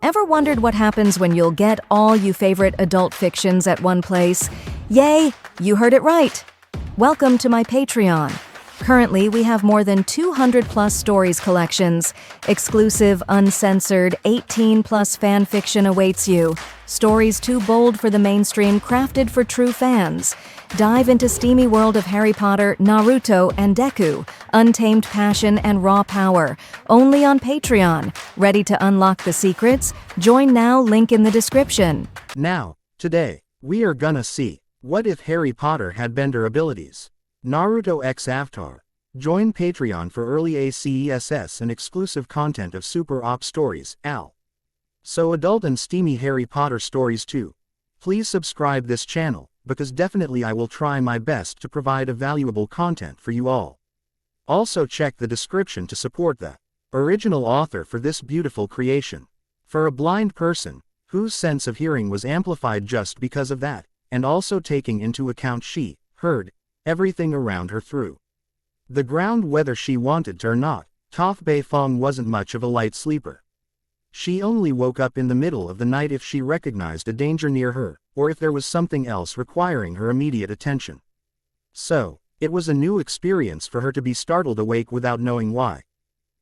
Ever wondered what happens when you'll get all you favorite adult fictions at one place? Yay, you heard it right! Welcome to my Patreon. Currently, we have more than 200+ stories collections. Exclusive, uncensored, 18+ fan fiction awaits you. Stories too bold for the mainstream, crafted for true fans. Dive into steamy world of Harry Potter, Naruto, and Deku. Untamed passion and raw power. Only on Patreon. Ready to unlock the secrets? Join now, link in the description. Now, today, we are gonna see, what if Harry Potter had bender abilities? Naruto x avtar. Join Patreon for early ACESS and exclusive content of Super Op stories, Al. So adult and steamy Harry Potter stories too. Please subscribe this channel, because definitely I will try my best to provide a valuable content for you all. Also check the description to support the original author for this beautiful creation. For a blind person, whose sense of hearing was amplified just because of that, and also taking into account she heard everything around her through the ground whether she wanted to or not. Toph Beifong wasn't much of a light sleeper. She only woke up in the middle of the night if she recognized a danger near her, or if there was something else requiring her immediate attention. So, it was a new experience for her to be startled awake without knowing why.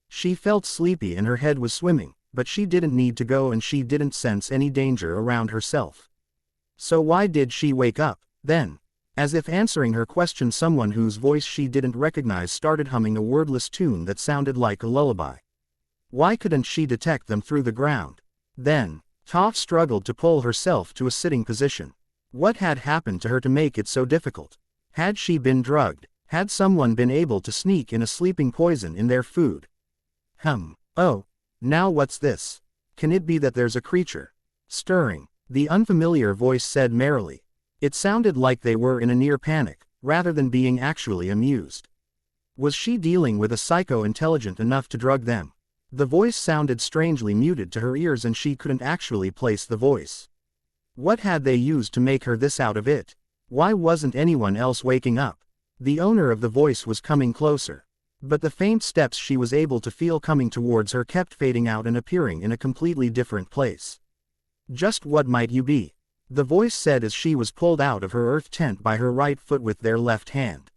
She felt sleepy and her head was swimming, but she didn't need to go and she didn't sense any danger around herself. So why did she wake up, then? As if answering her question, someone whose voice she didn't recognize started humming a wordless tune that sounded like a lullaby. Why couldn't she detect them through the ground? Then, Toph struggled to pull herself to a sitting position. What had happened to her to make it so difficult? Had she been drugged? Had someone been able to sneak in a sleeping poison in their food? Oh, now what's this? Can it be that there's a creature stirring? The unfamiliar voice said merrily. It sounded like they were in a near panic, rather than being actually amused. Was she dealing with a psycho intelligent enough to drug them? The voice sounded strangely muted to her ears and she couldn't actually place the voice. What had they used to make her this out of it? Why wasn't anyone else waking up? The owner of the voice was coming closer. But the faint steps she was able to feel coming towards her kept fading out and appearing in a completely different place. Just what might you be? The voice said as she was pulled out of her earth tent by her right foot with their left hand.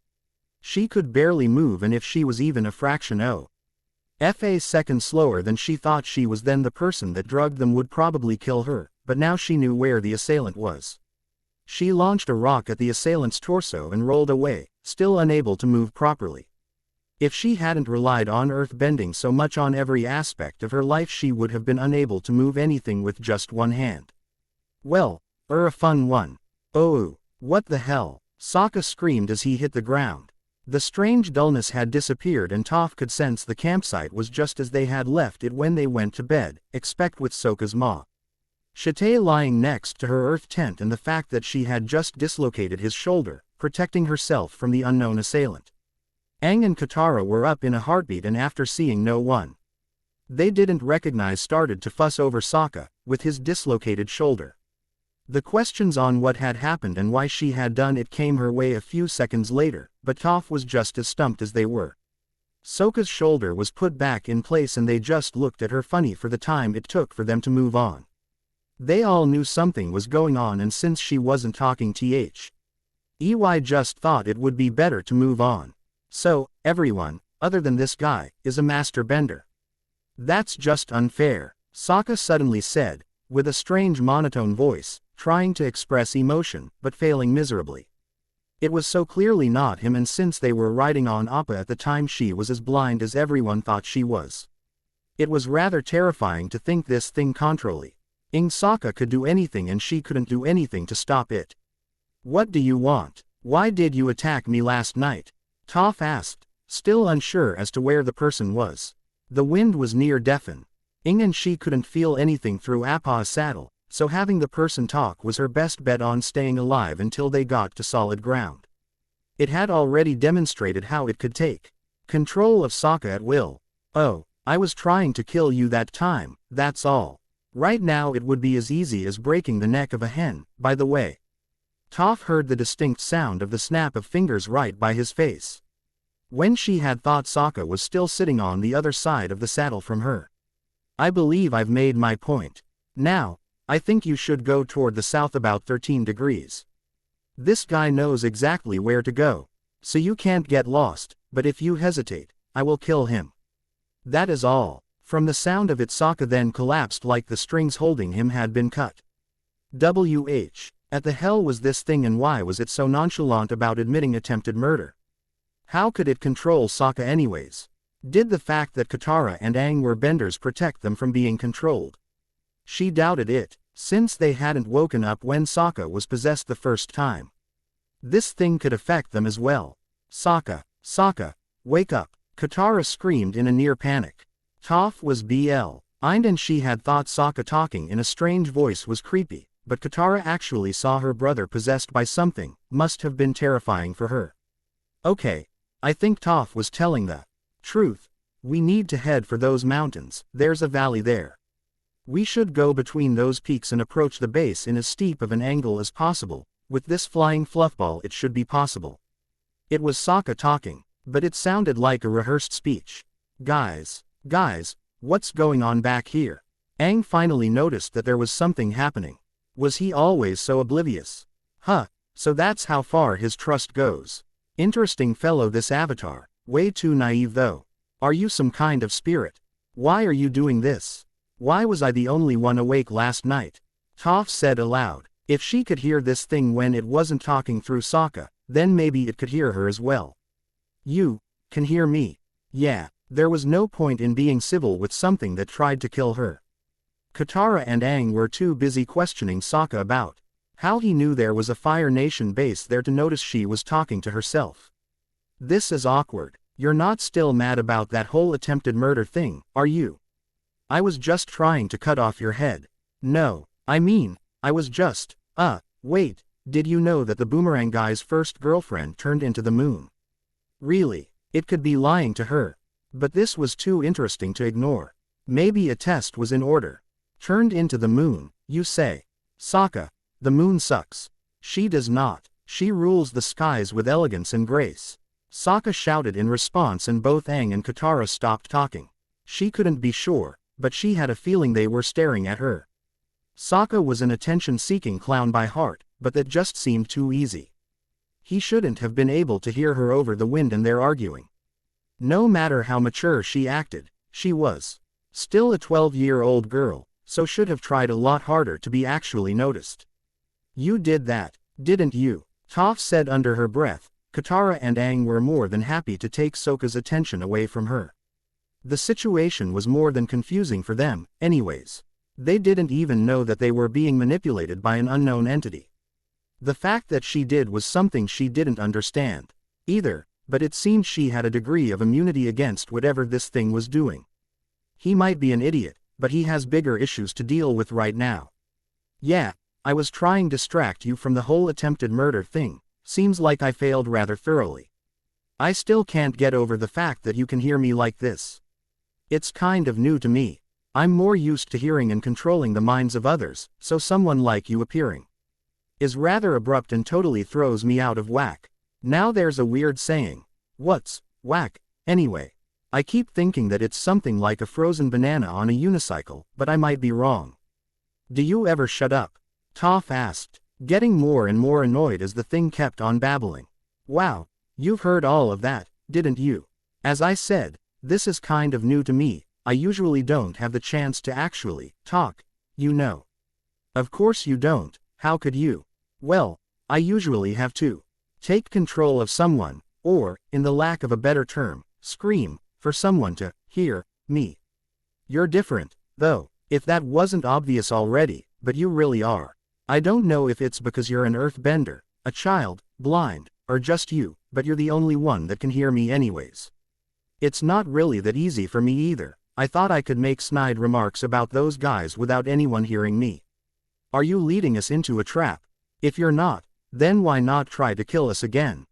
She could barely move, and if she was even a fraction of a second slower than she thought she was, then the person that drugged them would probably kill her, but now she knew where the assailant was. She launched a rock at the assailant's torso and rolled away, still unable to move properly. If she hadn't relied on earth bending so much on every aspect of her life, she would have been unable to move anything with just one hand. Well, a fun one. Oh, what the hell? Sokka screamed as he hit the ground. The strange dullness had disappeared and Toph could sense the campsite was just as they had left it when they went to bed, except with Sokka's ma Chate lying next to her earth tent and the fact that she had just dislocated his shoulder, protecting herself from the unknown assailant. Aang and Katara were up in a heartbeat, and after seeing no one they didn't recognize started to fuss over Sokka, with his dislocated shoulder. The questions on what had happened and why she had done it came her way a few seconds later, but Toph was just as stumped as they were. Sokka's shoulder was put back in place and they just looked at her funny for the time it took for them to move on. They all knew something was going on, and since she wasn't talking EY just thought it would be better to move on. So, everyone, other than this guy, is a master bender. That's just unfair, Sokka suddenly said, with a strange monotone voice, trying to express emotion, but failing miserably. It was so clearly not him, and since they were riding on Appa at the time, she was as blind as everyone thought she was. It was rather terrifying to think this thing controlling Sokka could do anything and she couldn't do anything to stop it. What do you want? Why did you attack me last night? Toph asked, still unsure as to where the person was. The wind was near deafening, and she couldn't feel anything through Appa's saddle, so having the person talk was her best bet on staying alive until they got to solid ground. It had already demonstrated how it could take control of Sokka at will. Oh, I was trying to kill you that time, that's all. Right now it would be as easy as breaking the neck of a hen, by the way. Toph heard the distinct sound of the snap of fingers right by his face. When she had thought Sokka was still sitting on the other side of the saddle from her. I believe I've made my point. Now, I think you should go toward the south about 13 degrees. This guy knows exactly where to go, so you can't get lost, but if you hesitate, I will kill him. That is all. From the sound of it, Sokka then collapsed like the strings holding him had been cut. At the hell was this thing, and why was it so nonchalant about admitting attempted murder? How could it control Sokka anyways? Did the fact that Katara and Aang were benders protect them from being controlled? She doubted it, since they hadn't woken up when Sokka was possessed the first time. This thing could affect them as well. Sokka, wake up, Katara screamed in a near panic. Toph was blind and she had thought Sokka talking in a strange voice was creepy, but Katara actually saw her brother possessed by something, must have been terrifying for her. Okay, I think Toph was telling the truth. We need to head for those mountains, there's a valley there. We should go between those peaks and approach the base in as steep of an angle as possible. With this flying fluffball it should be possible. It was Sokka talking, but it sounded like a rehearsed speech. Guys, what's going on back here? Aang finally noticed that there was something happening. Was he always so oblivious? So that's how far his trust goes. Interesting fellow this avatar, way too naive though. Are you some kind of spirit? Why are you doing this? Why was I the only one awake last night? Toph said aloud. If she could hear this thing when it wasn't talking through Sokka, then maybe it could hear her as well. You can hear me? Yeah, there was no point in being civil with something that tried to kill her. Katara and Aang were too busy questioning Sokka about how he knew there was a Fire Nation base there to notice she was talking to herself. This is awkward. You're not still mad about that whole attempted murder thing, are you? I was just trying to cut off your head. No, I mean, I was just, wait, did you know that the Boomerang guy's first girlfriend turned into the moon? Really, it could be lying to her. But this was too interesting to ignore. Maybe a test was in order. Turned into the moon, you say? Sokka, the moon sucks. She does not. She rules the skies with elegance and grace. Sokka shouted in response, and both Aang and Katara stopped talking. She couldn't be sure, but she had a feeling they were staring at her. Sokka was an attention-seeking clown by heart, but that just seemed too easy. He shouldn't have been able to hear her over the wind and their arguing. No matter how mature she acted, she was still a 12-year-old girl, so should have tried a lot harder to be actually noticed. You did that, didn't you? Toph said under her breath. Katara and Aang were more than happy to take Sokka's attention away from her. The situation was more than confusing for them, anyways. They didn't even know that they were being manipulated by an unknown entity. The fact that she did was something she didn't understand either, but it seemed she had a degree of immunity against whatever this thing was doing. He might be an idiot, but he has bigger issues to deal with right now. Yeah, I was trying to distract you from the whole attempted murder thing. Seems like I failed rather thoroughly. I still can't get over the fact that you can hear me like this. It's kind of new to me. I'm more used to hearing and controlling the minds of others, so someone like you appearing is rather abrupt and totally throws me out of whack. Now there's a weird saying. What's whack, anyway? I keep thinking that it's something like a frozen banana on a unicycle, but I might be wrong. Do you ever shut up? Toph asked, getting more and more annoyed as the thing kept on babbling. Wow, you've heard all of that, didn't you? As I said, this is kind of new to me. I usually don't have the chance to actually talk, you know. Of course you don't, how could you? Well, I usually have to take control of someone, or, in the lack of a better term, scream, for someone to hear me. You're different, though, if that wasn't obvious already, but you really are. I don't know if it's because you're an earthbender, a child, blind, or just you, but you're the only one that can hear me anyways. It's not really that easy for me either. I thought I could make snide remarks about those guys without anyone hearing me. Are you leading us into a trap? If you're not, then why not try to kill us again?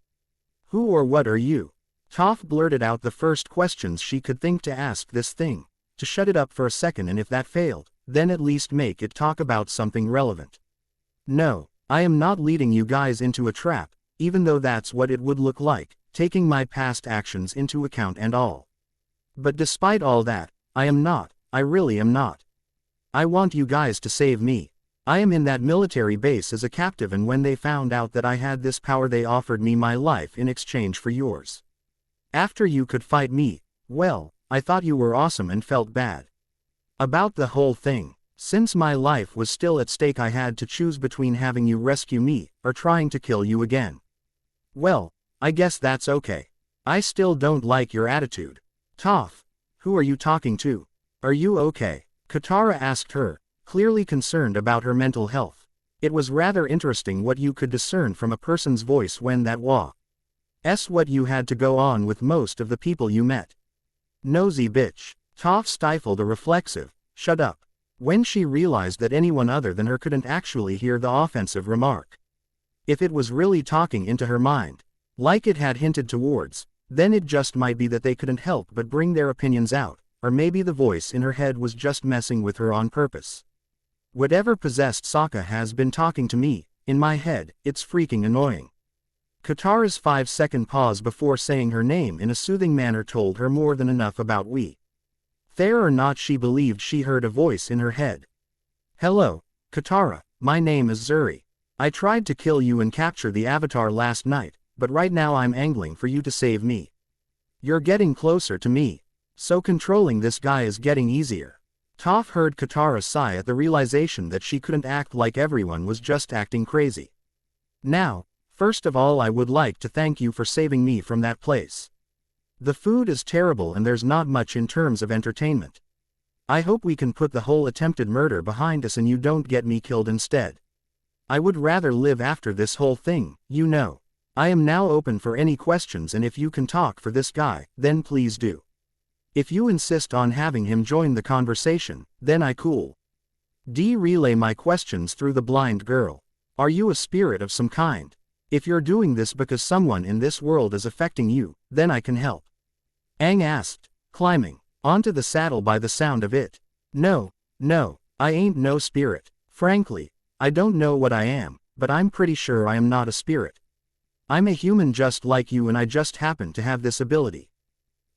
Who or what are you? Toph blurted out the first questions she could think to ask this thing, to shut it up for a second, and if that failed, then at least make it talk about something relevant. No, I am not leading you guys into a trap, even though that's what it would look like, taking my past actions into account and all. But despite all that, I am not, I really am not. I want you guys to save me. I am in that military base as a captive, and when they found out that I had this power they offered me my life in exchange for yours. After you could fight me, well, I thought you were awesome and felt bad about the whole thing. Since my life was still at stake, I had to choose between having you rescue me, or trying to kill you again. Well, I guess that's okay. I still don't like your attitude. Toph, who are you talking to? Are you okay? Katara asked her, clearly concerned about her mental health. It was rather interesting what you could discern from a person's voice when that was what you had to go on with most of the people you met. Nosy bitch. Toph stifled a reflexive, shut up, when she realized that anyone other than her couldn't actually hear the offensive remark. If it was really talking into her mind, like it had hinted towards, then it just might be that they couldn't help but bring their opinions out, or maybe the voice in her head was just messing with her on purpose. Whatever possessed Sokka has been talking to me, in my head, it's freaking annoying. Katara's 5-second pause before saying her name in a soothing manner told her more than enough about we. Fair or not, she believed she heard a voice in her head. Hello, Katara, my name is Zuri. I tried to kill you and capture the Avatar last night, but right now I'm angling for you to save me. You're getting closer to me, so controlling this guy is getting easier. Toph heard Katara sigh at the realization that she couldn't act like everyone was just acting crazy. Now, first of all, I would like to thank you for saving me from that place. The food is terrible and there's not much in terms of entertainment. I hope we can put the whole attempted murder behind us and you don't get me killed instead. I would rather live after this whole thing, you know. I am now open for any questions, and if you can talk for this guy, then please do. If you insist on having him join the conversation, then I cool. Relay my questions through the blind girl. Are you a spirit of some kind? If you're doing this because someone in this world is affecting you, then I can help. Aang asked, climbing onto the saddle by the sound of it. No, I ain't no spirit. Frankly, I don't know what I am, but I'm pretty sure I am not a spirit. I'm a human just like you, and I just happen to have this ability.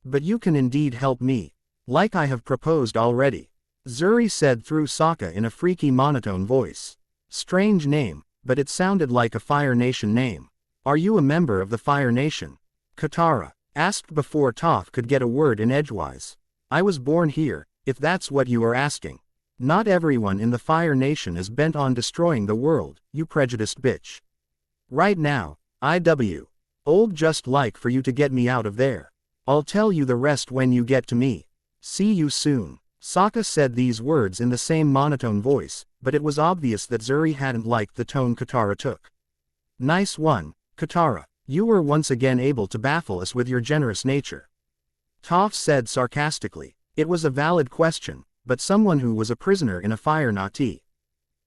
But you can indeed help me, like I have proposed already, Zuri said through Sokka in a freaky monotone voice. Strange name, but it sounded like a Fire Nation name. Are you a member of the Fire Nation? Katara asked before Toph could get a word in edgewise. I was born here, if that's what you are asking. Not everyone in the Fire Nation is bent on destroying the world, you prejudiced bitch. Right now, old just like for you to get me out of there. I'll tell you the rest when you get to me. See you soon. Sokka said these words in the same monotone voice, but it was obvious that Zuri hadn't liked the tone Katara took. Nice one, Katara. You were once again able to baffle us with your generous nature. Toph said sarcastically. It was a valid question, but someone who was a prisoner in a Fire Nati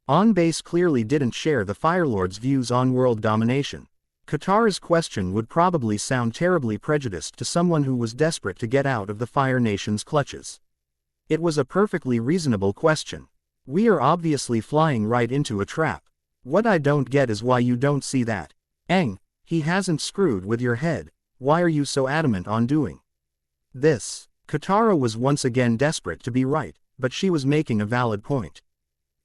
on base clearly didn't share the Fire Lord's views on world domination. Katara's question would probably sound terribly prejudiced to someone who was desperate to get out of the Fire Nation's clutches. It was a perfectly reasonable question. We are obviously flying right into a trap. What I don't get is why you don't see that. Aang, he hasn't screwed with your head. Why are you so adamant on doing this? Katara was once again desperate to be right, but she was making a valid point.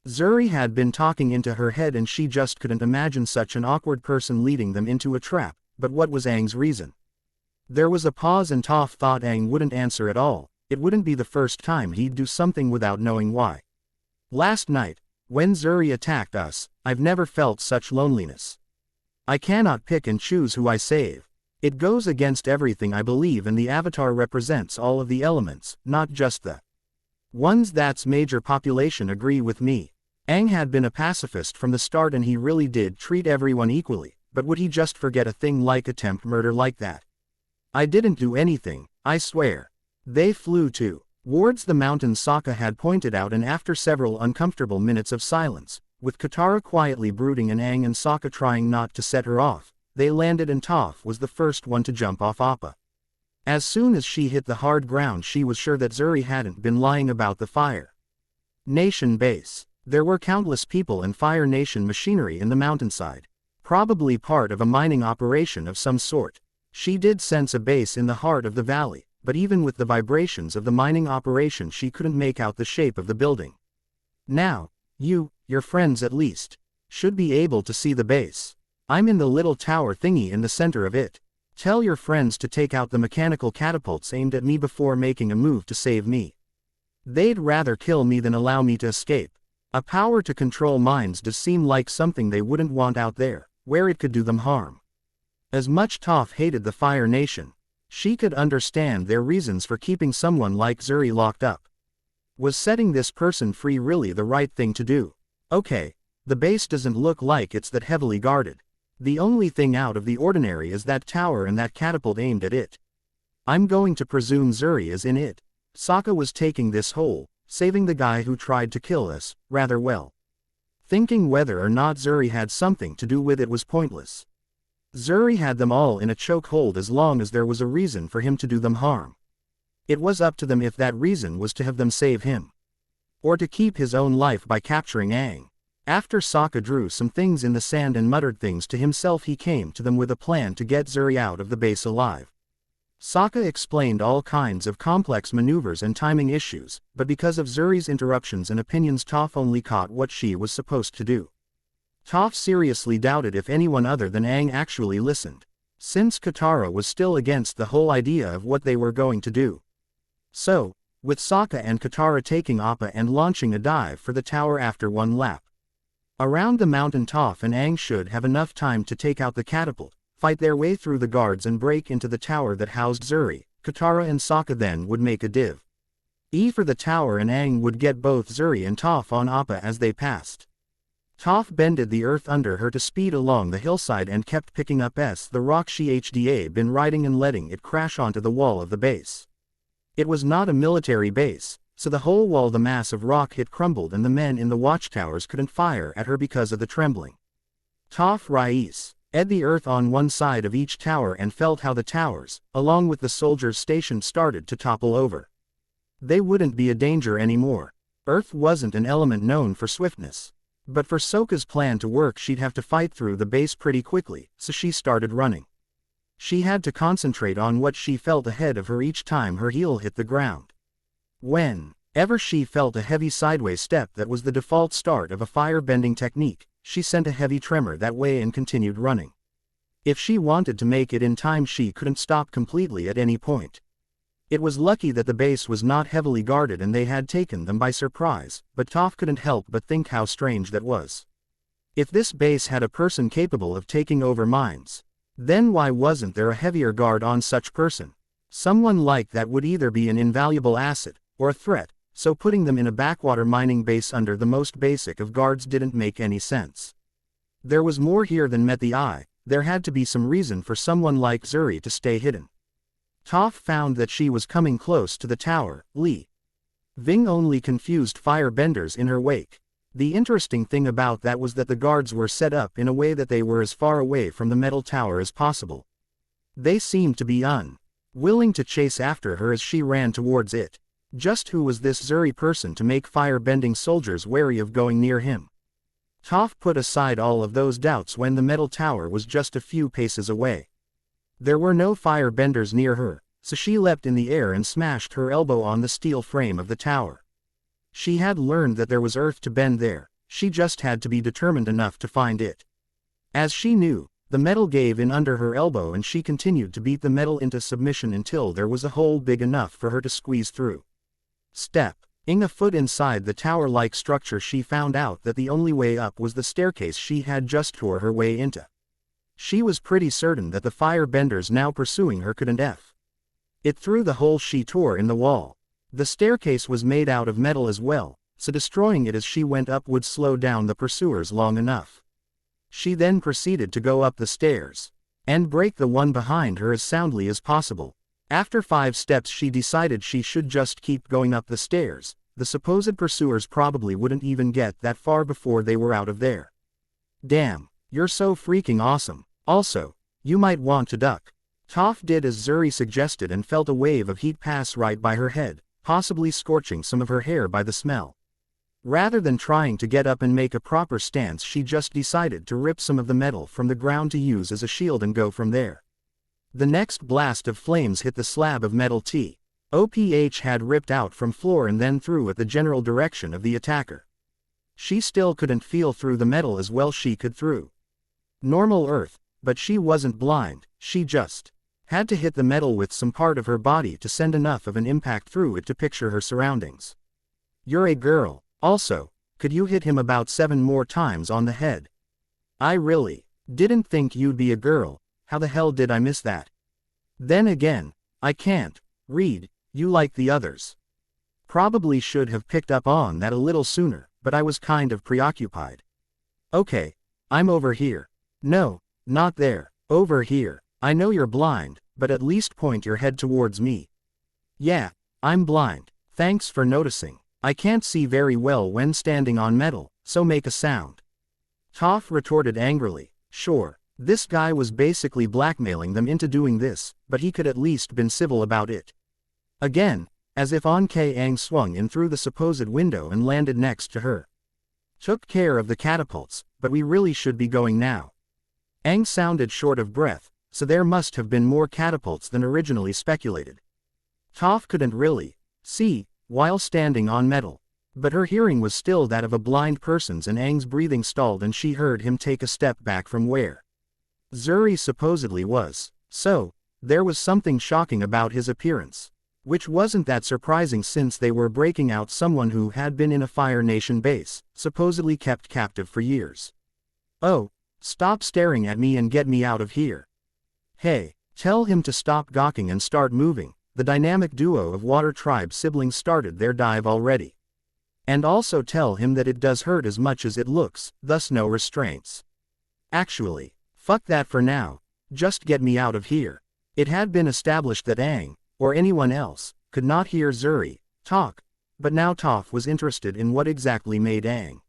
Zuri had been talking into her head and she just couldn't imagine such an awkward person leading them into a trap, but what was Aang's reason? There was a pause and Toph thought Aang wouldn't answer at all. It wouldn't be the first time he'd do something without knowing why. Last night, when Zuri attacked us, I've never felt such loneliness. I cannot pick and choose who I save. It goes against everything I believe, and the Avatar represents all of the elements, not just the ones that's major population agree with me. Aang had been a pacifist from the start and he really did treat everyone equally, but would he just forget a thing like attempt murder like that? I didn't do anything, I swear. They flew towards the mountains Sokka had pointed out, and after several uncomfortable minutes of silence, with Katara quietly brooding and Aang and Sokka trying not to set her off, they landed and Toph was the first one to jump off Appa. As soon as she hit the hard ground she was sure that Zuri hadn't been lying about the Fire Nation base. There were countless people and Fire Nation machinery in the mountainside. Probably part of a mining operation of some sort. She did sense a base in the heart of the valley, but even with the vibrations of the mining operation she couldn't make out the shape of the building. Now, your friends at least, should be able to see the base. I'm in the little tower thingy in the center of it. Tell your friends to take out the mechanical catapults aimed at me before making a move to save me. They'd rather kill me than allow me to escape. A power to control minds does seem like something they wouldn't want out there, where it could do them harm. As much Toph hated the Fire Nation, she could understand their reasons for keeping someone like Zuri locked up. Was setting this person free really the right thing to do? Okay, the base doesn't look like it's that heavily guarded. The only thing out of the ordinary is that tower and that catapult aimed at it. I'm going to presume Zuri is in it. Sokka was taking this whole, saving the guy who tried to kill us, rather well. Thinking whether or not Zuri had something to do with it was pointless. Zuri had them all in a chokehold as long as there was a reason for him to do them harm. It was up to them if that reason was to have them save him, or to keep his own life by capturing Aang. After Sokka drew some things in the sand and muttered things to himself, he came to them with a plan to get Zuri out of the base alive. Sokka explained all kinds of complex maneuvers and timing issues, but because of Zuri's interruptions and opinions, Toph only caught what she was supposed to do. Toph seriously doubted if anyone other than Aang actually listened, since Katara was still against the whole idea of what they were going to do. So, with Sokka and Katara taking Appa and launching a dive for the tower after one lap around the mountain, Toph and Aang should have enough time to take out the catapult, fight their way through the guards and break into the tower that housed Zuri. Katara and Sokka then would make a div for the tower, and Aang would get both Zuri and Toph on Appa as they passed. Toph bended the earth under her to speed along the hillside and kept picking up the rock she had been riding and letting it crash onto the wall of the base. It was not a military base, so the whole wall, the mass of rock hit, crumbled, and the men in the watchtowers couldn't fire at her because of the trembling. Toph ed the earth on one side of each tower and felt how the towers, along with the soldiers stationed, started to topple over. They wouldn't be a danger anymore. Earth wasn't an element known for swiftness. But for Sokka's plan to work, she'd have to fight through the base pretty quickly, so she started running. She had to concentrate on what she felt ahead of her each time her heel hit the ground. Whenever she felt a heavy sideways step that was the default start of a fire-bending technique, she sent a heavy tremor that way and continued running. If she wanted to make it in time, she couldn't stop completely at any point. It was lucky that the base was not heavily guarded and they had taken them by surprise, but Toph couldn't help but think how strange that was. If this base had a person capable of taking over minds, then why wasn't there a heavier guard on such person? Someone like that would either be an invaluable asset, or a threat, so putting them in a backwater mining base under the most basic of guards didn't make any sense. There was more here than met the eye. There had to be some reason for someone like Zuri to stay hidden. Toph found that she was coming close to the tower, leaving only confused firebenders in her wake. The interesting thing about that was that the guards were set up in a way that they were as far away from the metal tower as possible. They seemed to be unwilling to chase after her as she ran towards it. Just who was this Zuri person to make fire-bending soldiers wary of going near him? Toph put aside all of those doubts when the metal tower was just a few paces away. There were no fire-benders near her, so she leapt in the air and smashed her elbow on the steel frame of the tower. She had learned that there was earth to bend there, she just had to be determined enough to find it. As she knew, the metal gave in under her elbow and she continued to beat the metal into submission until there was a hole big enough for her to squeeze through. Stepping a foot inside the tower-like structure, she found out that the only way up was the staircase she had just tore her way into. She was pretty certain that the fire-benders now pursuing her couldn't it through the hole she tore in the wall. The staircase was made out of metal as well, so destroying it as she went up would slow down the pursuers long enough. She then proceeded to go up the stairs and break the one behind her as soundly as possible. After 5 steps she decided she should just keep going up the stairs. The supposed pursuers probably wouldn't even get that far before they were out of there. Damn, you're so freaking awesome. Also, you might want to duck. Toph did as Zuri suggested and felt a wave of heat pass right by her head, possibly scorching some of her hair by the smell. Rather than trying to get up and make a proper stance, she just decided to rip some of the metal from the ground to use as a shield and go from there. The next blast of flames hit the slab of metal Toph had ripped out from floor and then threw at the general direction of the attacker. She still couldn't feel through the metal as well she could through normal earth, but she wasn't blind, she just had to hit the metal with some part of her body to send enough of an impact through it to picture her surroundings. You're a girl. Also, could you hit him about 7 more times on the head? I really didn't think you'd be a girl, how the hell did I miss that? Then again, I can't read you like the others. Probably should have picked up on that a little sooner, but I was kind of preoccupied. Okay, I'm over here. No, not there, over here. I know you're blind, but at least point your head towards me. Yeah, I'm blind. Thanks for noticing. I can't see very well when standing on metal, so make a sound. Toph retorted angrily. Sure, this guy was basically blackmailing them into doing this, but he could at least been civil about it. Again, as if Aang swung in through the supposed window and landed next to her. Took care of the catapults, but we really should be going now. Aang sounded short of breath, so there must have been more catapults than originally speculated. Toph couldn't really see while standing on metal, but her hearing was still that of a blind person's, and Aang's breathing stalled and she heard him take a step back from where Zuri supposedly was. So, there was something shocking about his appearance. Which wasn't that surprising since they were breaking out someone who had been in a Fire Nation base, supposedly kept captive for years. Oh, stop staring at me and get me out of here. Hey, tell him to stop gawking and start moving. The dynamic duo of Water Tribe siblings started their dive already. And also tell him that it does hurt as much as it looks, thus no restraints. Actually, fuck that for now, just get me out of here. It had been established that Aang, or anyone else, could not hear Zuri talk, but now Toph was interested in what exactly made Aang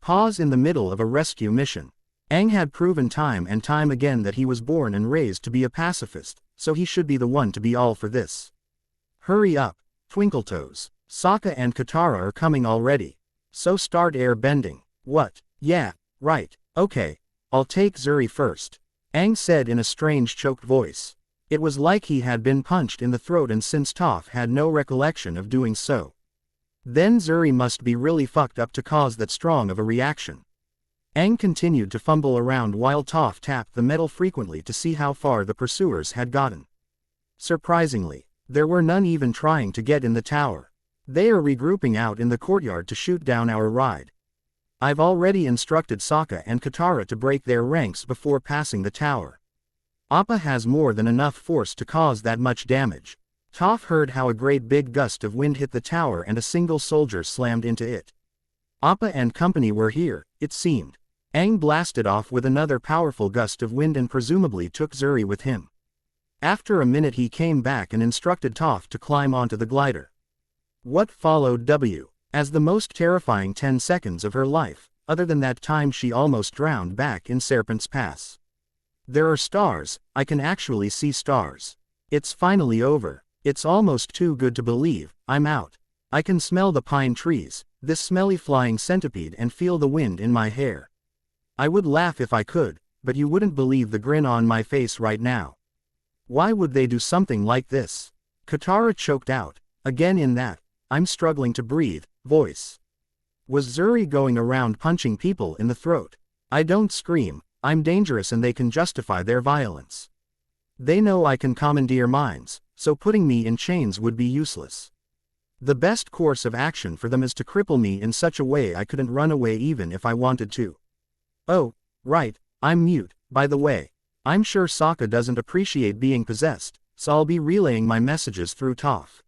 pause in the middle of a rescue mission. Aang had proven time and time again that he was born and raised to be a pacifist, so he should be the one to be all for this. Hurry up, Twinkletoes. Sokka and Katara are coming already. So start airbending. What? Yeah, right, okay, I'll take Zuri first. Aang said in a strange choked voice. It was like he had been punched in the throat, and since Toph had no recollection of doing so, then Zuri must be really fucked up to cause that strong of a reaction. Aang continued to fumble around while Toph tapped the metal frequently to see how far the pursuers had gotten. Surprisingly, there were none even trying to get in the tower. They are regrouping out in the courtyard to shoot down our ride. I've already instructed Sokka and Katara to break their ranks before passing the tower. Appa has more than enough force to cause that much damage. Toph heard how a great big gust of wind hit the tower and a single soldier slammed into it. Appa and company were here, it seemed. Aang blasted off with another powerful gust of wind and presumably took Zuri with him. After a minute he came back and instructed Toph to climb onto the glider. What followed as the most terrifying 10 seconds of her life, other than that time she almost drowned back in Serpent's Pass. There are stars, I can actually see stars. It's finally over. It's almost too good to believe, I'm out. I can smell the pine trees, this smelly flying centipede, and feel the wind in my hair. I would laugh if I could, but you wouldn't believe the grin on my face right now. Why would they do something like this? Katara choked out, again in that, I'm struggling to breathe, voice. Was Zuri going around punching people in the throat? I don't scream, I'm dangerous and they can justify their violence. They know I can commandeer minds, so putting me in chains would be useless. The best course of action for them is to cripple me in such a way I couldn't run away even if I wanted to. Oh, right, I'm mute, by the way. I'm sure Sokka doesn't appreciate being possessed, so I'll be relaying my messages through Toph.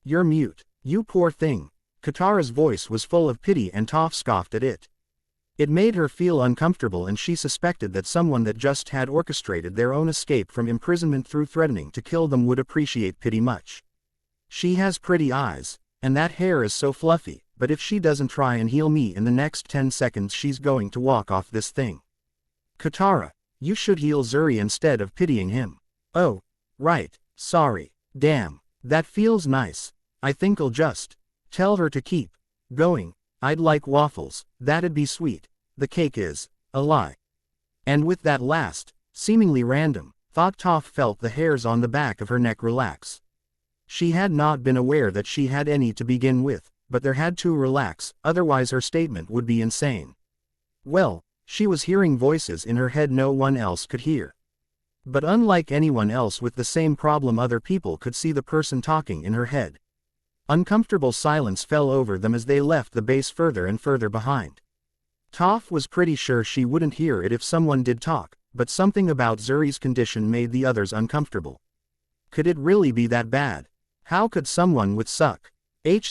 You're mute, you poor thing. Katara's voice was full of pity and Toph scoffed at it. It made her feel uncomfortable and she suspected that someone that just had orchestrated their own escape from imprisonment through threatening to kill them would appreciate pity much. She has pretty eyes, and that hair is so fluffy, but if she doesn't try and heal me in the next 10 seconds she's going to walk off this thing. Katara, you should heal Zuri instead of pitying him. Oh, right, sorry, damn, that feels nice. I think I'll just tell her to keep going. I'd like waffles, that'd be sweet. The cake is a lie. And with that last, seemingly random, thought, Toph felt the hairs on the back of her neck relax. She had not been aware that she had any to begin with, but there had to relax, otherwise her statement would be insane. Well, she was hearing voices in her head no one else could hear. But unlike anyone else with the same problem, other people could see the person talking in her head. Uncomfortable silence fell over them as they left the base further and further behind. Toph was pretty sure she wouldn't hear it if someone did talk, but something about Zuri's condition made the others uncomfortable. Could it really be that bad? How could someone with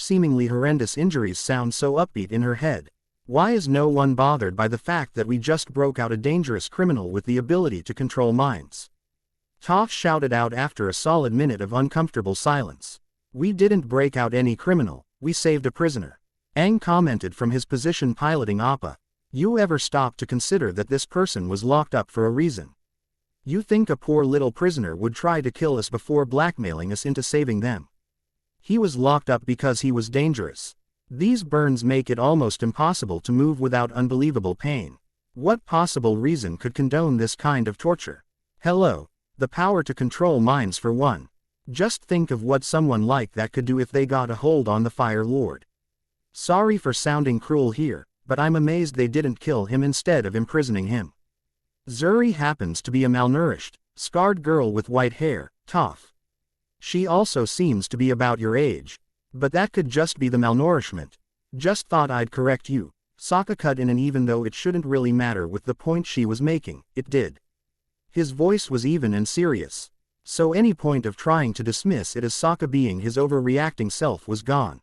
seemingly horrendous injuries sound so upbeat in her head? Why is no one bothered by the fact that we just broke out a dangerous criminal with the ability to control minds? Toph shouted out after a solid minute of uncomfortable silence. We didn't break out any criminal, we saved a prisoner. Aang commented from his position piloting Appa. You ever stop to consider that this person was locked up for a reason? You think a poor little prisoner would try to kill us before blackmailing us into saving them? He was locked up because he was dangerous. These burns make it almost impossible to move without unbelievable pain. What possible reason could condone this kind of torture? Hello, the power to control minds for one. Just think of what someone like that could do if they got a hold on the Fire Lord. Sorry for sounding cruel here, but I'm amazed they didn't kill him instead of imprisoning him. Zuri happens to be a malnourished, scarred girl with white hair, Toph. She also seems to be about your age. But that could just be the malnourishment. Just thought I'd correct you. Sokka cut in, and even though it shouldn't really matter with the point she was making, it did. His voice was even and serious. So any point of trying to dismiss it as Sokka being his overreacting self was gone.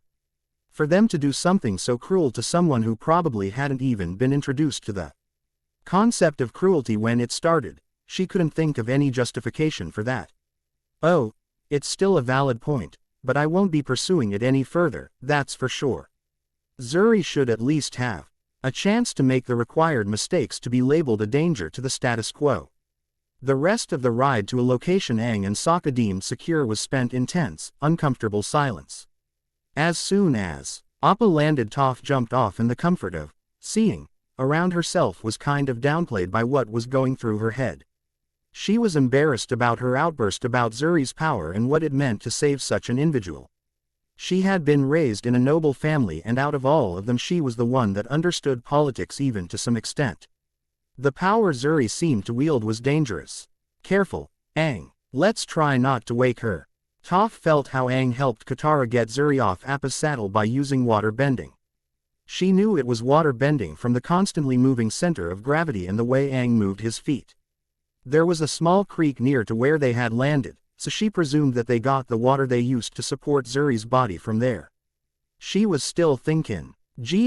For them to do something so cruel to someone who probably hadn't even been introduced to the concept of cruelty when it started, she couldn't think of any justification for that. Oh, it's still a valid point, but I won't be pursuing it any further, that's for sure. Zuri should at least have a chance to make the required mistakes to be labeled a danger to the status quo. The rest of the ride to a location Aang and Sokka deemed secure was spent in tense, uncomfortable silence. As soon as Appa landed, Toph jumped off, and the comfort of seeing around herself was kind of downplayed by what was going through her head. She was embarrassed about her outburst about Zuri's power and what it meant to save such an individual. She had been raised in a noble family, and out of all of them she was the one that understood politics even to some extent. The power Zuri seemed to wield was dangerous. Careful, Aang. Let's try not to wake her. Toph felt how Aang helped Katara get Zuri off Appa's saddle by using water bending. She knew it was water bending from the constantly moving center of gravity and the way Aang moved his feet. There was a small creek near to where they had landed, so she presumed that they got the water they used to support Zuri's body from there. She was still thinking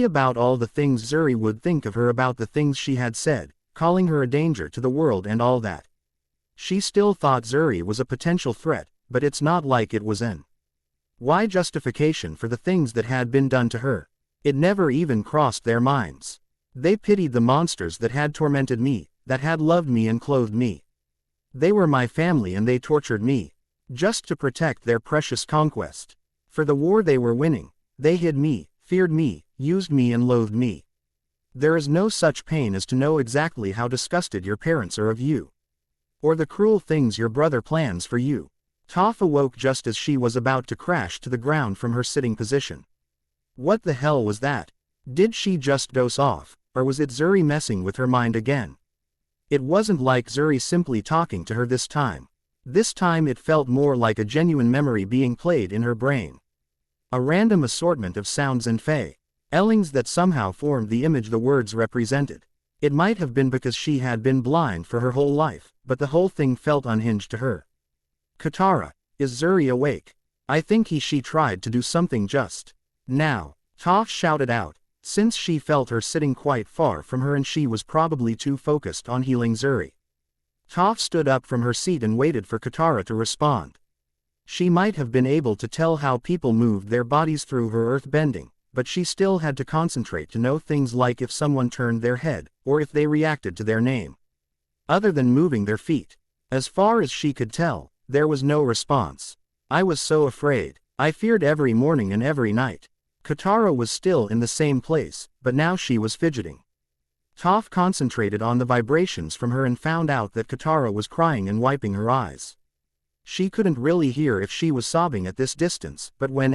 about all the things Zuri would think of her, about the things she had said, calling her a danger to the world and all that. She still thought Zuri was a potential threat, but it's not like it was an why justification for the things that had been done to her. It never even crossed their minds. They pitied the monsters that had tormented me, that had loved me and clothed me. They were my family and they tortured me, just to protect their precious conquest. For the war they were winning, they hid me, feared me, used me and loathed me. There is no such pain as to know exactly how disgusted your parents are of you. Or the cruel things your brother plans for you. Toph awoke just as she was about to crash to the ground from her sitting position. What the hell was that? Did she just doze off, or was it Zuri messing with her mind again? It wasn't like Zuri simply talking to her this time. This time it felt more like a genuine memory being played in her brain. A random assortment of sounds and feelings that somehow formed the image the words represented. It might have been because she had been blind for her whole life, but the whole thing felt unhinged to her. Katara, is Zuri awake? I think she tried to do something just now, Toph shouted out, since she felt her sitting quite far from her and she was probably too focused on healing Zuri. Toph stood up from her seat and waited for Katara to respond. She might have been able to tell how people moved their bodies through her earth bending, but she still had to concentrate to know things like if someone turned their head, or if they reacted to their name. Other than moving their feet. As far as she could tell, there was no response. I was so afraid. I feared every morning and every night. Katara was still in the same place, but now she was fidgeting. Toph concentrated on the vibrations from her and found out that Katara was crying and wiping her eyes. She couldn't really hear if she was sobbing at this distance, but when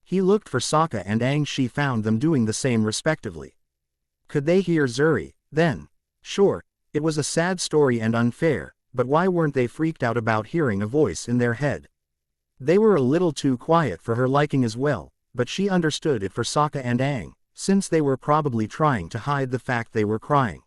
He looked for Sokka and Aang. She found them doing the same respectively. Could they hear Zuri, then? Sure, it was a sad story and unfair, but why weren't they freaked out about hearing a voice in their head? They were a little too quiet for her liking as well, but she understood it for Sokka and Aang, since they were probably trying to hide the fact they were crying.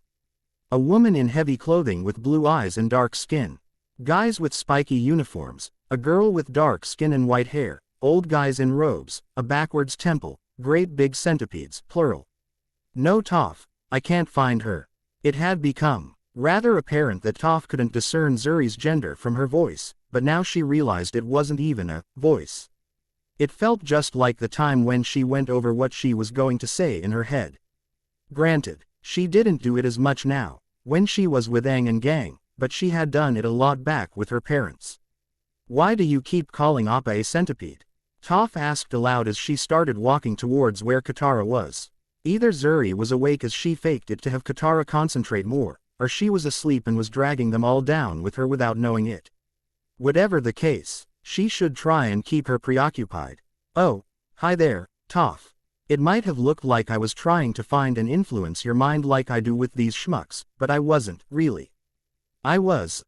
A woman in heavy clothing with blue eyes and dark skin. Guys with spiky uniforms, a girl with dark skin and white hair, old guys in robes, a backwards temple, great big centipedes, plural. No Toph, I can't find her. It had become rather apparent that Toph couldn't discern Zuri's gender from her voice, but now she realized it wasn't even a voice. It felt just like the time when she went over what she was going to say in her head. Granted, she didn't do it as much now, when she was with Aang and gang, but she had done it a lot back with her parents. Why do you keep calling Appa a centipede? Toph asked aloud as she started walking towards where Katara was. Either Zuri was awake as she faked it to have Katara concentrate more, or she was asleep and was dragging them all down with her without knowing it. Whatever the case, she should try and keep her preoccupied. Oh, hi there, Toph. It might have looked like I was trying to find and influence your mind like I do with these schmucks, but I wasn't, really. I was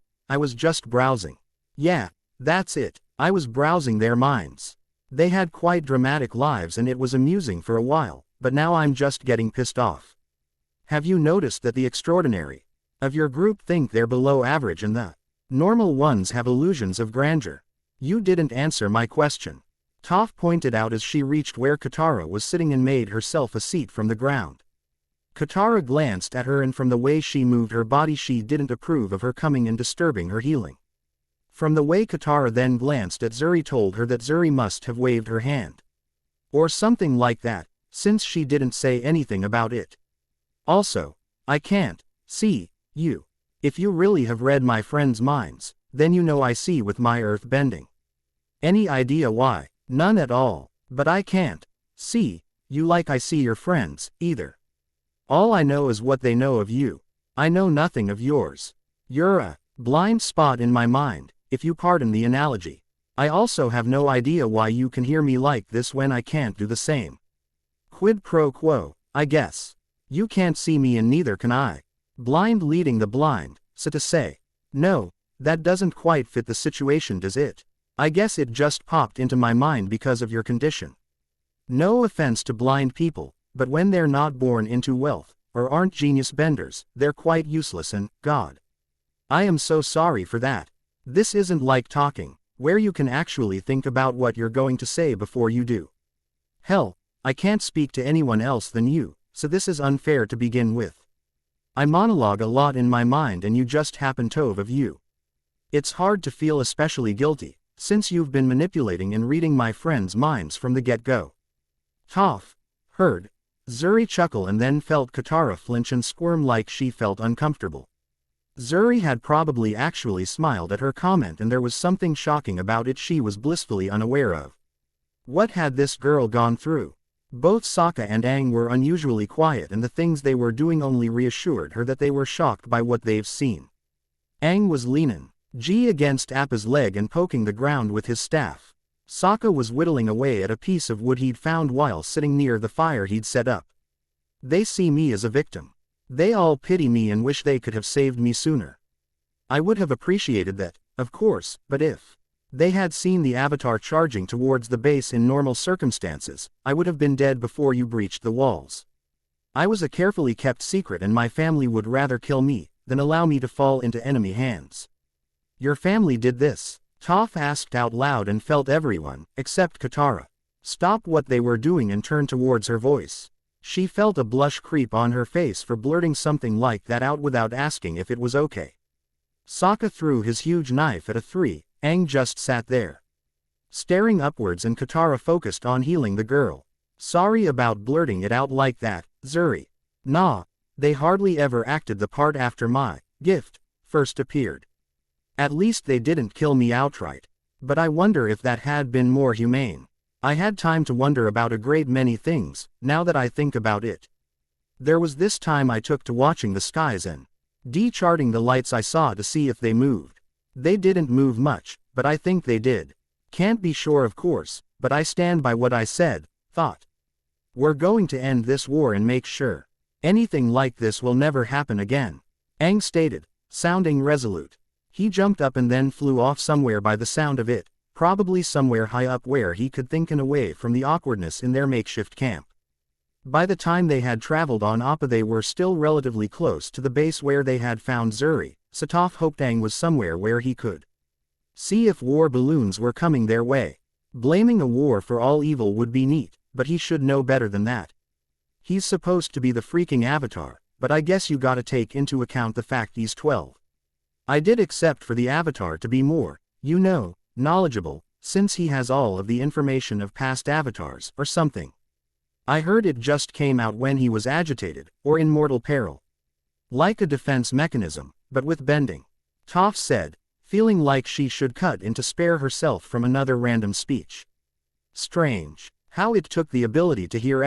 just browsing. Yeah, that's it, I was browsing their minds. They had quite dramatic lives and it was amusing for a while, but now I'm just getting pissed off. Have you noticed that the extraordinary of your group think they're below average and the normal ones have illusions of grandeur? You didn't answer my question. Toph pointed out as she reached where Katara was sitting and made herself a seat from the ground. Katara glanced at her and from the way she moved her body she didn't approve of her coming and disturbing her healing. From the way Katara then glanced at Zuri told her that Zuri must have waved her hand. Or something like that, since she didn't say anything about it. Also, I can't see you. If you really have read my friends' minds, then you know I see with my earth bending. Any idea why? None at all, but I can't see you like I see your friends, either. All I know is what they know of you. I know nothing of yours. You're a blind spot in my mind, if you pardon the analogy. I also have no idea why you can hear me like this when I can't do the same. Quid pro quo, I guess. You can't see me and neither can I. Blind leading the blind, so to say. No, that doesn't quite fit the situation, does it? I guess it just popped into my mind because of your condition. No offense to blind people, but when they're not born into wealth, or aren't genius benders, they're quite useless and, God. I am so sorry for that. This isn't like talking, where you can actually think about what you're going to say before you do. Hell, I can't speak to anyone else than you, so this is unfair to begin with. I monologue a lot in my mind and you just happen to of you. It's hard to feel especially guilty, since you've been manipulating and reading my friends' minds from the get-go. Toph heard Zuri chuckle and then felt Katara flinch and squirm like she felt uncomfortable. Zuri had probably actually smiled at her comment and there was something shocking about it she was blissfully unaware of. What had this girl gone through? Both Sokka and Aang were unusually quiet and the things they were doing only reassured her that they were shocked by what they've seen. Aang was leaning G against Appa's leg and poking the ground with his staff. Sokka was whittling away at a piece of wood he'd found while sitting near the fire he'd set up. They see me as a victim. They all pity me and wish they could have saved me sooner. I would have appreciated that, of course, but if they had seen the avatar charging towards the base in normal circumstances, I would have been dead before you breached the walls. I was a carefully kept secret and my family would rather kill me than allow me to fall into enemy hands. Your family did this? Toph asked out loud and felt everyone, except Katara, stop what they were doing and turn towards her voice. She felt a blush creep on her face for blurting something like that out without asking if it was okay. Sokka threw his huge knife at a 3, Aang just sat there, staring upwards and Katara focused on healing the girl. Sorry about blurting it out like that, Zuri. Nah, they hardly ever acted the part after my gift first appeared. At least they didn't kill me outright. But I wonder if that had been more humane. I had time to wonder about a great many things, now that I think about it. There was this time I took to watching the skies and charting the lights I saw to see if they moved. They didn't move much, but I think they did. Can't be sure of course, but I stand by what I said, thought. We're going to end this war and make sure anything like this will never happen again, Aang stated, sounding resolute. He jumped up and then flew off somewhere by the sound of it, probably somewhere high up where he could think and away from the awkwardness in their makeshift camp. By the time they had traveled on Appa they were still relatively close to the base where they had found Zuri, so Toph hoped Aang was somewhere where he could see if war balloons were coming their way. Blaming a war for all evil would be neat, but he should know better than that. He's supposed to be the freaking Avatar, but I guess you gotta take into account the fact he's 12. I did accept for the Avatar to be more, knowledgeable, since he has all of the information of past avatars or something. I heard it just came out when he was agitated, or in mortal peril. Like a defense mechanism, but with bending. Toph said, feeling like she should cut in to spare herself from another random speech. Strange how it took the ability to hear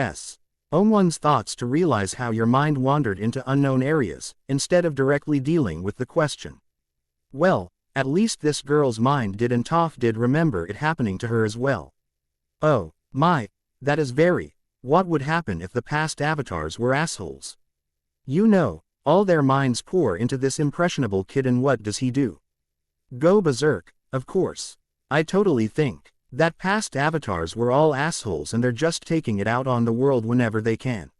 one's thoughts to realize how your mind wandered into unknown areas, instead of directly dealing with the question. Well, at least this girl's mind did, and Toph did remember it happening to her as well. Oh, my, that is very. What would happen if the past avatars were assholes? All their minds pour into this impressionable kid, and what does he do? Go berserk, of course. I totally think that past avatars were all assholes and they're just taking it out on the world whenever they can.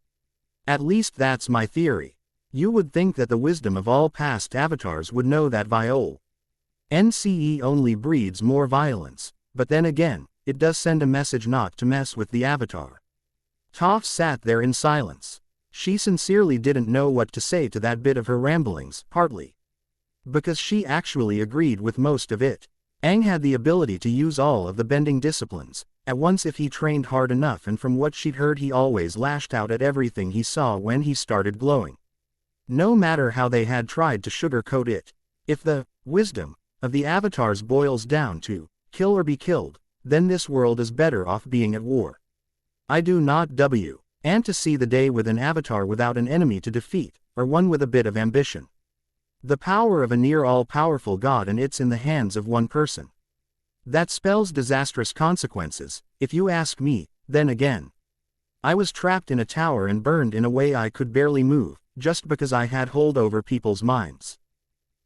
At least that's my theory. You would think that the wisdom of all past avatars would know that NCE only breeds more violence, but then again, it does send a message not to mess with the avatar. Toph sat there in silence. She sincerely didn't know what to say to that bit of her ramblings, partly because she actually agreed with most of it. Aang had the ability to use all of the bending disciplines at once if he trained hard enough, and from what she'd heard he always lashed out at everything he saw when he started glowing. No matter how they had tried to sugarcoat it. If the wisdom of the avatars boils down to kill or be killed, then this world is better off being at war. I do not and to see the day with an avatar without an enemy to defeat, or one with a bit of ambition. The power of a near all-powerful god, and it's in the hands of one person. That spells disastrous consequences, if you ask me. Then again, I was trapped in a tower and burned in a way I could barely move, just because I had hold over people's minds.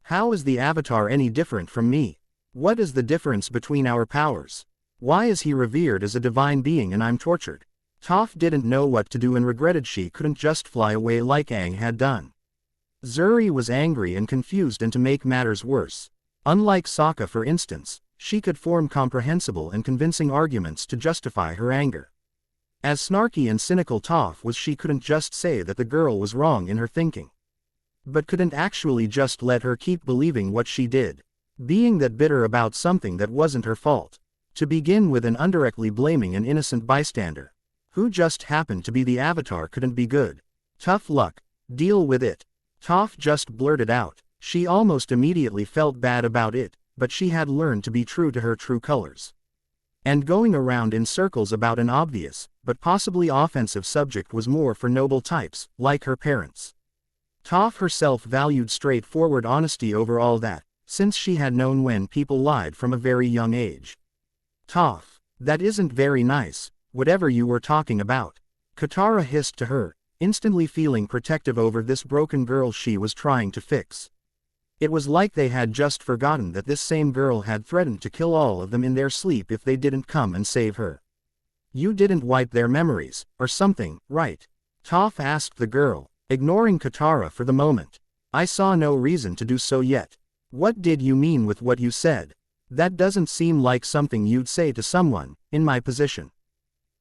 How is the avatar any different from me? What is the difference between our powers? Why is he revered as a divine being and I'm tortured? Toph didn't know what to do and regretted she couldn't just fly away like Aang had done. Zuri was angry and confused, and to make matters worse, unlike Sokka for instance, she could form comprehensible and convincing arguments to justify her anger. As snarky and cynical Toph was, she couldn't just say that the girl was wrong in her thinking, but couldn't actually just let her keep believing what she did, being that bitter about something that wasn't her fault, to begin with, and indirectly blaming an innocent bystander who just happened to be the avatar couldn't be good. Tough luck, deal with it. Toph just blurted out. She almost immediately felt bad about it, but she had learned to be true to her true colors. And going around in circles about an obvious, but possibly offensive subject was more for noble types, like her parents. Toph herself valued straightforward honesty over all that, since she had known when people lied from a very young age. Toph, that isn't very nice, whatever you were talking about. Katara hissed to her, instantly feeling protective over this broken girl she was trying to fix. It was like they had just forgotten that this same girl had threatened to kill all of them in their sleep if they didn't come and save her. You didn't wipe their memories, or something, right? Toph asked the girl, ignoring Katara for the moment. I saw no reason to do so yet. What did you mean with what you said? That doesn't seem like something you'd say to someone in my position.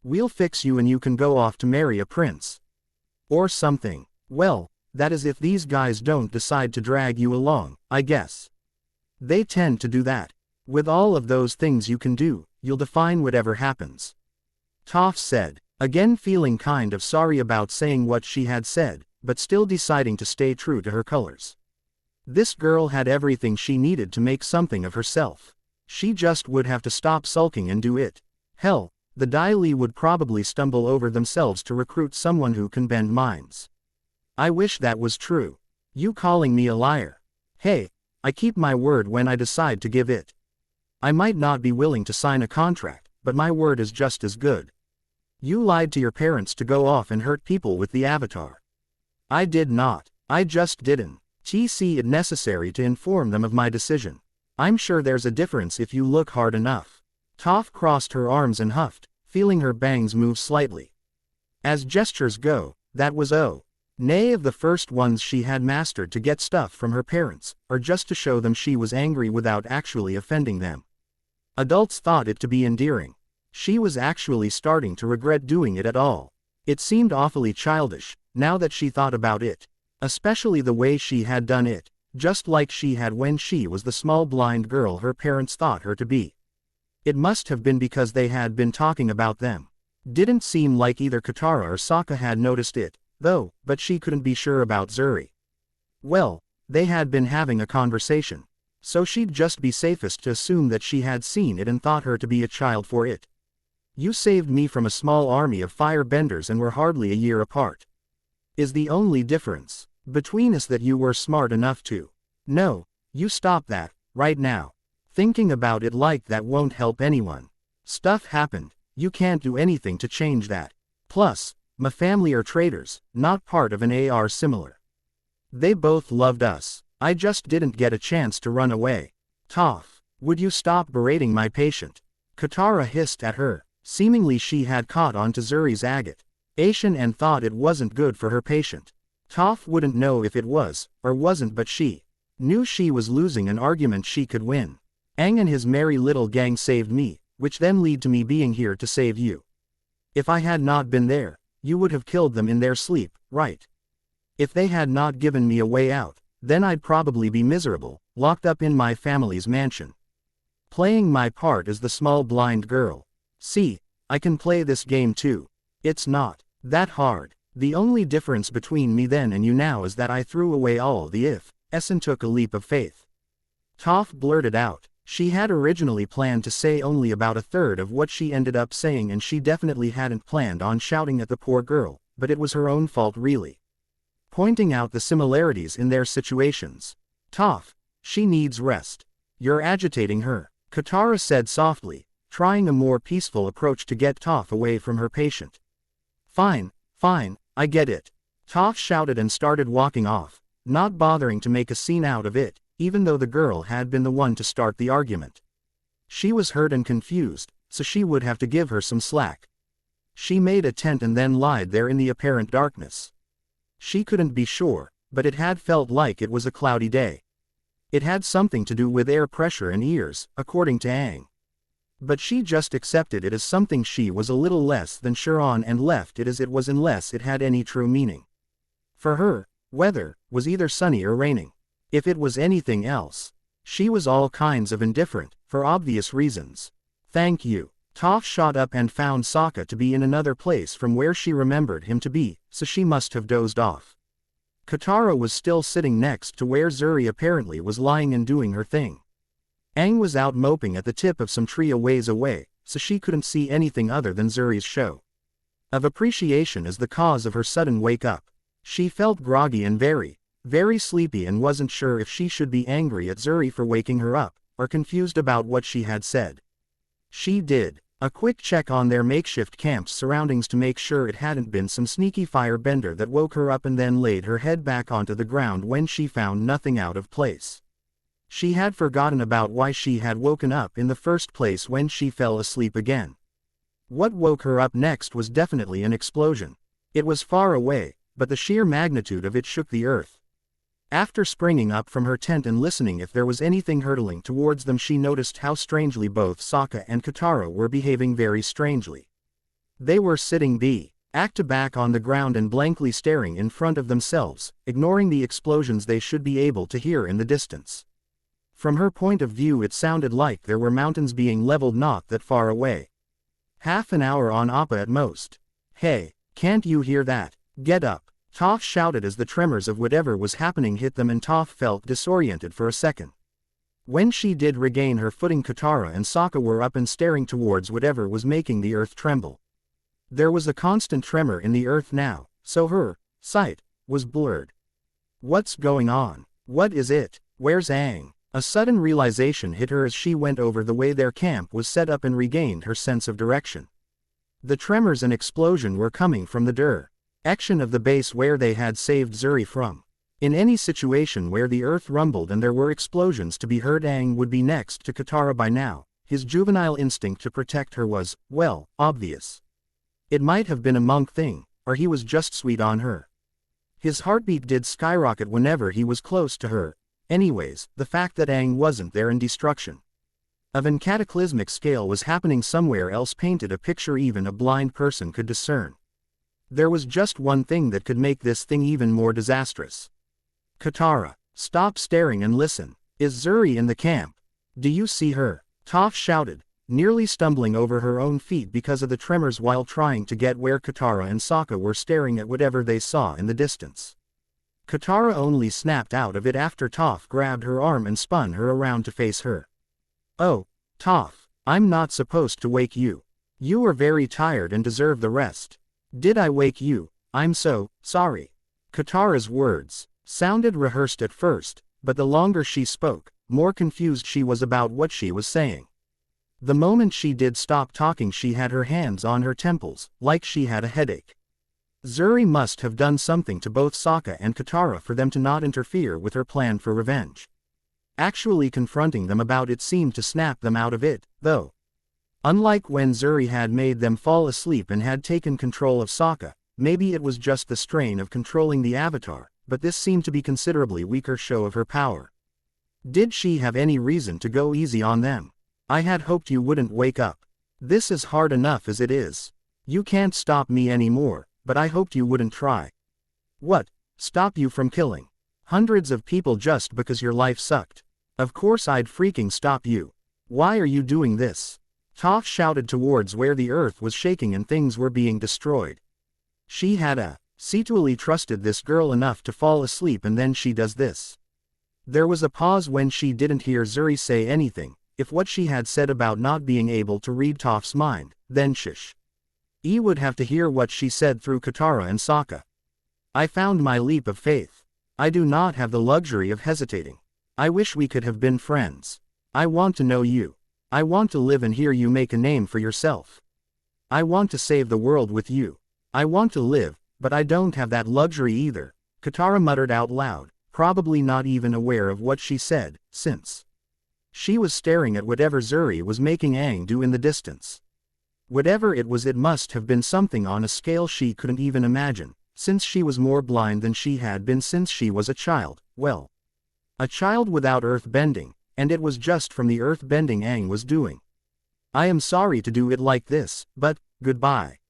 We'll fix you and you can go off to marry a prince. Or something. Well, that is if these guys don't decide to drag you along, I guess. They tend to do that. With all of those things you can do, you'll define whatever happens. Toph said, again feeling kind of sorry about saying what she had said, but still deciding to stay true to her colors. This girl had everything she needed to make something of herself. She just would have to stop sulking and do it. Hell, the Dai Li would probably stumble over themselves to recruit someone who can bend minds. I wish that was true. You calling me a liar? Hey, I keep my word when I decide to give it. I might not be willing to sign a contract, but my word is just as good. You lied to your parents to go off and hurt people with the avatar. I did not. I just didn't. See it necessary to inform them of my decision. I'm sure there's a difference if you look hard enough. Toph crossed her arms and huffed, feeling her bangs move slightly. As gestures go, that was nay of the first ones she had mastered to get stuff from her parents, or just to show them she was angry without actually offending them. Adults thought it to be endearing. She was actually starting to regret doing it at all. It seemed awfully childish, now that she thought about it. Especially the way she had done it, just like she had when she was the small blind girl her parents thought her to be. It must have been because they had been talking about them. Didn't seem like either Katara or Sokka had noticed it, though, but she couldn't be sure about Zuri. Well, they had been having a conversation, so she'd just be safest to assume that she had seen it and thought her to be a child for it. You saved me from a small army of firebenders and were hardly a year apart. Is the only difference between us that you were smart enough to. No, you stop that, right now. Thinking about it like that won't help anyone. Stuff happened, you can't do anything to change that. Plus, my family are traitors, not part of an AR similar. They both loved us, I just didn't get a chance to run away. Toph, would you stop berating my patient? Katara hissed at her. Seemingly she had caught on to Zuri's agate and thought it wasn't good for her patient. Toph wouldn't know if it was, or wasn't, but she knew she was losing an argument she could win. Aang and his merry little gang saved me, which then led to me being here to save you. If I had not been there, you would have killed them in their sleep, right? If they had not given me a way out, then I'd probably be miserable, locked up in my family's mansion. Playing my part as the small blind girl. See, I can play this game too. It's not that hard. The only difference between me then and you now is that I threw away all the ifs and took a leap of faith. Toph blurted out. She had originally planned to say only about a third of what she ended up saying, and she definitely hadn't planned on shouting at the poor girl, but it was her own fault really. Pointing out the similarities in their situations. Toph, she needs rest. You're agitating her, Katara said softly, trying a more peaceful approach to get Toph away from her patient. Fine, I get it. Toph shouted and started walking off, not bothering to make a scene out of it, even though the girl had been the one to start the argument. She was hurt and confused, so she would have to give her some slack. She made a tent and then lied there in the apparent darkness. She couldn't be sure, but it had felt like it was a cloudy day. It had something to do with air pressure and ears, according to Aang. But she just accepted it as something she was a little less than sure on and left it as it was unless it had any true meaning. For her, weather was either sunny or raining. If it was anything else, she was all kinds of indifferent, for obvious reasons. Thank you. Toph shot up and found Sokka to be in another place from where she remembered him to be, so she must have dozed off. Katara was still sitting next to where Zuri apparently was lying and doing her thing. Aang was out moping at the tip of some tree a ways away, so she couldn't see anything other than Zuri's show of appreciation as the cause of her sudden wake-up. She felt groggy and very sleepy and wasn't sure if she should be angry at Zuri for waking her up, or confused about what she had said. She did a quick check on their makeshift camp's surroundings to make sure it hadn't been some sneaky firebender that woke her up, and then laid her head back onto the ground when she found nothing out of place. She had forgotten about why she had woken up in the first place when she fell asleep again. What woke her up next was definitely an explosion. It was far away, but the sheer magnitude of it shook the earth. After springing up from her tent and listening if there was anything hurtling towards them, she noticed how strangely both Sokka and Katara were behaving, very strangely. They were sitting back on the ground and blankly staring in front of themselves, ignoring the explosions they should be able to hear in the distance. From her point of view it sounded like there were mountains being leveled not that far away. Half an hour on Appa at most. Hey, can't you hear that? Get up. Toph shouted as the tremors of whatever was happening hit them, and Toph felt disoriented for a second. When she did regain her footing, Katara and Sokka were up and staring towards whatever was making the earth tremble. There was a constant tremor in the earth now, so her sight was blurred. What's going on? What is it? Where's Aang? A sudden realization hit her as she went over the way their camp was set up and regained her sense of direction. The tremors and explosion were coming from the direction of the base where they had saved Zuri from. In any situation where the earth rumbled and there were explosions to be heard, Aang would be next to Katara by now. His juvenile instinct to protect her was, well, obvious. It might have been a monk thing, or he was just sweet on her. His heartbeat did skyrocket whenever he was close to her. Anyways, the fact that Aang wasn't there in destruction of an cataclysmic scale was happening somewhere else painted a picture even a blind person could discern. There was just one thing that could make this thing even more disastrous. Katara, stop staring and listen. Is Zuri in the camp? Do you see her? Toph shouted, nearly stumbling over her own feet because of the tremors while trying to get where Katara and Sokka were staring at whatever they saw in the distance. Katara only snapped out of it after Toph grabbed her arm and spun her around to face her. Oh, Toph, I'm not supposed to wake you. You are very tired and deserve the rest. Did I wake you? I'm so sorry. Katara's words sounded rehearsed at first, but the longer she spoke, more confused she was about what she was saying. The moment she did stop talking, she had her hands on her temples, like she had a headache. Zuri must have done something to both Sokka and Katara for them to not interfere with her plan for revenge. Actually confronting them about it seemed to snap them out of it, though. Unlike when Zuri had made them fall asleep and had taken control of Sokka, maybe it was just the strain of controlling the Avatar, but this seemed to be considerably weaker show of her power. Did she have any reason to go easy on them? I had hoped you wouldn't wake up. This is hard enough as it is. You can't stop me anymore, but I hoped you wouldn't try. What? Stop you from killing hundreds of people just because your life sucked? Of course I'd freaking stop you. Why are you doing this? Toph shouted towards where the earth was shaking and things were being destroyed. She had secretly trusted this girl enough to fall asleep and then she does this. There was a pause when she didn't hear Zuri say anything, if what she had said about not being able to read Toph's mind, then he would have to hear what she said through Katara and Sokka. I found my leap of faith. I do not have the luxury of hesitating. I wish we could have been friends. I want to know you. I want to live and hear you make a name for yourself. I want to save the world with you. I want to live, but I don't have that luxury either, Katara muttered out loud, probably not even aware of what she said, since she was staring at whatever Zuri was making Aang do in the distance. Whatever it was, it must have been something on a scale she couldn't even imagine, since she was more blind than she had been since she was a child, well, a child without earth bending, and it was just from the earth bending Aang was doing. I am sorry to do it like this, but, goodbye.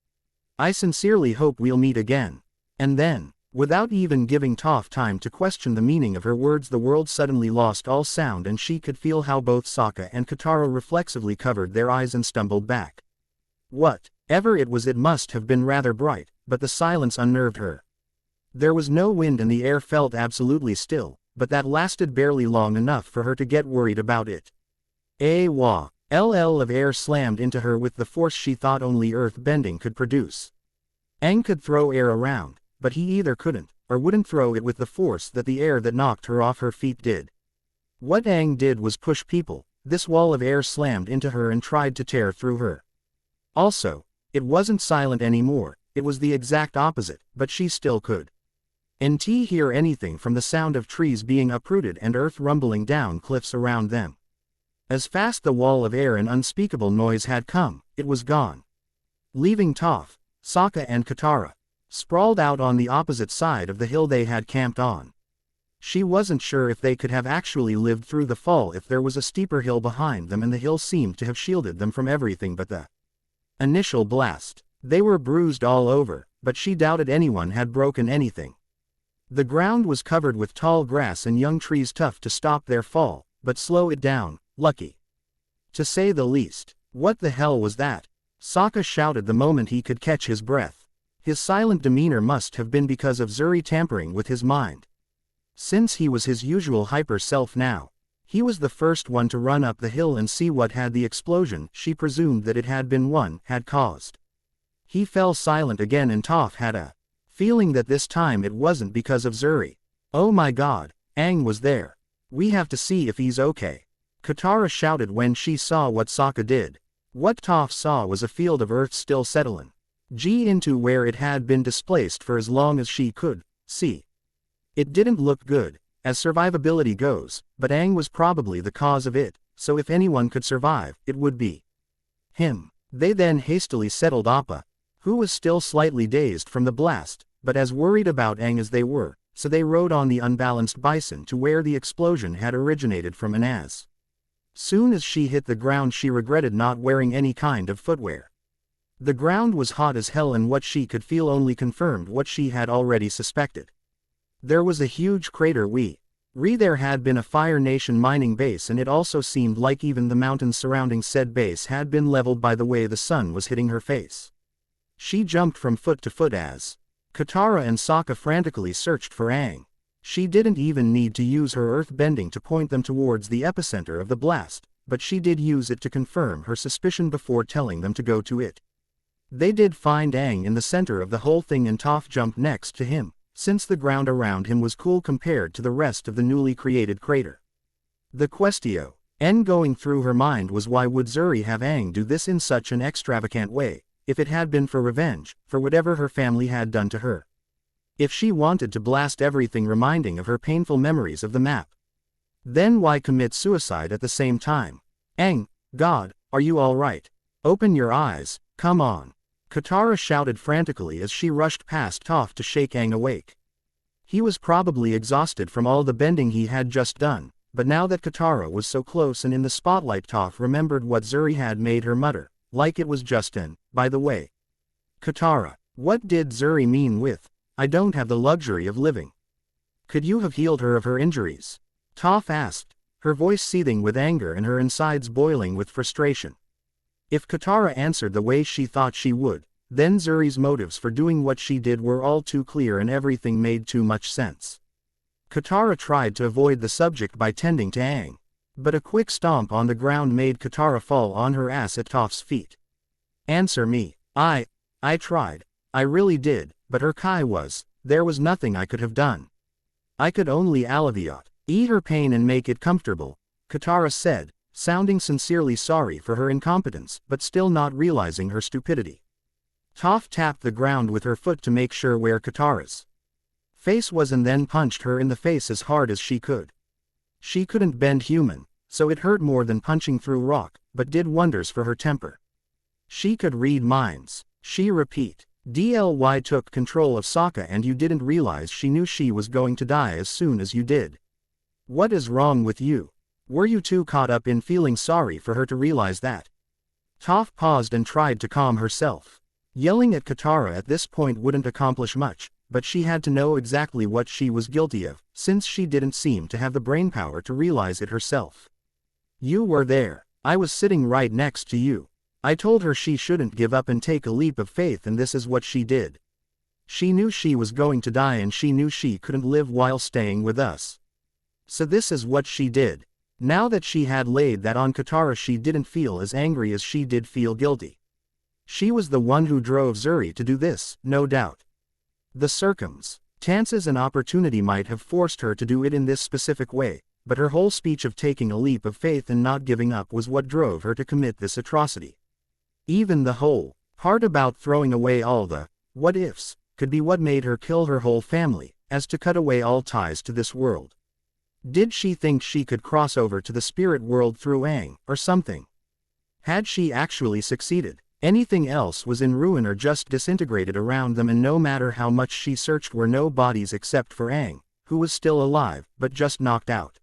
I sincerely hope we'll meet again. And then, without even giving Toph time to question the meaning of her words, the world suddenly lost all sound and she could feel how both Sokka and Katara reflexively covered their eyes and stumbled back. Whatever it was, it must have been rather bright, but the silence unnerved her. There was no wind and the air felt absolutely still, but that lasted barely long enough for her to get worried about it. A wah, LL of air slammed into her with the force she thought only earth bending could produce. Aang could throw air around, but he either couldn't, or wouldn't throw it with the force that the air that knocked her off her feet did. What Aang did was push people. This wall of air slammed into her and tried to tear through her. Also, it wasn't silent anymore, it was the exact opposite, but she still could not hear anything from the sound of trees being uprooted and earth rumbling down cliffs around them. As fast the wall of air and unspeakable noise had come, it was gone. Leaving Toph, Sokka and Katara sprawled out on the opposite side of the hill they had camped on. She wasn't sure if they could have actually lived through the fall if there was a steeper hill behind them, and the hill seemed to have shielded them from everything but the initial blast. They were bruised all over, but she doubted anyone had broken anything. The ground was covered with tall grass and young trees, tough to stop their fall, but slow it down, lucky, to say the least. What the hell was that? Sokka shouted the moment he could catch his breath. His silent demeanor must have been because of Zuri tampering with his mind. Since he was his usual hyper self now, he was the first one to run up the hill and see what had the explosion she presumed that it had been one had caused. He fell silent again, and Toph had a feeling that this time it wasn't because of Zuri. Oh my god, Aang was there. We have to see if he's okay. Katara shouted when she saw what Sokka did. What Toph saw was a field of earth still settling into where it had been displaced for as long as she could see. It didn't look good, as survivability goes, but Aang was probably the cause of it, so if anyone could survive, it would be him. They then hastily settled Appa, who was still slightly dazed from the blast, but as worried about Aang as they were, so they rode on the unbalanced bison to where the explosion had originated from, and as soon as she hit the ground she regretted not wearing any kind of footwear. The ground was hot as hell, and what she could feel only confirmed what she had already suspected. There was a huge crater there had been a Fire Nation mining base, and it also seemed like even the mountains surrounding said base had been leveled by the way the sun was hitting her face. She jumped from foot to foot as Katara and Sokka frantically searched for Aang. She didn't even need to use her earth bending to point them towards the epicenter of the blast, but she did use it to confirm her suspicion before telling them to go to it. They did find Aang in the center of the whole thing, and Toph jumped next to him, since the ground around him was cool compared to the rest of the newly created crater. The question going through her mind was, why would Zuri have Aang do this in such an extravagant way, if it had been for revenge, for whatever her family had done to her? If she wanted to blast everything reminding of her painful memories of the map, then why commit suicide at the same time? Aang, God, are you alright? Open your eyes, come on. Katara shouted frantically as she rushed past Toph to shake Aang awake. He was probably exhausted from all the bending he had just done, but now that Katara was so close and in the spotlight, Toph remembered what Zuri had made her mutter, like it was just an, by the way. Katara, what did Zuri mean with, I don't have the luxury of living? Could you have healed her of her injuries? Toph asked, her voice seething with anger and her insides boiling with frustration. If Katara answered the way she thought she would, then Zuri's motives for doing what she did were all too clear and everything made too much sense. Katara tried to avoid the subject by tending to Aang, but a quick stomp on the ground made Katara fall on her ass at Toph's feet. Answer me. I tried. I really did, but her Kai was, there was nothing I could have done. I could only alleviate her pain and make it comfortable, Katara said, sounding sincerely sorry for her incompetence but still not realizing her stupidity. Toph tapped the ground with her foot to make sure where Katara's face was and then punched her in the face as hard as she could. She couldn't bend human, so it hurt more than punching through rock, but did wonders for her temper. She could read minds. She repeat. DLY took control of Sokka and you didn't realize she knew she was going to die as soon as you did. What is wrong with you? Were you too caught up in feeling sorry for her to realize that? Toph paused and tried to calm herself. Yelling at Katara at this point wouldn't accomplish much, but she had to know exactly what she was guilty of, since she didn't seem to have the brainpower to realize it herself. You were there. I was sitting right next to you. I told her she shouldn't give up and take a leap of faith, and this is what she did. She knew she was going to die and she knew she couldn't live while staying with us. So this is what she did. Now that she had laid that on Katara, she didn't feel as angry as she did feel guilty. She was the one who drove Zuri to do this, no doubt. The circumstances and opportunity might have forced her to do it in this specific way, but her whole speech of taking a leap of faith and not giving up was what drove her to commit this atrocity. Even the whole part about throwing away all the what-ifs could be what made her kill her whole family, as to cut away all ties to this world. Did she think she could cross over to the spirit world through Aang, or something? Had she actually succeeded? Anything else was in ruin or just disintegrated around them, and no matter how much she searched were no bodies except for Aang, who was still alive, but just knocked out.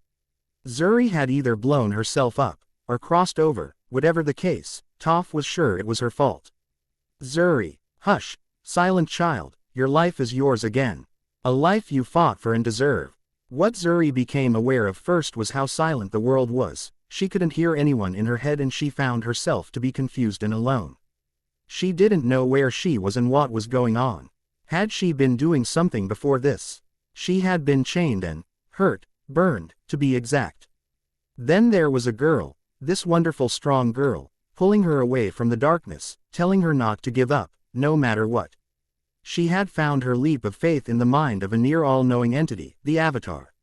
Zuri had either blown herself up, or crossed over, whatever the case, Toph was sure it was her fault. Zuri, hush, silent child, your life is yours again. A life you fought for and deserve. What Zuri became aware of first was how silent the world was. She couldn't hear anyone in her head and she found herself to be confused and alone. She didn't know where she was and what was going on. Had she been doing something before this? She had been chained and hurt, burned, to be exact. Then there was a girl, this wonderful strong girl, pulling her away from the darkness, telling her not to give up, no matter what. She had found her leap of faith in the mind of a near all-knowing entity, the Avatar.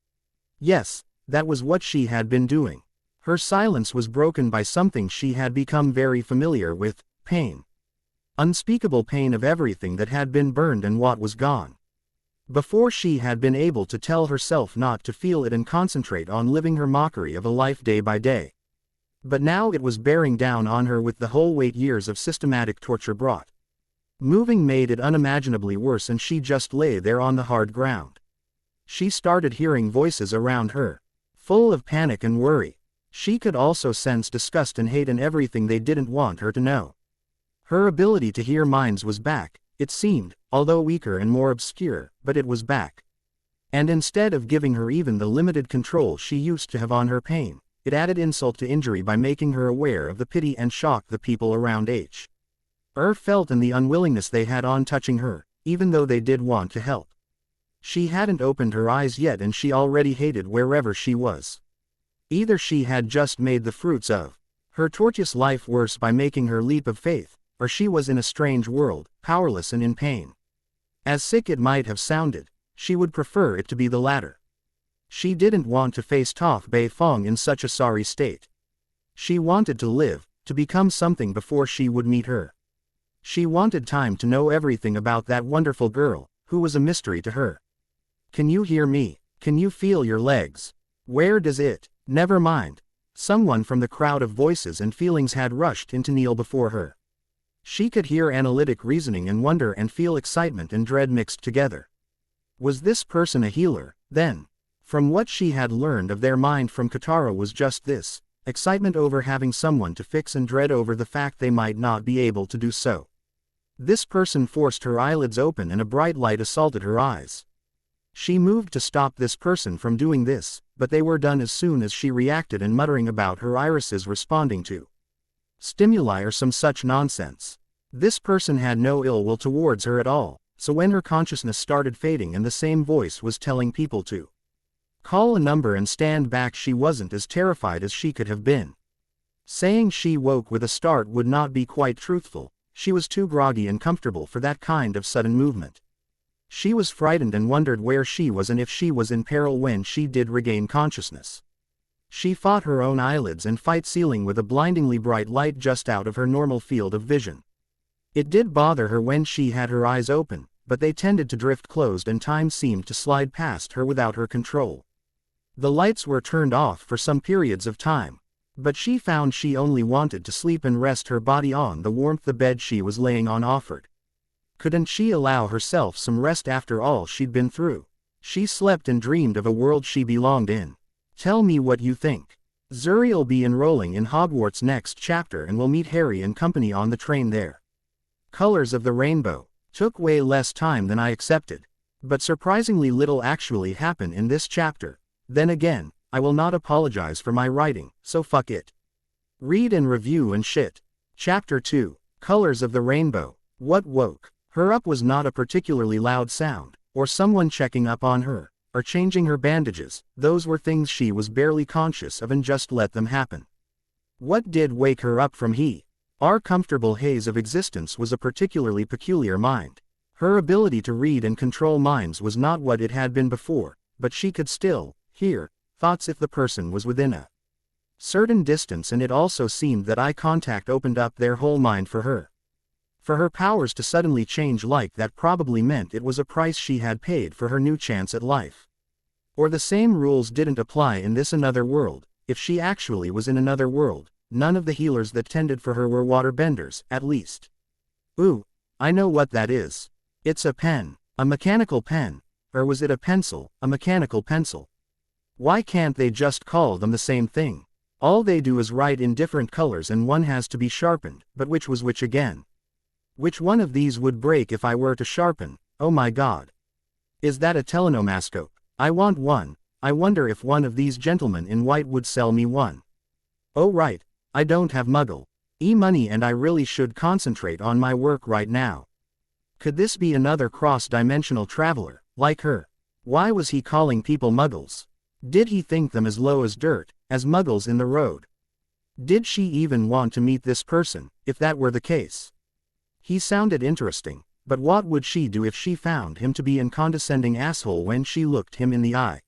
Yes, That was what she had been doing. Her silence was broken by something she had become very familiar with, pain. Unspeakable pain of everything that had been burned and what was gone. Before she had been able to tell herself not to feel it and concentrate on living her mockery of a life day by day. But now it was bearing down on her with the whole weight years of systematic torture brought. Moving made it unimaginably worse, and she just lay there on the hard ground. She started hearing voices around her, full of panic and worry. She could also sense disgust and hate and everything they didn't want her to know. Her ability to hear minds was back, it seemed, although weaker and more obscure, but it was back. And instead of giving her even the limited control she used to have on her pain, it added insult to injury by making her aware of the pity and shock the people around her felt and the unwillingness they had on touching her, even though they did want to help. She hadn't opened her eyes yet and she already hated wherever she was. Either she had just made the fruits of her tortuous life worse by making her leap of faith, or she was in a strange world, powerless and in pain. As sick it might have sounded, she would prefer it to be the latter. She didn't want to face Toph Bei Fong in such a sorry state. She wanted to live, to become something before she would meet her. She wanted time to know everything about that wonderful girl, who was a mystery to her. Can you hear me? Can you feel your legs? Where does it? Never mind. Someone from the crowd of voices and feelings had rushed in to kneel before her. She could hear analytic reasoning and wonder and feel excitement and dread mixed together. Was this person a healer, then? From what she had learned of their mind from Katara was just this, excitement over having someone to fix and dread over the fact they might not be able to do so. This person forced her eyelids open and a bright light assaulted her eyes. She moved to stop this person from doing this, but they were done as soon as she reacted and muttering about her irises responding to stimuli or some such nonsense. This person had no ill will towards her at all, so when her consciousness started fading and the same voice was telling people to call a number and stand back, she wasn't as terrified as she could have been. Saying she woke with a start would not be quite truthful, she was too groggy and comfortable for that kind of sudden movement. She was frightened and wondered where she was and if she was in peril when she did regain consciousness. She fought her own eyelids and fight ceiling with a blindingly bright light just out of her normal field of vision. It did bother her when she had her eyes open, but they tended to drift closed and time seemed to slide past her without her control. The lights were turned off for some periods of time, but she found she only wanted to sleep and rest her body on the warmth the bed she was laying on offered. Couldn't she allow herself some rest after all she'd been through? She slept and dreamed of a world she belonged in. Tell me what you think. Zuri'll be enrolling in Hogwarts next chapter and will meet Harry and company on the train there. Colors of the Rainbow took way less time than I accepted, but surprisingly little actually happened in this chapter. Then again, I will not apologize for my writing, so fuck it. Read and review and shit. Chapter 2, Colors of the Rainbow. What woke her up was not a particularly loud sound, or someone checking up on her, or changing her bandages. Those were things she was barely conscious of and just let them happen. What did wake her up from our comfortable haze of existence was a particularly peculiar mind. Her ability to read and control minds was not what it had been before, but she could still hear thoughts if the person was within a certain distance, and it also seemed that eye contact opened up their whole mind for her. For her powers to suddenly change like that probably meant it was a price she had paid for her new chance at life. Or the same rules didn't apply in this another world. If she actually was in another world, none of the healers that tended for her were waterbenders, at least. Ooh, I know what that is. It's a pen. A mechanical pen. Or was it a pencil, a mechanical pencil? Why can't they just call them the same thing? All they do is write in different colors and one has to be sharpened, but which was which again? Which one of these would break if I were to sharpen? Oh my god. Is that a telenomascope? I want one. I wonder if one of these gentlemen in white would sell me one. Oh right, I don't have muggle money and I really should concentrate on my work right now. Could this be another cross-dimensional traveler, like her? Why was he calling people muggles? Did he think them as low as dirt, as muggles in the road? Did she even want to meet this person, if that were the case? He sounded interesting, but what would she do if she found him to be a condescending asshole when she looked him in the eye?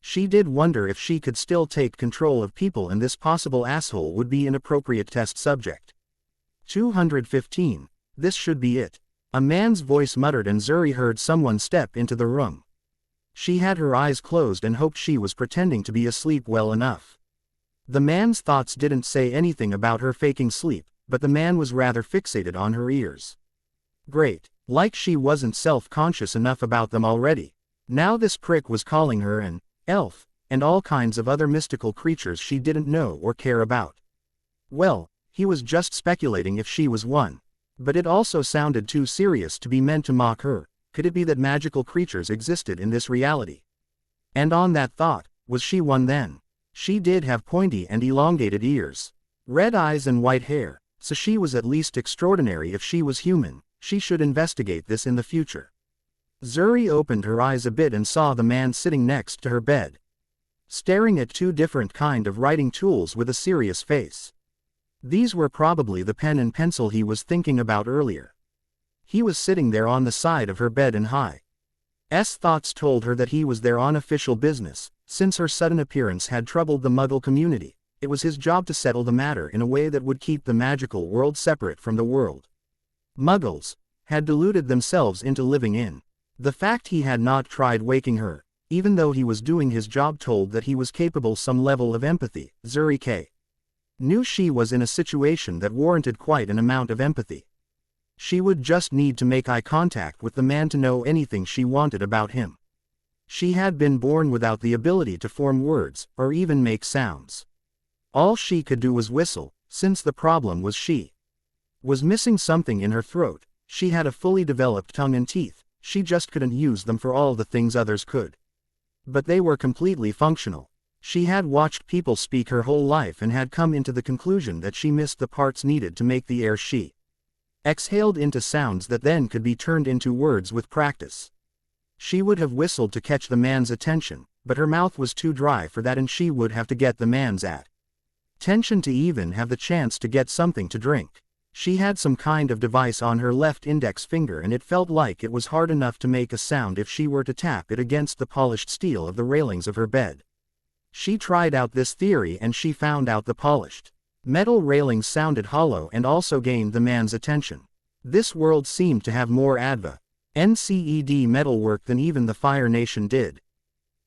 She did wonder if she could still take control of people and this possible asshole would be an appropriate test subject. 215. This should be it. A man's voice muttered and Zuri heard someone step into the room. She had her eyes closed and hoped she was pretending to be asleep well enough. The man's thoughts didn't say anything about her faking sleep, but the man was rather fixated on her ears. Great, like she wasn't self-conscious enough about them already. Now this prick was calling her an elf, and all kinds of other mystical creatures she didn't know or care about. Well, he was just speculating if she was one. But it also sounded too serious to be meant to mock her. Could it be that magical creatures existed in this reality? And on that thought, was she one then? She did have pointy and elongated ears, red eyes and white hair, so she was at least extraordinary if she was human. She should investigate this in the future. Zuri opened her eyes a bit and saw the man sitting next to her bed, staring at two different kind of writing tools with a serious face. These were probably the pen and pencil he was thinking about earlier. He was sitting there on the side of her bed and thoughts told her that he was there on official business. Since her sudden appearance had troubled the Muggle community, it was his job to settle the matter in a way that would keep the magical world separate from the world Muggles had deluded themselves into living in. The fact he had not tried waking her, even though he was doing his job, told that he was capable some level of empathy. Zuri K. knew she was in a situation that warranted quite an amount of empathy. She would just need to make eye contact with the man to know anything she wanted about him. She had been born without the ability to form words, or even make sounds. All she could do was whistle, since the problem was she was missing something in her throat. She had a fully developed tongue and teeth, she just couldn't use them for all the things others could. But they were completely functional. She had watched people speak her whole life and had come into the conclusion that she missed the parts needed to make the air she exhaled into sounds that then could be turned into words with practice. She would have whistled to catch the man's attention, but her mouth was too dry for that and she would have to get the man's attention to even have the chance to get something to drink. She had some kind of device on her left index finger and it felt like it was hard enough to make a sound if she were to tap it against the polished steel of the railings of her bed. She tried out this theory and she found out the polished metal railings sounded hollow and also gained the man's attention. This world seemed to have more NCED metalwork than even the Fire Nation did.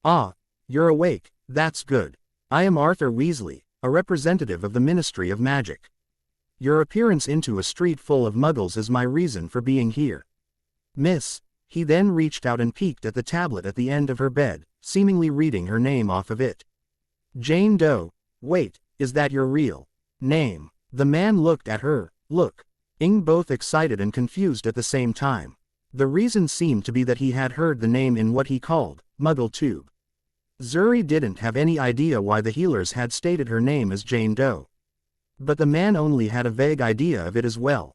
Ah, you're awake, that's good. I am Arthur Weasley, a representative of the Ministry of Magic. Your appearance into a street full of Muggles is my reason for being here. Miss. He then reached out and peeked at the tablet at the end of her bed, seemingly reading her name off of it. Jane Doe. Wait, is that your real name? The man looked at her, both excited and confused at the same time. The reason seemed to be that he had heard the name in what he called Muggle Tube. Zuri didn't have any idea why the healers had stated her name as Jane Doe. But the man only had a vague idea of it as well.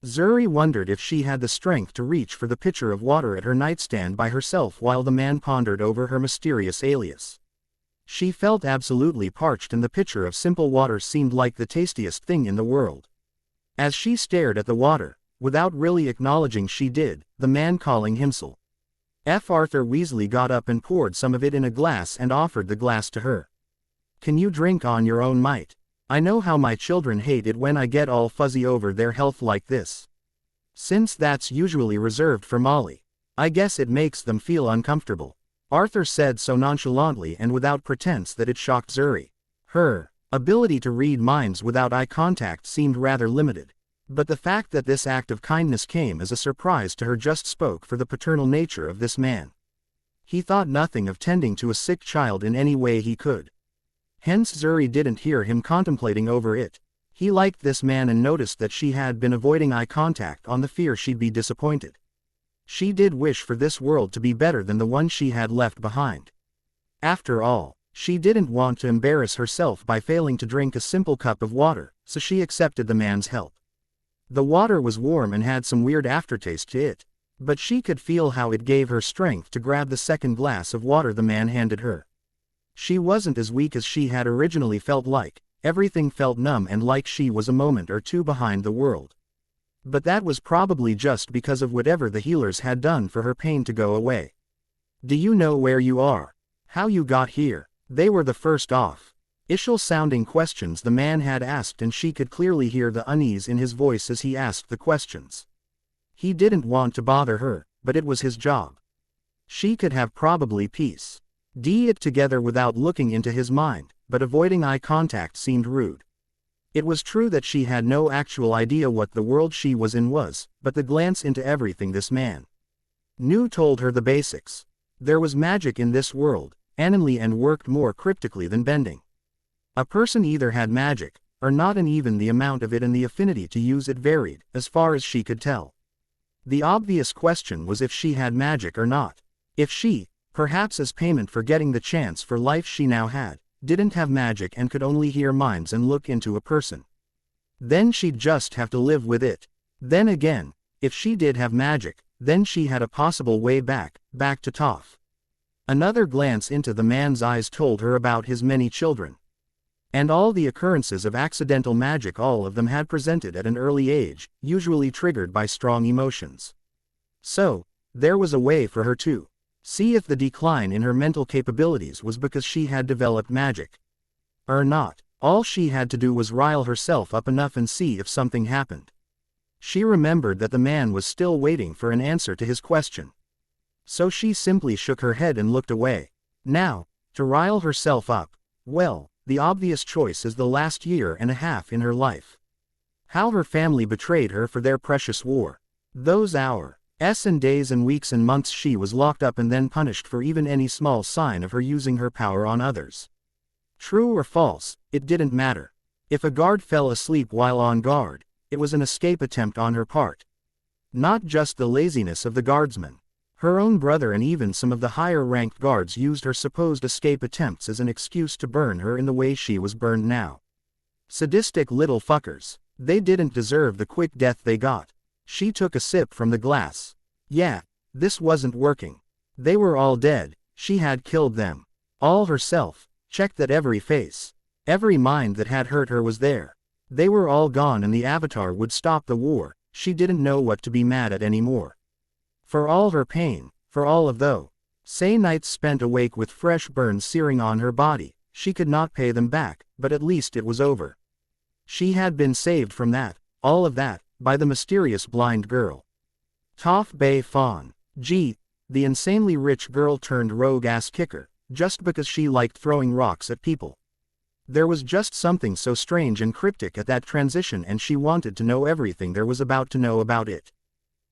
Zuri wondered if she had the strength to reach for the pitcher of water at her nightstand by herself while the man pondered over her mysterious alias. She felt absolutely parched and the pitcher of simple water seemed like the tastiest thing in the world. As she stared at the water, without really acknowledging she did, the man calling himself Arthur Weasley got up and poured some of it in a glass and offered the glass to her. Can you drink on your own might? I know how my children hate it when I get all fuzzy over their health like this. Since that's usually reserved for Molly, I guess it makes them feel uncomfortable. Arthur said so nonchalantly and without pretense that it shocked Zuri. Her ability to read minds without eye contact seemed rather limited. But the fact that this act of kindness came as a surprise to her just spoke for the paternal nature of this man. He thought nothing of tending to a sick child in any way he could. Hence Zuri didn't hear him contemplating over it. He liked this man and noticed that she had been avoiding eye contact on the fear she'd be disappointed. She did wish for this world to be better than the one she had left behind. After all, she didn't want to embarrass herself by failing to drink a simple cup of water, so she accepted the man's help. The water was warm and had some weird aftertaste to it, but she could feel how it gave her strength to grab the second glass of water the man handed her. She wasn't as weak as she had originally felt like, everything felt numb and like she was a moment or two behind the world. But that was probably just because of whatever the healers had done for her pain to go away. Do you know where you are? How you got here? They were the first off. Ishal-sounding questions the man had asked, and she could clearly hear the unease in his voice as he asked the questions. He didn't want to bother her, but it was his job. She could have probably pieced it together without looking into his mind, but avoiding eye contact seemed rude. It was true that she had no actual idea what the world she was in was, but the glance into everything this man knew told her the basics. There was magic in this world, animally, and worked more cryptically than bending. A person either had magic, or not, and even the amount of it and the affinity to use it varied, as far as she could tell. The obvious question was if she had magic or not. If she, perhaps as payment for getting the chance for life she now had, didn't have magic and could only hear minds and look into a person, then she'd just have to live with it. Then again, if she did have magic, then she had a possible way back to Toph. Another glance into the man's eyes told her about his many children. And all the occurrences of accidental magic all of them had presented at an early age, usually triggered by strong emotions. So, there was a way for her to see if the decline in her mental capabilities was because she had developed magic or not. All she had to do was rile herself up enough and see if something happened. She remembered that the man was still waiting for an answer to his question. So she simply shook her head and looked away. Now, to rile herself up, well, the obvious choice is the last year and a half in her life. How her family betrayed her for their precious war. Those hours and days and weeks and months she was locked up and then punished for even any small sign of her using her power on others. True or false, it didn't matter. If a guard fell asleep while on guard, it was an escape attempt on her part. Not just the laziness of the guardsmen. Her own brother and even some of the higher-ranked guards used her supposed escape attempts as an excuse to burn her in the way she was burned now. Sadistic little fuckers. They didn't deserve the quick death they got. She took a sip from the glass. Yeah, this wasn't working. They were all dead. She had killed them. All herself. Checked that every face, every mind that had hurt her was there. They were all gone and the Avatar would stop the war. She didn't know what to be mad at anymore. For all her pain, for all of those nights spent awake with fresh burns searing on her body, she could not pay them back, but at least it was over. She had been saved from that, all of that, by the mysterious blind girl. Toph Bay Fawn. Gee, the insanely rich girl turned rogue ass kicker, just because she liked throwing rocks at people. There was just something so strange and cryptic at that transition, and she wanted to know everything there was about to know about it.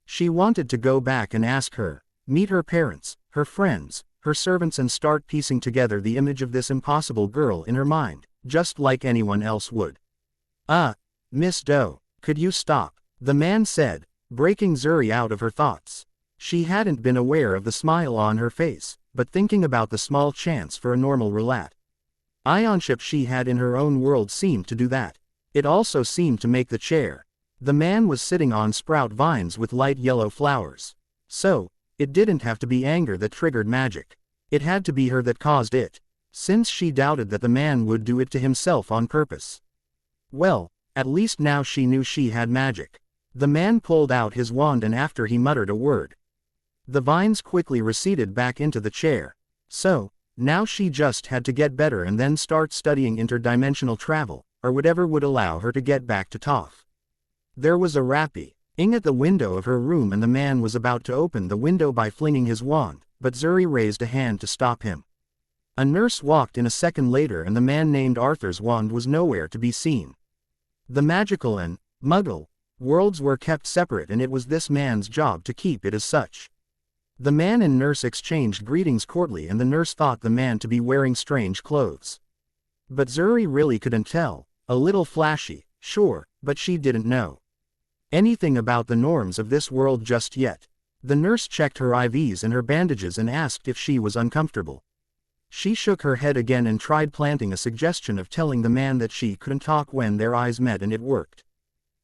She wanted to go back and ask her, meet her parents, her friends, her servants, and start piecing together the image of this impossible girl in her mind, just like anyone else would. Miss Doe, could you stop? The man said, breaking Zuri out of her thoughts. She hadn't been aware of the smile on her face, but thinking about the small chance for a normal relationship she had in her own world seemed to do that. It also seemed to make the chair the man was sitting on sprout vines with light yellow flowers. So, it didn't have to be anger that triggered magic. It had to be her that caused it, since she doubted that the man would do it to himself on purpose. Well, at least now she knew she had magic. The man pulled out his wand, and after he muttered a word, the vines quickly receded back into the chair. So, now she just had to get better and then start studying interdimensional travel, or whatever would allow her to get back to Toph. There was a rapping at the window of her room, and the man was about to open the window by flinging his wand, but Zuri raised a hand to stop him. A nurse walked in a second later, and the man named Arthur's wand was nowhere to be seen. The magical and muggle worlds were kept separate, and it was this man's job to keep it as such. The man and nurse exchanged greetings courtly, and the nurse thought the man to be wearing strange clothes. But Zuri really couldn't tell. A little flashy, sure, but she didn't know anything about the norms of this world just yet. The nurse checked her IVs and her bandages and asked if she was uncomfortable. She shook her head again and tried planting a suggestion of telling the man that she couldn't talk when their eyes met, and it worked.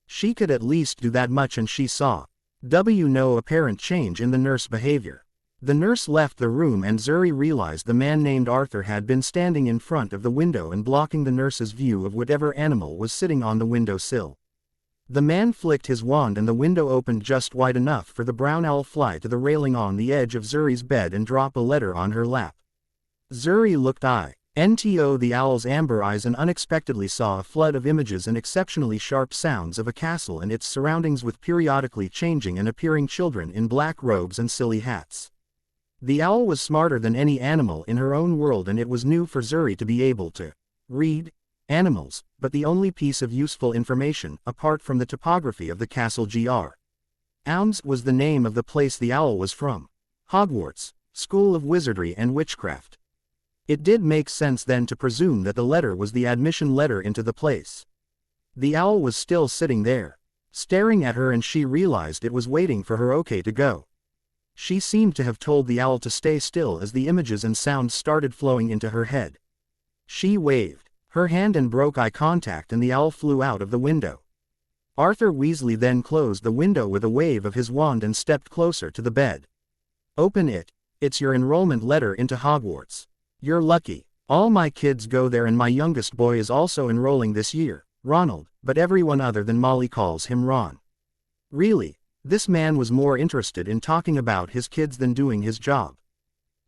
She could at least do that much, and she saw no apparent change in the nurse behavior. The nurse left the room, and Zuri realized the man named Arthur had been standing in front of the window and blocking the nurse's view of whatever animal was sitting on the windowsill. The man flicked his wand, and the window opened just wide enough for the brown owl fly to the railing on the edge of Zuri's bed and drop a letter on her lap. Zuri looked into the owl's amber eyes and unexpectedly saw a flood of images and exceptionally sharp sounds of a castle and its surroundings with periodically changing and appearing children in black robes and silly hats. The owl was smarter than any animal in her own world, and it was new for Zuri to be able to read animals, but the only piece of useful information, apart from the topography of the castle Ounds was the name of the place the owl was from. Hogwarts, School of Wizardry and Witchcraft. It did make sense then to presume that the letter was the admission letter into the place. The owl was still sitting there, staring at her, and she realized it was waiting for her okay to go. She seemed to have told the owl to stay still as the images and sounds started flowing into her head. She waved her hand and broke eye contact, and the owl flew out of the window. Arthur Weasley then closed the window with a wave of his wand and stepped closer to the bed. "Open it. It's your enrollment letter into Hogwarts. You're lucky. All my kids go there, and my youngest boy is also enrolling this year, Ronald, but everyone other than Molly calls him Ron." Really, this man was more interested in talking about his kids than doing his job.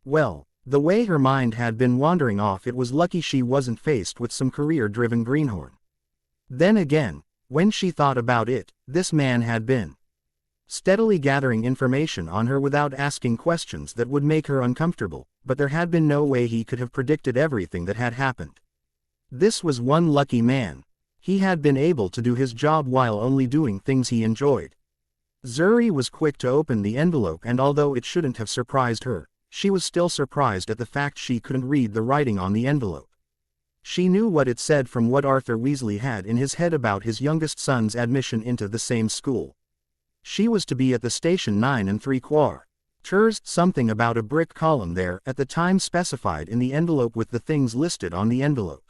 Well, the way her mind had been wandering off, it was lucky she wasn't faced with some career-driven greenhorn. Then again, when she thought about it, this man had been steadily gathering information on her without asking questions that would make her uncomfortable, but there had been no way he could have predicted everything that had happened. This was one lucky man. He had been able to do his job while only doing things he enjoyed. Zuri was quick to open the envelope, and although it shouldn't have surprised her, she was still surprised at the fact she couldn't read the writing on the envelope. She knew what it said from what Arthur Weasley had in his head about his youngest son's admission into the same school. She was to be at the station 9 3/4. Something about a brick column there at the time specified in the envelope with the things listed on the envelope.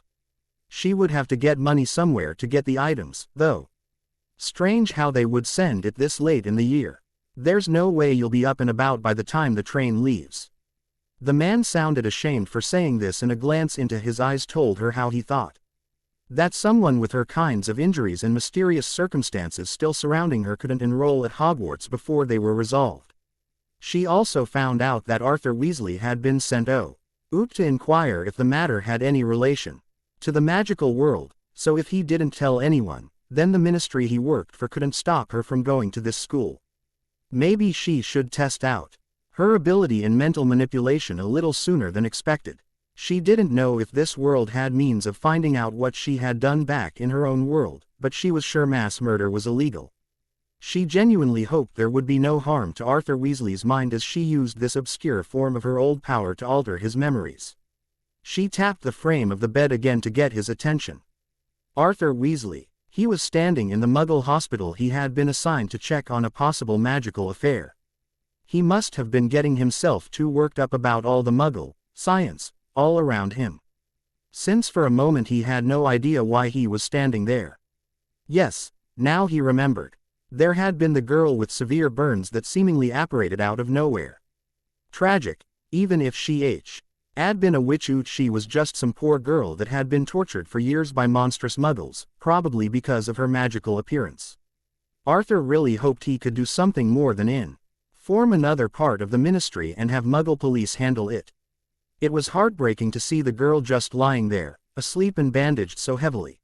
She would have to get money somewhere to get the items, though. Strange how they would send it this late in the year. "There's no way you'll be up and about by the time the train leaves." The man sounded ashamed for saying this, and a glance into his eyes told her how he thought. That someone with her kinds of injuries and mysterious circumstances still surrounding her couldn't enroll at Hogwarts before they were resolved. She also found out that Arthur Weasley had been sent out to inquire if the matter had any relation to the magical world, so if he didn't tell anyone, then the ministry he worked for couldn't stop her from going to this school. Maybe she should test out her ability in mental manipulation a little sooner than expected. She didn't know if this world had means of finding out what she had done back in her own world, but she was sure mass murder was illegal. She genuinely hoped there would be no harm to Arthur Weasley's mind as she used this obscure form of her old power to alter his memories. She tapped the frame of the bed again to get his attention. Arthur Weasley. He was standing in the Muggle hospital he had been assigned to check on a possible magical affair. He must have been getting himself too worked up about all the Muggle science all around him, since for a moment he had no idea why he was standing there. Yes, now he remembered. There had been the girl with severe burns that seemingly apparated out of nowhere. Tragic, even if she had been a witch, she was just some poor girl that had been tortured for years by monstrous Muggles, probably because of her magical appearance. Arthur really hoped he could do something more than form another part of the ministry and have Muggle police handle it. It was heartbreaking to see the girl just lying there, asleep and bandaged so heavily.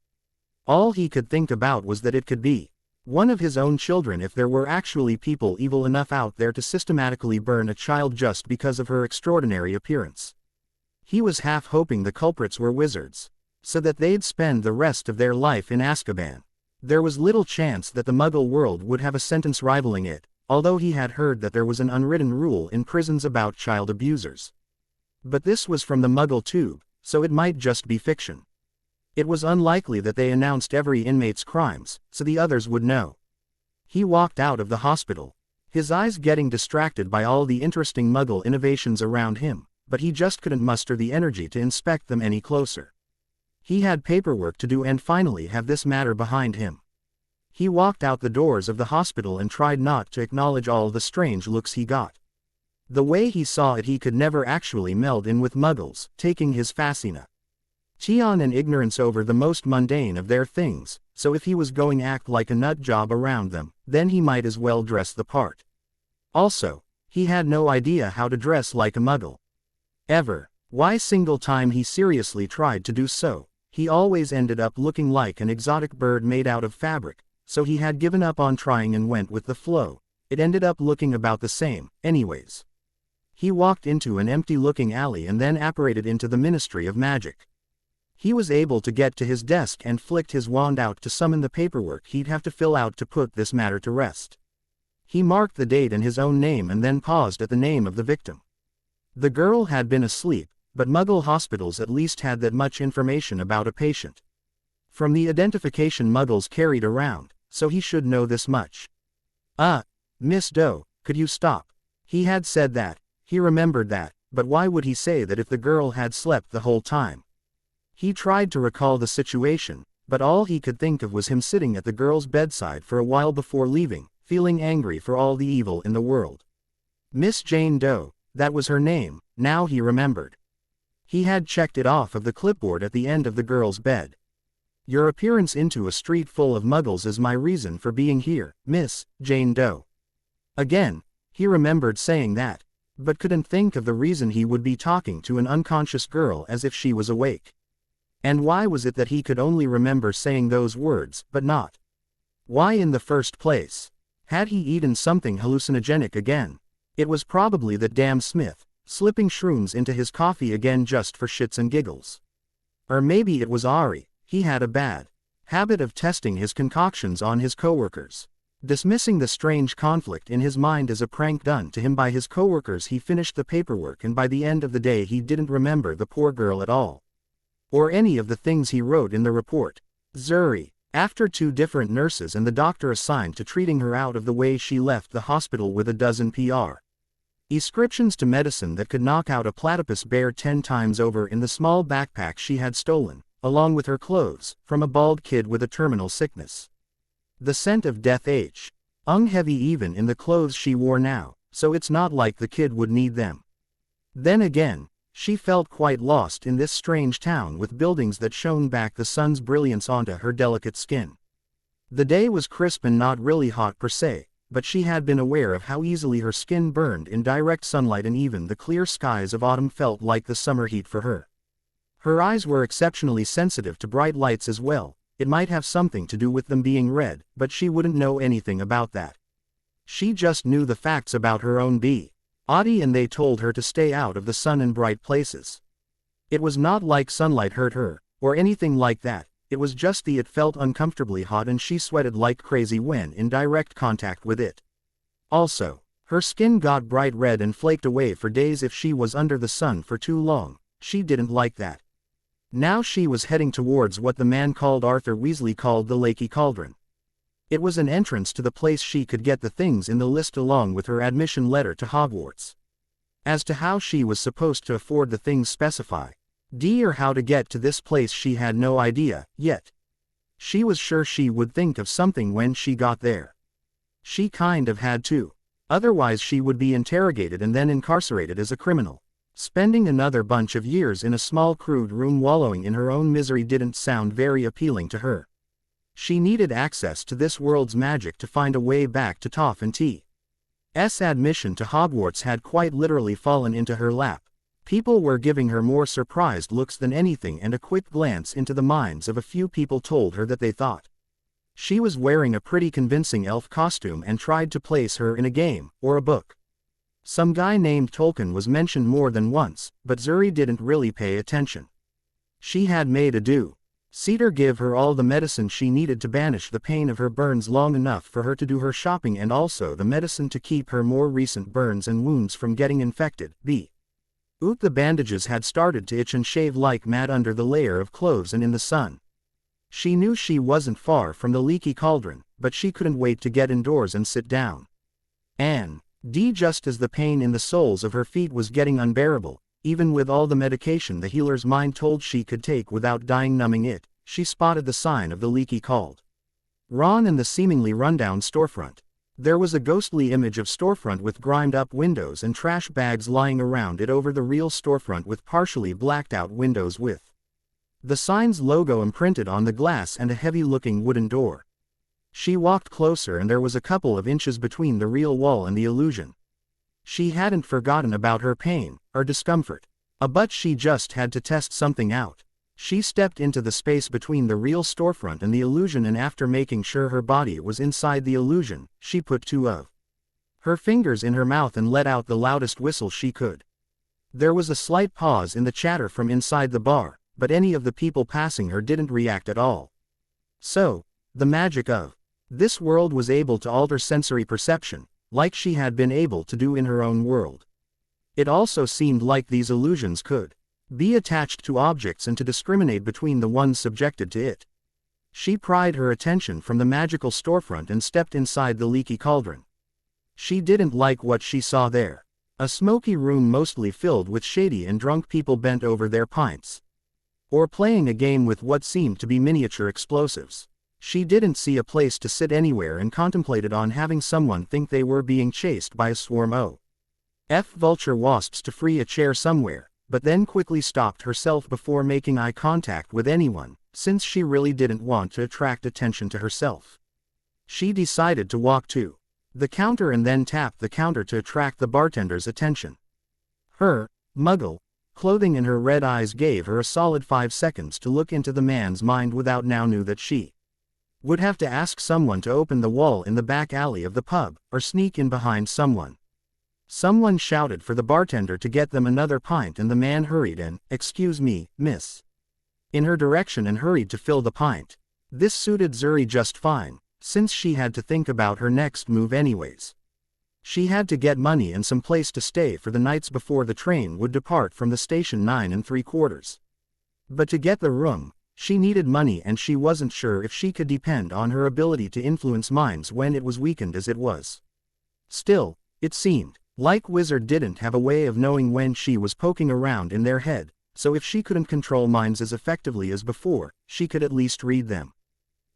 All he could think about was that it could be one of his own children if there were actually people evil enough out there to systematically burn a child just because of her extraordinary appearance. He was half hoping the culprits were wizards, so that they'd spend the rest of their life in Azkaban. There was little chance that the Muggle world would have a sentence rivaling it, although he had heard that there was an unwritten rule in prisons about child abusers. But this was from the Muggle tube, so it might just be fiction. It was unlikely that they announced every inmate's crimes, so the others would know. He walked out of the hospital, his eyes getting distracted by all the interesting Muggle innovations around him, but he just couldn't muster the energy to inspect them any closer. He had paperwork to do and finally have this matter behind him. He walked out the doors of the hospital and tried not to acknowledge all the strange looks he got. The way he saw it, he could never actually meld in with Muggles, taking his fascination and ignorance over the most mundane of their things, so if he was going to act like a nut job around them, then he might as well dress the part. Also, he had no idea how to dress like a Muggle. Ever. Why single time he seriously tried to do so, he always ended up looking like an exotic bird made out of fabric, so he had given up on trying and went with the flow. It ended up looking about the same, anyways. He walked into an empty-looking alley and then apparated into the Ministry of Magic. He was able to get to his desk and flicked his wand out to summon the paperwork he'd have to fill out to put this matter to rest. He marked the date and his own name and then paused at the name of the victim. The girl had been asleep, but Muggle hospitals at least had that much information about a patient. From the identification Muggles carried around, so he should know this much. Miss Doe, could you stop? He had said that. He remembered that, but why would he say that if the girl had slept the whole time? He tried to recall the situation, but all he could think of was him sitting at the girl's bedside for a while before leaving, feeling angry for all the evil in the world. Miss Jane Doe, that was her name, now he remembered. He had checked it off of the clipboard at the end of the girl's bed. Your appearance into a street full of Muggles is my reason for being here, Miss Jane Doe. Again, he remembered saying that, but couldn't think of the reason he would be talking to an unconscious girl as if she was awake. And why was it that he could only remember saying those words, but not? Why in the first place? Had he eaten something hallucinogenic again? It was probably that damn Smith, slipping shrooms into his coffee again just for shits and giggles. Or maybe it was Ari, he had a bad habit of testing his concoctions on his coworkers. Dismissing the strange conflict in his mind as a prank done to him by his coworkers, he finished the paperwork, and by the end of the day he didn't remember the poor girl at all. Or any of the things he wrote in the report. Zuri, after 2 different nurses and the doctor assigned to treating her out of the way, she left the hospital with a dozen prescriptions to medicine that could knock out a platypus bear 10 times over in the small backpack she had stolen, along with her clothes, from a bald kid with a terminal sickness. The scent of death hung heavy even in the clothes she wore now, so it's not like the kid would need them. Then again, she felt quite lost in this strange town with buildings that shone back the sun's brilliance onto her delicate skin. The day was crisp and not really hot per se, but she had been aware of how easily her skin burned in direct sunlight, and even the clear skies of autumn felt like the summer heat for her. Her eyes were exceptionally sensitive to bright lights as well. It might have something to do with them being red, but she wouldn't know anything about that. She just knew the facts about her own body, and they told her to stay out of the sun and bright places. It was not like sunlight hurt her, or anything like that. It was just it felt uncomfortably hot and she sweated like crazy when in direct contact with it. Also, her skin got bright red and flaked away for days if she was under the sun for too long. She didn't like that. Now she was heading towards what the man called Arthur Weasley called the Lakey Cauldron. It was an entrance to the place she could get the things in the list along with her admission letter to Hogwarts. As to how she was supposed to afford the things specified, or how to get to this place, she had no idea, yet. She was sure she would think of something when she got there. She kind of had to. Otherwise she would be interrogated and then incarcerated as a criminal. Spending another bunch of years in a small crude room wallowing in her own misery didn't sound very appealing to her. She needed access to this world's magic to find a way back to Toff and T's admission to Hogwarts had quite literally fallen into her lap. People were giving her more surprised looks than anything, and a quick glance into the minds of a few people told her that they thought she was wearing a pretty convincing elf costume and tried to place her in a game or a book. Some guy named Tolkien was mentioned more than once, but Zuri didn't really pay attention. She had made a do-seater give her all the medicine she needed to banish the pain of her burns long enough for her to do her shopping, and also the medicine to keep her more recent burns and wounds from getting infected. The bandages had started to itch and shave like mad under the layer of clothes and in the sun. She knew she wasn't far from the Leaky Cauldron, but she couldn't wait to get indoors and sit down. Just as the pain in the soles of her feet was getting unbearable, even with all the medication the healer's mind told she could take without dying numbing it, she spotted the sign of the Leaky Cauldron and the seemingly rundown storefront. There was a ghostly image of storefront with grimed-up windows and trash bags lying around it over the real storefront with partially blacked-out windows with the sign's logo imprinted on the glass and a heavy-looking wooden door. She walked closer and there was a couple of inches between the real wall and the illusion. She hadn't forgotten about her pain or discomfort. But she just had to test something out. She stepped into the space between the real storefront and the illusion, and after making sure her body was inside the illusion, she put two of her fingers in her mouth and let out the loudest whistle she could. There was a slight pause in the chatter from inside the bar, but any of the people passing her didn't react at all. So, the magic of this world was able to alter sensory perception, like she had been able to do in her own world. It also seemed like these illusions could be attached to objects and to discriminate between the ones subjected to it. She pried her attention from the magical storefront and stepped inside the leaky cauldron. She didn't like what she saw there. A smoky room mostly filled with shady and drunk people bent over their pints, or playing a game with what seemed to be miniature explosives. She didn't see a place to sit anywhere and contemplated on having someone think they were being chased by a swarm of vulture wasps to free a chair somewhere, but then quickly stopped herself before making eye contact with anyone, since she really didn't want to attract attention to herself. She decided to walk to the counter and then tapped the counter to attract the bartender's attention. Her muggle clothing and her red eyes gave her a solid 5 seconds to look into the man's mind without now knew that she would have to ask someone to open the wall in the back alley of the pub, or sneak in behind someone. Someone shouted for the bartender to get them another pint, and the man hurried and, "Excuse me, miss," in her direction and hurried to fill the pint. This suited Zuri just fine, since she had to think about her next move anyways. She had to get money and some place to stay for the nights before the train would depart from the station 9 3/4. But to get the room, she needed money, and she wasn't sure if she could depend on her ability to influence minds when it was weakened as it was. Still, it seemed like Wizard didn't have a way of knowing when she was poking around in their head, so if she couldn't control minds as effectively as before, she could at least read them.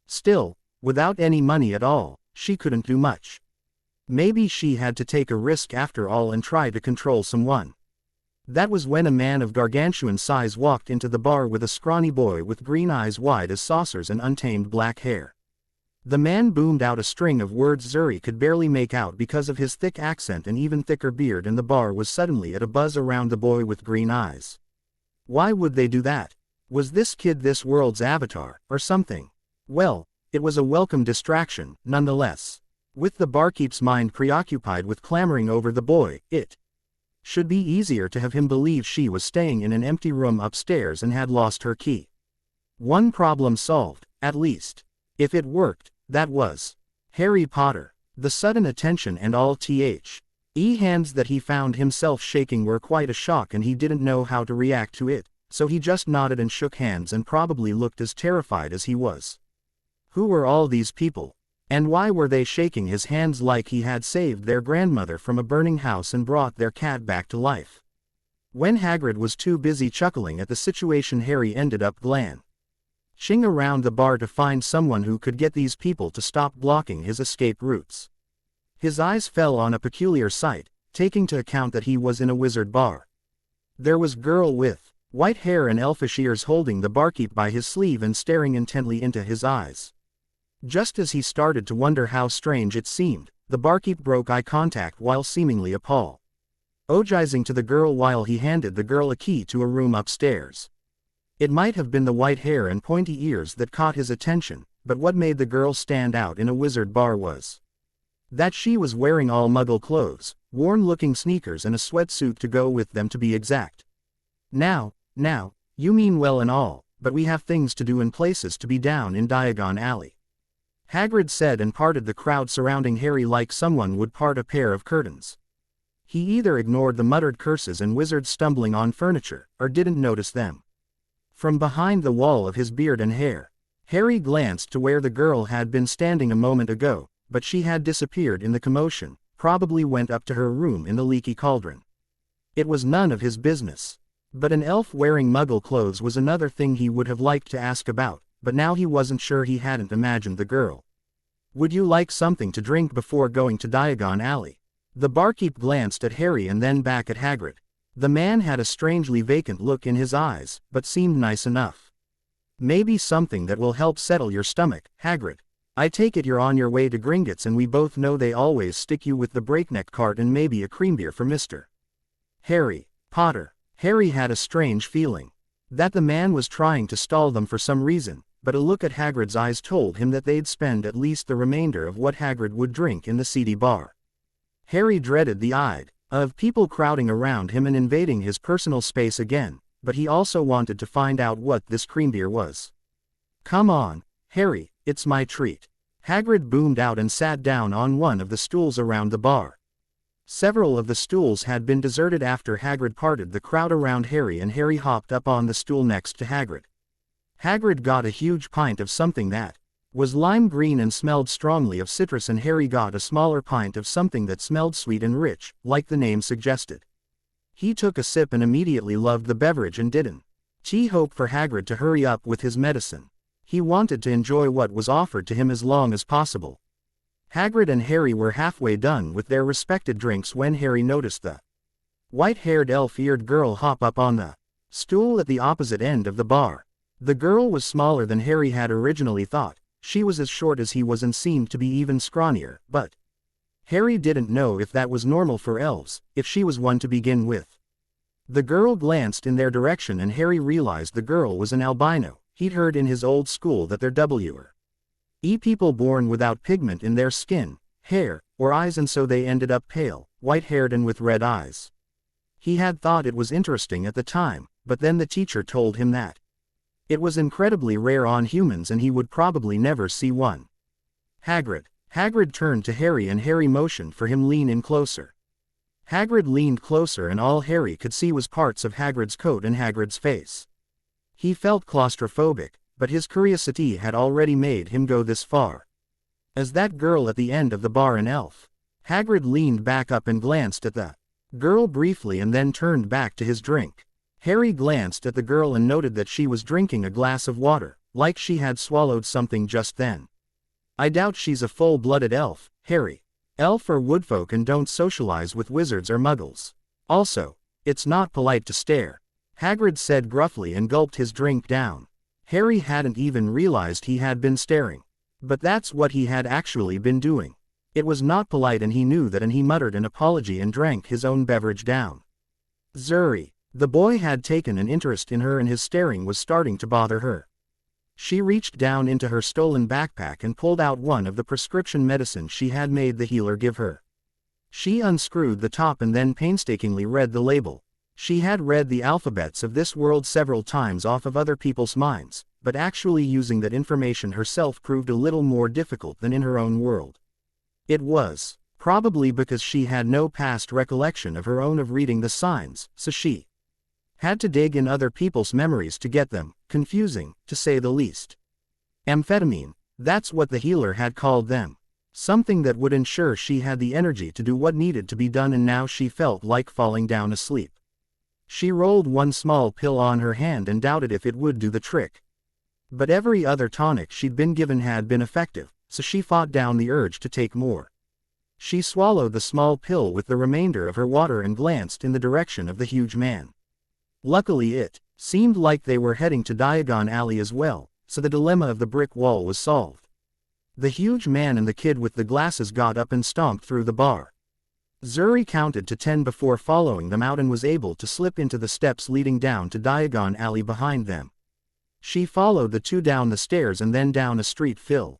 Still, without any money at all, she couldn't do much. Maybe she had to take a risk after all and try to control someone. That was when a man of gargantuan size walked into the bar with a scrawny boy with green eyes wide as saucers and untamed black hair. The man boomed out a string of words Zuri could barely make out because of his thick accent and even thicker beard, and the bar was suddenly at a buzz around the boy with green eyes. Why would they do that? Was this kid this world's avatar, or something? Well, it was a welcome distraction, nonetheless. With the barkeep's mind preoccupied with clamoring over the boy, it should be easier to have him believe she was staying in an empty room upstairs and had lost her key. One problem solved, at least. If it worked, that was Harry Potter. The sudden attention and all hands that he found himself shaking were quite a shock, and he didn't know how to react to it, so he just nodded and shook hands and probably looked as terrified as he was. Who were all these people? And why were they shaking his hands like he had saved their grandmother from a burning house and brought their cat back to life? When Hagrid was too busy chuckling at the situation, Harry ended up glancing around the bar to find someone who could get these people to stop blocking his escape routes. His eyes fell on a peculiar sight, taking into account that he was in a wizard bar. There was a girl with white hair and elfish ears holding the barkeep by his sleeve and staring intently into his eyes. Just as he started to wonder how strange it seemed, the barkeep broke eye contact while seemingly apologizing to the girl while he handed the girl a key to a room upstairs. It might have been the white hair and pointy ears that caught his attention, but what made the girl stand out in a wizard bar was that she was wearing all muggle clothes, worn-looking sneakers and a sweatsuit to go with them, to be exact. Now, you mean well and all, but we have things to do and places to be down in Diagon Alley," Hagrid said, and parted the crowd surrounding Harry like someone would part a pair of curtains. He either ignored the muttered curses and wizards stumbling on furniture, or didn't notice them. From behind the wall of his beard and hair, Harry glanced to where the girl had been standing a moment ago, but she had disappeared in the commotion, probably went up to her room in the leaky cauldron. It was none of his business. But an elf wearing muggle clothes was another thing he would have liked to ask about, but now he wasn't sure. He hadn't imagined the girl. "Would you like something to drink before going to Diagon Alley?" The barkeep glanced at Harry and then back at Hagrid. The man had a strangely vacant look in his eyes, but seemed nice enough. "Maybe something that will help settle your stomach, Hagrid. I take it you're on your way to Gringotts, and we both know they always stick you with the breakneck cart, and maybe a cream beer for Mr. Harry Potter." Harry had a strange feeling that the man was trying to stall them for some reason, but a look at Hagrid's eyes told him that they'd spend at least the remainder of what Hagrid would drink in the seedy bar. Harry dreaded the idea of people crowding around him and invading his personal space again, but he also wanted to find out what this cream beer was. "Come on, Harry, it's my treat," Hagrid boomed out and sat down on one of the stools around the bar. Several of the stools had been deserted after Hagrid parted the crowd around Harry, and Harry hopped up on the stool next to Hagrid. Hagrid got a huge pint of something that was lime green and smelled strongly of citrus, and Harry got a smaller pint of something that smelled sweet and rich, like the name suggested. He took a sip and immediately loved the beverage and didn't hope for Hagrid to hurry up with his medicine. He wanted to enjoy what was offered to him as long as possible. Hagrid and Harry were halfway done with their respected drinks when Harry noticed the white-haired elf-eared girl hop up on the stool at the opposite end of the bar. The girl was smaller than Harry had originally thought. She was as short as he was and seemed to be even scrawnier, but Harry didn't know if that was normal for elves, if she was one to begin with. The girl glanced in their direction and Harry realized the girl was an albino. He'd heard in his old school that there were people born without pigment in their skin, hair, or eyes, and so they ended up pale, white-haired and with red eyes. He had thought it was interesting at the time, but then the teacher told him that it was incredibly rare on humans and he would probably never see one. Hagrid turned to Harry and Harry motioned for him lean in closer. Hagrid leaned closer and all Harry could see was parts of Hagrid's coat and Hagrid's face. He felt claustrophobic, but his curiosity had already made him go this far. "Is that girl at the end of the bar an elf?" Hagrid leaned back up and glanced at the girl briefly and then turned back to his drink. Harry glanced at the girl and noted that she was drinking a glass of water, like she had swallowed something just then. "I doubt she's a full-blooded elf, Harry. Elf are woodfolk and don't socialize with wizards or muggles. Also, it's not polite to stare," Hagrid said gruffly and gulped his drink down. Harry hadn't even realized he had been staring. But that's what he had actually been doing. It was not polite and he knew that, and he muttered an apology and drank his own beverage down. Zuri. The boy had taken an interest in her and his staring was starting to bother her. She reached down into her stolen backpack and pulled out one of the prescription medicines she had made the healer give her. She unscrewed the top and then painstakingly read the label. She had read the alphabets of this world several times off of other people's minds, but actually using that information herself proved a little more difficult than in her own world. It was probably because she had no past recollection of her own of reading the signs, so she had to dig in other people's memories to get them. Confusing, to say the least. Amphetamine, that's what the healer had called them. Something that would ensure she had the energy to do what needed to be done, and now she felt like falling down asleep. She rolled one small pill on her hand and doubted if it would do the trick. But every other tonic she'd been given had been effective, so she fought down the urge to take more. She swallowed the small pill with the remainder of her water and glanced in the direction of the huge man. Luckily it seemed like they were heading to Diagon Alley as well, so the dilemma of the brick wall was solved. The huge man and the kid with the glasses got up and stomped through the bar. Zuri counted to 10 before following them out and was able to slip into the steps leading down to Diagon Alley behind them. She followed the two down the stairs and then down a street filled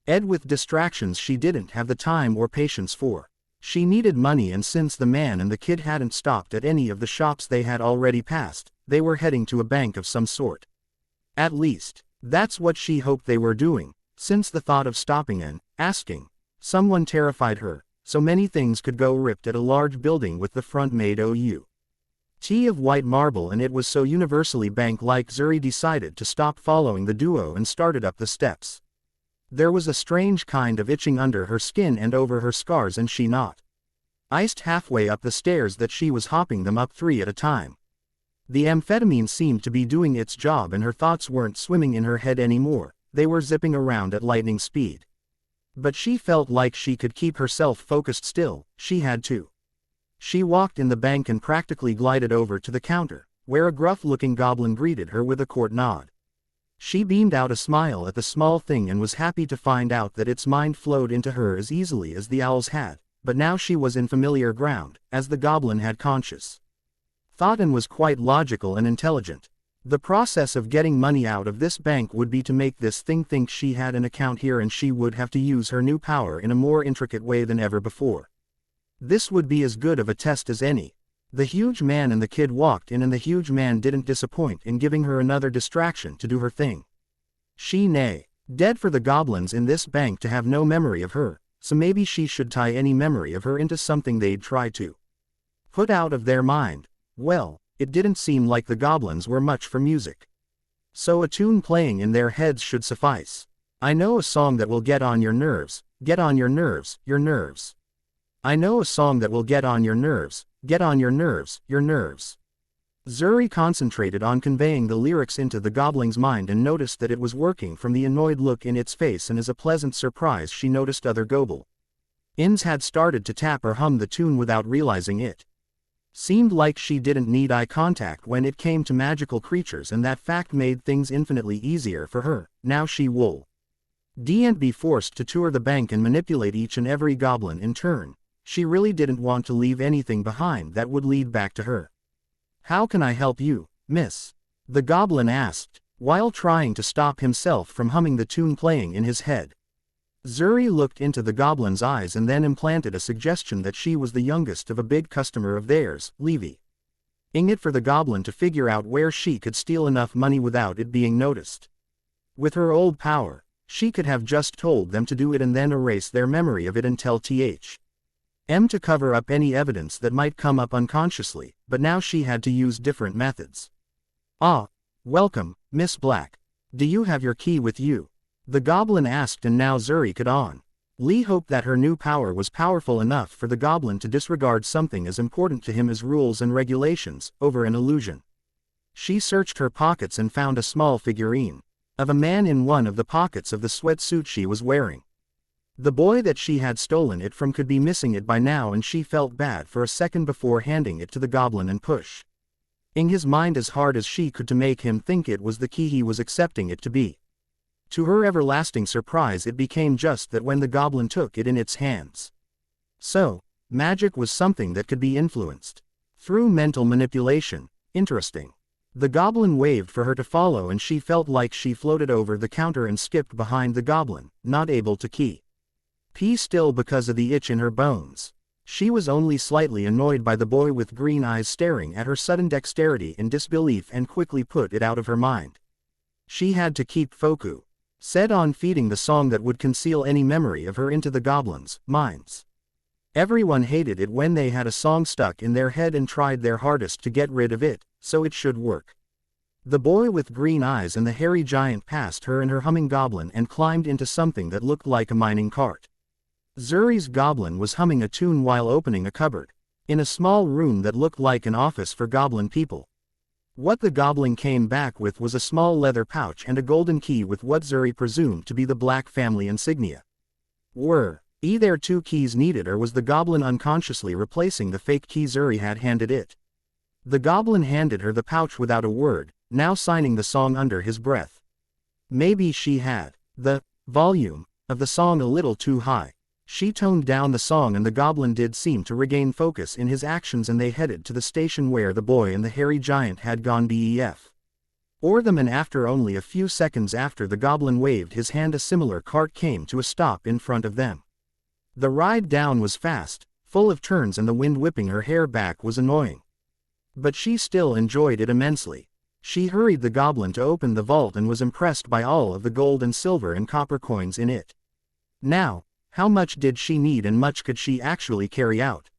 with distractions she didn't have the time or patience for. She needed money, and since the man and the kid hadn't stopped at any of the shops they had already passed, they were heading to a bank of some sort. At least, that's what she hoped they were doing, since the thought of stopping and asking someone terrified her. So many things could go ripped at a large building with the front made of white marble, and it was so universally bank-like. Zuri decided to stop following the duo and started up the steps. There was a strange kind of itching under her skin and over her scars, and she not iced halfway up the stairs that she was hopping them up 3 at a time. The amphetamine seemed to be doing its job and her thoughts weren't swimming in her head anymore, they were zipping around at lightning speed. But she felt like she could keep herself focused still, she had to. She walked in the bank and practically glided over to the counter, where a gruff-looking goblin greeted her with a court nod. She beamed out a smile at the small thing and was happy to find out that its mind flowed into her as easily as the owl's had, but now she was in familiar ground, as the goblin had conscious thought and was quite logical and intelligent. The process of getting money out of this bank would be to make this thing think she had an account here, and she would have to use her new power in a more intricate way than ever before. This would be as good of a test as any. The huge man and the kid walked in, and the huge man didn't disappoint in giving her another distraction to do her thing. Dead for the goblins in this bank to have no memory of her, so maybe she should tie any memory of her into something they'd try to put out of their mind. Well, it didn't seem like the goblins were much for music. So a tune playing in their heads should suffice. I know a song that will get on your nerves, get on your nerves, your nerves. I know a song that will get on your nerves, get on your nerves, your nerves. Zuri concentrated on conveying the lyrics into the goblin's mind and noticed that it was working from the annoyed look in its face, and as a pleasant surprise she noticed other goblins had started to tap or hum the tune without realizing it. Seemed like she didn't need eye contact when it came to magical creatures, and that fact made things infinitely easier for her. Now she wouldn't be forced to tour the bank and manipulate each and every goblin in turn. She really didn't want to leave anything behind that would lead back to her. "How can I help you, miss?" the goblin asked, while trying to stop himself from humming the tune playing in his head. Zuri looked into the goblin's eyes and then implanted a suggestion that she was the youngest of a big customer of theirs, leaving it for the goblin to figure out where she could steal enough money without it being noticed. With her old power, she could have just told them to do it and then erase their memory of it and tell THM to cover up any evidence that might come up unconsciously, but now she had to use different methods. "Ah, welcome, Miss Black. Do you have your key with you?" the goblin asked, and now Zuri could only hope that her new power was powerful enough for the goblin to disregard something as important to him as rules and regulations, over an illusion. She searched her pockets and found a small figurine of a man in one of the pockets of the sweatsuit she was wearing. The boy that she had stolen it from could be missing it by now, and she felt bad for a second before handing it to the goblin and pushing his mind as hard as she could to make him think it was the key he was accepting it to be. To her everlasting surprise, it became just that when the goblin took it in its hands. So, magic was something that could be influenced through mental manipulation. Interesting. The goblin waved for her to follow, and she felt like she floated over the counter and skipped behind the goblin, not able to keep still because of the itch in her bones. She was only slightly annoyed by the boy with green eyes staring at her sudden dexterity in disbelief and quickly put it out of her mind. She had to keep set on feeding the song that would conceal any memory of her into the goblins' minds. Everyone hated it when they had a song stuck in their head and tried their hardest to get rid of it, so it should work. The boy with green eyes and the hairy giant passed her and her humming goblin and climbed into something that looked like a mining cart. Zuri's goblin was humming a tune while opening a cupboard in a small room that looked like an office for goblin people. What the goblin came back with was a small leather pouch and a golden key with what Zuri presumed to be the Black family insignia. Were either two keys needed, or was the goblin unconsciously replacing the fake key Zuri had handed it? The goblin handed her the pouch without a word, now signing the song under his breath. Maybe she had the volume of the song a little too high. She toned down the song, and the goblin did seem to regain focus in his actions, and they headed to the station where the boy and the hairy giant had gone or them, and after only a few seconds after the goblin waved his hand, a similar cart came to a stop in front of them. The ride down was fast, full of turns, and the wind whipping her hair back was annoying. But she still enjoyed it immensely. She hurried the goblin to open the vault and was impressed by all of the gold and silver and copper coins in it. Now, how much did she need, and much could she actually carry out?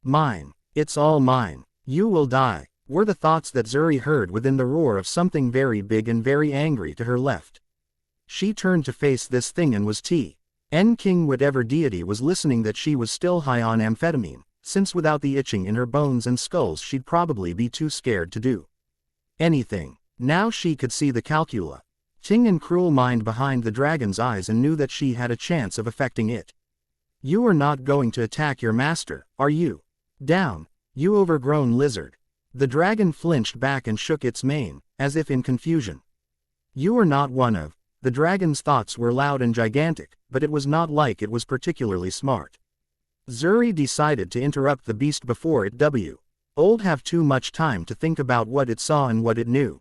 "Mine. It's all mine. You will die," were the thoughts that Zuri heard within the roar of something very big and very angry to her left. She turned to face this thing and was King, whatever deity was listening, that she was still high on amphetamine, since without the itching in her bones and skulls she'd probably be too scared to do anything. Now she could see the calculating and cruel mind behind the dragon's eyes and knew that she had a chance of affecting it. "You are not going to attack your master, are you? Down, you overgrown lizard." The dragon flinched back and shook its mane, as if in confusion. "You are not one of..." The dragon's thoughts were loud and gigantic, but it was not like it was particularly smart. Zuri decided to interrupt the beast before it Old have too much time to think about what it saw and what it knew.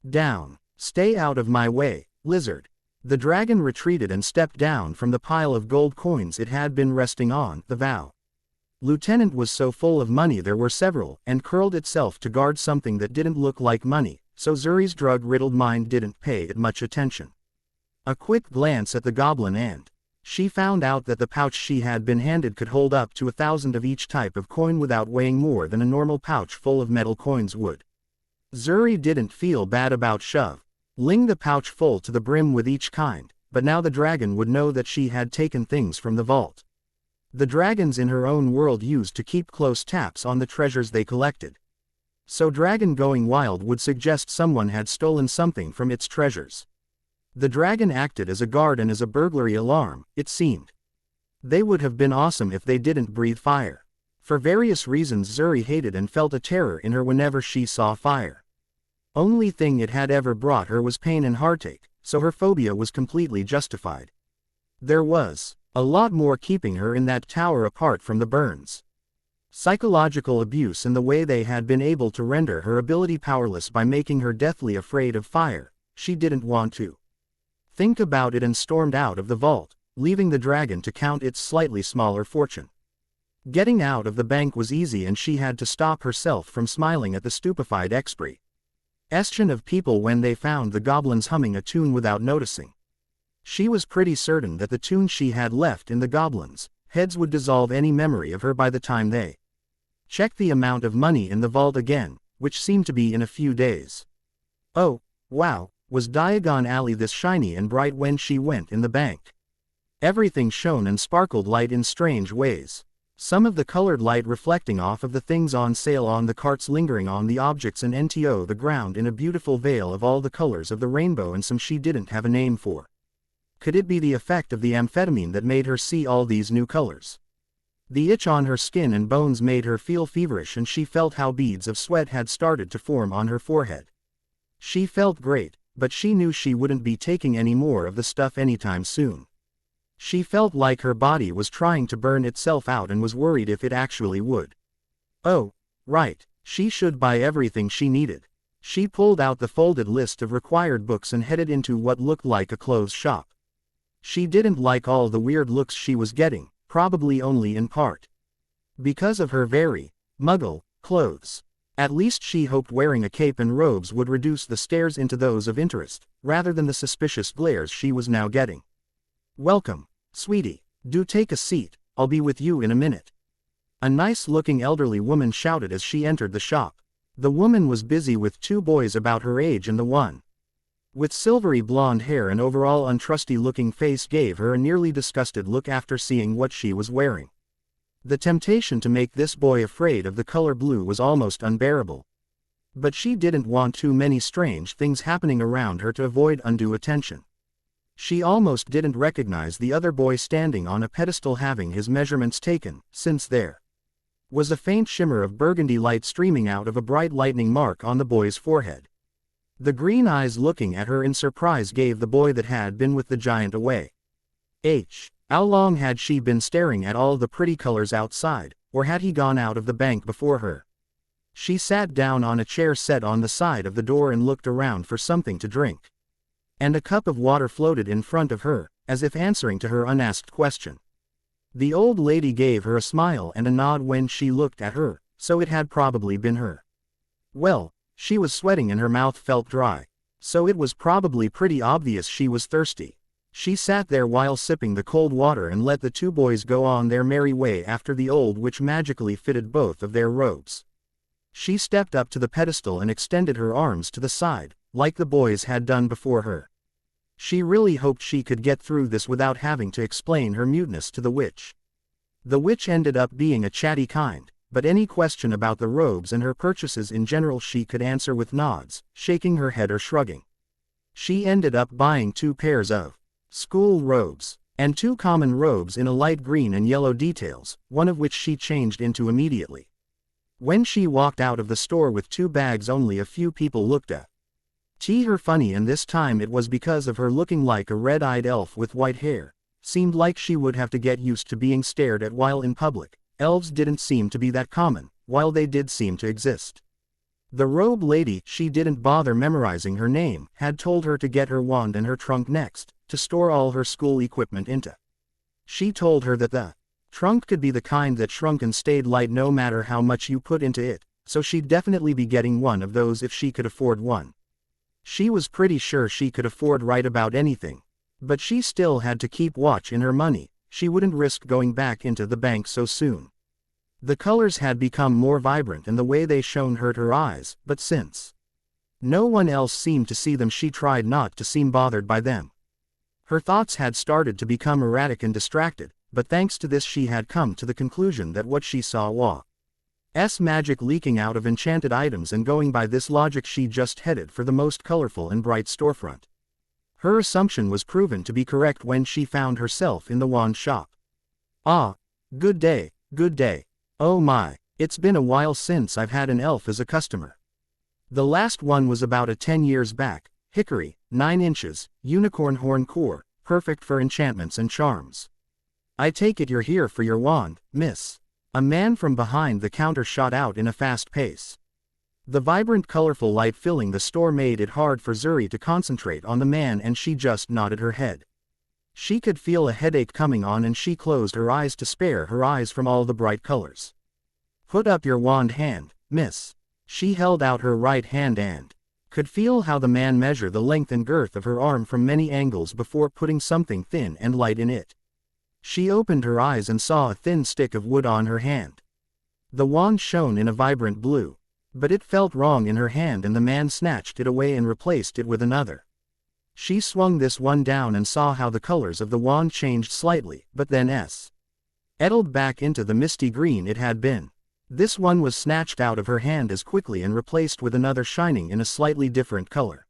Down. Stay out of my way, lizard. The dragon retreated and stepped down from the pile of gold coins it had been resting on, the vow. Lieutenant was so full of money there were several, and curled itself to guard something that didn't look like money, so Zuri's drug-riddled mind didn't pay it much attention. A quick glance at the goblin and she found out that the pouch she had been handed could hold up to 1,000 of each type of coin without weighing more than a normal pouch full of metal coins would. Zuri didn't feel bad about shoveling the pouch full to the brim with each kind, but now the dragon would know that she had taken things from the vault. The dragons in her own world used to keep close tabs on the treasures they collected. So dragon going wild would suggest someone had stolen something from its treasures. The dragon acted as a guard and as a burglary alarm, it seemed. They would have been awesome if they didn't breathe fire. For various reasons Zuri hated and felt a terror in her whenever she saw fire. Only thing it had ever brought her was pain and heartache, so her phobia was completely justified. There was a lot more keeping her in that tower apart from the burns. Psychological abuse and the way they had been able to render her ability powerless by making her deathly afraid of fire. She didn't want to think about it and stormed out of the vault, leaving the dragon to count its slightly smaller fortune. Getting out of the bank was easy and she had to stop herself from smiling at the stupefied expression of people when they found the goblins humming a tune without noticing. She was pretty certain that the tune she had left in the goblins' heads would dissolve any memory of her by the time they checked the amount of money in the vault again, which seemed to be in a few days. Oh, wow, was Diagon Alley this shiny and bright when she went in the bank? Everything shone and sparkled light in strange ways. Some of the colored light reflecting off of the things on sale on the carts lingering on the objects and NTO the ground in a beautiful veil of all the colors of the rainbow and some she didn't have a name for. Could it be the effect of the amphetamine that made her see all these new colors? The itch on her skin and bones made her feel feverish and she felt how beads of sweat had started to form on her forehead. She felt great, but she knew she wouldn't be taking any more of the stuff anytime soon. She felt like her body was trying to burn itself out and was worried if it actually would. Oh, right, she should buy everything she needed. She pulled out the folded list of required books and headed into what looked like a clothes shop. She didn't like all the weird looks she was getting, probably only in part because of her very muggle clothes. At least she hoped wearing a cape and robes would reduce the stares into those of interest, rather than the suspicious glares she was now getting. Welcome, sweetie. Do take a seat, I'll be with you in a minute. A nice-looking elderly woman shouted as she entered the shop. The woman was busy with two boys about her age and the one with silvery blonde hair and overall untrusty-looking face gave her a nearly disgusted look after seeing what she was wearing. The temptation to make this boy afraid of the color blue was almost unbearable. But she didn't want too many strange things happening around her to avoid undue attention. She almost didn't recognize the other boy standing on a pedestal having his measurements taken, since there was a faint shimmer of burgundy light streaming out of a bright lightning mark on the boy's forehead. The green eyes looking at her in surprise gave the boy that had been with the giant away. How long had she been staring at all the pretty colors outside, or had he gone out of the bank before her? She sat down on a chair set on the side of the door and looked around for something to drink. And a cup of water floated in front of her, as if answering to her unasked question. The old lady gave her a smile and a nod when she looked at her, so it had probably been her. Well, she was sweating and her mouth felt dry, so it was probably pretty obvious she was thirsty. She sat there while sipping the cold water and let the two boys go on their merry way after the old witch magically fitted both of their robes. She stepped up to the pedestal and extended her arms to the side, like the boys had done before her. She really hoped she could get through this without having to explain her muteness to the witch. The witch ended up being a chatty kind, but any question about the robes and her purchases in general she could answer with nods, shaking her head or shrugging. She ended up buying 2 pairs of school robes, and 2 common robes in a light green and yellow details, one of which she changed into immediately. When she walked out of the store with 2 bags only a few people looked at her funny, and this time it was because of her looking like a red-eyed elf with white hair. Seemed like she would have to get used to being stared at while in public, elves didn't seem to be that common, while they did seem to exist. The robe lady, she didn't bother memorizing her name, had told her to get her wand and her trunk next, to store all her school equipment into. She told her that the trunk could be the kind that shrunk and stayed light no matter how much you put into it, so she'd definitely be getting one of those if she could afford one. She was pretty sure she could afford right about anything. But she still had to keep watch in her money, she wouldn't risk going back into the bank so soon. The colors had become more vibrant and the way they shone hurt her eyes, but since no one else seemed to see them, she tried not to seem bothered by them. Her thoughts had started to become erratic and distracted, but thanks to this she had come to the conclusion that what she saw was magic leaking out of enchanted items, and going by this logic she just headed for the most colorful and bright storefront. Her assumption was proven to be correct when she found herself in the wand shop. Ah, good day, good day. Oh my, it's been a while since I've had an elf as a customer. The last one was about 10 years back, hickory, 9 inches, unicorn horn core, perfect for enchantments and charms. I take it you're here for your wand, miss. A man from behind the counter shot out in a fast pace. The vibrant colorful light filling the store made it hard for Zuri to concentrate on the man, and she just nodded her head. She could feel a headache coming on and she closed her eyes to spare her eyes from all the bright colors. Put up your wand hand, miss. She held out her right hand and could feel how the man measured the length and girth of her arm from many angles before putting something thin and light in it. She opened her eyes and saw a thin stick of wood on her hand. The wand shone in a vibrant blue. But it felt wrong in her hand and the man snatched it away and replaced it with another. She swung this one down and saw how the colors of the wand changed slightly, but then settled back into the misty green it had been. This one was snatched out of her hand as quickly and replaced with another shining in a slightly different color.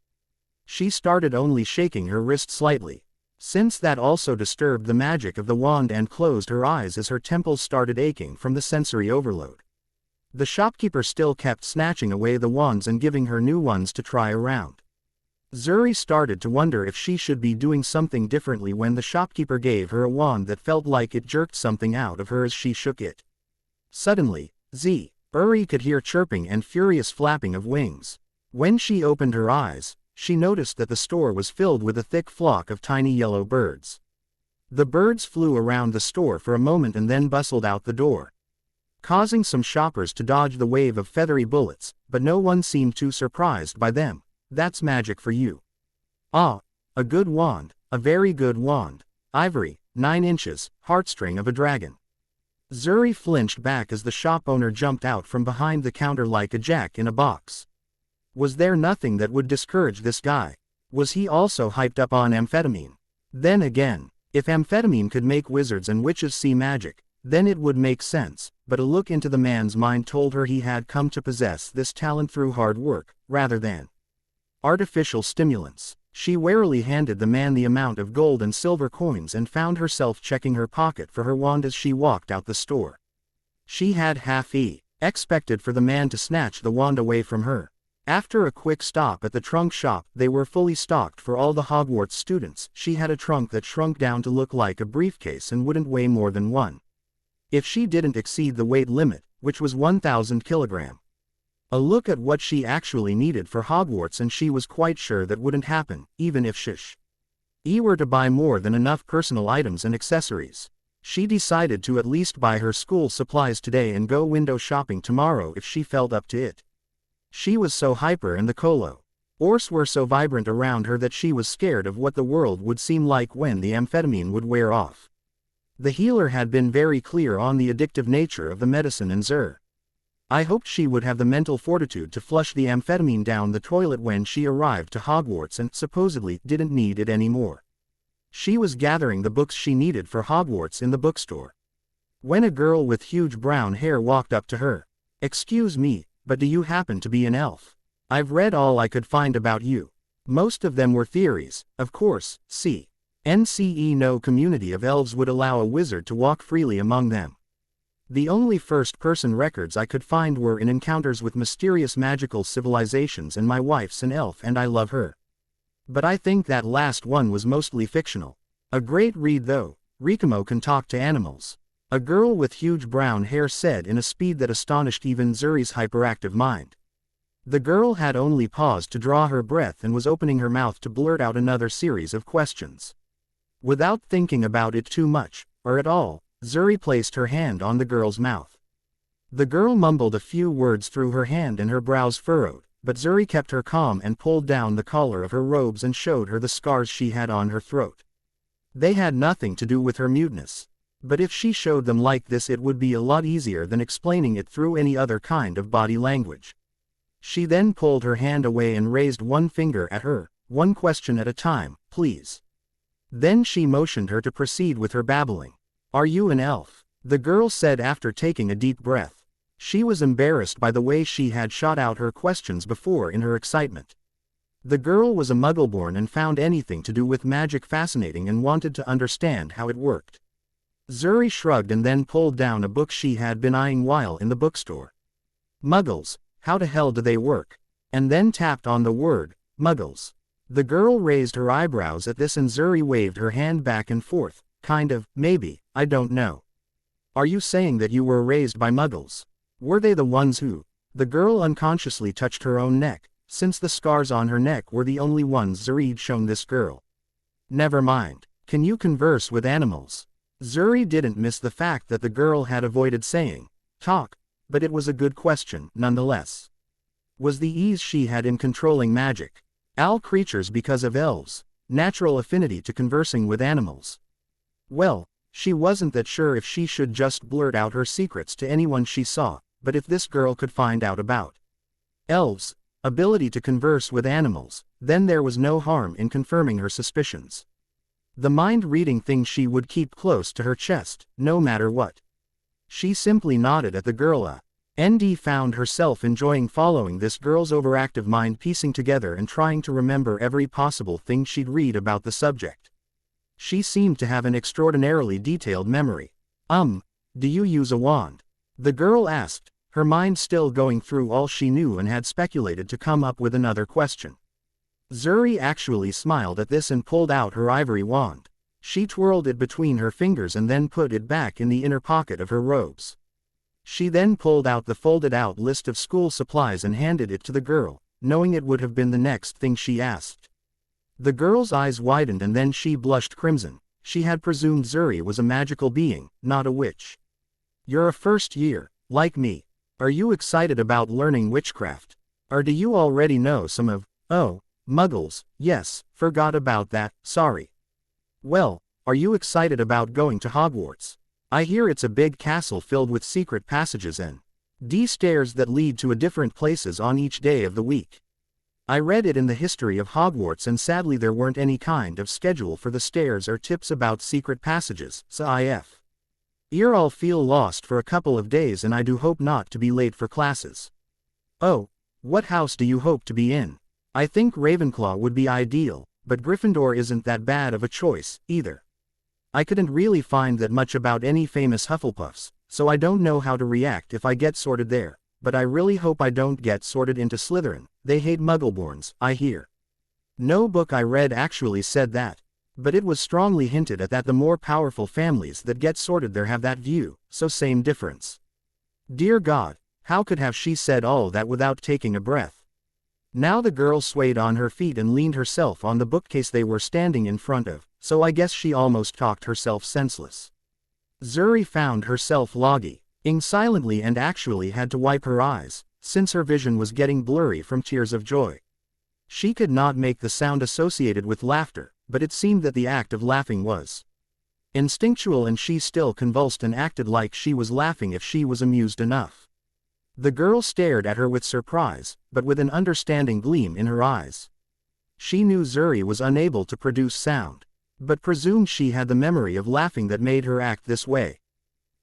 She started only shaking her wrist slightly, since that also disturbed the magic of the wand, and closed her eyes as her temples started aching from the sensory overload. The shopkeeper still kept snatching away the wands and giving her new ones to try around. Zuri started to wonder if she should be doing something differently when the shopkeeper gave her a wand that felt like it jerked something out of her as she shook it. Suddenly, Zuri could hear chirping and furious flapping of wings. When she opened her eyes, she noticed that the store was filled with a thick flock of tiny yellow birds. The birds flew around the store for a moment and then bustled out the door, causing some shoppers to dodge the wave of feathery bullets, but no one seemed too surprised by them. That's magic for you. Ah, a good wand, a very good wand. Ivory, 9 inches, heartstring of a dragon. Zuri flinched back as the shop owner jumped out from behind the counter like a jack in a box. Was there nothing that would discourage this guy? Was he also hyped up on amphetamine? Then again, if amphetamine could make wizards and witches see magic, then it would make sense, but a look into the man's mind told her he had come to possess this talent through hard work, rather than artificial stimulants. She warily handed the man the amount of gold and silver coins and found herself checking her pocket for her wand as she walked out the store. She had expected for the man to snatch the wand away from her. After a quick stop at the trunk shop, they were fully stocked for all the Hogwarts students. She had a trunk that shrunk down to look like a briefcase and wouldn't weigh more than one, if she didn't exceed the weight limit, which was 1,000 kilograms. A look at what she actually needed for Hogwarts and she was quite sure that wouldn't happen, even if she were to buy more than enough personal items and accessories. She decided to at least buy her school supplies today and go window shopping tomorrow if she felt up to it. She was so hyper and the colors were so vibrant around her that she was scared of what the world would seem like when the amphetamine would wear off. The healer had been very clear on the addictive nature of the medicine, and I hoped she would have the mental fortitude to flush the amphetamine down the toilet when she arrived to Hogwarts and supposedly didn't need it anymore. She was gathering the books she needed for Hogwarts in the bookstore, when a girl with huge brown hair walked up to her. "Excuse me, but do you happen to be an elf? I've read all I could find about you. Most of them were theories, of course. NCE no community of elves would allow a wizard to walk freely among them. The only first-person records I could find were in encounters with mysterious magical civilizations, and my wife's an elf and I love her. But I think that last one was mostly fictional. A great read though. Rikamo can talk to animals. A girl with huge brown hair said in a speed that astonished even Zuri's hyperactive mind. The girl had only paused to draw her breath and was opening her mouth to blurt out another series of questions. Without thinking about it too much, or at all, Zuri placed her hand on the girl's mouth. The girl mumbled a few words through her hand and her brows furrowed, but Zuri kept her calm and pulled down the collar of her robes and showed her the scars she had on her throat. They had nothing to do with her muteness. But if she showed them like this, it would be a lot easier than explaining it through any other kind of body language. She then pulled her hand away and raised one finger at her, one question at a time, please. Then she motioned her to proceed with her babbling. Are you an elf? The girl said after taking a deep breath. She was embarrassed by the way she had shot out her questions before in her excitement. The girl was a Muggleborn and found anything to do with magic fascinating and wanted to understand how it worked. Zuri shrugged and then pulled down a book she had been eyeing while in the bookstore. Muggles, how the hell do they work? And then tapped on the word, Muggles. The girl raised her eyebrows at this and Zuri waved her hand back and forth, kind of, maybe, I don't know. Are you saying that you were raised by Muggles? Were they the ones who? The girl unconsciously touched her own neck, since the scars on her neck were the only ones Zuri'd shown this girl. Never mind. Can you converse with animals? Zuri didn't miss the fact that the girl had avoided saying, talk, but it was a good question, nonetheless. Was the ease she had in controlling magic? All creatures because of elves, natural affinity to conversing with animals. Well, she wasn't that sure if she should just blurt out her secrets to anyone she saw, but if this girl could find out about elves' ability to converse with animals, then there was no harm in confirming her suspicions. The mind-reading thing she would keep close to her chest, no matter what. She simply nodded at the girl. ND found herself enjoying following this girl's overactive mind, piecing together and trying to remember every possible thing she'd read about the subject. She seemed to have an extraordinarily detailed memory. Do you use a wand? The girl asked, her mind still going through all she knew and had speculated to come up with another question. Zuri actually smiled at this and pulled out her ivory wand. She twirled it between her fingers and then put it back in the inner pocket of her robes. She then pulled out the folded-out list of school supplies and handed it to the girl, knowing it would have been the next thing she asked. The girl's eyes widened and then she blushed crimson. She had presumed Zuri was a magical being, not a witch. You're a first year, like me. Are you excited about learning witchcraft? Or do you already know some of, Muggles? Yes, forgot about that, sorry. Well, are you excited about going to Hogwarts? I hear it's a big castle filled with secret passages and stairs that lead to different places on each day of the week. I read it in the history of Hogwarts and sadly there weren't any kind of schedule for the stairs or tips about secret passages, so you'll all feel lost for a couple of days and I do hope not to be late for classes. Oh, what house do you hope to be in? I think Ravenclaw would be ideal, but Gryffindor isn't that bad of a choice, either. I couldn't really find that much about any famous Hufflepuffs, so I don't know how to react if I get sorted there, but I really hope I don't get sorted into Slytherin. They hate Muggleborns, I hear. No book I read actually said that, but it was strongly hinted at that the more powerful families that get sorted there have that view, so same difference. Dear God, how could have she said all that without taking a breath? Now the girl swayed on her feet and leaned herself on the bookcase they were standing in front of, so I guess she almost talked herself senseless. Zuri found herself logging silently and actually had to wipe her eyes, since her vision was getting blurry from tears of joy. She could not make the sound associated with laughter, but it seemed that the act of laughing was instinctual and she still convulsed and acted like she was laughing if she was amused enough. The girl stared at her with surprise, but with an understanding gleam in her eyes. She knew Zuri was unable to produce sound, but presumed she had the memory of laughing that made her act this way.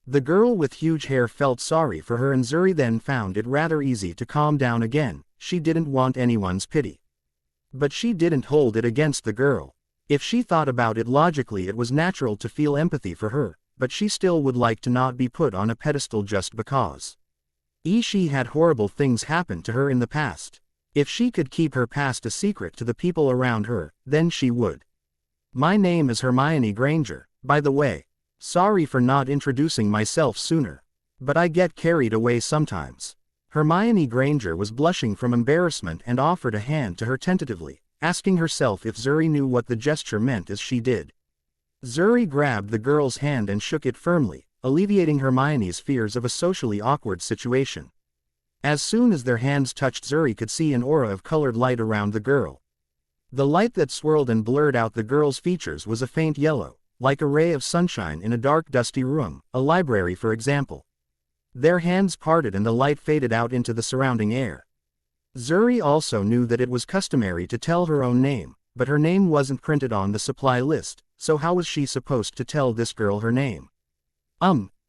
The girl with huge hair felt sorry for her and Zuri then found it rather easy to calm down again. She didn't want anyone's pity. But she didn't hold it against the girl. If she thought about it logically it was natural to feel empathy for her, but she still would like to not be put on a pedestal just because. She had horrible things happen to her in the past. If she could keep her past a secret to the people around her, then she would. My name is Hermione Granger, by the way. Sorry for not introducing myself sooner. But I get carried away sometimes. Hermione Granger was blushing from embarrassment and offered a hand to her tentatively, asking herself if Zuri knew what the gesture meant as she did. Zuri grabbed the girl's hand and shook it firmly, alleviating Hermione's fears of a socially awkward situation. As soon as their hands touched, Zuri could see an aura of colored light around the girl. The light that swirled and blurred out the girl's features was a faint yellow, like a ray of sunshine in a dark dusty room, a library for example. Their hands parted and the light faded out into the surrounding air. Zuri also knew that it was customary to tell her own name, but her name wasn't printed on the supply list, so how was she supposed to tell this girl her name?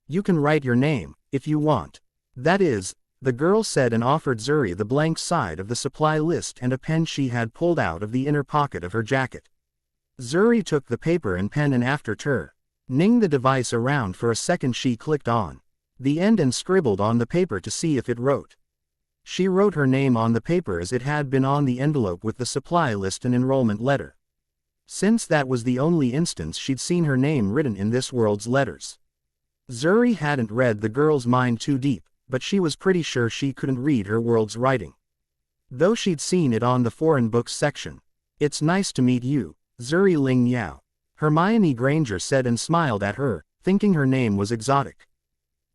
You can write your name, if you want. That is, the girl said and offered Zuri the blank side of the supply list and a pen she had pulled out of the inner pocket of her jacket. Zuri took the paper and pen and after turning the device around for a second she clicked on the end and scribbled on the paper to see if it wrote. She wrote her name on the paper as it had been on the envelope with the supply list and enrollment letter. Since that was the only instance she'd seen her name written in this world's letters. Zuri hadn't read the girl's mind too deep, but she was pretty sure she couldn't read her world's writing. Though she'd seen it on the foreign books section. It's nice to meet you, Zuri Ling Yao, Hermione Granger said and smiled at her, thinking her name was exotic.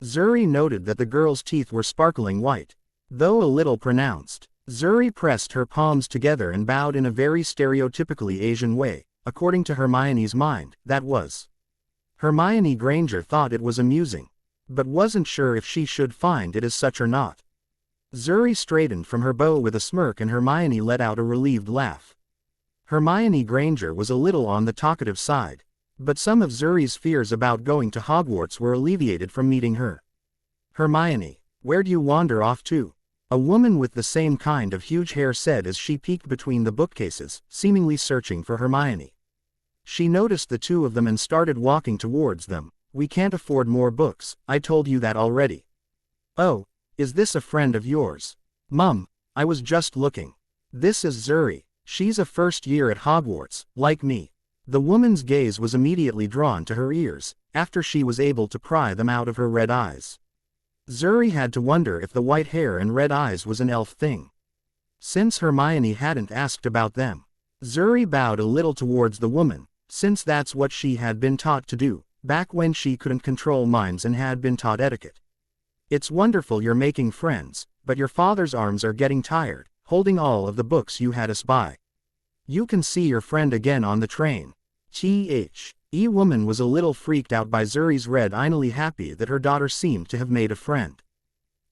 Zuri noted that the girl's teeth were sparkling white, though a little pronounced. Zuri pressed her palms together and bowed in a very stereotypically Asian way, according to Hermione's mind, that was. Hermione Granger thought it was amusing, but wasn't sure if she should find it as such or not. Zuri straightened from her bow with a smirk and Hermione let out a relieved laugh. Hermione Granger was a little on the talkative side, but some of Zuri's fears about going to Hogwarts were alleviated from meeting her. Hermione, where do you wander off to? A woman with the same kind of huge hair said as she peeked between the bookcases, seemingly searching for Hermione. She noticed the two of them and started walking towards them. We can't afford more books, I told you that already. Oh, is this a friend of yours? Mum, I was just looking. This is Zuri, she's a first year at Hogwarts, like me. The woman's gaze was immediately drawn to her ears, after she was able to pry them out of her red eyes. Zuri had to wonder if the white hair and red eyes was an elf thing. Since Hermione hadn't asked about them, Zuri bowed a little towards the woman, since that's what she had been taught to do, back when she couldn't control minds and had been taught etiquette. It's wonderful you're making friends, but your father's arms are getting tired, holding all of the books you had us buy. You can see your friend again on the train. Woman was a little freaked out by Zuri's red eyes, happy that her daughter seemed to have made a friend.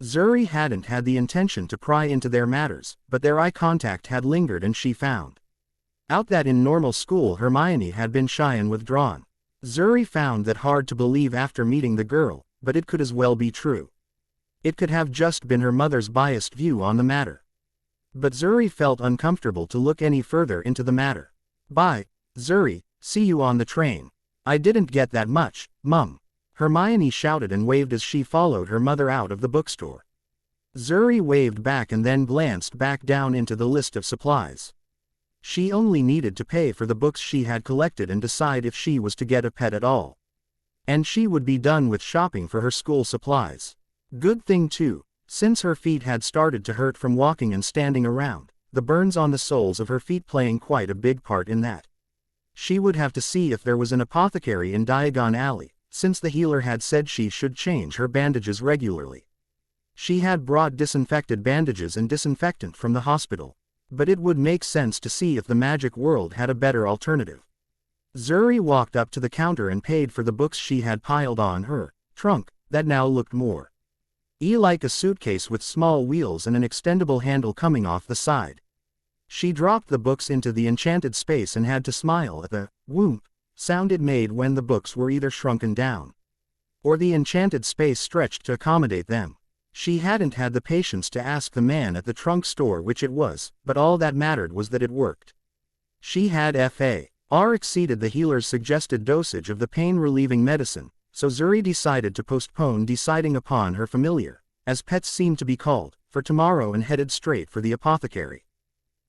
Zuri hadn't had the intention to pry into their matters, but their eye contact had lingered and she found out that in normal school Hermione had been shy and withdrawn. Zuri found that hard to believe after meeting the girl, but it could as well be true. It could have just been her mother's biased view on the matter. But Zuri felt uncomfortable to look any further into the matter. Bye, Zuri, see you on the train. I didn't get that much, Mum. Hermione shouted and waved as she followed her mother out of the bookstore. Zuri waved back and then glanced back down into the list of supplies. She only needed to pay for the books she had collected and decide if she was to get a pet at all. And she would be done with shopping for her school supplies. Good thing too, since her feet had started to hurt from walking and standing around, the burns on the soles of her feet playing quite a big part in that. She would have to see if there was an apothecary in Diagon Alley, since the healer had said she should change her bandages regularly. She had brought disinfected bandages and disinfectant from the hospital, but it would make sense to see if the magic world had a better alternative. Zuri walked up to the counter and paid for the books she had piled on her trunk, that now looked more like a suitcase with small wheels and an extendable handle coming off the side. She dropped the books into the enchanted space and had to smile at the whoomp sound it made when the books were either shrunken down or the enchanted space stretched to accommodate them. She hadn't had the patience to ask the man at the trunk store which it was, but all that mattered was that it worked. She had FAR exceeded the healer's suggested dosage of the pain-relieving medicine, so Zuri decided to postpone deciding upon her familiar, as pets seemed to be called, for tomorrow and headed straight for the apothecary.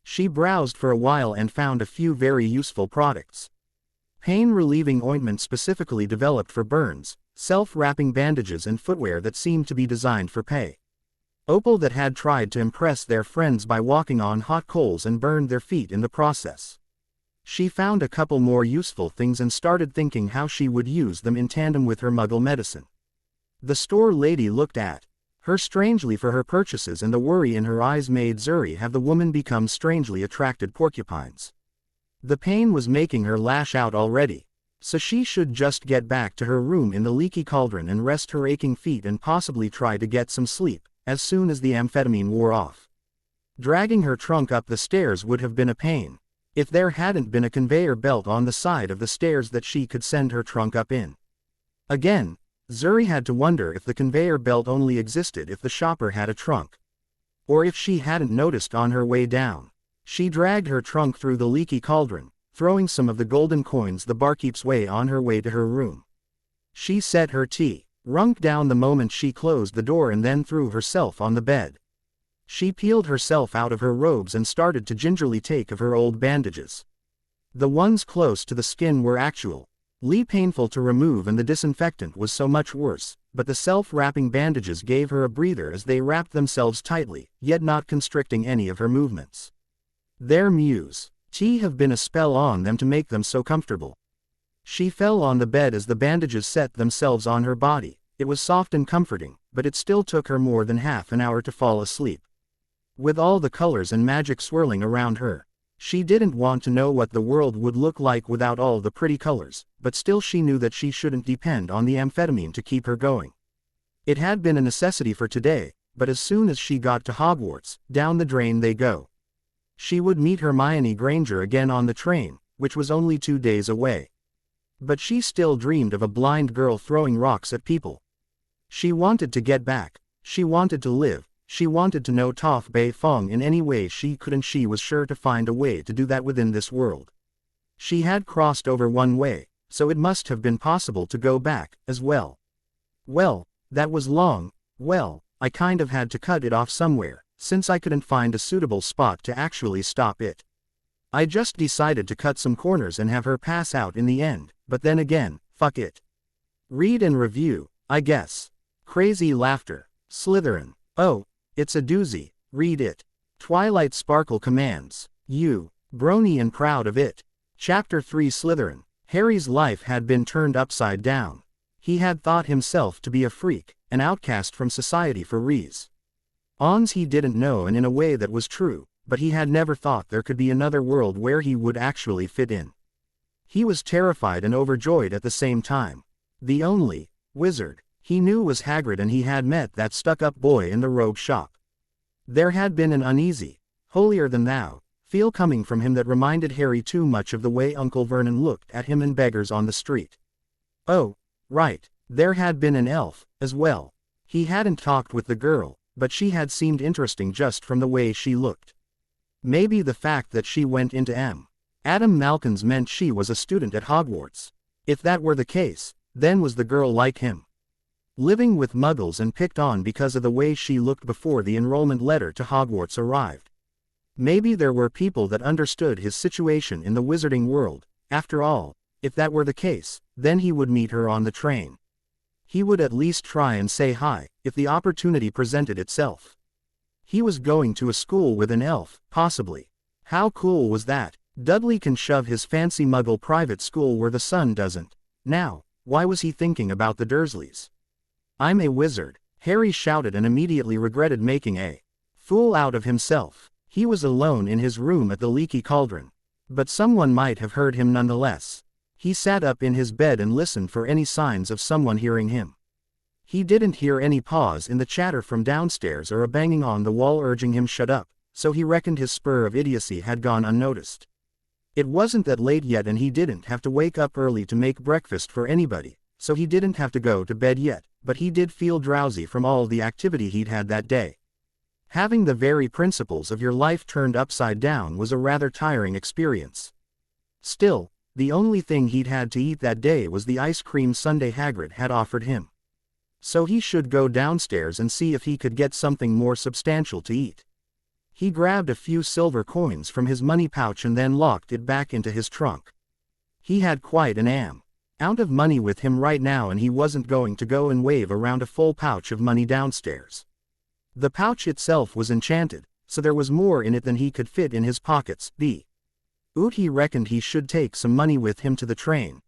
She browsed for a while and found a few very useful products. Pain-relieving ointment specifically developed for burns, self-wrapping bandages and footwear that seemed to be designed for pay. Opal that had tried to impress their friends by walking on hot coals and burned their feet in the process. She found a couple more useful things and started thinking how she would use them in tandem with her muggle medicine. The store lady looked at her strangely for her purchases, and the worry in her eyes made Zuri have the woman become strangely attracted porcupines. The pain was making her lash out already, so she should just get back to her room in the leaky cauldron and rest her aching feet and possibly try to get some sleep, as soon as the amphetamine wore off. Dragging her trunk up the stairs would have been a pain, if there hadn't been a conveyor belt on the side of the stairs that she could send her trunk up in. Again, Zuri had to wonder if the conveyor belt only existed if the shopper had a trunk. Or if she hadn't noticed on her way down. She dragged her trunk through the leaky cauldron, throwing some of the golden coins the barkeep's way on her way to her room. She set her tea, runk down the moment she closed the door, and then threw herself on the bed. She peeled herself out of her robes and started to gingerly take of her old bandages. The ones close to the skin were actually painful to remove, and the disinfectant was so much worse, but the self-wrapping bandages gave her a breather as they wrapped themselves tightly, yet not constricting any of her movements. Their muse tea have been a spell on them to make them so comfortable. She fell on the bed as the bandages set themselves on her body. It was soft and comforting, but it still took her more than half an hour to fall asleep. With all the colors and magic swirling around her, she didn't want to know what the world would look like without all the pretty colors, but still she knew that she shouldn't depend on the amphetamine to keep her going. It had been a necessity for today, but as soon as she got to Hogwarts, down the drain they go. She would meet Hermione Granger again on the train, which was only 2 days away. But she still dreamed of a blind girl throwing rocks at people. She wanted to get back, she wanted to live, she wanted to know Toph Bei Fong in any way she could, and she was sure to find a way to do that within this world. She had crossed over one way, so it must have been possible to go back, as well. Well, that was long, well, I kind of had to cut it off somewhere, since I couldn't find a suitable spot to actually stop it. I just decided to cut some corners and have her pass out in the end, but then again, fuck it. Read and review, I guess. Crazy laughter. Slytherin. Oh, it's a doozy, read it. Twilight Sparkle commands. You. Brony and proud of it. Chapter 3 Slytherin. Harry's life had been turned upside down. He had thought himself to be a freak, an outcast from society for reasons he didn't know, and in a way that was true, but he had never thought there could be another world where he would actually fit in. He was terrified and overjoyed at the same time. The only wizard he knew was Hagrid, and he had met that stuck-up boy in the rogue shop. There had been an uneasy, holier-than-thou feel coming from him that reminded Harry too much of the way Uncle Vernon looked at him and beggars on the street. Oh, right, there had been an elf, as well. He hadn't talked with the girl, but she had seemed interesting just from the way she looked. Maybe the fact that she went into Adam Malkin's meant she was a student at Hogwarts. If that were the case, then was the girl like him? Living with muggles and picked on because of the way she looked before the enrollment letter to Hogwarts arrived. Maybe there were people that understood his situation in the wizarding world. After all, if that were the case, then he would meet her on the train. He would at least try and say hi, if the opportunity presented itself. He was going to a school with an elf, possibly. How cool was that? Dudley can shove his fancy muggle private school where the sun doesn't. Now, why was he thinking about the Dursleys? I'm a wizard, Harry shouted, and immediately regretted making a fool out of himself. He was alone in his room at the leaky cauldron. But someone might have heard him nonetheless. He sat up in his bed and listened for any signs of someone hearing him. He didn't hear any pause in the chatter from downstairs or a banging on the wall urging him shut up, so he reckoned his spur of idiocy had gone unnoticed. It wasn't that late yet, and he didn't have to wake up early to make breakfast for anybody, so he didn't have to go to bed yet, but he did feel drowsy from all the activity he'd had that day. Having the very principles of your life turned upside down was a rather tiring experience. Still, the only thing he'd had to eat that day was the ice cream sundae Hagrid had offered him. So he should go downstairs and see if he could get something more substantial to eat. He grabbed a few silver coins from his money pouch and then locked it back into his trunk. He had quite an amount of money with him right now, and he wasn't going to go and wave around a full pouch of money downstairs. The pouch itself was enchanted, so there was more in it than he could fit in his pockets. He reckoned he should take some money with him to the train.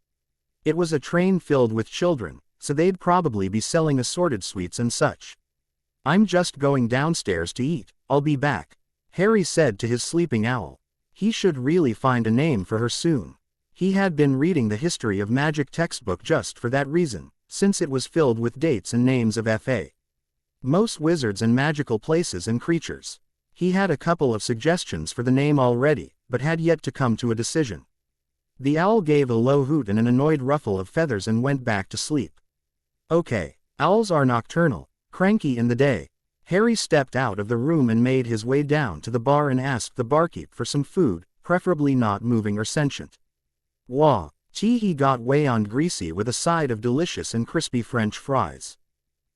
It was a train filled with children, so they'd probably be selling assorted sweets and such. I'm just going downstairs to eat, I'll be back, Harry said to his sleeping owl. He should really find a name for her soon. He had been reading the history of magic textbook just for that reason, since it was filled with dates and names of most wizards and magical places and creatures. He had a couple of suggestions for the name already, but had yet to come to a decision. The owl gave a low hoot and an annoyed ruffle of feathers and went back to sleep. Okay, owls are nocturnal, cranky in the day. Harry stepped out of the room and made his way down to the bar and asked the barkeep for some food, preferably not moving or sentient. Tea he got way on greasy with a side of delicious and crispy French fries.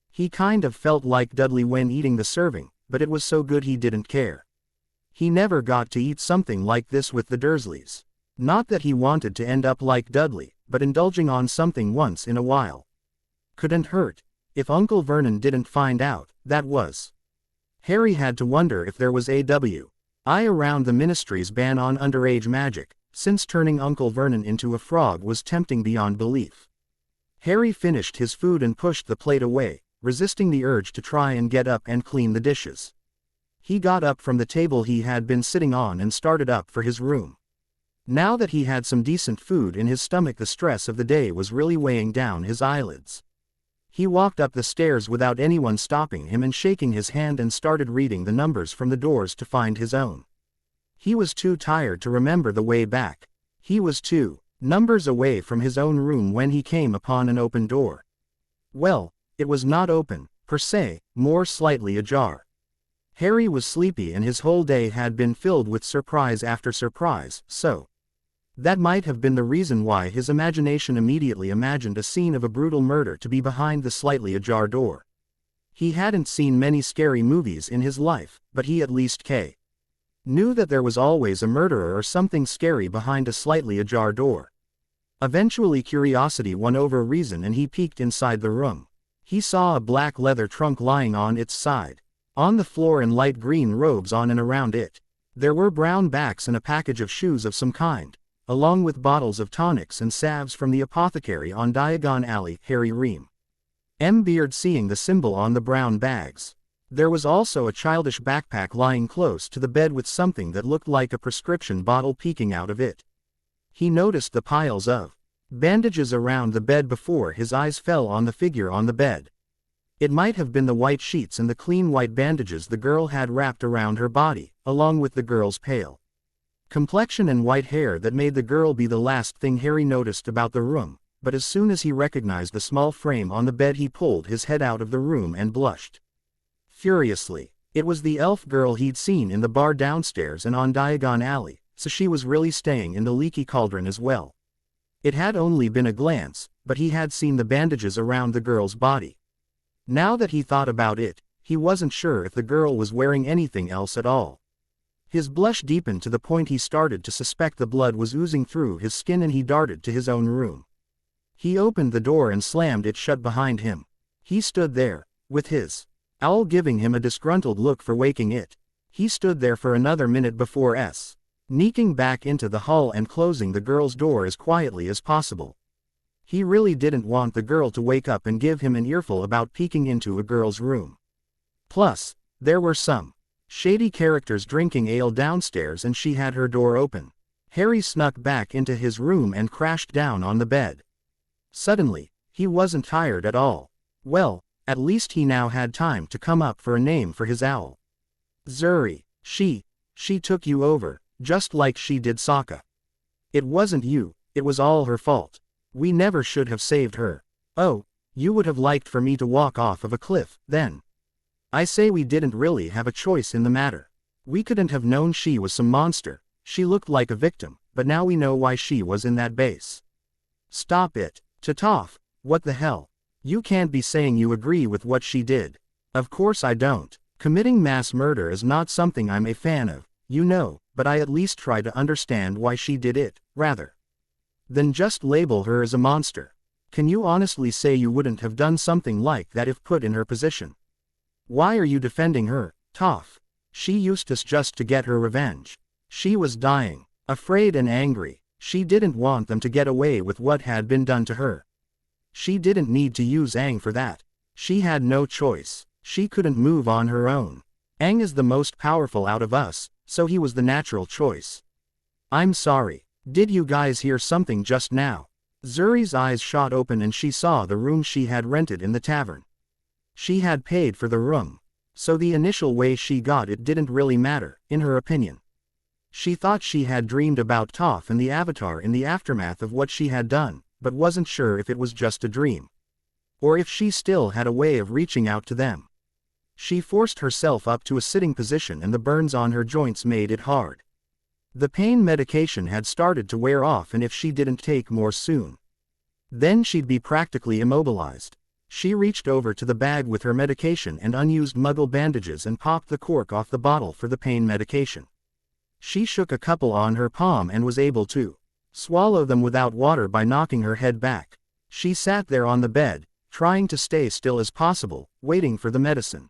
He kind of felt like Dudley when eating the serving, but it was so good he didn't care. He never got to eat something like this with the Dursleys. Not that he wanted to end up like Dudley, but indulging on something once in a while couldn't hurt. If Uncle Vernon didn't find out, that was. Harry had to wonder if there was a around the Ministry's ban on underage magic, since turning Uncle Vernon into a frog was tempting beyond belief. Harry finished his food and pushed the plate away, resisting the urge to try and get up and clean the dishes. He got up from the table he had been sitting on and started up for his room. Now that he had some decent food in his stomach, the stress of the day was really weighing down his eyelids. He walked up the stairs without anyone stopping him and shaking his hand and started reading the numbers from the doors to find his own. He was too tired to remember the way back. He was 2 numbers away from his own room when he came upon an open door. Well, it was not open, per se, more slightly ajar. Harry was sleepy and his whole day had been filled with surprise after surprise, so that might have been the reason why his imagination immediately imagined a scene of a brutal murder to be behind the slightly ajar door. He hadn't seen many scary movies in his life, but he at least knew that there was always a murderer or something scary behind a slightly ajar door. Eventually curiosity won over reason and he peeked inside the room. He saw a black leather trunk lying on its side. On the floor and light green robes on and around it. There were brown backs and a package of shoes of some kind, along with bottles of tonics and salves from the apothecary on Diagon Alley. Harry remembered seeing the symbol on the brown bags. There was also a childish backpack lying close to the bed with something that looked like a prescription bottle peeking out of it. He noticed the piles of bandages around the bed before his eyes fell on the figure on the bed. It might have been the white sheets and the clean white bandages the girl had wrapped around her body, along with the girl's pale complexion and white hair that made the girl be the last thing Harry noticed about the room, but as soon as he recognized the small frame on the bed he pulled his head out of the room and blushed furiously. It was the elf girl he'd seen in the bar downstairs and on Diagon Alley, so she was really staying in the leaky cauldron as well. It had only been a glance, but he had seen the bandages around the girl's body. Now that he thought about it, he wasn't sure if the girl was wearing anything else at all. His blush deepened to the point he started to suspect the blood was oozing through his skin and he darted to his own room. He opened the door and slammed it shut behind him. He stood there, with his owl giving him a disgruntled look for waking it. He stood there for another minute before sneaking back into the hall and closing the girl's door as quietly as possible. He really didn't want the girl to wake up and give him an earful about peeking into a girl's room. Plus, there were some shady characters drinking ale downstairs and she had her door open. Harry snuck back into his room and crashed down on the bed. Suddenly, he wasn't tired at all. Well, at least he now had time to come up for a name for his owl. Zuri, she took you over, just like she did Sokka. It wasn't you, it was all her fault. We never should have saved her. Oh, you would have liked for me to walk off of a cliff, then. I say we didn't really have a choice in the matter. We couldn't have known she was some monster. She looked like a victim, but now we know why she was in that base. Stop it, Tatoff, what the hell? You can't be saying you agree with what she did. Of course I don't. Committing mass murder is not something I'm a fan of, you know, but I at least try to understand why she did it, rather. Then just label her as a monster. Can you honestly say you wouldn't have done something like that if put in her position? Why are you defending her, Toph? She used us just to get her revenge. She was dying, afraid and angry. She didn't want them to get away with what had been done to her. She didn't need to use Aang for that. She had no choice. She couldn't move on her own. Aang is the most powerful out of us, so he was the natural choice. I'm sorry. Did you guys hear something just now? Zuri's eyes shot open and she saw the room she had rented in the tavern. She had paid for the room, so the initial way she got it didn't really matter, in her opinion. She thought she had dreamed about Toph and the Avatar in the aftermath of what she had done, but wasn't sure if it was just a dream, or if she still had a way of reaching out to them. She forced herself up to a sitting position and the burns on her joints made it hard. The pain medication had started to wear off, and if she didn't take more soon, then she'd be practically immobilized. She reached over to the bag with her medication and unused muggle bandages and popped the cork off the bottle for the pain medication. She shook a couple on her palm and was able to swallow them without water by knocking her head back. She sat there on the bed, trying to stay still as possible, waiting for the medicine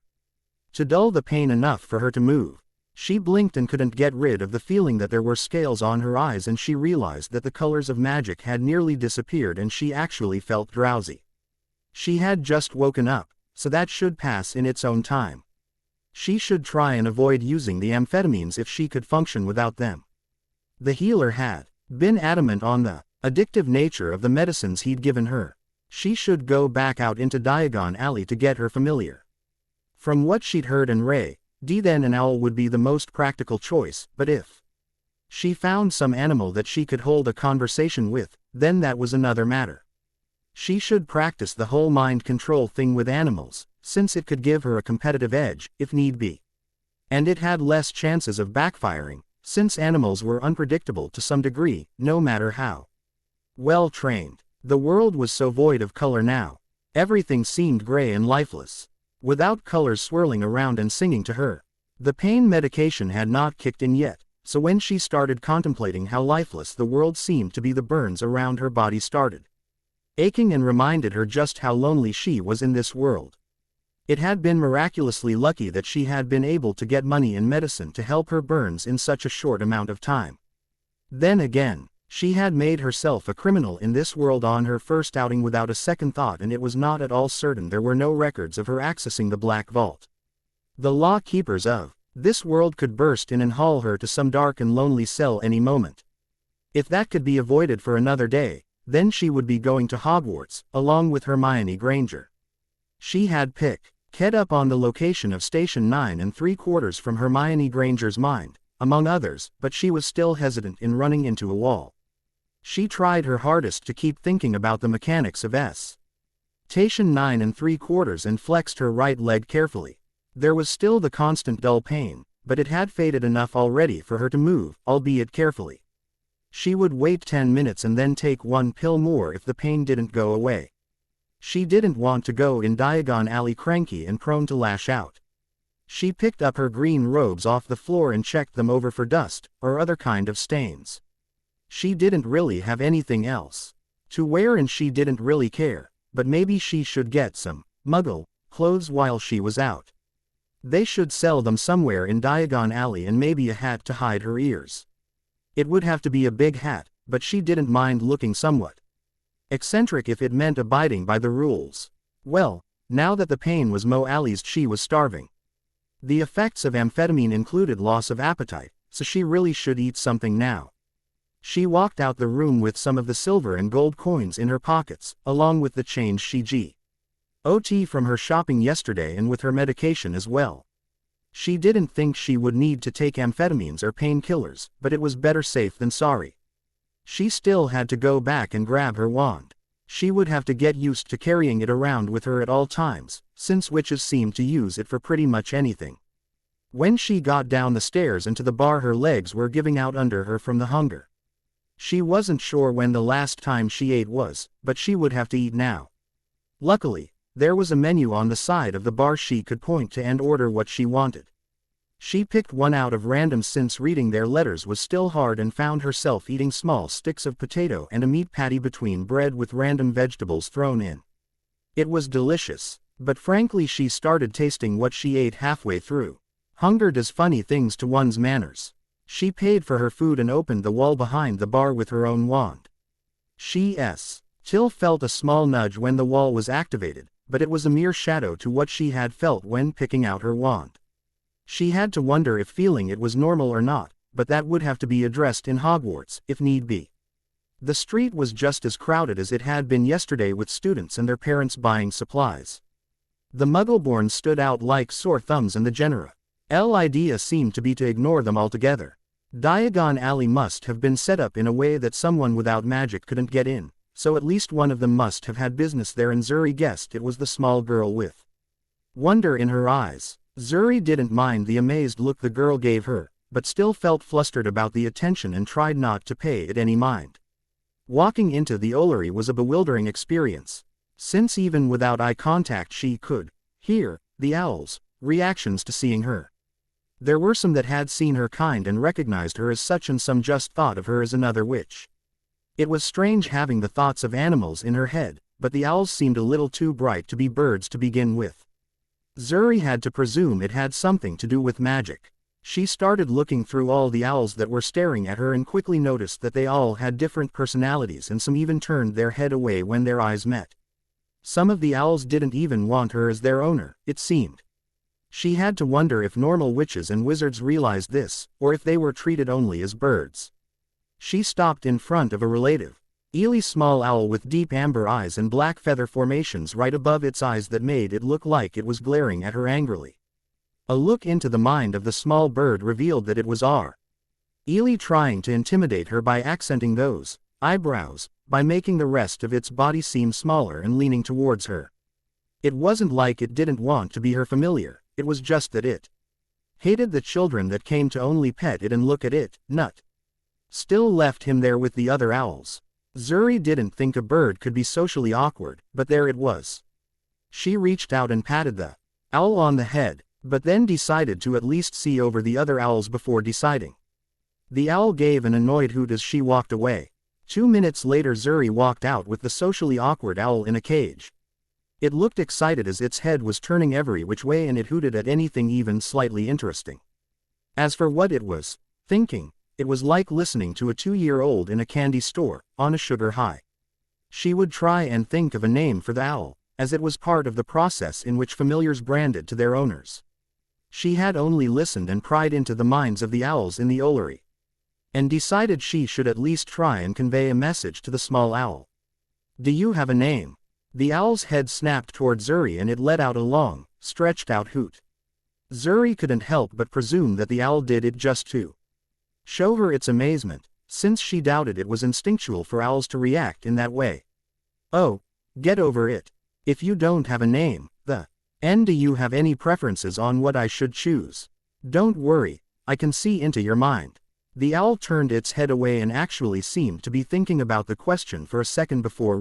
to dull the pain enough for her to move. She blinked and couldn't get rid of the feeling that there were scales on her eyes, and she realized that the colors of magic had nearly disappeared and she actually felt drowsy. She had just woken up, so that should pass in its own time. She should try and avoid using the amphetamines if she could function without them. The healer had been adamant on the addictive nature of the medicines he'd given her. She should go back out into Diagon Alley to get her familiar. From what she'd heard and read, then an owl would be the most practical choice, but if she found some animal that she could hold a conversation with, then that was another matter. She should practice the whole mind control thing with animals, since it could give her a competitive edge, if need be. And it had less chances of backfiring, since animals were unpredictable to some degree, no matter how well trained. The world was so void of color now. Everything seemed gray and lifeless, without colors swirling around and singing to her. The pain medication had not kicked in yet, so when she started contemplating how lifeless the world seemed to be, the burns around her body started aching and reminded her just how lonely she was in this world. It had been miraculously lucky that she had been able to get money and medicine to help her burns in such a short amount of time. Then again, she had made herself a criminal in this world on her first outing without a second thought, and it was not at all certain there were no records of her accessing the Black Vault. The law keepers of this world could burst in and haul her to some dark and lonely cell any moment. If that could be avoided for another day, then she would be going to Hogwarts, along with Hermione Granger. She had picked up on the location of Station 9 3/4 from Hermione Granger's mind, among others, but she was still hesitant in running into a wall. She tried her hardest to keep thinking about the mechanics of Station 9 3/4 and flexed her right leg carefully. There was still the constant dull pain, but it had faded enough already for her to move, albeit carefully. She would wait 10 minutes and then take one pill more if the pain didn't go away. She didn't want to go in Diagon Alley cranky and prone to lash out. She picked up her green robes off the floor and checked them over for dust, or other kind of stains. She didn't really have anything else to wear and she didn't really care, but maybe she should get some muggle clothes while she was out. They should sell them somewhere in Diagon Alley, and maybe a hat to hide her ears. It would have to be a big hat, but she didn't mind looking somewhat eccentric if it meant abiding by the rules. Well, now that the pain was Mo Ali's, she was starving. The effects of amphetamine included loss of appetite, so she really should eat something now. She walked out the room with some of the silver and gold coins in her pockets, along with the change she got from her shopping yesterday and with her medication as well. She didn't think she would need to take amphetamines or painkillers, but it was better safe than sorry. She still had to go back and grab her wand. She would have to get used to carrying it around with her at all times, since witches seemed to use it for pretty much anything. When she got down the stairs and to the bar, her legs were giving out under her from the hunger. She wasn't sure when the last time she ate was, but she would have to eat now. Luckily, there was a menu on the side of the bar she could point to and order what she wanted. She picked one out of random since reading their letters was still hard and found herself eating small sticks of potato and a meat patty between bread with random vegetables thrown in. It was delicious, but frankly she started tasting what she ate halfway through. Hunger does funny things to one's manners. She paid for her food and opened the wall behind the bar with her own wand. Till felt a small nudge when the wall was activated, but it was a mere shadow to what she had felt when picking out her wand. She had to wonder if feeling it was normal or not, but that would have to be addressed in Hogwarts, if need be. The street was just as crowded as it had been yesterday with students and their parents buying supplies. The Muggleborns stood out like sore thumbs and the general idea seemed to be to ignore them altogether. Diagon Alley must have been set up in a way that someone without magic couldn't get in, so at least one of them must have had business there and Zuri guessed it was the small girl with wonder in her eyes. Zuri didn't mind the amazed look the girl gave her, but still felt flustered about the attention and tried not to pay it any mind. Walking into the Ollery was a bewildering experience, since even without eye contact she could hear the owls' reactions to seeing her. There were some that had seen her kind and recognized her as such and some just thought of her as another witch. It was strange having the thoughts of animals in her head, but the owls seemed a little too bright to be birds to begin with. Zuri had to presume it had something to do with magic. She started looking through all the owls that were staring at her and quickly noticed that they all had different personalities and some even turned their head away when their eyes met. Some of the owls didn't even want her as their owner, it seemed. She had to wonder if normal witches and wizards realized this, or if they were treated only as birds. She stopped in front of a relative, Ely small owl with deep amber eyes and black feather formations right above its eyes that made it look like it was glaring at her angrily. A look into the mind of the small bird revealed that it was Ely trying to intimidate her by accenting those eyebrows, by making the rest of its body seem smaller and leaning towards her. It wasn't like it didn't want to be her familiar, it was just that it hated the children that came to only pet it and look at it, still left him there with the other owls. Zuri didn't think a bird could be socially awkward, but there it was. She reached out and patted the owl on the head, but then decided to at least see over the other owls before deciding. The owl gave an annoyed hoot as she walked away. 2 minutes later Zuri walked out with the socially awkward owl in a cage. It looked excited as its head was turning every which way and it hooted at anything even slightly interesting. As for what it was thinking, it was like listening to a 2-year-old in a candy store, on a sugar high. She would try and think of a name for the owl, as it was part of the process in which familiars branded to their owners. She had only listened and pried into the minds of the owls in the Ollery, and decided she should at least try and convey a message to the small owl. "Do you have a name?" The owl's head snapped toward Zuri and it let out a long, stretched-out hoot. Zuri couldn't help but presume that the owl did it just to show her its amazement, since she doubted it was instinctual for owls to react in that way. "Oh, get over it. If you don't have a name, do you have any preferences on what I should choose? Don't worry, I can see into your mind." The owl turned its head away and actually seemed to be thinking about the question for a second before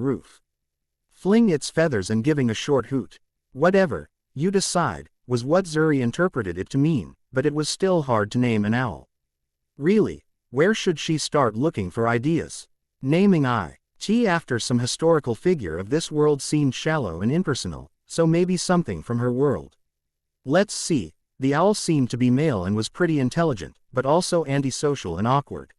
fling its feathers and giving a short hoot. "Whatever you decide," was what Zuri interpreted it to mean, but it was still hard to name an owl. Really, where should she start looking for ideas? Naming after some historical figure of this world seemed shallow and impersonal, so maybe something from her world. Let's see, the owl seemed to be male and was pretty intelligent, but also antisocial and awkward.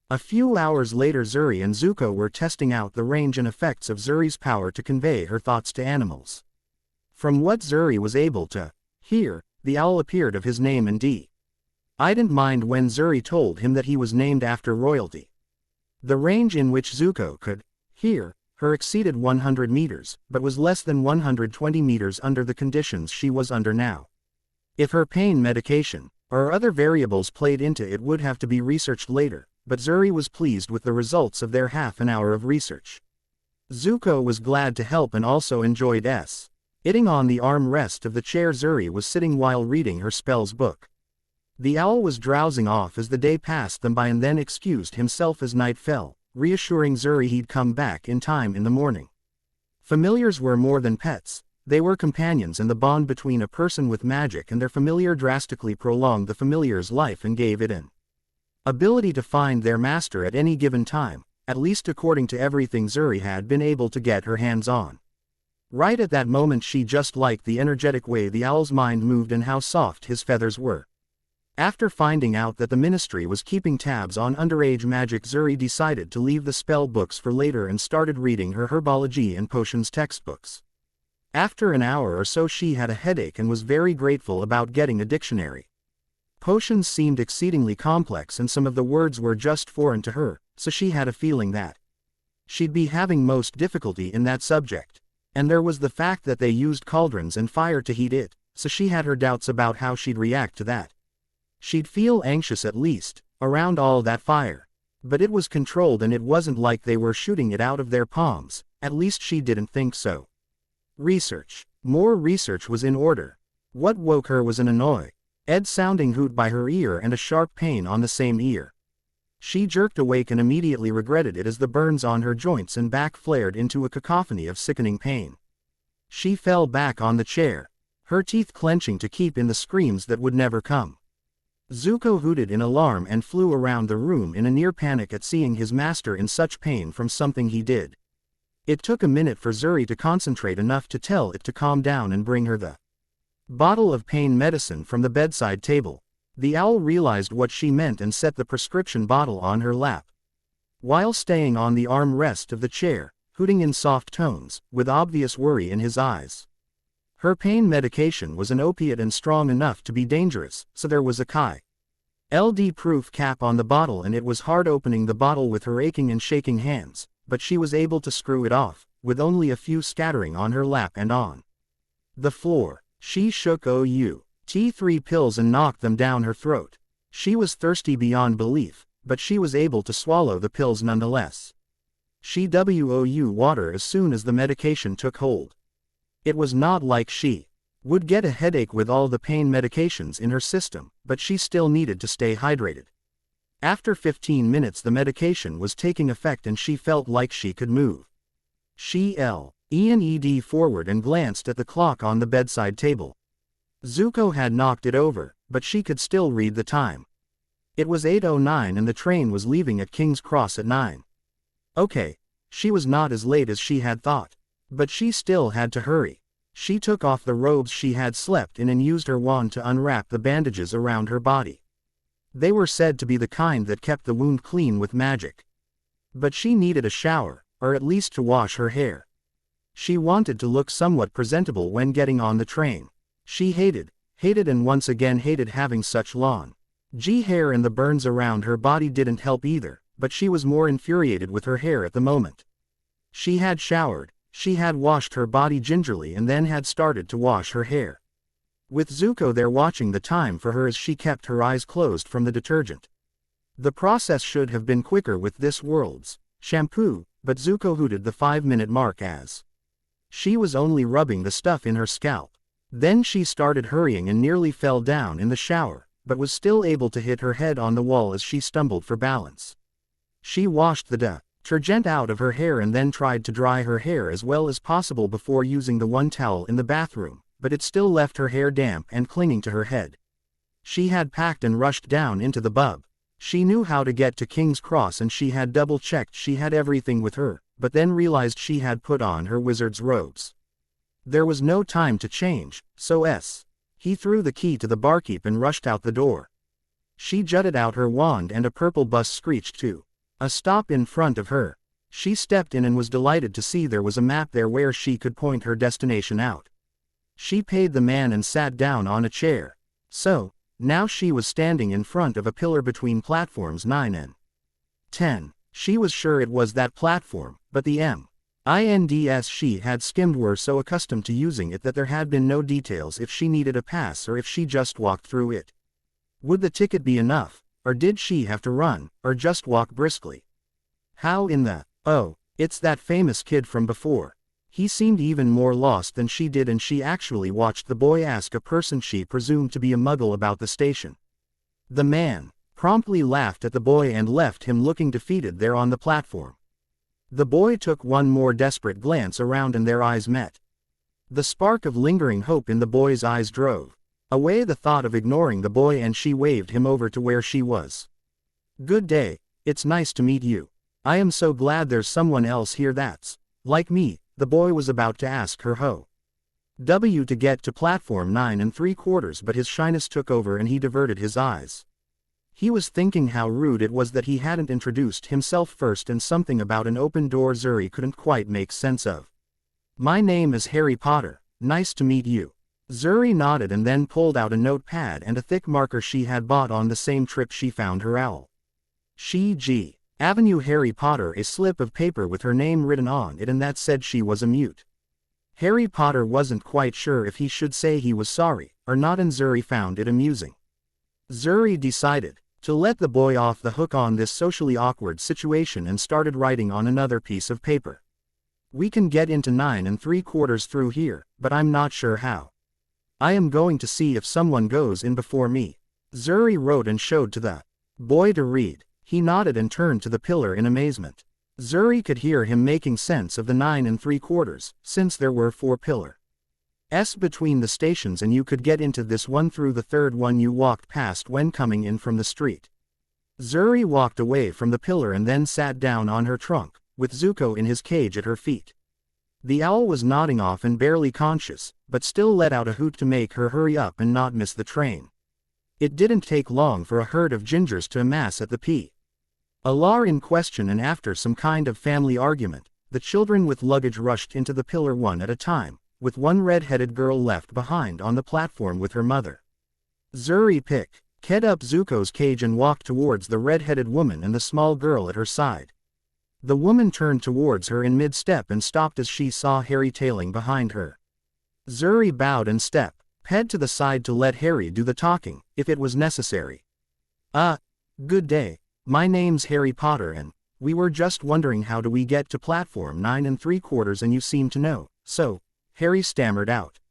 A few hours later Zuri and Zuko were testing out the range and effects of Zuri's power to convey her thoughts to animals. From what Zuri was able to hear, the owl appeared of his name and I didn't mind when Zuri told him that he was named after royalty. The range in which Zuko could hear her exceeded 100 meters, but was less than 120 meters under the conditions she was under now. If her pain medication, or other variables played into it would have to be researched later, but Zuri was pleased with the results of their half an hour of research. Zuko was glad to help and also enjoyed sitting on the arm rest of the chair Zuri was sitting while reading her spells book. The owl was drowsing off as the day passed them by and then excused himself as night fell, reassuring Zuri he'd come back in time in the morning. Familiars were more than pets, They were companions, and the bond between a person with magic and their familiar drastically prolonged the familiar's life and gave it an ability to find their master at any given time, at least according to everything Zuri had been able to get her hands on. Right at that moment she just liked the energetic way the owl's mind moved and how soft his feathers were. After finding out that the ministry was keeping tabs on underage magic, Zuri decided to leave the spell books for later and started reading her herbology and potions textbooks. After an hour or so she had a headache and was very grateful about getting a dictionary. Potions seemed exceedingly complex and some of the words were just foreign to her, so she had a feeling that she'd be having most difficulty in that subject. And there was the fact that they used cauldrons and fire to heat it, so she had her doubts about how she'd react to that. She'd feel anxious at least, around all that fire. But it was controlled and it wasn't like they were shooting it out of their palms, at least she didn't think so. Research. More research was in order. What woke her was an annoyed sounding hoot by her ear and a sharp pain on the same ear. She jerked awake and immediately regretted it as the burns on her joints and back flared into a cacophony of sickening pain. She fell back on the chair, her teeth clenching to keep in the screams that would never come. Zuko hooted in alarm and flew around the room in a near panic at seeing his master in such pain from something he did. It took a minute for Zuri to concentrate enough to tell it to calm down and bring her the bottle of pain medicine from the bedside table. The owl realized what she meant and set the prescription bottle on her lap. While staying on the arm rest of the chair, hooting in soft tones, with obvious worry in his eyes. Her pain medication was an opiate and strong enough to be dangerous, so there was a LD-proof cap on the bottle and it was hard opening the bottle with her aching and shaking hands, but she was able to screw it off, with only a few scattering on her lap and on the floor. She shook T3 pills and knocked them down her throat. She was thirsty beyond belief, but she was able to swallow the pills nonetheless. She wou water as soon as the medication took hold. It was not like she would get a headache with all the pain medications in her system, but she still needed to stay hydrated. After 15 minutes the medication was taking effect and she felt like she could move. She leaned forward and glanced at the clock on the bedside table. Zuko had knocked it over, but she could still read the time. It was 8:09 and the train was leaving at King's Cross at 9. Okay, she was not as late as she had thought. But she still had to hurry. She took off the robes she had slept in and used her wand to unwrap the bandages around her body. They were said to be the kind that kept the wound clean with magic. But she needed a shower, or at least to wash her hair. She wanted to look somewhat presentable when getting on the train. She hated and once again hated having such long hair, and the burns around her body didn't help either, but she was more infuriated with her hair at the moment. She had showered, she had washed her body gingerly and then had started to wash her hair. With Zuko there watching the time for her as she kept her eyes closed from the detergent. The process should have been quicker with this world's shampoo, but Zuko hooted the 5-minute mark as she was only rubbing the stuff in her scalp. Then she started hurrying and nearly fell down in the shower, but was still able to hit her head on the wall as she stumbled for balance. She washed the detergent out of her hair and then tried to dry her hair as well as possible before using the one towel in the bathroom, but it still left her hair damp and clinging to her head. She had packed and rushed down into the pub. She knew how to get to King's Cross and she had double-checked she had everything with her, but then realized she had put on her wizard's robes. There was no time to change, so he threw the key to the barkeep and rushed out the door. She jutted out her wand and a purple bus screeched to a stop in front of her. She stepped in and was delighted to see there was a map there where she could point her destination out. She paid the man and sat down on a chair. So, now she was standing in front of a pillar between platforms 9 and 10. She was sure it was that platform, but the INDs she had skimmed were so accustomed to using it that there had been no details if she needed a pass or if she just walked through it. Would the ticket be enough, or did she have to run, or just walk briskly? How in the, oh, it's that famous kid from before. He seemed even more lost than she did and she actually watched the boy ask a person she presumed to be a muggle about the station. The man promptly laughed at the boy and left him looking defeated there on the platform. The boy took one more desperate glance around and their eyes met. The spark of lingering hope in the boy's eyes drove away the thought of ignoring the boy, and she waved him over to where she was. "Good day, it's nice to meet you. I am so glad there's someone else here that's like me." The boy was about to ask her how to get to platform 9 3/4, but his shyness took over and he diverted his eyes. He was thinking how rude it was that he hadn't introduced himself first, and something about an open door Zuri couldn't quite make sense of. "My name is Harry Potter, nice to meet you." Zuri nodded and then pulled out a notepad and a thick marker she had bought on the same trip she found her owl. G. Avenue Harry Potter, a slip of paper with her name written on it, and that said she was a mute. Harry Potter wasn't quite sure if he should say he was sorry or not, and Zuri found it amusing. Zuri decided to let the boy off the hook on this socially awkward situation and started writing on another piece of paper. "We can get into 9 3/4 through here, but I'm not sure how. I am going to see if someone goes in before me." Zuri wrote and showed to the boy to read. He nodded and turned to the pillar in amazement. Zuri could hear him making sense of the 9 3/4, since there were 4 pillars between the stations, and you could get into this one through the third one you walked past when coming in from the street. Zuri walked away from the pillar and then sat down on her trunk, with Zuko in his cage at her feet. The owl was nodding off and barely conscious, but still let out a hoot to make her hurry up and not miss the train. It didn't take long for a herd of gingers to amass at the pillar in question, and after some kind of family argument, the children with luggage rushed into the pillar one at a time, with one red-headed girl left behind on the platform with her mother. Zuri picked up Zuko's cage and walked towards the red-headed woman and the small girl at her side. The woman turned towards her in mid-step and stopped as she saw Harry tailing behind her. Zuri bowed and stepped to the side to let Harry do the talking, if it was necessary. Good day. My name's Harry Potter, and we were just wondering how do we get to platform 9 3/4, and you seem to know, so," Harry stammered out.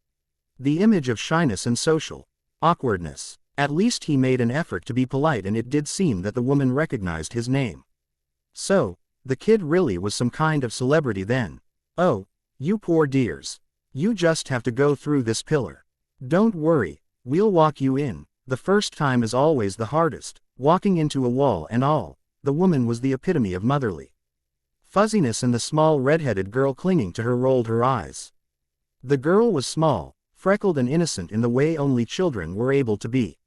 The image of shyness and social awkwardness. At least he made an effort to be polite, and it did seem that the woman recognized his name. So, the kid really was some kind of celebrity then. "Oh, you poor dears. You just have to go through this pillar. Don't worry, we'll walk you in. The first time is always the hardest, walking into a wall and all." The woman was the epitome of motherly fuzziness, and the small red-headed girl clinging to her rolled her eyes. The girl was small, freckled and innocent in the way only children were able to be.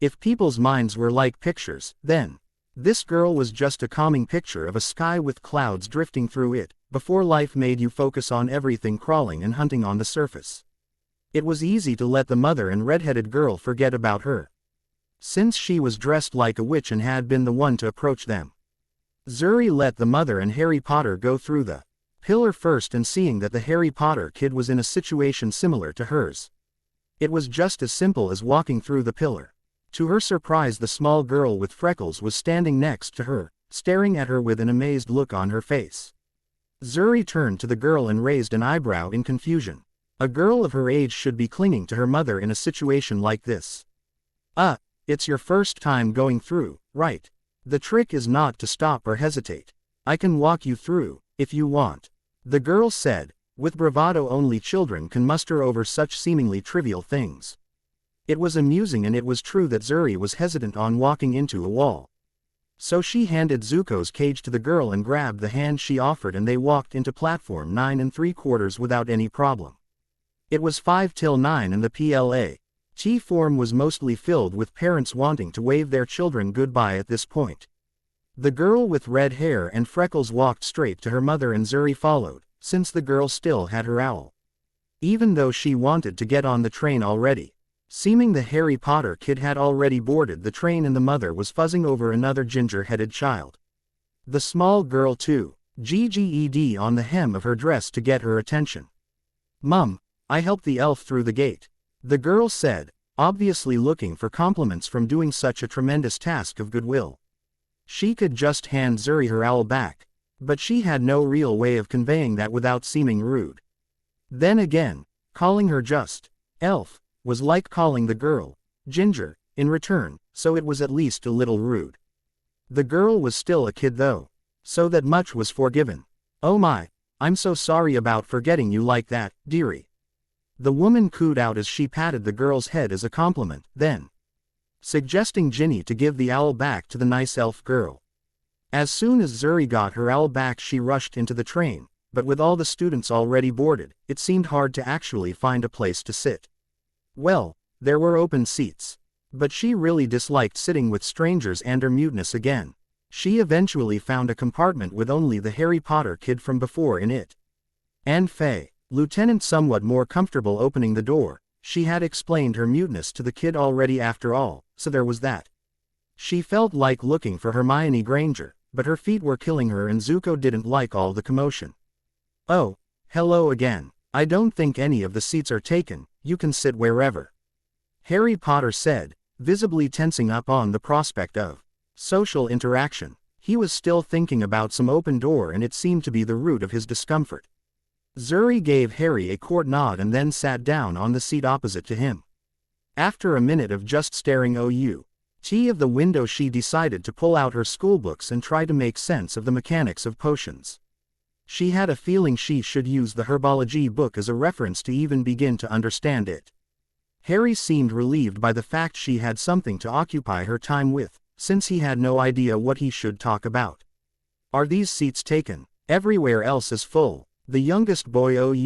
If people's minds were like pictures, then this girl was just a calming picture of a sky with clouds drifting through it, before life made you focus on everything crawling and hunting on the surface. It was easy to let the mother and red-headed girl forget about her, since she was dressed like a witch and had been the one to approach them. Zuri let the mother and Harry Potter go through the pillar first, and seeing that the Harry Potter kid was in a situation similar to hers, it was just as simple as walking through the pillar. To her surprise, the small girl with freckles was standing next to her, staring at her with an amazed look on her face. Zuri turned to the girl and raised an eyebrow in confusion. A girl of her age should be clinging to her mother in a situation like this. It's your first time going through, right? The trick is not to stop or hesitate. I can walk you through, if you want," the girl said, with bravado only children can muster over such seemingly trivial things. It was amusing, and it was true that Zuri was hesitant on walking into a wall. So she handed Zuko's cage to the girl and grabbed the hand she offered, and they walked into platform 9 3/4 without any problem. It was 5 till 9, and the PLA form was mostly filled with parents wanting to wave their children goodbye at this point. The girl with red hair and freckles walked straight to her mother, and Zuri followed, since the girl still had her owl. Even though she wanted to get on the train already, seeming the Harry Potter kid had already boarded the train, and the mother was fuzzing over another ginger-headed child. The small girl too, GGED on the hem of her dress to get her attention. "Mum, I helped the elf through the gate," the girl said, obviously looking for compliments from doing such a tremendous task of goodwill. She could just hand Zuri her owl back, but she had no real way of conveying that without seeming rude. Then again, calling her just elf was like calling the girl ginger in return, so it was at least a little rude. The girl was still a kid though, so that much was forgiven. "Oh my, I'm so sorry about forgetting you like that, dearie. The woman cooed out as she patted the girl's head as a compliment, then suggesting Ginny to give the owl back to the nice elf girl. As soon as Zuri got her owl back, she rushed into the train, but with all the students already boarded, it seemed hard to actually find a place to sit. Well, there were open seats. But she really disliked sitting with strangers and her muteness again. She eventually found a compartment with only the Harry Potter kid from before in it. And Faye, Lieutenant, somewhat more comfortable opening the door. She had explained her muteness to the kid already after all, so there was that. She felt like looking for Hermione Granger, but her feet were killing her and Zuko didn't like all the commotion. "Oh, hello again. I don't think any of the seats are taken, you can sit wherever," Harry Potter said, visibly tensing up on the prospect of social interaction. He was still thinking about some open door and it seemed to be the root of his discomfort. Zuri gave Harry a court nod and then sat down on the seat opposite to him. After a minute of just staring out of the window, she decided to pull out her schoolbooks and try to make sense of the mechanics of potions. She had a feeling she should use the herbology book as a reference to even begin to understand it. Harry seemed relieved by the fact she had something to occupy her time with, since he had no idea what he should talk about. "Are these seats taken? Everywhere else is full," the youngest boy of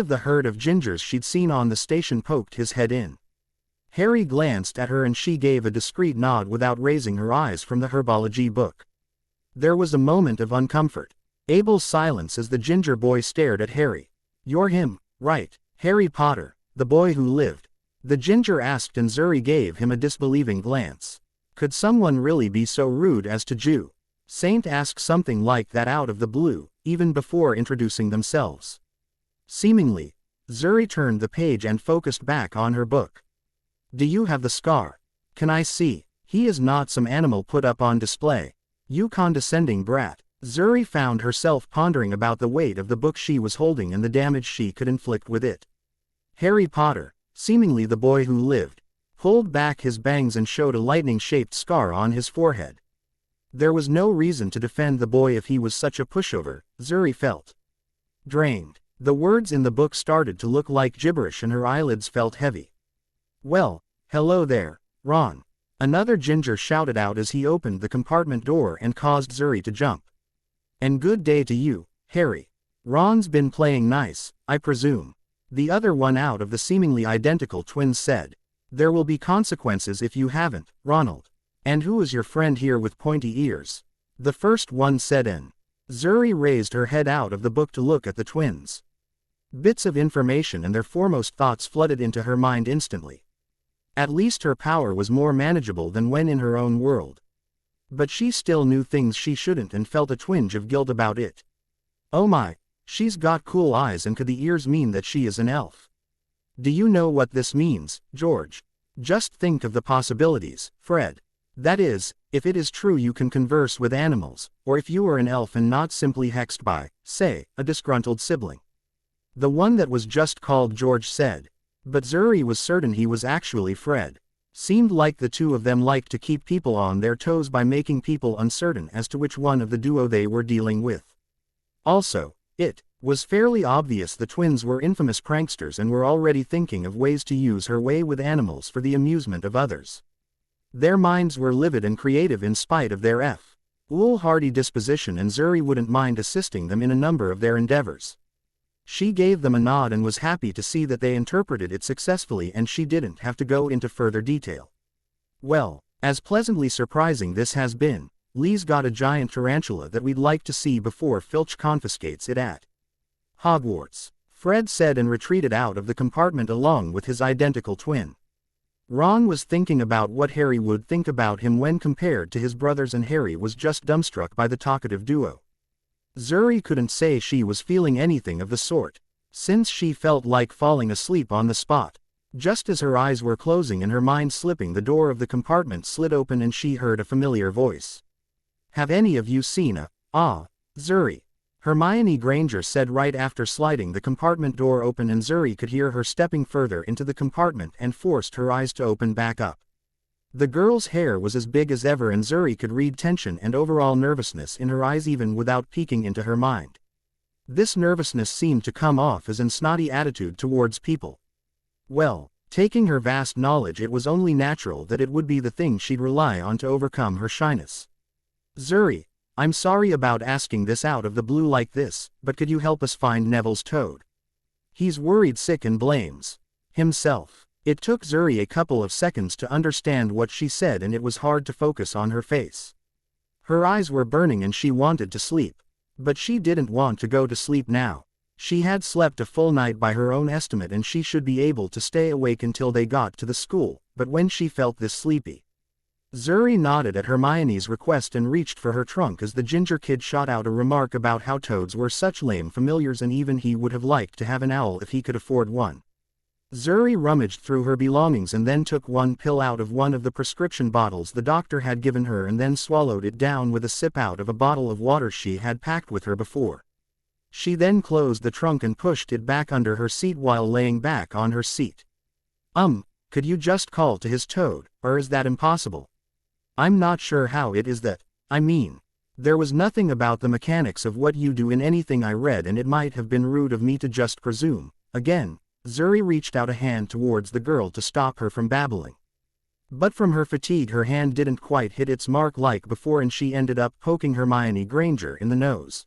the herd of gingers she'd seen on the station poked his head in. Harry glanced at her and she gave a discreet nod without raising her eyes from the herbology book. There was a moment of uncomfortable silence as the ginger boy stared at Harry. "You're him, right, Harry Potter, the boy who lived?" the ginger asked, and Zuri gave him a disbelieving glance. Could someone really be so rude as to Saint ask something like that out of the blue, even before introducing themselves? Seemingly, Zuri turned the page and focused back on her book. "Do you have the scar? Can I see? He is not some animal put up on display. You condescending brat." Zuri found herself pondering about the weight of the book she was holding and the damage she could inflict with it. Harry Potter, seemingly the boy who lived, pulled back his bangs and showed a lightning-shaped scar on his forehead. There was no reason to defend the boy if he was such a pushover, Zuri felt. Drained. The words in the book started to look like gibberish and her eyelids felt heavy. "Well, hello there, Ron," another ginger shouted out as he opened the compartment door and caused Zuri to jump. "And good day to you, Harry. Ron's been playing nice, I presume," the other one out of the seemingly identical twins said. "There will be consequences if you haven't, Ronald." "And who is your friend here with pointy ears?" the first one said, and Zuri raised her head out of the book to look at the twins. Bits of information and their foremost thoughts flooded into her mind instantly. At least her power was more manageable than when in her own world. But she still knew things she shouldn't and felt a twinge of guilt about it. "Oh my, she's got cool eyes, and could the ears mean that she is an elf? Do you know what this means, George? Just think of the possibilities, Fred. That is, if it is true you can converse with animals, or if you are an elf and not simply hexed by, say, a disgruntled sibling." The one that was just called George said. But Zuri was certain he was actually Fred. Seemed like the two of them liked to keep people on their toes by making people uncertain as to which one of the duo they were dealing with. Also, it was fairly obvious the twins were infamous pranksters and were already thinking of ways to use her way with animals for the amusement of others. Their minds were livid and creative in spite of their foolhardy disposition, and Zuri wouldn't mind assisting them in a number of their endeavors. She gave them a nod and was happy to see that they interpreted it successfully and she didn't have to go into further detail. "Well, as pleasantly surprising this has been, Lee's got a giant tarantula that we'd like to see before Filch confiscates it at Hogwarts," Fred said and retreated out of the compartment along with his identical twin. Ron was thinking about what Harry would think about him when compared to his brothers, and Harry was just dumbstruck by the talkative duo. Zuri couldn't say she was feeling anything of the sort, since she felt like falling asleep on the spot. Just as her eyes were closing and her mind slipping, the door of the compartment slid open and she heard a familiar voice. "Have any of you seen Zuri?" Hermione Granger said right after sliding the compartment door open, and Zuri could hear her stepping further into the compartment and forced her eyes to open back up. The girl's hair was as big as ever and Zuri could read tension and overall nervousness in her eyes even without peeking into her mind. This nervousness seemed to come off as an snotty attitude towards people. Well, taking her vast knowledge, it was only natural that it would be the thing she'd rely on to overcome her shyness. Zuri, I'm sorry about asking this out of the blue like this, but could you help us find Neville's toad? He's worried sick and blames himself. It took Zuri a couple of seconds to understand what she said, and it was hard to focus on her face. Her eyes were burning and she wanted to sleep. But she didn't want to go to sleep now. She had slept a full night by her own estimate and she should be able to stay awake until they got to the school, but when she felt this sleepy, Zuri nodded at Hermione's request and reached for her trunk as the ginger kid shot out a remark about how toads were such lame familiars and even he would have liked to have an owl if he could afford one. Zuri rummaged through her belongings and then took one pill out of one of the prescription bottles the doctor had given her and then swallowed it down with a sip out of a bottle of water she had packed with her before. She then closed the trunk and pushed it back under her seat while laying back on her seat. Could you just call to his toad, or is that impossible? I'm not sure how it is that, there was nothing about the mechanics of what you do in anything I read, and it might have been rude of me to just presume. Again, Zuri reached out a hand towards the girl to stop her from babbling. But from her fatigue her hand didn't quite hit its mark like before and she ended up poking Hermione Granger in the nose.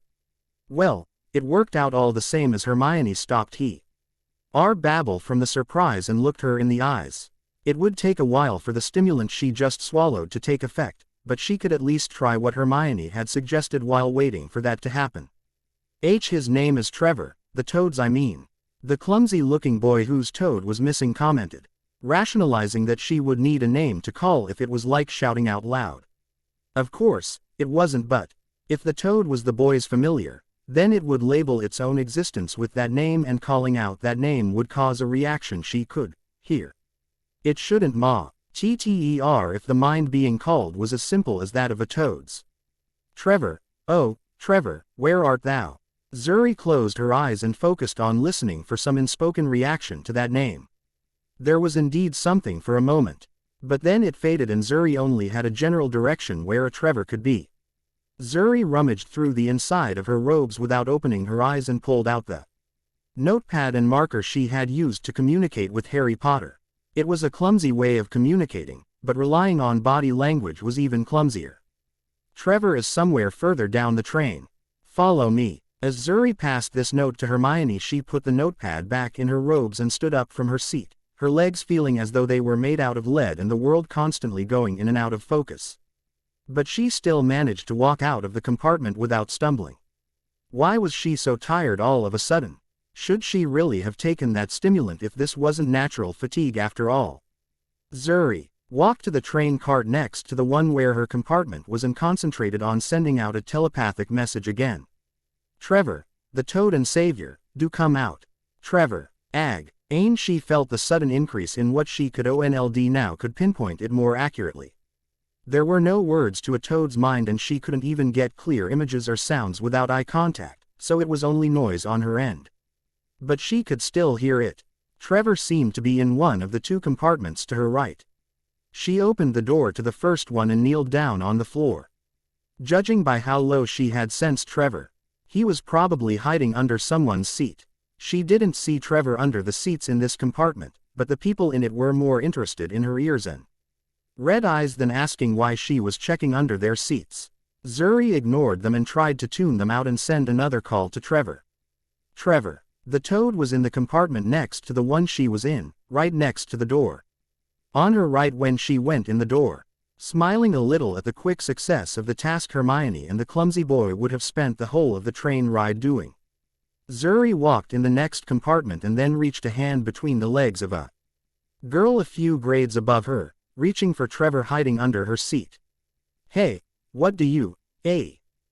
Well, it worked out all the same as Hermione stopped her babble from the surprise and looked her in the eyes. It would take a while for the stimulant she just swallowed to take effect, but she could at least try what Hermione had suggested while waiting for that to happen. His name is Trevor, the toad's The clumsy-looking boy whose toad was missing commented, rationalizing that she would need a name to call if it was like shouting out loud. Of course, it wasn't, but if the toad was the boy's familiar, then it would label its own existence with that name, and calling out that name would cause a reaction she could hear. It shouldn't matter if the mind being called was as simple as that of a toad's. Trevor, oh, Trevor, where art thou? Zuri closed her eyes and focused on listening for some unspoken reaction to that name. There was indeed something for a moment, but then it faded and Zuri only had a general direction where a Trevor could be. Zuri rummaged through the inside of her robes without opening her eyes and pulled out the notepad and marker she had used to communicate with Harry Potter. It was a clumsy way of communicating, but relying on body language was even clumsier. Trevor is somewhere further down the train. Follow me. As Zuri passed this note to Hermione, she put the notepad back in her robes and stood up from her seat, her legs feeling as though they were made out of lead and the world constantly going in and out of focus. But she still managed to walk out of the compartment without stumbling. Why was she so tired all of a sudden? Should she really have taken that stimulant if this wasn't natural fatigue after all? Zuri walked to the train cart next to the one where her compartment was and concentrated on sending out a telepathic message again. Trevor, the toad and savior, do come out. Trevor, she felt the sudden increase in what she could now could pinpoint it more accurately. There were no words to a toad's mind and she couldn't even get clear images or sounds without eye contact, so it was only noise on her end. But she could still hear it. Trevor seemed to be in one of the two compartments to her right. She opened the door to the first one and kneeled down on the floor. Judging by how low she had sensed Trevor, he was probably hiding under someone's seat. She didn't see Trevor under the seats in this compartment, but the people in it were more interested in her ears and red eyes than asking why she was checking under their seats. Zuri ignored them and tried to tune them out and send another call to Trevor. Trevor. The toad was in the compartment next to the one she was in, right next to the door. On her right when she went in the door. Smiling a little at the quick success of the task Hermione and the clumsy boy would have spent the whole of the train ride doing. Zuri walked in the next compartment and then reached a hand between the legs of a girl a few grades above her, reaching for Trevor hiding under her seat. Hey, what do you,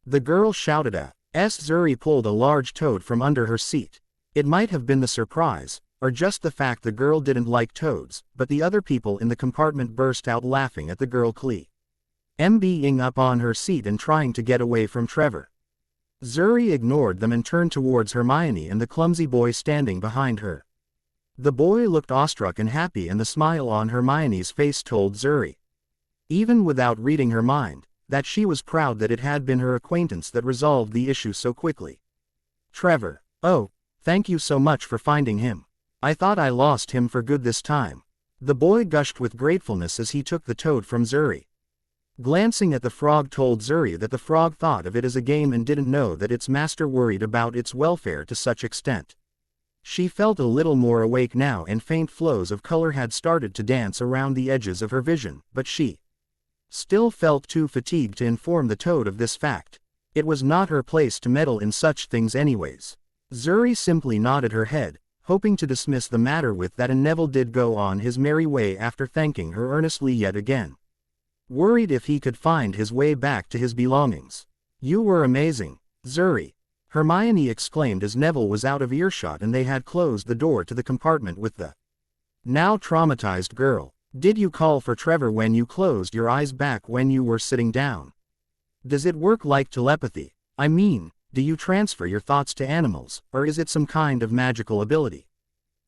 the girl shouted Zuri pulled a large toad from under her seat. It might have been the surprise, or just the fact the girl didn't like toads, but the other people in the compartment burst out laughing at the girl being up on her seat and trying to get away from Trevor. Zuri ignored them and turned towards Hermione and the clumsy boy standing behind her. The boy looked awestruck and happy and the smile on Hermione's face told Zuri, even without reading her mind, that she was proud that it had been her acquaintance that resolved the issue so quickly. Trevor. Oh, thank you so much for finding him. I thought I lost him for good this time. The boy gushed with gratefulness as he took the toad from Zuri. Glancing at the frog told Zuri that the frog thought of it as a game and didn't know that its master worried about its welfare to such extent. She felt a little more awake now and faint flows of color had started to dance around the edges of her vision, but she still felt too fatigued to inform the toad of this fact. It was not her place to meddle in such things anyways. Zuri simply nodded her head, hoping to dismiss the matter with that, and Neville did go on his merry way after thanking her earnestly yet again. Worried if he could find his way back to his belongings. You were amazing, Zuri, Hermione exclaimed as Neville was out of earshot and they had closed the door to the compartment with the now traumatized girl. Did you call for Trevor when you closed your eyes back when you were sitting down? Does it work like telepathy? I mean, do you transfer your thoughts to animals, or is it some kind of magical ability?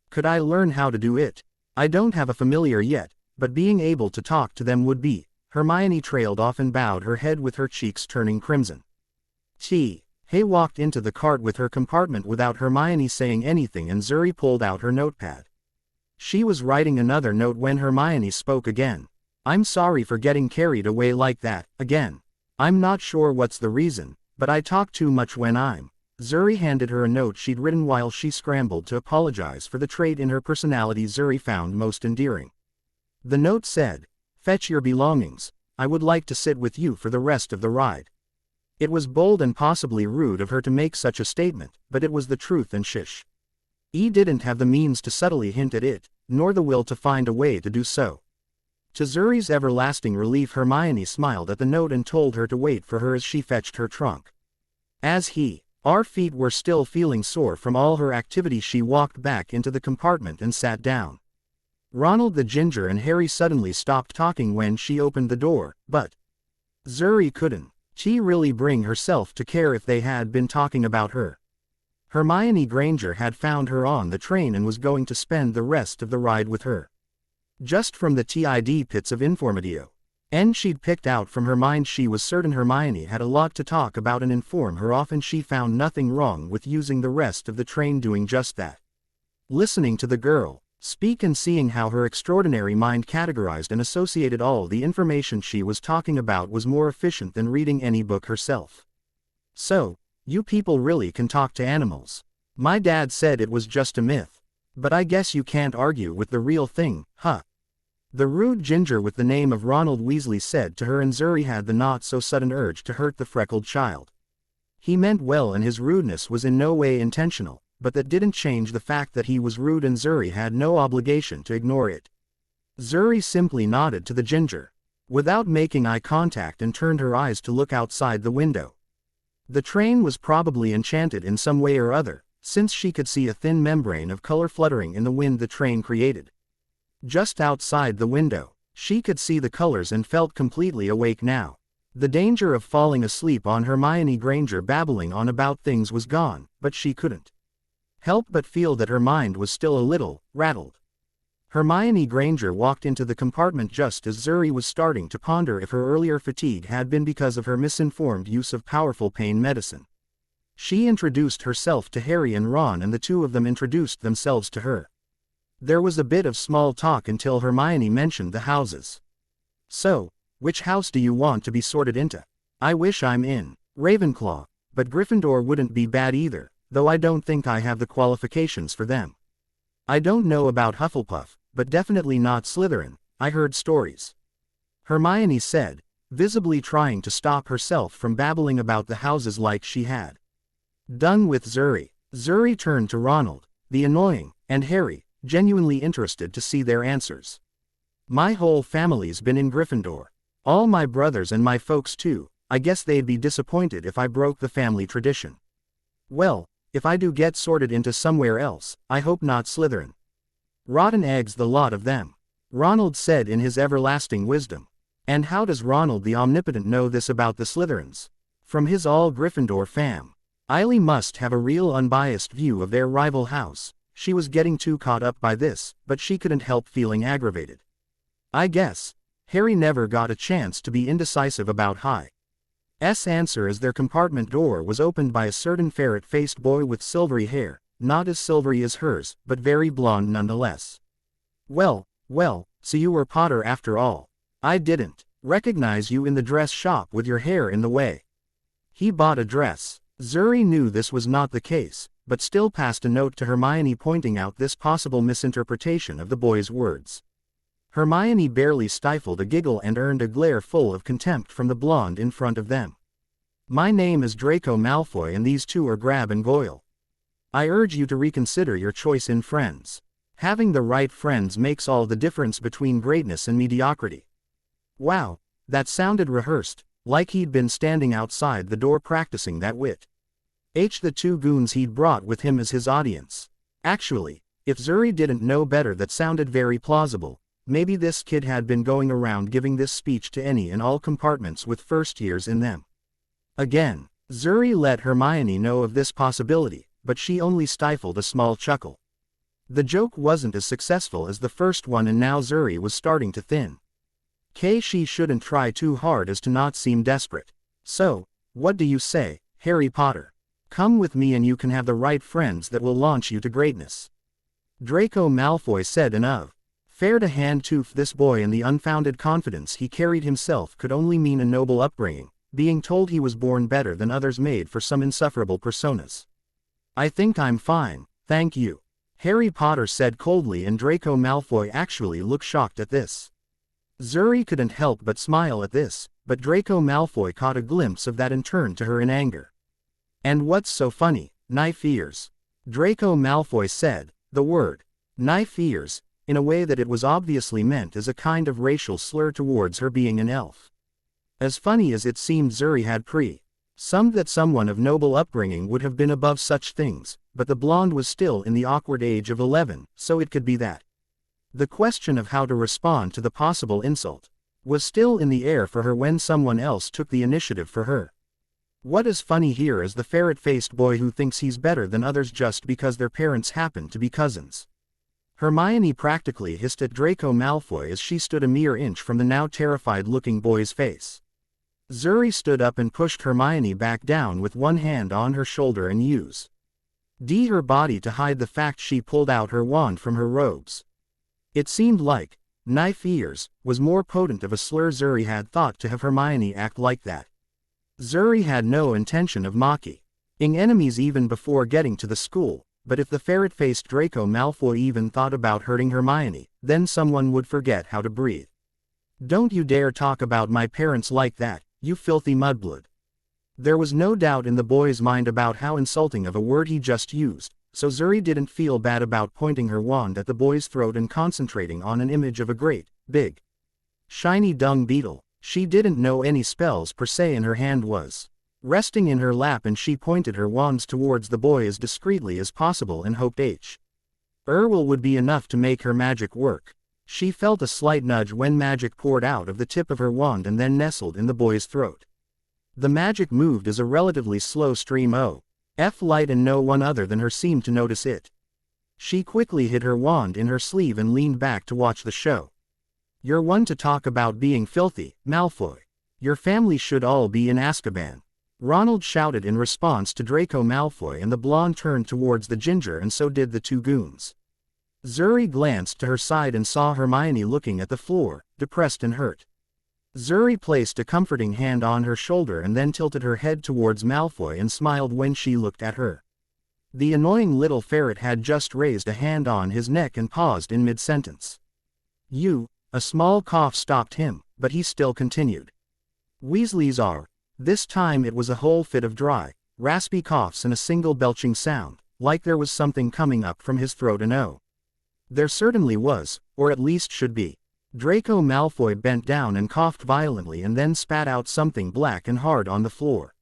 Could I learn how to do it? I don't have a familiar yet, but being able to talk to them would be. Hermione trailed off and bowed her head with her cheeks turning crimson. Hay walked into the cart with her compartment without Hermione saying anything, and Zuri pulled out her notepad. She was writing another note when Hermione spoke again. I'm sorry for getting carried away like that, again. I'm not sure what's the reason, but I talk too much when I'm. Zuri handed her a note she'd written while she scrambled to apologize for the trait in her personality Zuri found most endearing. The note said, "Fetch your belongings. I would like to sit with you for the rest of the ride." It was bold and possibly rude of her to make such a statement, but it was the truth, and she didn't have the means to subtly hint at it, nor the will to find a way to do so. To Zuri's everlasting relief, Hermione smiled at the note and told her to wait for her as she fetched her trunk. As our feet were still feeling sore from all her activity, she walked back into the compartment and sat down. Ronald the Ginger and Harry suddenly stopped talking when she opened the door, but Zuri couldn't she really bring herself to care if they had been talking about her. Hermione Granger had found her on the train and was going to spend the rest of the ride with her. Just from the TID bits of information and she'd picked out from her mind, she was certain Hermione had a lot to talk about and inform her of, and she found nothing wrong with using the rest of the train doing just that. Listening to the girl speak and seeing how her extraordinary mind categorized and associated all the information she was talking about was more efficient than reading any book herself. So, you people really can talk to animals. My dad said it was just a myth. But I guess you can't argue with the real thing, huh? The rude ginger with the name of Ronald Weasley said to her, and Zuri had the not-so-sudden urge to hurt the freckled child. He meant well and his rudeness was in no way intentional, but that didn't change the fact that he was rude and Zuri had no obligation to ignore it. Zuri simply nodded to the ginger, without making eye contact, and turned her eyes to look outside the window. The train was probably enchanted in some way or other, since she could see a thin membrane of color fluttering in the wind the train created. Just outside the window, she could see the colors and felt completely awake now. The danger of falling asleep on Hermione Granger babbling on about things was gone, but she couldn't help but feel that her mind was still a little rattled. Hermione Granger walked into the compartment just as Zuri was starting to ponder if her earlier fatigue had been because of her misinformed use of powerful pain medicine. She introduced herself to Harry and Ron, and the two of them introduced themselves to her. There was a bit of small talk until Hermione mentioned the houses. "So, which house do you want to be sorted into?" "I wish I'm in Ravenclaw, but Gryffindor wouldn't be bad either, though I don't think I have the qualifications for them. I don't know about Hufflepuff, but definitely not Slytherin, I heard stories," Hermione said, visibly trying to stop herself from babbling about the houses like she had done with Zuri. Zuri turned to Ronald, the annoying, and Harry, genuinely interested to see their answers. "My whole family's been in Gryffindor. All my brothers and my folks too. I guess they'd be disappointed if I broke the family tradition." "Well, if I do get sorted into somewhere else, I hope not Slytherin. Rotten eggs the lot of them," Ronald said in his everlasting wisdom. And how does Ronald the Omnipotent know this about the Slytherins? From his all-Gryffindor fam. Eiley must have a real unbiased view of their rival house. She was getting too caught up by this, but she couldn't help feeling aggravated. I guess Harry never got a chance to be indecisive about answer as their compartment door was opened by a certain ferret-faced boy with silvery hair, not as silvery as hers, but very blonde nonetheless. Well, so you were Potter after all. I didn't recognize you in the dress shop with your hair in the way. He bought a dress. Zuri knew this was not the case, but still passed a note to Hermione pointing out this possible misinterpretation of the boy's words. Hermione barely stifled a giggle and earned a glare full of contempt from the blonde in front of them. My name is Draco Malfoy and these two are Grab and Goyle. I urge you to reconsider your choice in friends. Having the right friends makes all the difference between greatness and mediocrity. Wow, that sounded rehearsed, like he'd been standing outside the door practicing that wit. The two goons he'd brought with him as his audience. Actually, if Zuri didn't know better, that sounded very plausible. Maybe this kid had been going around giving this speech to any and all compartments with first years in them. Again, Zuri let Hermione know of this possibility, but she only stifled a small chuckle. The joke wasn't as successful as the first one and now Zuri was starting to thin. She shouldn't try too hard as to not seem desperate. So, what do you say, Harry Potter? Come with me and you can have the right friends that will launch you to greatness. Draco Malfoy said, and fair to hand to this boy, and the unfounded confidence he carried himself could only mean a noble upbringing, being told he was born better than others made for some insufferable personas. I think I'm fine, thank you. Harry Potter said coldly, and Draco Malfoy actually looked shocked at this. Zuri couldn't help but smile at this, but Draco Malfoy caught a glimpse of that and turned to her in anger. And what's so funny, knife ears? Draco Malfoy said, the word, knife ears, in a way that it was obviously meant as a kind of racial slur towards her being an elf. As funny as it seemed, Zuri had some that someone of noble upbringing would have been above such things, but the blonde was still in the awkward age of 11, so it could be that. The question of how to respond to the possible insult was still in the air for her when someone else took the initiative for her. What is funny here is the ferret-faced boy who thinks he's better than others just because their parents happen to be cousins. Hermione practically hissed at Draco Malfoy as she stood a mere inch from the now terrified-looking boy's face. Zuri stood up and pushed Hermione back down with one hand on her shoulder and used her body to hide the fact she pulled out her wand from her robes. It seemed like knife ears was more potent of a slur. Zuri had thought to have Hermione act like that. Zuri had no intention of mocking enemies even before getting to the school, but if the ferret-faced Draco Malfoy even thought about hurting Hermione, then someone would forget how to breathe. Don't you dare talk about my parents like that, you filthy mudblood. There was no doubt in the boy's mind about how insulting of a word he just used, so Zuri didn't feel bad about pointing her wand at the boy's throat and concentrating on an image of a great, big, shiny dung beetle. She didn't know any spells per se and her hand was resting in her lap, and she pointed her wands towards the boy as discreetly as possible and hoped would be enough to make her magic work. She felt a slight nudge when magic poured out of the tip of her wand and then nestled in the boy's throat. The magic moved as a relatively slow stream of light, and no one other than her seemed to notice it. She quickly hid her wand in her sleeve and leaned back to watch the show. You're one to talk about being filthy, Malfoy. Your family should all be in Azkaban. Ronald shouted in response to Draco Malfoy, and the blonde turned towards the ginger, and so did the two goons. Zuri glanced to her side and saw Hermione looking at the floor, depressed and hurt. Zuri placed a comforting hand on her shoulder and then tilted her head towards Malfoy and smiled when she looked at her. The annoying little ferret had just raised a hand on his neck and paused in mid-sentence. A small cough stopped him, but he still continued. Weasleys are. This time it was a whole fit of dry, raspy coughs and a single belching sound, like there was something coming up from his throat, and there certainly was, or at least should be. Draco Malfoy bent down and coughed violently and then spat out something black and hard on the floor.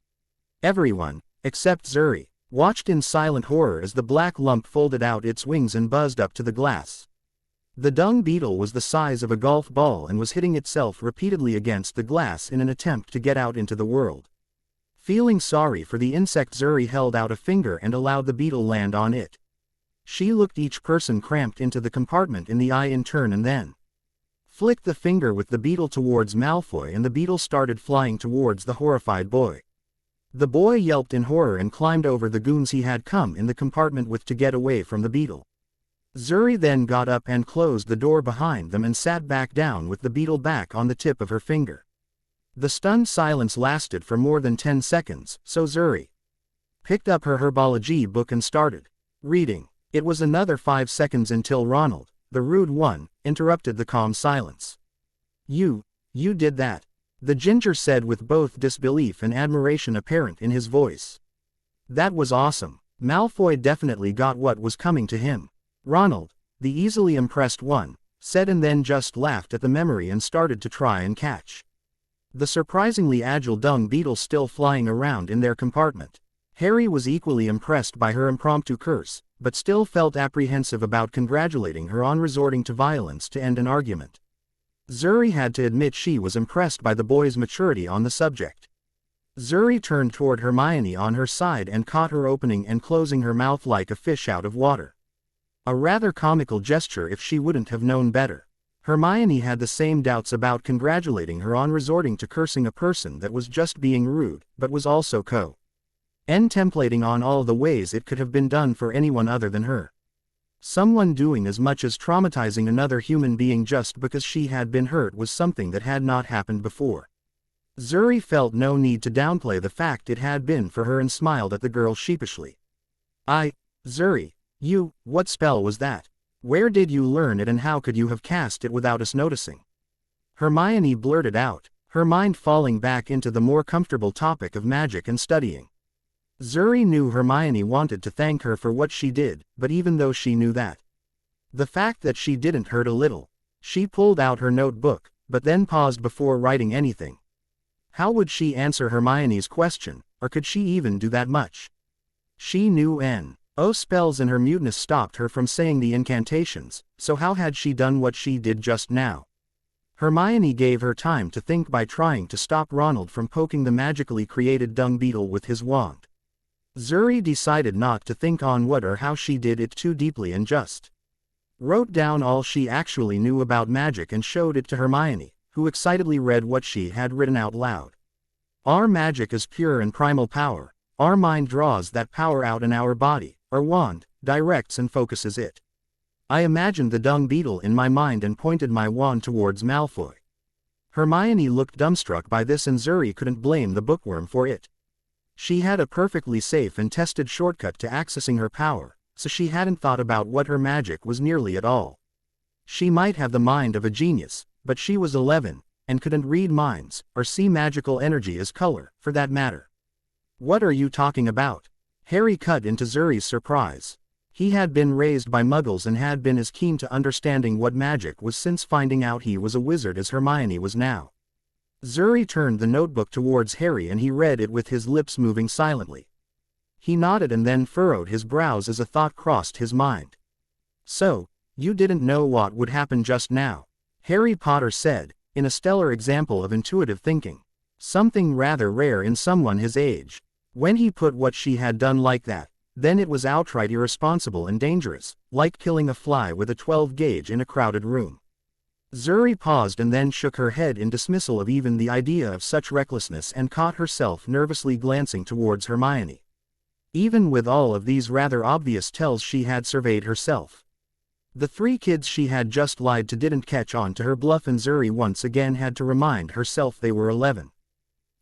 Everyone, except Zuri, watched in silent horror as the black lump folded out its wings and buzzed up to the glass. The dung beetle was the size of a golf ball and was hitting itself repeatedly against the glass in an attempt to get out into the world. Feeling sorry for the insect, Zuri held out a finger and allowed the beetle land on it. She looked each person cramped into the compartment in the eye in turn and then flicked the finger with the beetle towards Malfoy and the beetle started flying towards the horrified boy. The boy yelped in horror and climbed over the goons he had come in the compartment with to get away from the beetle. Zuri then got up and closed the door behind them and sat back down with the beetle back on the tip of her finger. The stunned silence lasted for more than 10 seconds, so Zuri picked up her herbology book and started reading. It was another 5 seconds until Ronald, the rude one, interrupted the calm silence. You did that," the ginger said with both disbelief and admiration apparent in his voice. "That was awesome. Malfoy definitely got what was coming to him." Ronald, the easily impressed one, said and then just laughed at the memory and started to try and catch the surprisingly agile dung beetle still flying around in their compartment. Harry was equally impressed by her impromptu curse, but still felt apprehensive about congratulating her on resorting to violence to end an argument. Zuri had to admit she was impressed by the boy's maturity on the subject. Zuri turned toward Hermione on her side and caught her opening and closing her mouth like a fish out of water. A rather comical gesture if she wouldn't have known better. Hermione had the same doubts about congratulating her on resorting to cursing a person that was just being rude, but was also contemplating on all the ways it could have been done for anyone other than her. Someone doing as much as traumatizing another human being just because she had been hurt was something that had not happened before. Zuri felt no need to downplay the fact it had been for her and smiled at the girl sheepishly. Zuri, what spell was that? Where did you learn it and how could you have cast it without us noticing?" Hermione blurted out, her mind falling back into the more comfortable topic of magic and studying. Zuri knew Hermione wanted to thank her for what she did, but even though she knew that the fact that she didn't hurt a little, she pulled out her notebook, but then paused before writing anything. How would she answer Hermione's question, or could she even do that much? She knew N.O. spells and her muteness stopped her from saying the incantations, so how had she done what she did just now? Hermione gave her time to think by trying to stop Ronald from poking the magically created dung beetle with his wand. Zuri decided not to think on what or how she did it too deeply and just wrote down all she actually knew about magic and showed it to Hermione, who excitedly read what she had written out loud. "Our magic is pure and primal power. Our mind draws that power out in our body. Our wand directs and focuses it." I imagined the dung beetle in my mind and pointed my wand towards Malfoy. Hermione looked dumbstruck by this and Zuri couldn't blame the bookworm for it. She had a perfectly safe and tested shortcut to accessing her power, so she hadn't thought about what her magic was nearly at all. She might have the mind of a genius, but she was 11, and couldn't read minds, or see magical energy as color, for that matter. "What are you talking about?" Harry cut into Zuri's surprise. He had been raised by muggles and had been as keen to understanding what magic was since finding out he was a wizard as Hermione was now. Zuri turned the notebook towards Harry and he read it with his lips moving silently. He nodded and then furrowed his brows as a thought crossed his mind. "So, you didn't know what would happen just now," Harry Potter said, in a stellar example of intuitive thinking. Something rather rare in someone his age. When he put what she had done like that, then it was outright irresponsible and dangerous, like killing a fly with a 12 gauge in a crowded room. Zuri paused and then shook her head in dismissal of even the idea of such recklessness and caught herself nervously glancing towards Hermione. Even with all of these rather obvious tells she had surveyed herself. The 3 kids she had just lied to didn't catch on to her bluff and Zuri once again had to remind herself they were 11.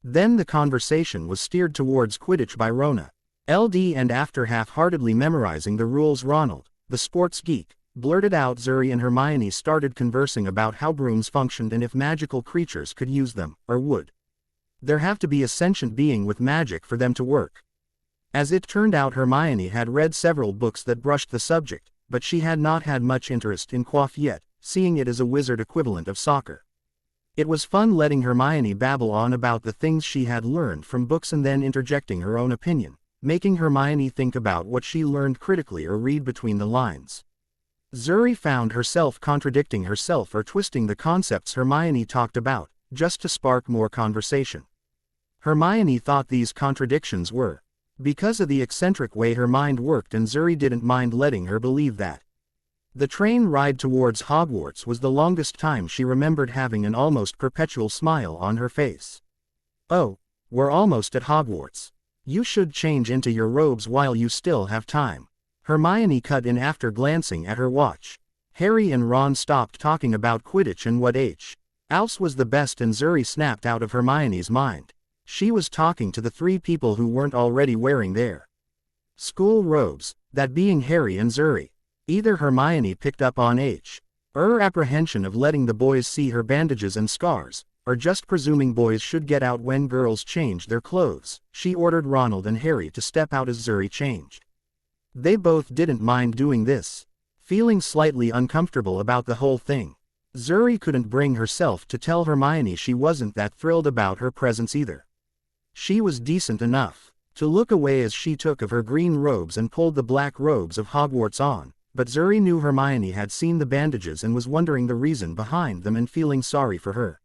Then the conversation was steered towards Quidditch by Rona. LD and after half-heartedly memorizing the rules Ronald, the sports geek, blurted out Zuri and Hermione started conversing about how brooms functioned and if magical creatures could use them, or would there have to be a sentient being with magic for them to work. As it turned out Hermione had read several books that brushed the subject, but she had not had much interest in Quaff yet, seeing it as a wizard equivalent of soccer. It was fun letting Hermione babble on about the things she had learned from books and then interjecting her own opinion, making Hermione think about what she learned critically or read between the lines. Zuri found herself contradicting herself or twisting the concepts Hermione talked about, just to spark more conversation. Hermione thought these contradictions were because of the eccentric way her mind worked and Zuri didn't mind letting her believe that. The train ride towards Hogwarts was the longest time she remembered having an almost perpetual smile on her face. Oh, we're almost at Hogwarts. You should change into your robes while you still have time. Hermione cut in after glancing at her watch. Harry and Ron stopped talking about Quidditch and what else was the best, and Zuri snapped out of Hermione's mind. She was talking to the three people who weren't already wearing their school robes, that being Harry and Zuri. Either Hermione picked up on her apprehension of letting the boys see her bandages and scars, or just presuming boys should get out when girls changed their clothes. She ordered Ronald and Harry to step out as Zuri changed. They both didn't mind doing this, feeling slightly uncomfortable about the whole thing. Zuri couldn't bring herself to tell Hermione she wasn't that thrilled about her presence either. She was decent enough to look away as she took of her green robes and pulled the black robes of Hogwarts on, but Zuri knew Hermione had seen the bandages and was wondering the reason behind them and feeling sorry for her.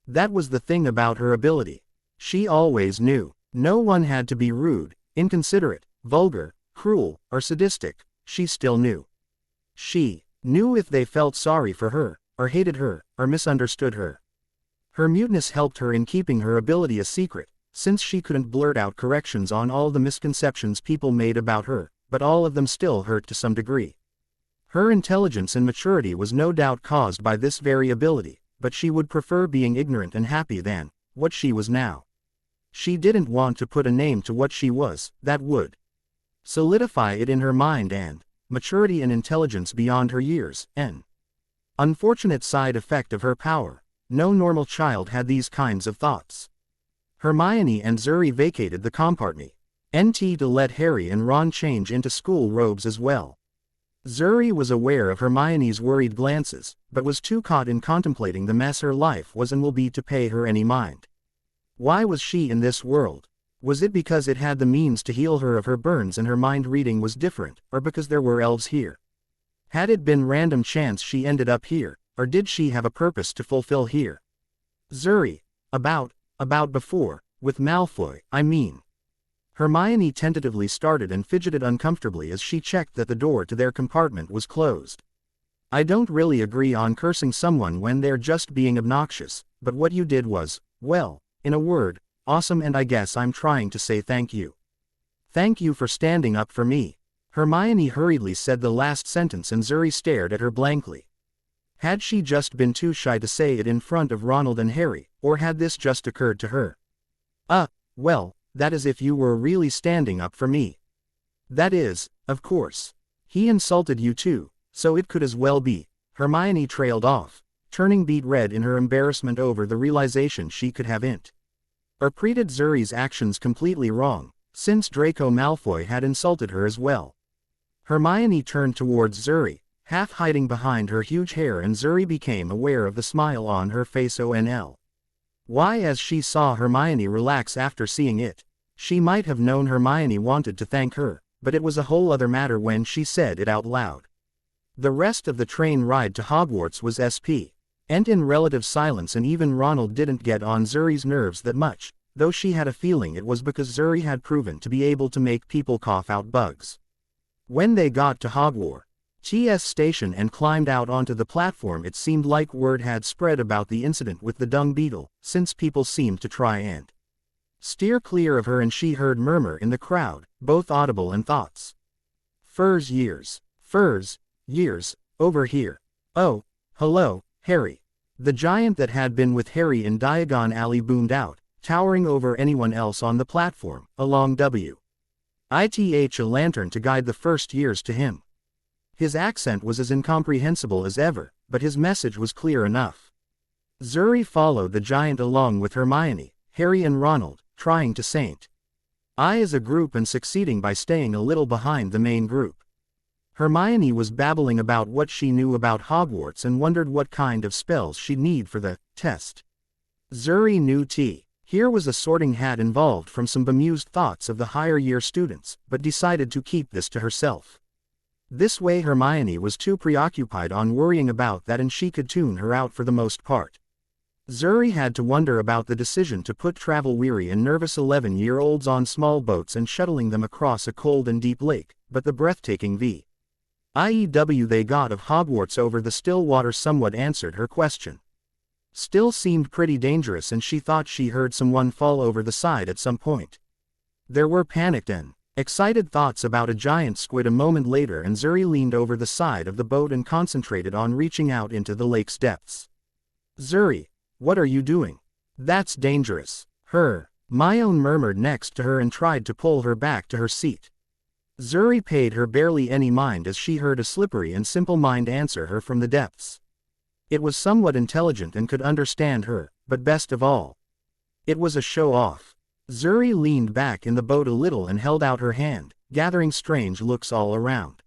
That was the thing about her ability. She always knew no one had to be rude, inconsiderate, vulgar, cruel, or sadistic. She still knew. She knew if they felt sorry for her, or hated her, or misunderstood her. Her muteness helped her in keeping her ability a secret, since she couldn't blurt out corrections on all the misconceptions people made about her, but all of them still hurt to some degree. Her intelligence and maturity was no doubt caused by this very ability, but she would prefer being ignorant and happy than what she was now. She didn't want to put a name to what she was that would solidify it in her mind, and maturity and intelligence beyond her years, an unfortunate side effect of her power. No normal child had these kinds of thoughts. Hermione and Zuri vacated the compartment to let Harry and Ron change into school robes as well. Zuri was aware of Hermione's worried glances, but was too caught in contemplating the mess her life was and will be to pay her any mind. Why was she in this world? Was it because it had the means to heal her of her burns and her mind reading was different, or because there were elves here? Had it been random chance she ended up here, or did she have a purpose to fulfill here? Zuri, about before, with Malfoy, I mean. Hermione tentatively started and fidgeted uncomfortably as she checked that the door to their compartment was closed. I don't really agree on cursing someone when they're just being obnoxious, but what you did was, well, in a word, awesome, and I guess I'm trying to say thank you. Thank you for standing up for me. Hermione hurriedly said the last sentence and Zuri stared at her blankly. Had she just been too shy to say it in front of Ronald and Harry, or had this just occurred to her? Well, that is if you were really standing up for me. That is, of course. He insulted you too, so it could as well be. Hermione trailed off, turning beet red in her embarrassment over the realization she could have interpreted Zuri's actions completely wrong, since Draco Malfoy had insulted her as well. Hermione turned towards Zuri, half hiding behind her huge hair, and Zuri became aware of the smile on her face. Why, as she saw Hermione relax after seeing it, she might have known Hermione wanted to thank her, but it was a whole other matter when she said it out loud. The rest of the train ride to Hogwarts was in relative silence, and even Ronald didn't get on Zuri's nerves that much, though she had a feeling it was because Zuri had proven to be able to make people cough out bugs. When they got to Hogwarts station and climbed out onto the platform, it seemed like word had spread about the incident with the dung beetle, since people seemed to try and steer clear of her, and she heard murmur in the crowd, both audible and thoughts. Furs years, over here. Oh, hello, Harry. The giant that had been with Harry in Diagon Alley boomed out, towering over anyone else on the platform, along with a lantern to guide the first years to him. His accent was as incomprehensible as ever, but his message was clear enough. Zuri followed the giant along with Hermione, Harry and Ronald, trying to saint as a group and succeeding by staying a little behind the main group. Hermione was babbling about what she knew about Hogwarts and wondered what kind of spells she'd need for the test. Zuri knew here was a sorting hat involved from some bemused thoughts of the higher year students, but decided to keep this to herself. This way Hermione was too preoccupied on worrying about that, and she could tune her out for the most part. Zuri had to wonder about the decision to put travel-weary and nervous 11-year-olds on small boats and shuttling them across a cold and deep lake, but the breathtaking IEW they got of Hogwarts over the still water somewhat answered her question. Still seemed pretty dangerous and she thought she heard someone fall over the side at some point. There were panicked and excited thoughts about a giant squid a moment later and Zuri leaned over the side of the boat and concentrated on reaching out into the lake's depths. Zuri, what are you doing? That's dangerous. Hermione murmured next to her and tried to pull her back to her seat. Zuri paid her barely any mind as she heard a slippery and simple mind answer her from the depths. It was somewhat intelligent and could understand her, but best of all, it was a show-off. Zuri leaned back in the boat a little and held out her hand, gathering strange looks all around.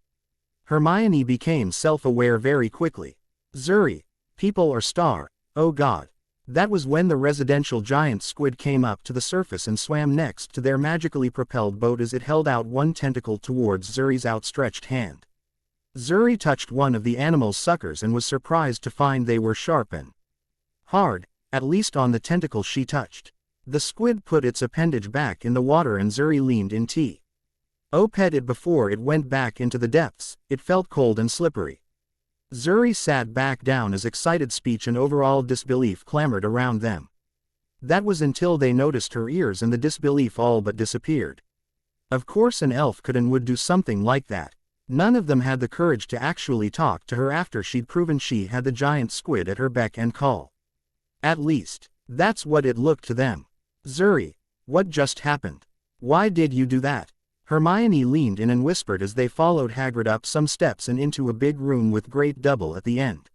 Hermione became self-aware very quickly. Zuri, people or star, oh god. That was when the residential giant squid came up to the surface and swam next to their magically propelled boat as it held out one tentacle towards Zuri's outstretched hand. Zuri touched one of the animal's suckers and was surprised to find they were sharp and hard, at least on the tentacle she touched. The squid put its appendage back in the water and Zuri leaned in pet it before it went back into the depths. It felt cold and slippery. Zuri sat back down as excited speech and overall disbelief clamored around them. That was until they noticed her ears and the disbelief all but disappeared. Of course an elf could and would do something like that. None of them had the courage to actually talk to her after she'd proven she had the giant squid at her beck and call. At least, that's what it looked to them. Zuri, what just happened? Why did you do that? Hermione leaned in and whispered as they followed Hagrid up some steps and into a big room with great double at the end.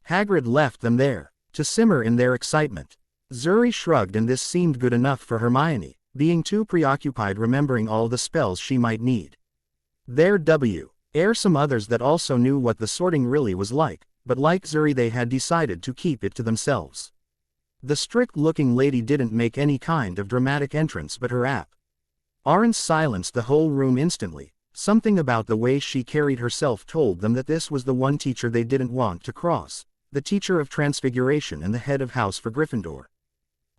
Hagrid left them there, to simmer in their excitement. Zuri shrugged and this seemed good enough for Hermione, being too preoccupied remembering all the spells she might need. There were some others that also knew what the sorting really was like, but like Zuri they had decided to keep it to themselves. The strict-looking lady didn't make any kind of dramatic entrance but her appearance silenced the whole room instantly. Something about the way she carried herself told them that this was the one teacher they didn't want to cross, the teacher of Transfiguration and the head of house for Gryffindor.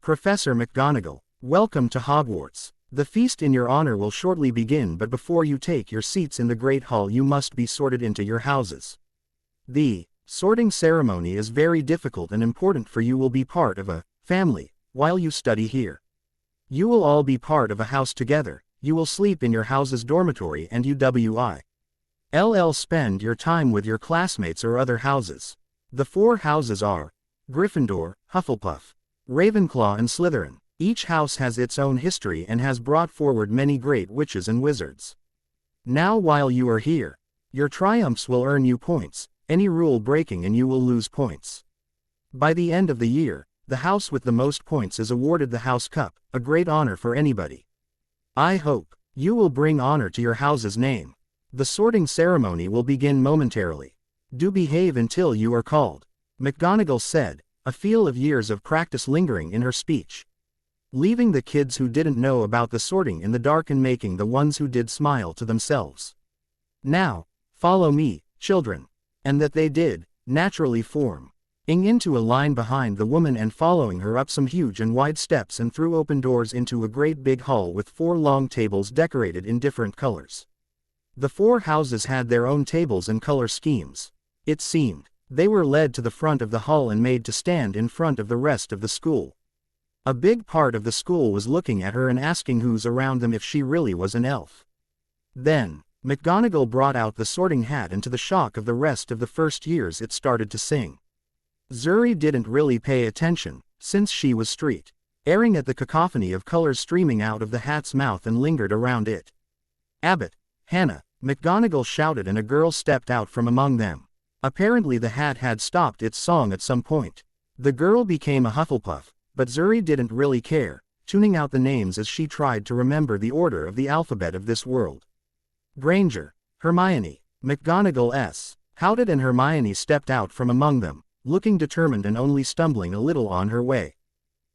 Professor McGonagall, welcome to Hogwarts. The feast in your honor will shortly begin, but before you take your seats in the Great Hall you must be sorted into your houses. The sorting ceremony is very difficult and important, for you will be part of a family while you study here. You will all be part of a house together. You will sleep in your house's dormitory and you will spend your time with your classmates or other houses. The 4 houses are Gryffindor, Hufflepuff, Ravenclaw and Slytherin. Each house has its own history and has brought forward many great witches and wizards. Now while you are here, your triumphs will earn you points, any rule breaking and you will lose points. By the end of the year, the house with the most points is awarded the House Cup, a great honor for anybody. I hope you will bring honor to your house's name. The sorting ceremony will begin momentarily. Do behave until you are called, McGonagall said, a feel of years of practice lingering in her speech. Leaving the kids who didn't know about the sorting in the dark and making the ones who did smile to themselves. Now, follow me, children. And that they did, naturally forming into a line behind the woman and following her up some huge and wide steps and through open doors into a great big hall with 4 long tables decorated in different colors. The 4 houses had their own tables and color schemes. It seemed they were led to the front of the hall and made to stand in front of the rest of the school. A big part of the school was looking at her and asking who's around them if she really was an elf. Then, McGonagall brought out the sorting hat and to the shock of the rest of the first years it started to sing. Zuri didn't really pay attention, since she was staring at the cacophony of colors streaming out of the hat's mouth and lingered around it. Abbott, Hannah, McGonagall shouted and a girl stepped out from among them. Apparently the hat had stopped its song at some point. The girl became a Hufflepuff, but Zuri didn't really care, tuning out the names as she tried to remember the order of the alphabet of this world. Granger, Hermione, McGonagall S. Howdett and Hermione stepped out from among them, looking determined and only stumbling a little on her way.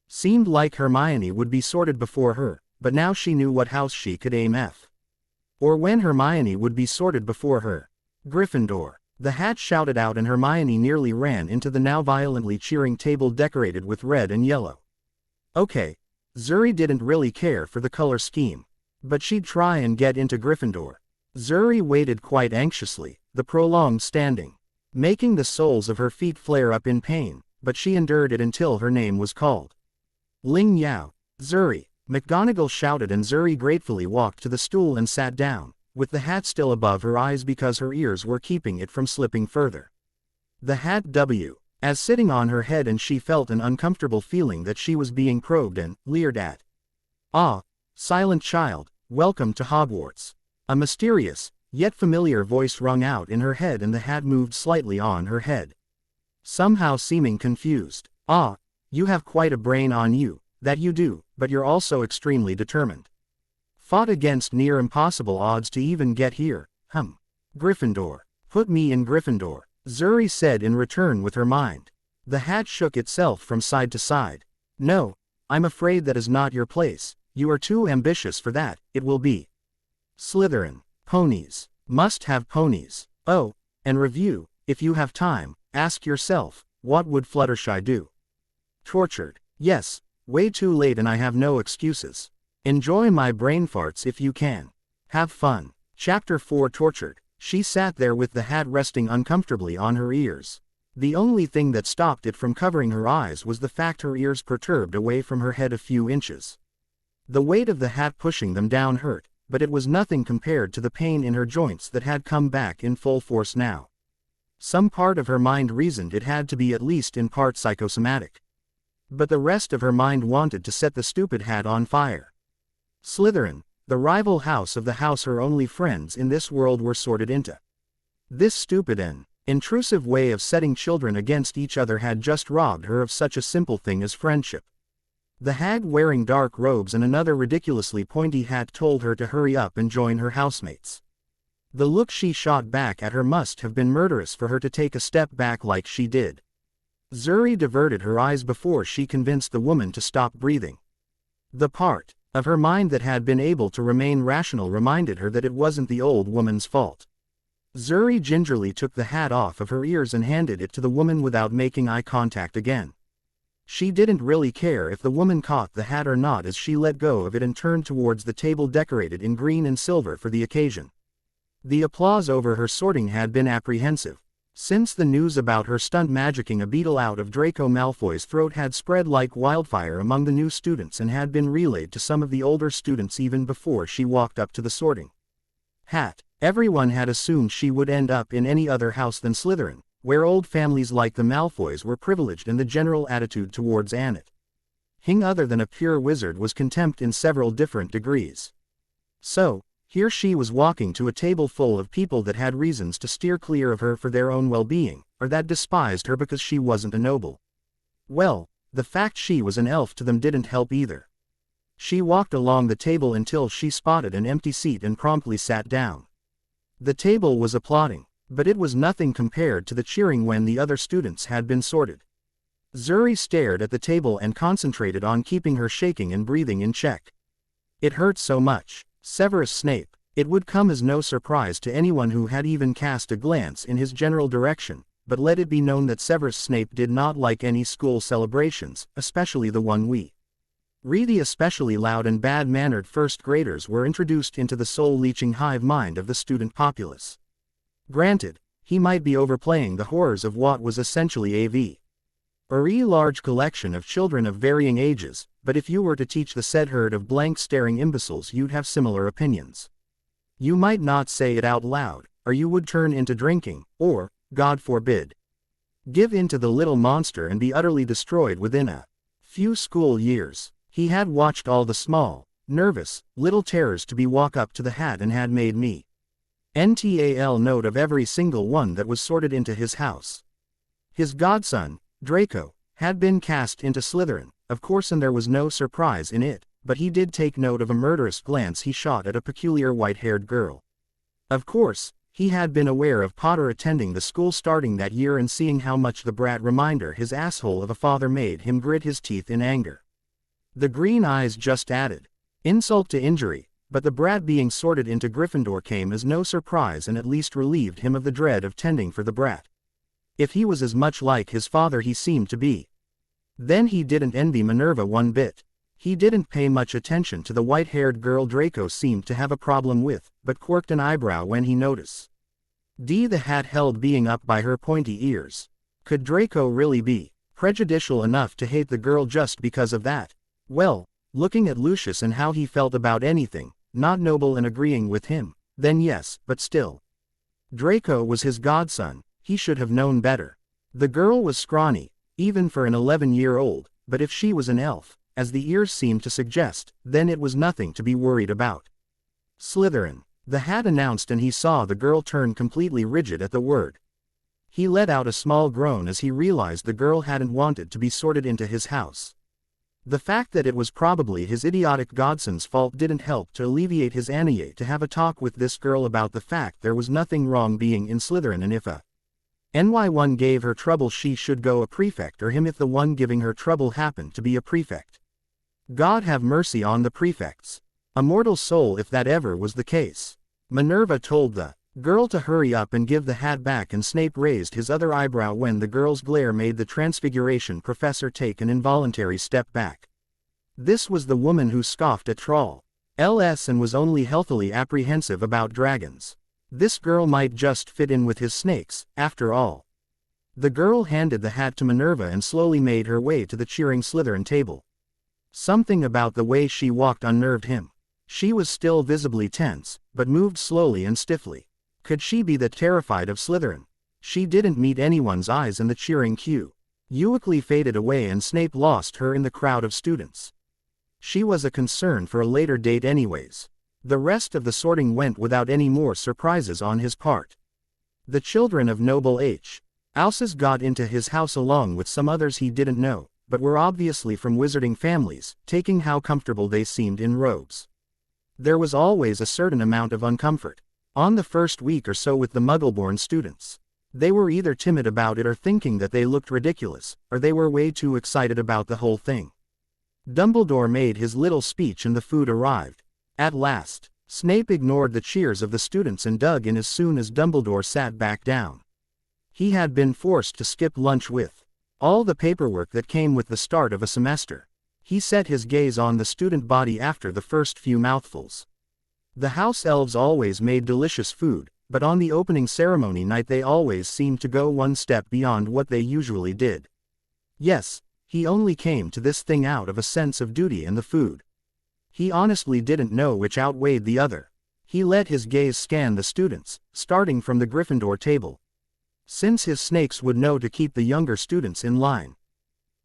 Seemed like Hermione would be sorted before her, but now she knew what house she could aim F. Or when Hermione would be sorted before her. Gryffindor. The hat shouted out and Hermione nearly ran into the now violently cheering table decorated with red and yellow. Okay. Zuri didn't really care for the color scheme. But she'd try and get into Gryffindor. Zuri waited quite anxiously, the prolonged standing, making the soles of her feet flare up in pain, but she endured it until her name was called. Ling Yao, Zuri, McGonagall shouted, and Zuri gratefully walked to the stool and sat down, with the hat still above her eyes because her ears were keeping it from slipping further. The hat as sitting on her head, and she felt an uncomfortable feeling that she was being probed and leered at. "Ah, silent child, welcome to Hogwarts." A mysterious, yet familiar voice rung out in her head, and the hat moved slightly on her head, somehow seeming confused. "Ah, you have quite a brain on you, that you do, but you're also extremely determined. Fought against near impossible odds to even get here, Gryffindor. Put me in Gryffindor," Zuri said in return with her mind. The hat shook itself from side to side. "No, I'm afraid that is not your place, you are too ambitious for that. It will be Slytherin. Ponies. Must have ponies. Oh, and review, if you have time, ask yourself, what would Fluttershy do? Tortured. Yes, way too late and I have no excuses. Enjoy my brain farts if you can. Have fun." Chapter 4 Tortured. She sat there with the hat resting uncomfortably on her ears. The only thing that stopped it from covering her eyes was the fact her ears perturbed away from her head a few inches. The weight of the hat pushing them down hurt, but it was nothing compared to the pain in her joints that had come back in full force now. Some part of her mind reasoned it had to be at least in part psychosomatic. But the rest of her mind wanted to set the stupid hat on fire. Slytherin, the rival house of the house her only friends in this world were sorted into. This stupid and intrusive way of setting children against each other had just robbed her of such a simple thing as friendship. The hag wearing dark robes and another ridiculously pointy hat told her to hurry up and join her housemates. The look she shot back at her must have been murderous for her to take a step back like she did. Zuri diverted her eyes before she convinced the woman to stop breathing. The part of her mind that had been able to remain rational reminded her that it wasn't the old woman's fault. Zuri gingerly took the hat off of her ears and handed it to the woman without making eye contact again. She didn't really care if the woman caught the hat or not as she let go of it and turned towards the table decorated in green and silver for the occasion. The applause over her sorting had been apprehensive, since the news about her stunt magicking a beetle out of Draco Malfoy's throat had spread like wildfire among the new students and had been relayed to some of the older students even before she walked up to the sorting hat. Everyone had assumed she would end up in any other house than Slytherin, where old families like the Malfoys were privileged, and the general attitude towards anything other than a pure wizard was contempt in several different degrees. So, here she was walking to a table full of people that had reasons to steer clear of her for their own well-being, or that despised her because she wasn't a noble. Well, the fact she was an elf to them didn't help either. She walked along the table until she spotted an empty seat and promptly sat down. The table was applauding, but it was nothing compared to the cheering when the other students had been sorted. Zuri stared at the table and concentrated on keeping her shaking and breathing in check. It hurt so much. Severus Snape. It would come as no surprise to anyone who had even cast a glance in his general direction, but let it be known that Severus Snape did not like any school celebrations, especially the one we. The especially loud and bad-mannered first graders were introduced into the soul-leeching hive mind of the student populace. Granted, he might be overplaying the horrors of what was essentially a very large collection of children of varying ages, but if you were to teach the said herd of blank-staring imbeciles you'd have similar opinions. You might not say it out loud, or you would turn into drinking, or, God forbid, give in to the little monster and be utterly destroyed within a few school years. He had watched all the small, nervous, little terrors to be walk up to the hat and had made me NTAL note of every single one that was sorted into his house. His godson, Draco, had been cast into Slytherin, of course, and there was no surprise in it, but he did take note of a murderous glance he shot at a peculiar white-haired girl. Of course, he had been aware of Potter attending the school starting that year and seeing how much the brat reminder his asshole of a father made him grit his teeth in anger. The green eyes just added insult to injury, but the brat being sorted into Gryffindor came as no surprise and at least relieved him of the dread of tending for the brat. If he was as much like his father he seemed to be, then he didn't envy Minerva one bit. He didn't pay much attention to the white-haired girl Draco seemed to have a problem with, but quirked an eyebrow when he noticed the hat held being up by her pointy ears. Could Draco really be prejudicial enough to hate the girl just because of that? Well, looking at Lucius and how he felt about anything, not noble and agreeing with him, then yes, but still. Draco was his godson, he should have known better. The girl was scrawny, even for an 11-year-old, but if she was an elf, as the ears seemed to suggest, then it was nothing to be worried about. Slytherin, the hat announced, and he saw the girl turn completely rigid at the word. He let out a small groan as he realized the girl hadn't wanted to be sorted into his house. The fact that it was probably his idiotic godson's fault didn't help to alleviate his ennui to have a talk with this girl about the fact there was nothing wrong being in Slytherin, and if a NY1 gave her trouble she should go a prefect, or him if the one giving her trouble happened to be a prefect. God have mercy on the prefects. A mortal soul if that ever was the case. Minerva told the girl to hurry up and give the hat back, and Snape raised his other eyebrow when the girl's glare made the Transfiguration professor take an involuntary step back. This was the woman who scoffed at Troll LS and was only healthily apprehensive about dragons. This girl might just fit in with his snakes, after all. The girl handed the hat to Minerva and slowly made her way to the cheering Slytherin table. Something about the way she walked unnerved him. She was still visibly tense, but moved slowly and stiffly. Could she be that terrified of Slytherin? She didn't meet anyone's eyes in the cheering queue. Euclid faded away and Snape lost her in the crowd of students. She was a concern for a later date anyways. The rest of the sorting went without any more surprises on his part. The children of Noble H. Alces got into his house along with some others he didn't know, but were obviously from wizarding families, taking how comfortable they seemed in robes. There was always a certain amount of uncomfort on the first week or so with the Muggle-born students. They were either timid about it or thinking that they looked ridiculous, or they were way too excited about the whole thing. Dumbledore made his little speech and the food arrived. At last, Snape ignored the cheers of the students and dug in as soon as Dumbledore sat back down. He had been forced to skip lunch with all the paperwork that came with the start of a semester. He set his gaze on the student body after the first few mouthfuls. The house elves always made delicious food, but on the opening ceremony night they always seemed to go one step beyond what they usually did. Yes, he only came to this thing out of a sense of duty and the food. He honestly didn't know which outweighed the other. He let his gaze scan the students, starting from the Gryffindor table. Since his snakes would know to keep the younger students in line.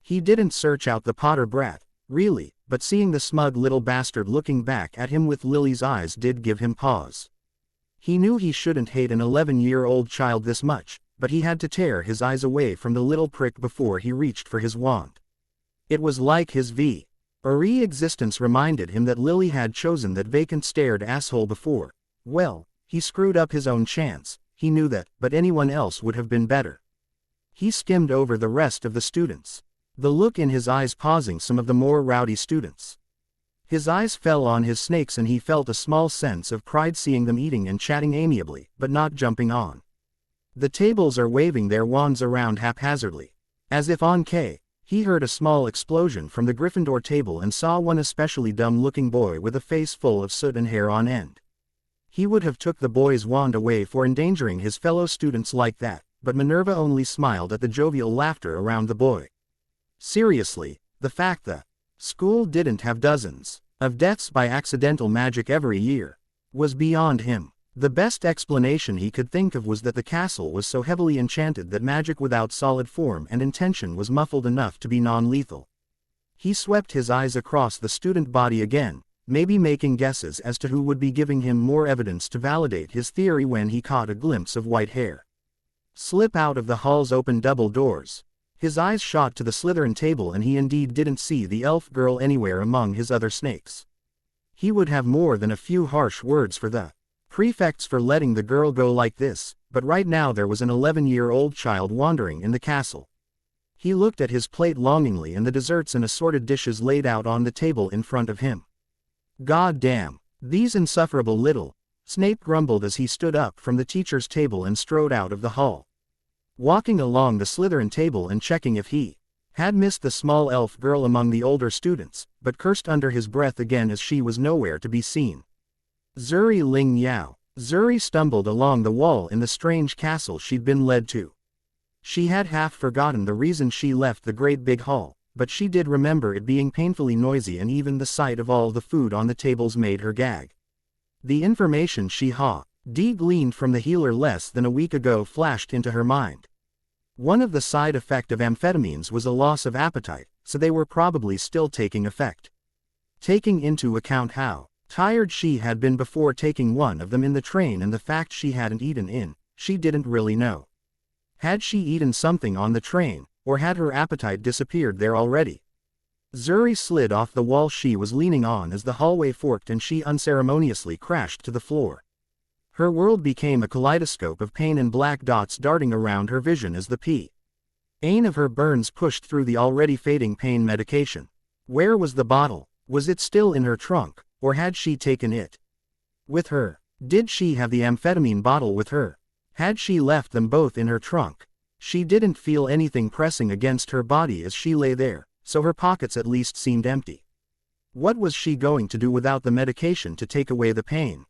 He didn't search out the Potter brat, really, but seeing the smug little bastard looking back at him with Lily's eyes did give him pause. He knew he shouldn't hate an 11-year-old child this much, but he had to tear his eyes away from the little prick before he reached for his wand. It was like his V.R.E. existence reminded him that Lily had chosen that vacant-stared asshole before. Well, he screwed up his own chance, he knew that, but anyone else would have been better. He skimmed over the rest of the students, the look in his eyes pausing some of the more rowdy students. His eyes fell on his snakes and he felt a small sense of pride seeing them eating and chatting amiably, but not jumping on. The tables are waving their wands around haphazardly. As if on K, he heard a small explosion from the Gryffindor table and saw one especially dumb-looking boy with a face full of soot and hair on end. He would have took the boy's wand away for endangering his fellow students like that, but Minerva only smiled at the jovial laughter around the boy. Seriously, the fact the school didn't have dozens of deaths by accidental magic every year was beyond him. The best explanation he could think of was that the castle was so heavily enchanted that magic without solid form and intention was muffled enough to be non-lethal. He swept his eyes across the student body again, maybe making guesses as to who would be giving him more evidence to validate his theory when he caught a glimpse of white hair slip out of the hall's open double doors. His eyes shot to the Slytherin table and he indeed didn't see the elf girl anywhere among his other snakes. He would have more than a few harsh words for the prefects for letting the girl go like this, but right now there was an 11-year-old child wandering in the castle. He looked at his plate longingly and the desserts and assorted dishes laid out on the table in front of him. God damn, these insufferable little, Snape grumbled as he stood up from the teacher's table and strode out of the hall. Walking along the Slytherin table and checking if he Had missed the small elf girl among the older students, but cursed under his breath again as she was nowhere to be seen. Zuri Ling Yao. Zuri stumbled along the wall in the strange castle she'd been led to. She had half forgotten the reason she left the great big hall, but she did remember it being painfully noisy, and even the sight of all the food on the tables made her gag. The information she gleaned from the healer less than a week ago flashed into her mind. One of the side effects of amphetamines was a loss of appetite, so they were probably still taking effect. Taking into account how tired she had been before taking one of them in the train and the fact she hadn't eaten she didn't really know. Had she eaten something on the train, or had her appetite disappeared there already? Zuri slid off the wall she was leaning on as the hallway forked and she unceremoniously crashed to the floor. Her world became a kaleidoscope of pain and black dots darting around her vision as the pain of her burns pushed through the already fading pain medication. Where was the bottle? Was it still in her trunk, or had she taken it with her? Did she have the amphetamine bottle with her? Had she left them both in her trunk? She didn't feel anything pressing against her body as she lay there, so her pockets at least seemed empty. What was she going to do without the medication to take away the pain?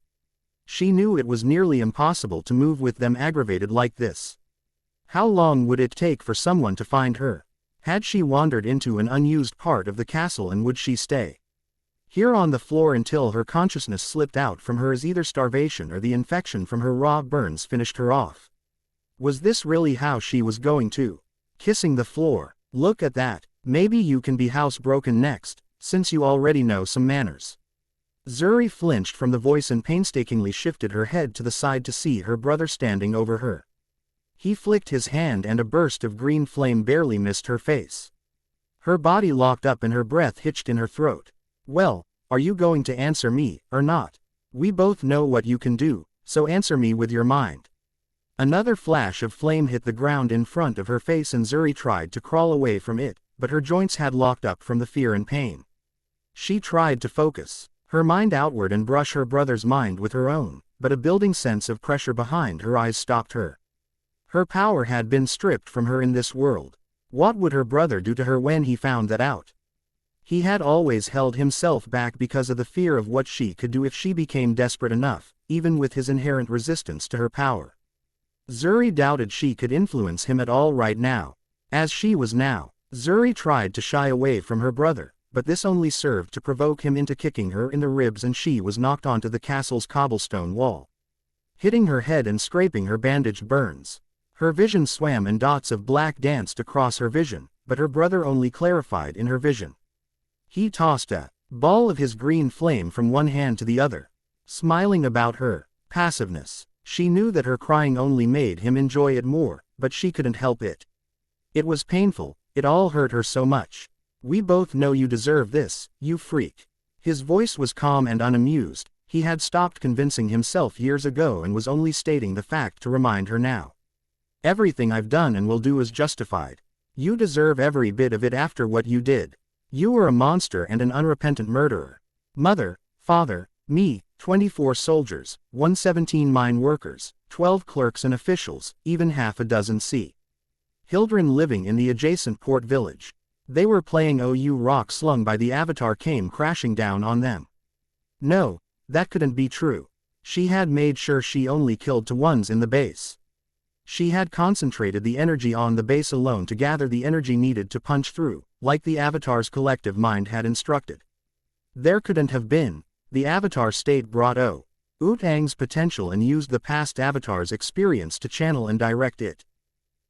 She knew it was nearly impossible to move with them aggravated like this. How long would it take for someone to find her? Had she wandered into an unused part of the castle, and would she stay here on the floor until her consciousness slipped out from her as either starvation or the infection from her raw burns finished her off? Was this really how she was going to? Kissing the floor. Look at that. Maybe you can be housebroken next, since you already know some manners. Zuri flinched from the voice and painstakingly shifted her head to the side to see her brother standing over her. He flicked his hand and a burst of green flame barely missed her face. Her body locked up and her breath hitched in her throat. Well, are you going to answer me, or not? We both know what you can do, so answer me with your mind. Another flash of flame hit the ground in front of her face and Zuri tried to crawl away from it, but her joints had locked up from the fear and pain. She tried to focus her mind outward and brush her brother's mind with her own, but a building sense of pressure behind her eyes stopped her. Her power had been stripped from her in this world. What would her brother do to her when he found that out? He had always held himself back because of the fear of what she could do if she became desperate enough, even with his inherent resistance to her power. Zuri doubted she could influence him at all right now. As she was now, Zuri tried to shy away from her brother, but this only served to provoke him into kicking her in the ribs and she was knocked onto the castle's cobblestone wall, hitting her head and scraping her bandaged burns. Her vision swam and dots of black danced across her vision, but her brother only clarified in her vision. He tossed a ball of his green flame from one hand to the other, smiling about her passiveness. She knew that her crying only made him enjoy it more, but she couldn't help it. It was painful, it all hurt her so much. We both know you deserve this, you freak. His voice was calm and unamused. He had stopped convincing himself years ago and was only stating the fact to remind her now. Everything I've done and will do is justified. You deserve every bit of it after what you did. You were a monster and an unrepentant murderer. Mother, father, me, 24 soldiers, 117 mine workers, 12 clerks and officials, even half a dozen children living in the adjacent port village. They were playing OU rock slung by the avatar came crashing down on them. No, that couldn't be true. She had made sure she only killed to ones in the base. She had concentrated the energy on the base alone to gather the energy needed to punch through, like the avatar's collective mind had instructed. There couldn't have been. The avatar state brought Aang's potential and used the past avatar's experience to channel and direct it.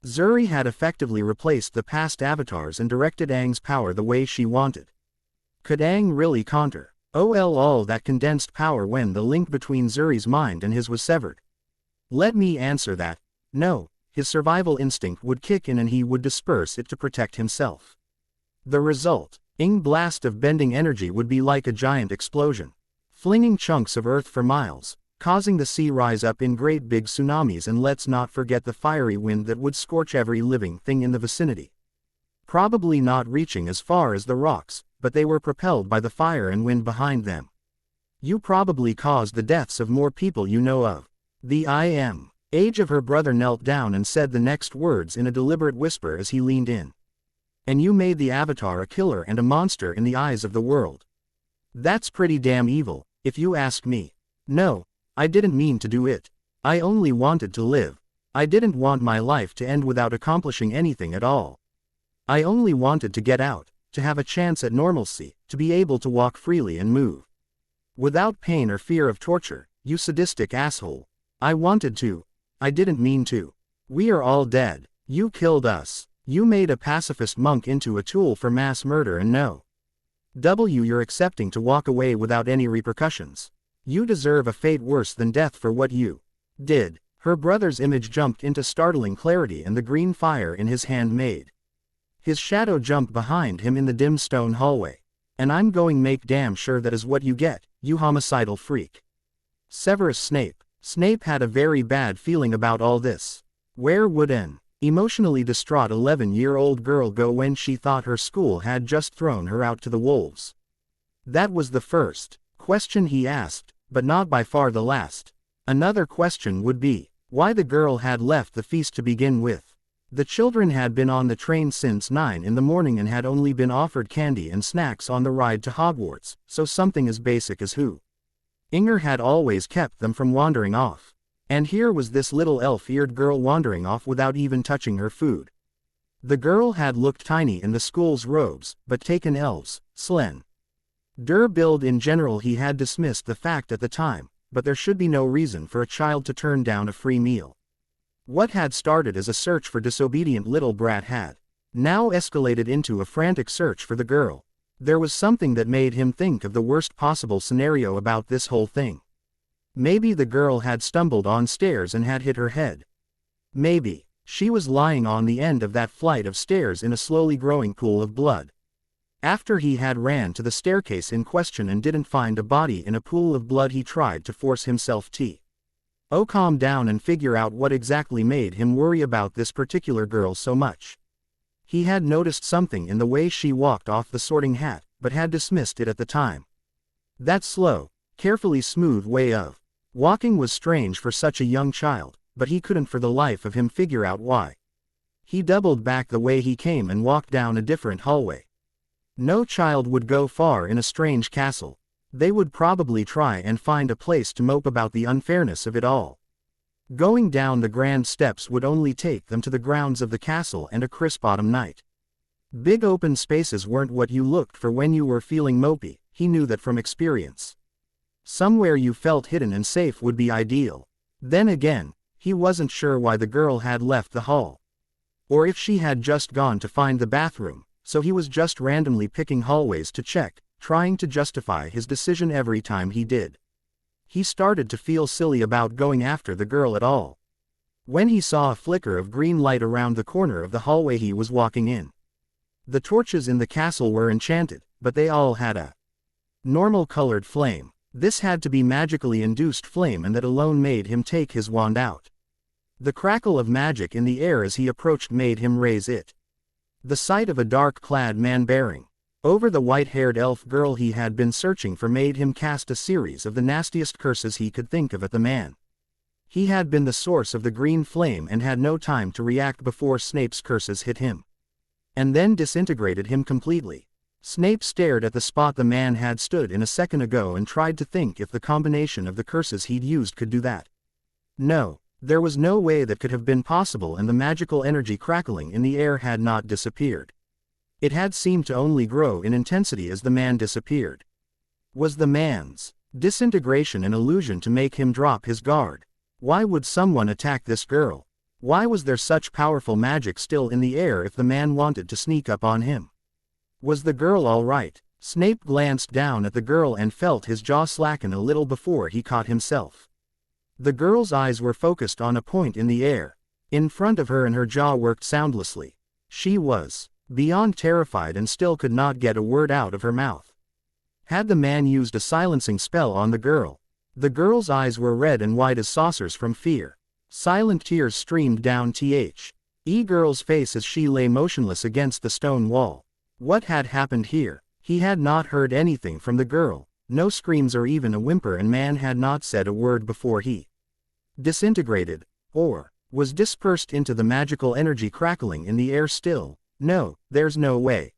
Zuri had effectively replaced the past avatars and directed Aang's power the way she wanted. Could Aang really counter all that condensed power when the link between Zuri's mind and his was severed? Let me answer that. No, his survival instinct would kick in and he would disperse it to protect himself. The result, Aang's blast of bending energy would be like a giant explosion, flinging chunks of earth for miles, causing the sea rise up in great big tsunamis, and let's not forget the fiery wind that would scorch every living thing in the vicinity. Probably not reaching as far as the rocks, but they were propelled by the fire and wind behind them. You probably caused the deaths of more people you know of. The age of her brother knelt down and said the next words in a deliberate whisper as he leaned in. And you made the Avatar a killer and a monster in the eyes of the world. That's pretty damn evil, if you ask me. No, I didn't mean to do it. I only wanted to live. I didn't want my life to end without accomplishing anything at all. I only wanted to get out, to have a chance at normalcy, to be able to walk freely and move. Without pain or fear of torture, you sadistic asshole. I wanted to. I didn't mean to. We are all dead. You killed us. You made a pacifist monk into a tool for mass murder and no. You're accepting to walk away without any repercussions. You deserve a fate worse than death for what you did. Her brother's image jumped into startling clarity and the green fire in his hand made his shadow jump behind him in the dim stone hallway. And I'm going make damn sure that is what you get, you homicidal freak. Severus Snape. Snape had a very bad feeling about all this. Where would an emotionally distraught 11-year-old girl go when she thought her school had just thrown her out to the wolves? That was the first question he asked, but not by far the last. Another question would be, why the girl had left the feast to begin with. The children had been on the train since 9 in the morning and had only been offered candy and snacks on the ride to Hogwarts, so something as basic as who Inger had always kept them from wandering off. And here was this little elf-eared girl wandering off without even touching her food. The girl had looked tiny in the school's robes, but taken elves, slen. Der build in general he had dismissed the fact at the time, but there should be no reason for a child to turn down a free meal. What had started as a search for disobedient little brat had now escalated into a frantic search for the girl. There was something that made him think of the worst possible scenario about this whole thing. Maybe the girl had stumbled on stairs and had hit her head. Maybe she was lying on the end of that flight of stairs in a slowly growing pool of blood. After he had ran to the staircase in question and didn't find a body in a pool of blood, he tried to force himself to calm down and figure out what exactly made him worry about this particular girl so much. He had noticed something in the way she walked off the Sorting Hat, but had dismissed it at the time. That slow, carefully smooth way of walking was strange for such a young child, but he couldn't for the life of him figure out why. He doubled back the way he came and walked down a different hallway. No child would go far in a strange castle. They would probably try and find a place to mope about the unfairness of it all. Going down the grand steps would only take them to the grounds of the castle and a crisp autumn night. Big open spaces weren't what you looked for when you were feeling mopey, he knew that from experience. Somewhere you felt hidden and safe would be ideal. Then again, he wasn't sure why the girl had left the hall. Or if she had just gone to find the bathroom, so he was just randomly picking hallways to check, trying to justify his decision every time he did. He started to feel silly about going after the girl at all. When he saw a flicker of green light around the corner of the hallway he was walking in. The torches in the castle were enchanted, but they all had a normal colored flame. This had to be magically induced flame, and that alone made him take his wand out. The crackle of magic in the air as he approached made him raise it. The sight of a dark-clad man bearing over the white-haired elf girl he had been searching for made him cast a series of the nastiest curses he could think of at the man. He had been the source of the green flame and had no time to react before Snape's curses hit him. And then disintegrated him completely. Snape stared at the spot the man had stood in a second ago and tried to think if the combination of the curses he'd used could do that. No, there was no way that could have been possible, and the magical energy crackling in the air had not disappeared. It had seemed to only grow in intensity as the man disappeared. Was the man's disintegration an illusion to make him drop his guard? Why would someone attack this girl? Why was there such powerful magic still in the air if the man wanted to sneak up on him? Was the girl all right? Snape glanced down at the girl and felt his jaw slacken a little before he caught himself. The girl's eyes were focused on a point in the air in front of her, and her jaw worked soundlessly. She was beyond terrified and still could not get a word out of her mouth. Had the man used a silencing spell on the girl? The girl's eyes were red and wide as saucers from fear. Silent tears streamed down girl's face as she lay motionless against the stone wall. What had happened here? He had not heard anything from the girl, no screams or even a whimper, and man had not said a word before he disintegrated, or was dispersed into the magical energy crackling in the air still. No, there's no way.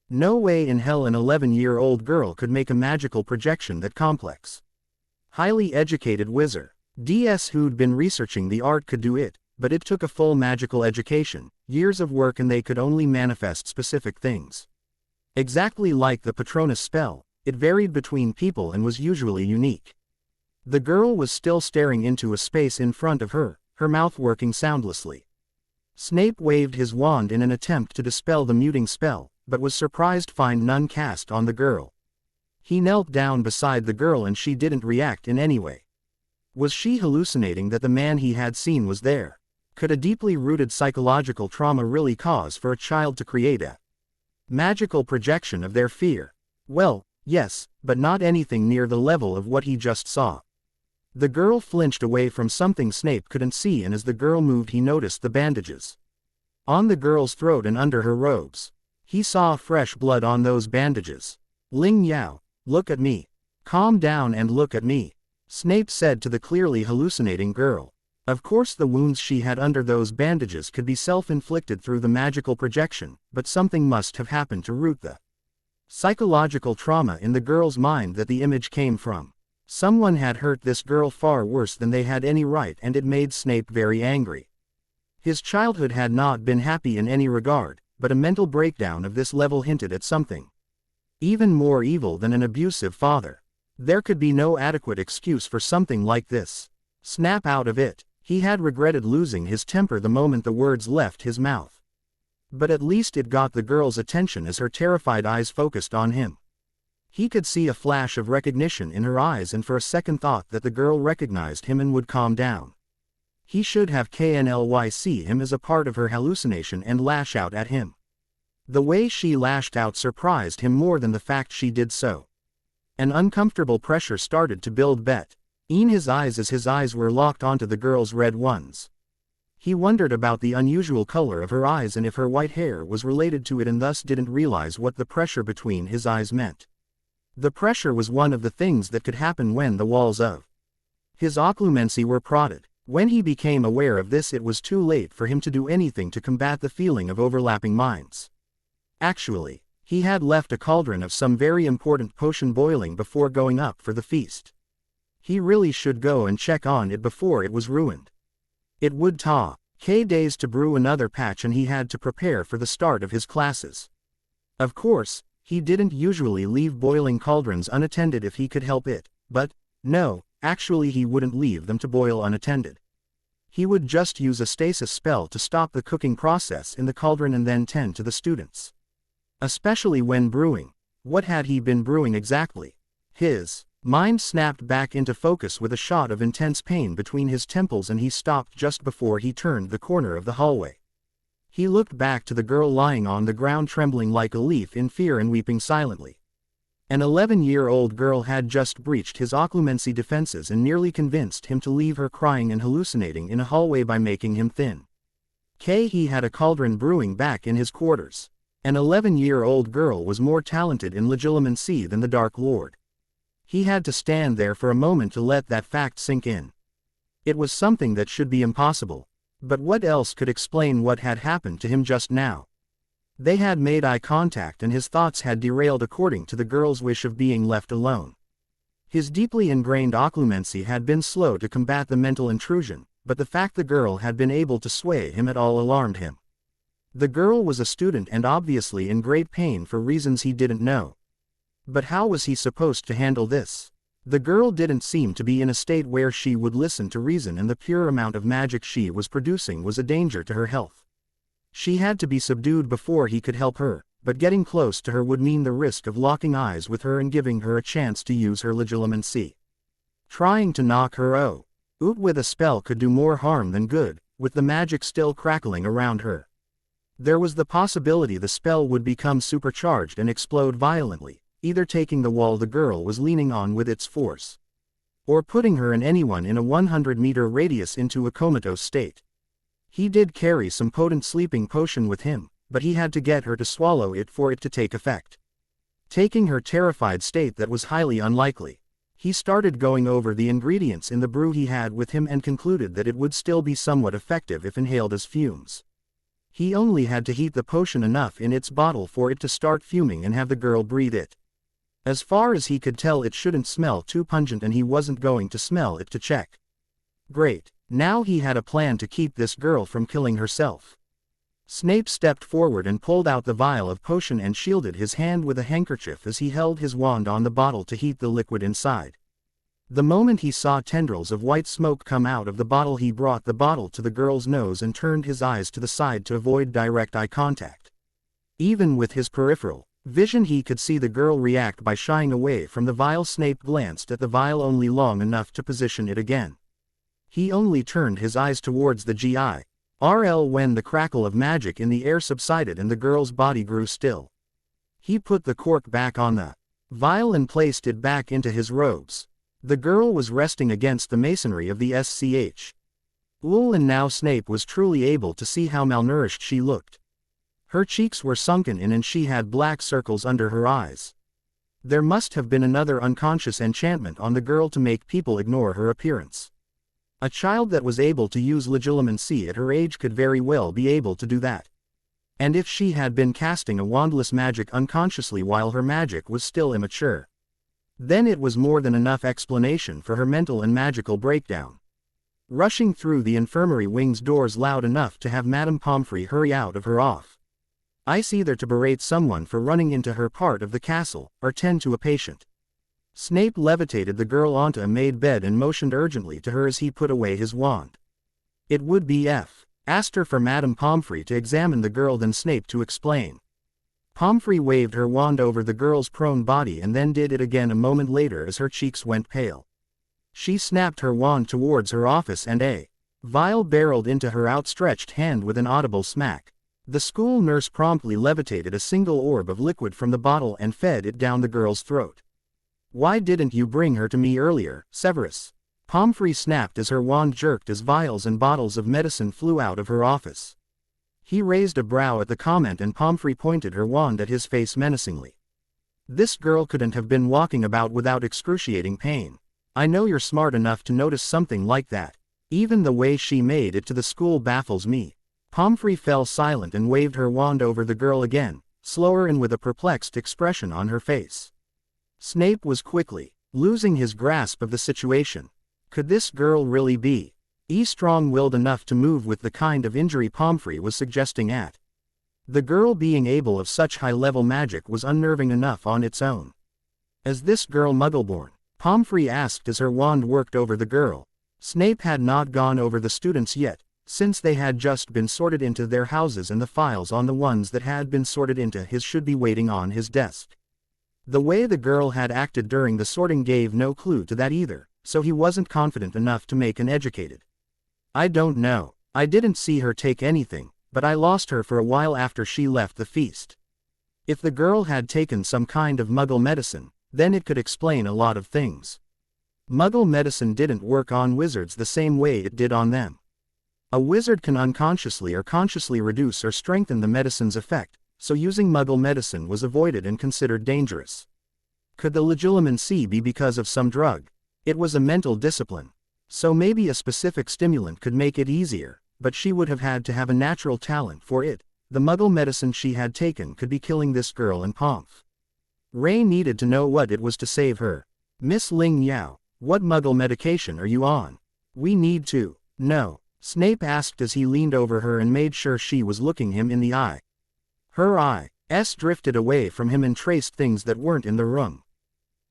No way in hell an 11-year-old girl could make a magical projection that complex. Highly educated wizard. DS who'd been researching the art could do it, but it took a full magical education, years of work, and they could only manifest specific things. Exactly like the Patronus spell, it varied between people and was usually unique. The girl was still staring into a space in front of her, her mouth working soundlessly. Snape waved his wand in an attempt to dispel the muting spell, but was surprised to find none cast on the girl. He knelt down beside the girl and she didn't react in any way. Was she hallucinating that the man he had seen was there? Could a deeply rooted psychological trauma really cause for a child to create a magical projection of their fear? Well, yes, but not anything near the level of what he just saw. The girl flinched away from something Snape couldn't see, and as the girl moved he noticed the bandages on the girl's throat and under her robes. He saw fresh blood on those bandages. Ling Yao, look at me. Calm down and look at me, Snape said to the clearly hallucinating girl. Of course the wounds she had under those bandages could be self-inflicted through the magical projection, but something must have happened to root the psychological trauma in the girl's mind that the image came from. Someone had hurt this girl far worse than they had any right, and it made Snape very angry. His childhood had not been happy in any regard, but a mental breakdown of this level hinted at something even more evil than an abusive father. There could be no adequate excuse for something like this. Snap out of it. He had regretted losing his temper the moment the words left his mouth. But at least it got the girl's attention as her terrified eyes focused on him. He could see a flash of recognition in her eyes, and for a second thought that the girl recognized him and would calm down. He should have KNLY him as a part of her hallucination and lash out at him. The way she lashed out surprised him more than the fact she did so. An uncomfortable pressure started to build in his eyes as his eyes were locked onto the girl's red ones. He wondered about the unusual color of her eyes and if her white hair was related to it, and thus didn't realize what the pressure between his eyes meant. The pressure was one of the things that could happen when the walls of his occlumency were prodded. When he became aware of this, it was too late for him to do anything to combat the feeling of overlapping minds. Actually, he had left a cauldron of some very important potion boiling before going up for the feast. He really should go and check on it before it was ruined. It would take days to brew another batch, and he had to prepare for the start of his classes. Of course, he didn't usually leave boiling cauldrons unattended if he could help it, but, no, actually he wouldn't leave them to boil unattended. He would just use a stasis spell to stop the cooking process in the cauldron and then tend to the students. Especially when brewing. What had he been brewing exactly? His mind snapped back into focus with a shot of intense pain between his temples, and he stopped just before he turned the corner of the hallway. He looked back to the girl lying on the ground, trembling like a leaf in fear and weeping silently. An 11-year-old girl had just breached his occlumency defenses and nearly convinced him to leave her crying and hallucinating in a hallway by making him thin. He had a cauldron brewing back in his quarters. An 11-year-old girl was more talented in legilimency than the Dark Lord. He had to stand there for a moment to let that fact sink in. It was something that should be impossible. But what else could explain what had happened to him just now? They had made eye contact, and his thoughts had derailed according to the girl's wish of being left alone. His deeply ingrained occlumency had been slow to combat the mental intrusion, but the fact the girl had been able to sway him at all alarmed him. The girl was a student and obviously in great pain for reasons he didn't know. But how was he supposed to handle this? The girl didn't seem to be in a state where she would listen to reason, and the pure amount of magic she was producing was a danger to her health. She had to be subdued before he could help her, but getting close to her would mean the risk of locking eyes with her and giving her a chance to use her legilimency. Trying to knock her out with a spell could do more harm than good, with the magic still crackling around her. There was the possibility the spell would become supercharged and explode violently, either taking the wall the girl was leaning on with its force, or putting her and anyone in a 100-meter radius into a comatose state. He did carry some potent sleeping potion with him, but he had to get her to swallow it for it to take effect. Taking her terrified state, that was highly unlikely. He started going over the ingredients in the brew he had with him and concluded that it would still be somewhat effective if inhaled as fumes. He only had to heat the potion enough in its bottle for it to start fuming and have the girl breathe it. As far as he could tell, it shouldn't smell too pungent, and he wasn't going to smell it to check. Great. Now he had a plan to keep this girl from killing herself. Snape stepped forward and pulled out the vial of potion and shielded his hand with a handkerchief as he held his wand on the bottle to heat the liquid inside. The moment he saw tendrils of white smoke come out of the bottle, he brought the bottle to the girl's nose and turned his eyes to the side to avoid direct eye contact. Even with his peripheral vision, he could see the girl react by shying away from the vial. Snape glanced at the vial only long enough to position it again. He only turned his eyes towards the GIRL when the crackle of magic in the air subsided and the girl's body grew still. He put the cork back on the vial and placed it back into his robes. The girl was resting against the masonry of the SCH. And now Snape was truly able to see how malnourished she looked. Her cheeks were sunken in and she had black circles under her eyes. There must have been another unconscious enchantment on the girl to make people ignore her appearance. A child that was able to use legilimency at her age could very well be able to do that. And if she had been casting a wandless magic unconsciously while her magic was still immature, then it was more than enough explanation for her mental and magical breakdown. Rushing through the infirmary wing's doors loud enough to have Madame Pomfrey hurry out of her ice, either to berate someone for running into her part of the castle, or tend to a patient. Snape levitated the girl onto a made bed and motioned urgently to her as he put away his wand. It would be faster for Madame Pomfrey to examine the girl than Snape to explain. Pomfrey waved her wand over the girl's prone body and then did it again a moment later as her cheeks went pale. She snapped her wand towards her office and a vial barreled into her outstretched hand with an audible smack. The school nurse promptly levitated a single orb of liquid from the bottle and fed it down the girl's throat. "Why didn't you bring her to me earlier, Severus?" Pomfrey snapped as her wand jerked as vials and bottles of medicine flew out of her office. He raised a brow at the comment and Pomfrey pointed her wand at his face menacingly. "This girl couldn't have been walking about without excruciating pain. I know you're smart enough to notice something like that. Even the way she made it to the school baffles me." Pomfrey fell silent and waved her wand over the girl again, slower and with a perplexed expression on her face. Snape was quickly losing his grasp of the situation. Could this girl really be strong-willed enough to move with the kind of injury Pomfrey was suggesting at? The girl being able of such high-level magic was unnerving enough on its own. "Is this girl Muggleborn?" Pomfrey asked as her wand worked over the girl. Snape had not gone over the students yet, since they had just been sorted into their houses and the files on the ones that had been sorted into his should be waiting on his desk. The way the girl had acted during the sorting gave no clue to that either, so he wasn't confident enough to make an educated "I don't know. I didn't see her take anything, but I lost her for a while after she left the feast." If the girl had taken some kind of Muggle medicine, then it could explain a lot of things. Muggle medicine didn't work on wizards the same way it did on them. A wizard can unconsciously or consciously reduce or strengthen the medicine's effect, so using Muggle medicine was avoided and considered dangerous. Could the legilimency be because of some drug? It was a mental discipline. So maybe a specific stimulant could make it easier, but she would have had to have a natural talent for it. The Muggle medicine she had taken could be killing this girl and Pomf. Ray needed to know what it was to save her. "Miss Ling Yao, what Muggle medication are you on? We need to know," Snape asked as he leaned over her and made sure she was looking him in the eye. Her eyes drifted away from him and traced things that weren't in the room.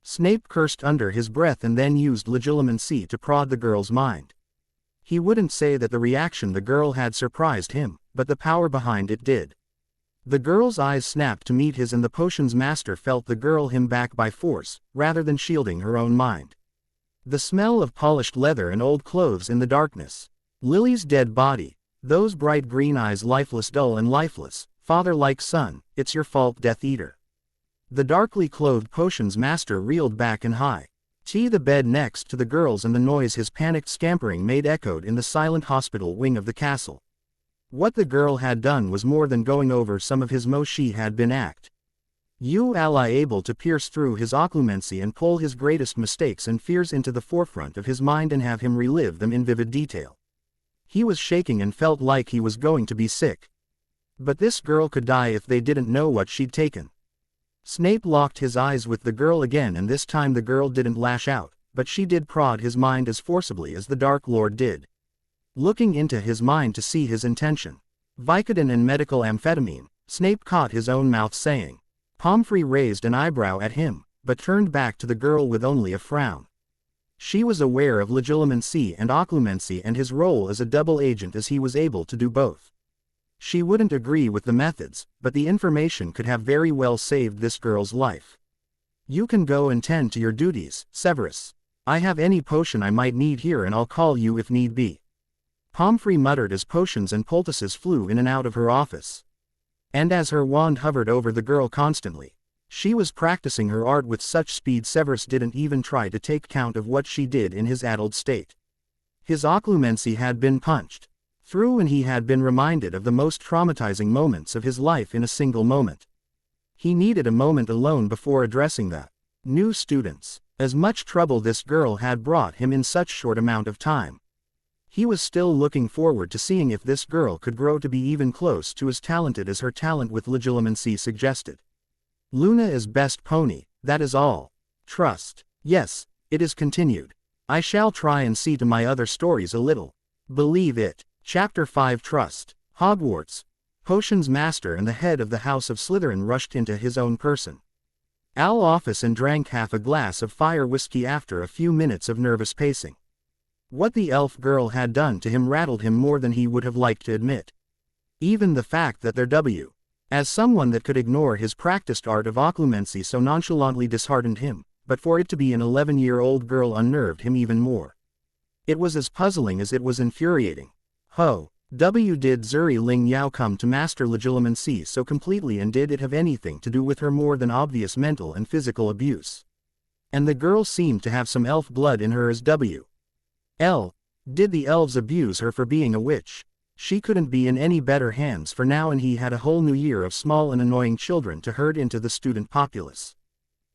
Snape cursed under his breath and then used legilimency to prod the girl's mind. He wouldn't say that the reaction the girl had surprised him, but the power behind it did. The girl's eyes snapped to meet his and the potion's master felt the girl him back by force, rather than shielding her own mind. The smell of polished leather and old clothes in the darkness. Lily's dead body. Those bright green eyes lifeless, dull and lifeless. Father like son, it's your fault, Death Eater. The darkly clothed potion's master reeled back and the bed next to the girl's and the noise his panicked scampering made echoed in the silent hospital wing of the castle. What the girl had done was more than going over some of his mo. She had been able to pierce through his occlumency and pull his greatest mistakes and fears into the forefront of his mind and have him relive them in vivid detail. He was shaking and felt like he was going to be sick. But this girl could die if they didn't know what she'd taken. Snape locked his eyes with the girl again, and this time the girl didn't lash out, but she did prod his mind as forcibly as the Dark Lord did. Looking into his mind to see his intention. Vicodin and medical amphetamine, Snape caught his own mouth saying. Pomfrey raised an eyebrow at him, but turned back to the girl with only a frown. She was aware of legilimency and occlumency and his role as a double agent, as he was able to do both. She wouldn't agree with the methods, but the information could have very well saved this girl's life. You can go and tend to your duties, Severus. I have any potion I might need here, and I'll call you if need be. Pomfrey muttered as potions and poultices flew in and out of her office. And as her wand hovered over the girl constantly, she was practicing her art with such speed Severus didn't even try to take count of what she did in his addled state. His occlumency had been punched through, and he had been reminded of the most traumatizing moments of his life in a single moment. He needed a moment alone before addressing the new students. As much trouble this girl had brought him in such short amount of time. He was still looking forward to seeing if this girl could grow to be even close to as talented as her talent with legilimency suggested. Luna is best pony, that is all. Trust. Yes, it is continued. I shall try and see to my other stories a little. Believe it. Chapter 5 Trust. Hogwarts. Potions Master and the head of the House of Slytherin rushed into his own person. Al office and drank half a glass of fire whiskey after a few minutes of nervous pacing. What the elf girl had done to him rattled him more than he would have liked to admit. Even the fact that as someone that could ignore his practiced art of occlumency so nonchalantly disheartened him, but for it to be an 11-year-old girl unnerved him even more. It was as puzzling as it was infuriating. Did Zuri Ling Yao come to master legilimency so completely, and did it have anything to do with her more than obvious mental and physical abuse? And the girl seemed to have some elf blood in her as did the elves abuse her for being a witch? She couldn't be in any better hands for now, and he had a whole new year of small and annoying children to herd into the student populace.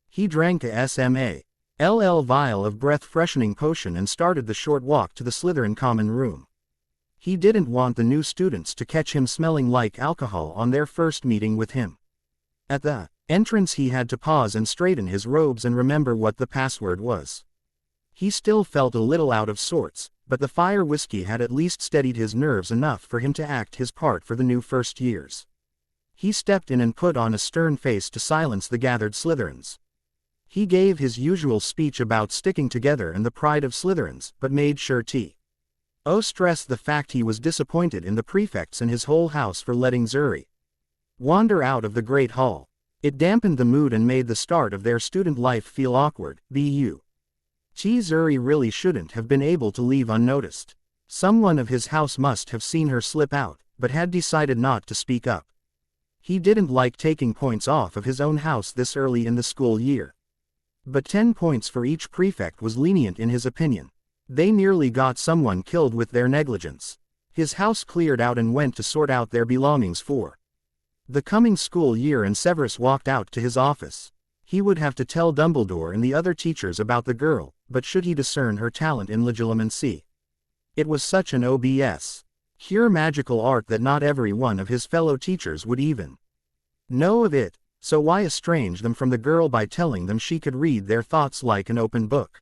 He drank a SMALL vial of breath-freshening potion and started the short walk to the Slytherin common room. He didn't want the new students to catch him smelling like alcohol on their first meeting with him. At the entrance he had to pause and straighten his robes and remember what the password was. He still felt a little out of sorts, but the fire whiskey had at least steadied his nerves enough for him to act his part for the new first years. He stepped in and put on a stern face to silence the gathered Slytherins. He gave his usual speech about sticking together and the pride of Slytherins, but made sure to stress the fact he was disappointed in the prefects and his whole house for letting Zuri wander out of the Great Hall. It dampened the mood and made the start of their student life feel awkward. Zuri really shouldn't have been able to leave unnoticed. Someone of his house must have seen her slip out, but had decided not to speak up. He didn't like taking points off of his own house this early in the school year. But 10 points for each prefect was lenient in his opinion. They nearly got someone killed with their negligence. His house cleared out and went to sort out their belongings for the coming school year, and Severus walked out to his office. He would have to tell Dumbledore and the other teachers about the girl, but should he discern her talent in legilimency? It was such an pure magical art that not every one of his fellow teachers would even know of it, so why estrange them from the girl by telling them she could read their thoughts like an open book?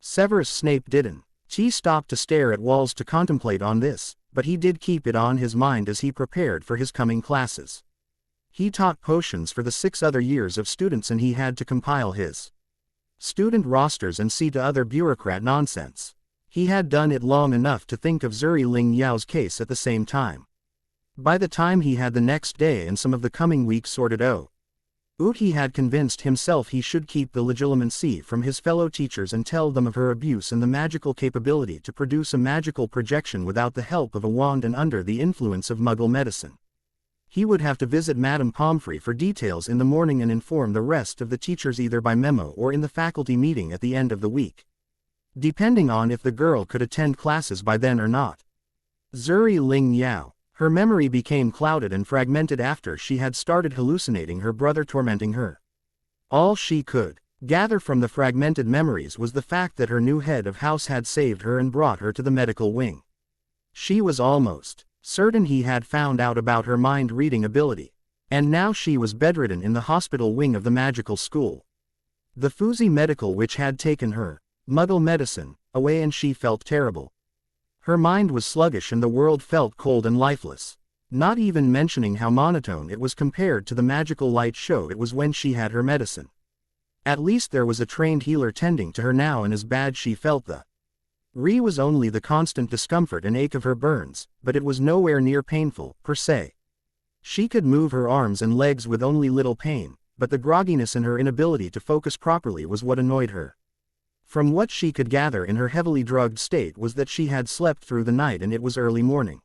Severus Snape didn't. He stopped to stare at walls to contemplate on this, but he did keep it on his mind as he prepared for his coming classes. He taught potions for the 6 other years of students, and he had to compile his student rosters and see to other bureaucrat nonsense. He had done it long enough to think of Zuri Ling Yao's case at the same time. By the time he had the next day and some of the coming weeks sorted out, he had convinced himself he should keep the legilimency from his fellow teachers and tell them of her abuse and the magical capability to produce a magical projection without the help of a wand and under the influence of Muggle medicine. He would have to visit Madame Pomfrey for details in the morning and inform the rest of the teachers either by memo or in the faculty meeting at the end of the week, depending on if the girl could attend classes by then or not. Zuri Ling Yao. Her memory became clouded and fragmented after she had started hallucinating her brother tormenting her. All she could gather from the fragmented memories was the fact that her new head of house had saved her and brought her to the medical wing. She was almost certain he had found out about her mind-reading ability. And now she was bedridden in the hospital wing of the magical school. The Fuzi medical witch had taken her, Muggle medicine, away, and she felt terrible. Her mind was sluggish and the world felt cold and lifeless. Not even mentioning how monotone it was compared to the magical light show it was when she had her medicine. At least there was a trained healer tending to her now, and as bad she felt the was only the constant discomfort and ache of her burns, but it was nowhere near painful, per se. She could move her arms and legs with only little pain, but the grogginess and her inability to focus properly was what annoyed her. From what she could gather in her heavily drugged state was that she had slept through the night and it was early morning.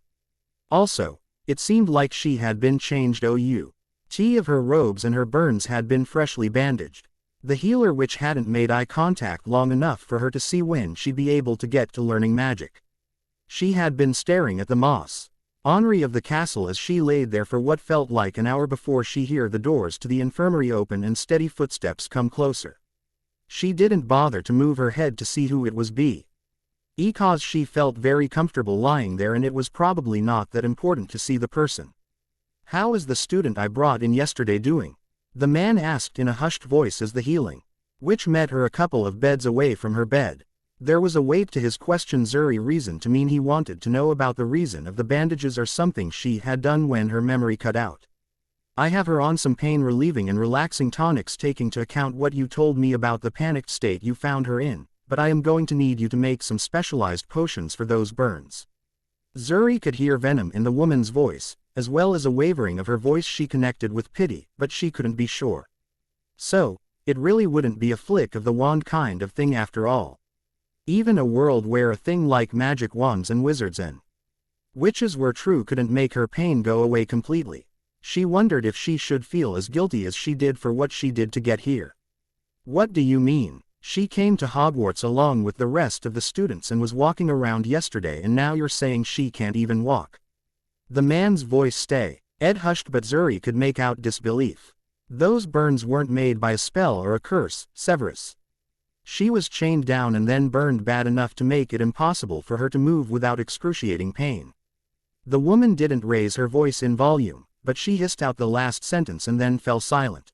Also, it seemed like she had been changed of her robes and her burns had been freshly bandaged. The healer witch hadn't made eye contact long enough for her to see when she'd be able to get to learning magic. She had been staring at the moss ornary of the castle as she laid there for what felt like an hour before she heard the doors to the infirmary open and steady footsteps come closer. She didn't bother to move her head to see who it was because she felt very comfortable lying there and it was probably not that important to see the person. "How is the student I brought in yesterday doing?" the man asked in a hushed voice as the healing witch met her a couple of beds away from her bed. There was a weight to his question. Zuri reasoned to mean he wanted to know about the reason of the bandages or something she had done when her memory cut out. "I have her on some pain-relieving and relaxing tonics, taking into account what you told me about the panicked state you found her in, but I am going to need you to make some specialized potions for those burns." Zuri could hear venom in the woman's voice, as well as a wavering of her voice she connected with pity, but she couldn't be sure. So, it really wouldn't be a flick of the wand kind of thing after all. Even a world where a thing like magic wands and wizards and witches were true couldn't make her pain go away completely. She wondered if she should feel as guilty as she did for what she did to get here. "What do you mean? She came to Hogwarts along with the rest of the students and was walking around yesterday, and now you're saying she can't even walk?" The man's voice Ed hushed, but Zuri could make out disbelief. "Those burns weren't made by a spell or a curse, Severus. She was chained down and then burned bad enough to make it impossible for her to move without excruciating pain." The woman didn't raise her voice in volume, but she hissed out the last sentence and then fell silent.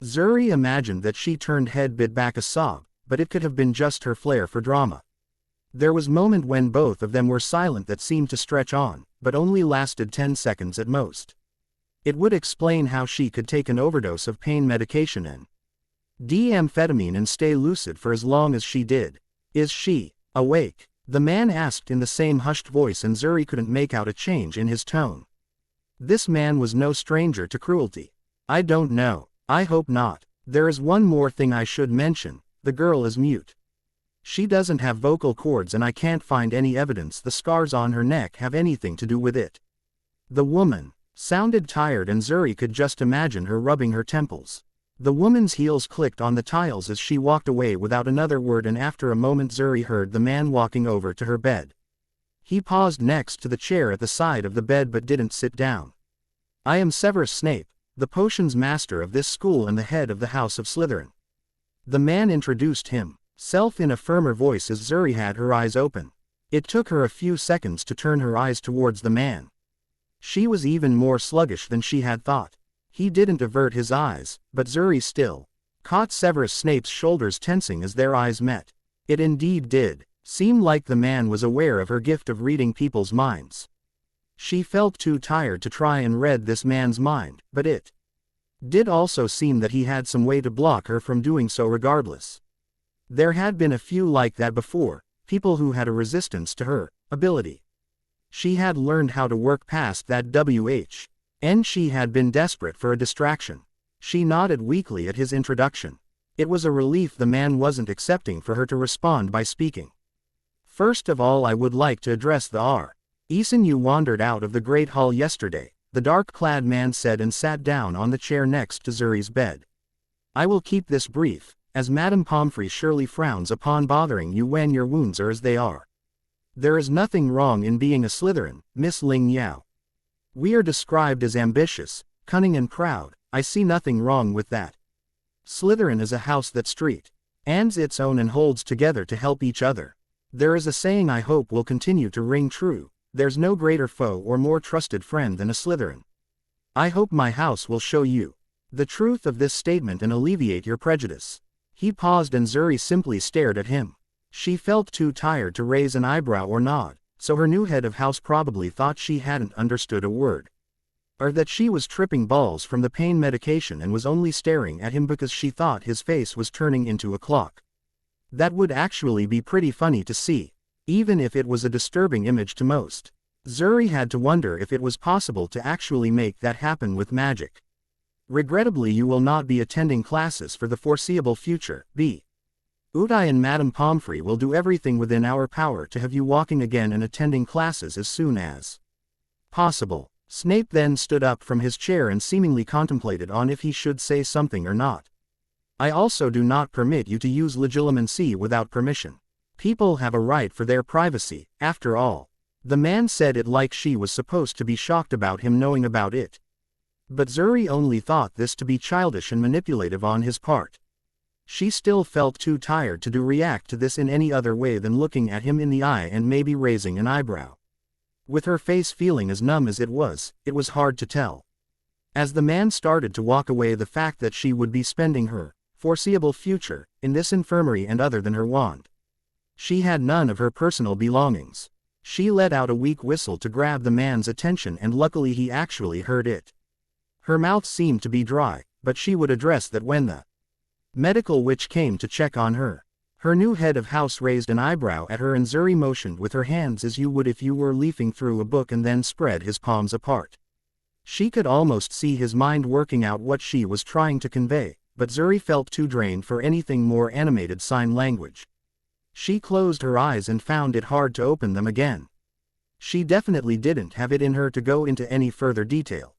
Zuri imagined that she turned head, bit back a sob, but it could have been just her flair for drama. There was a moment when both of them were silent that seemed to stretch on, but only lasted 10 seconds at most. It would explain how she could take an overdose of pain medication and amphetamine and stay lucid for as long as she did. "Is she awake?" the man asked in the same hushed voice, and Zuri couldn't make out a change in his tone. This man was no stranger to cruelty. "I don't know. I hope not. There is one more thing I should mention. The girl is mute. She doesn't have vocal cords and I can't find any evidence the scars on her neck have anything to do with it." The woman sounded tired and Zuri could just imagine her rubbing her temples. The woman's heels clicked on the tiles as she walked away without another word, and after a moment Zuri heard the man walking over to her bed. He paused next to the chair at the side of the bed but didn't sit down. "I am Severus Snape, the potions master of this school and the head of the House of Slytherin." The man introduced himself in a firmer voice as Zuri had her eyes open. It took her a few seconds to turn her eyes towards the man. She was even more sluggish than she had thought. He didn't avert his eyes, but Zuri still caught Severus Snape's shoulders tensing as their eyes met. It indeed did seem like the man was aware of her gift of reading people's minds. She felt too tired to try and read this man's mind, but it did also seem that he had some way to block her from doing so regardless. There had been a few like that before, people who had a resistance to her ability. She had learned how to work past that and she had been desperate for a distraction. She nodded weakly at his introduction. It was a relief the man wasn't accepting for her to respond by speaking. "First of all, I would like to address the reason you wandered out of the Great Hall yesterday," the dark-clad man said and sat down on the chair next to Zuri's bed. "I will keep this brief, as Madame Pomfrey surely frowns upon bothering you when your wounds are as they are. There is nothing wrong in being a Slytherin, Miss Ling Yao. We are described as ambitious, cunning and proud. I see nothing wrong with that. Slytherin is a house that stands its own and holds together to help each other. There is a saying I hope will continue to ring true: there's no greater foe or more trusted friend than a Slytherin. I hope my house will show you the truth of this statement and alleviate your prejudice." He paused and Zuri simply stared at him. She felt too tired to raise an eyebrow or nod, so her new head of house probably thought she hadn't understood a word. Or that she was tripping balls from the pain medication and was only staring at him because she thought his face was turning into a clock. That would actually be pretty funny to see, even if it was a disturbing image to most. Zuri had to wonder if it was possible to actually make that happen with magic. "Regrettably, you will not be attending classes for the foreseeable future, B. Uday and Madame Pomfrey will do everything within our power to have you walking again and attending classes as soon as possible." Snape then stood up from his chair and seemingly contemplated on if he should say something or not. "I also do not permit you to use legilimency without permission. People have a right for their privacy, after all." The man said it like she was supposed to be shocked about him knowing about it. But Zuri only thought this to be childish and manipulative on his part. She still felt too tired to react to this in any other way than looking at him in the eye and maybe raising an eyebrow. With her face feeling as numb as it was hard to tell. As the man started to walk away, the fact that she would be spending her foreseeable future in this infirmary and other than her wand. She had none of her personal belongings. She let out a weak whistle to grab the man's attention, and luckily he actually heard it. Her mouth seemed to be dry, but she would address that when the medical witch came to check on her. Her new head of house raised an eyebrow at her and Zuri motioned with her hands as you would if you were leafing through a book and then spread his palms apart. She could almost see his mind working out what she was trying to convey, but Zuri felt too drained for anything more animated sign language. She closed her eyes and found it hard to open them again. She definitely didn't have it in her to go into any further detail.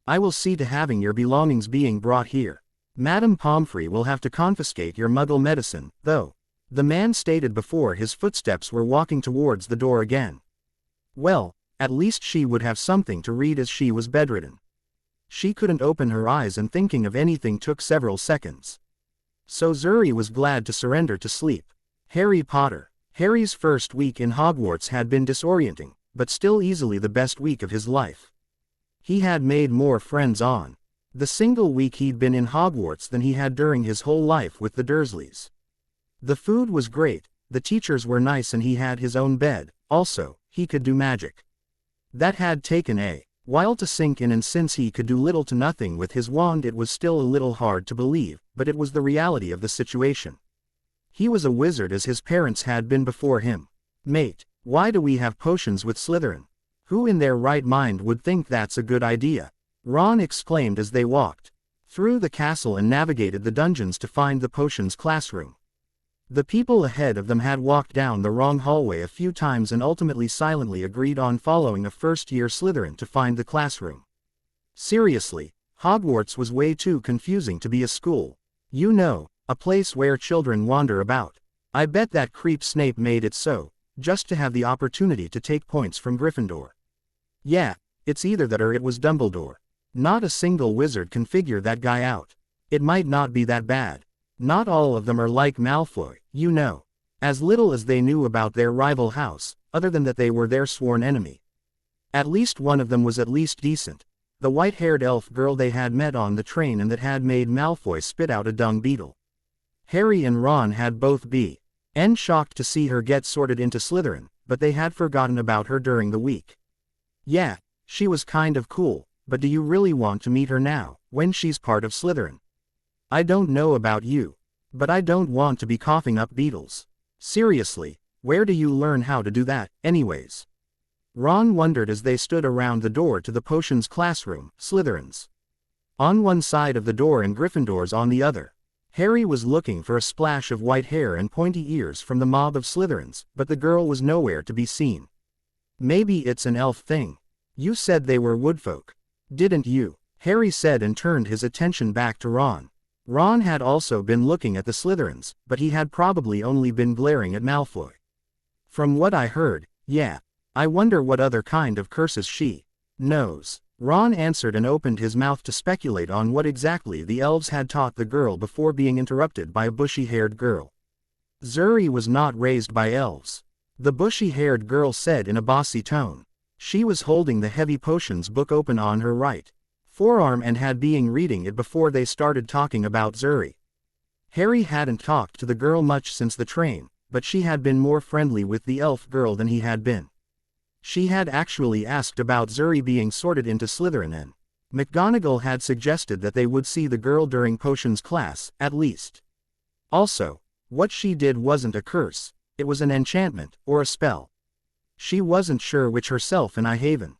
"I will see to having your belongings being brought here. Madame Pomfrey will have to confiscate your muggle medicine, though," the man stated before his footsteps were walking towards the door again. Well, at least she would have something to read as she was bedridden. She couldn't open her eyes and thinking of anything took several seconds. So Zuri was glad to surrender to sleep. Harry Potter. Harry's first week in Hogwarts had been disorienting, but still easily the best week of his life. He had made more friends on the single week he'd been in Hogwarts than he had during his whole life with the Dursleys. The food was great, the teachers were nice and he had his own bed, also, he could do magic. That had taken a while to sink in, and since he could do little to nothing with his wand it was still a little hard to believe, but it was the reality of the situation. He was a wizard as his parents had been before him. "Mate, why do we have potions with Slytherin? Who in their right mind would think that's a good idea?" Ron exclaimed as they walked through the castle and navigated the dungeons to find the potions classroom. The people ahead of them had walked down the wrong hallway a few times and ultimately silently agreed on following a first-year Slytherin to find the classroom. Seriously, Hogwarts was way too confusing to be a school. You know, a place where children wander about. I bet that creep Snape made it so, just to have the opportunity to take points from Gryffindor. Yeah, it's either that or it was Dumbledore. Not a single wizard can figure that guy out. It might not be that bad. Not all of them are like Malfoy, you know. As little as they knew about their rival house, other than that they were their sworn enemy. At least one of them was at least decent. The white-haired elf girl they had met on the train and that had made Malfoy spit out a dung beetle. Harry and Ron had both been shocked to see her get sorted into Slytherin, but they had forgotten about her during the week. Yeah, she was kind of cool, but do you really want to meet her now, when she's part of Slytherin? I don't know about you, but I don't want to be coughing up beetles. Seriously, where do you learn how to do that, anyways? Ron wondered as they stood around the door to the potions classroom, Slytherin's on one side of the door and Gryffindor's on the other. Harry was looking for a splash of white hair and pointy ears from the mob of Slytherins, but the girl was nowhere to be seen. Maybe it's an elf thing. You said they were woodfolk, didn't you? Harry said and turned his attention back to Ron. Ron had also been looking at the Slytherins, but he had probably only been glaring at Malfoy. From what I heard, yeah. I wonder what other kind of curses she knows. Ron answered and opened his mouth to speculate on what exactly the elves had taught the girl before being interrupted by a bushy-haired girl. Zuri was not raised by elves. The bushy-haired girl said in a bossy tone. She was holding the heavy potions book open on her right forearm and had been reading it before they started talking about Zuri. Harry hadn't talked to the girl much since the train, but she had been more friendly with the elf girl than he had been. She had actually asked about Zuri being sorted into Slytherin, and McGonagall had suggested that they would see the girl during potions class, at least. Also, what she did wasn't a curse, it was an enchantment, or a spell. She wasn't sure which herself, and I haven't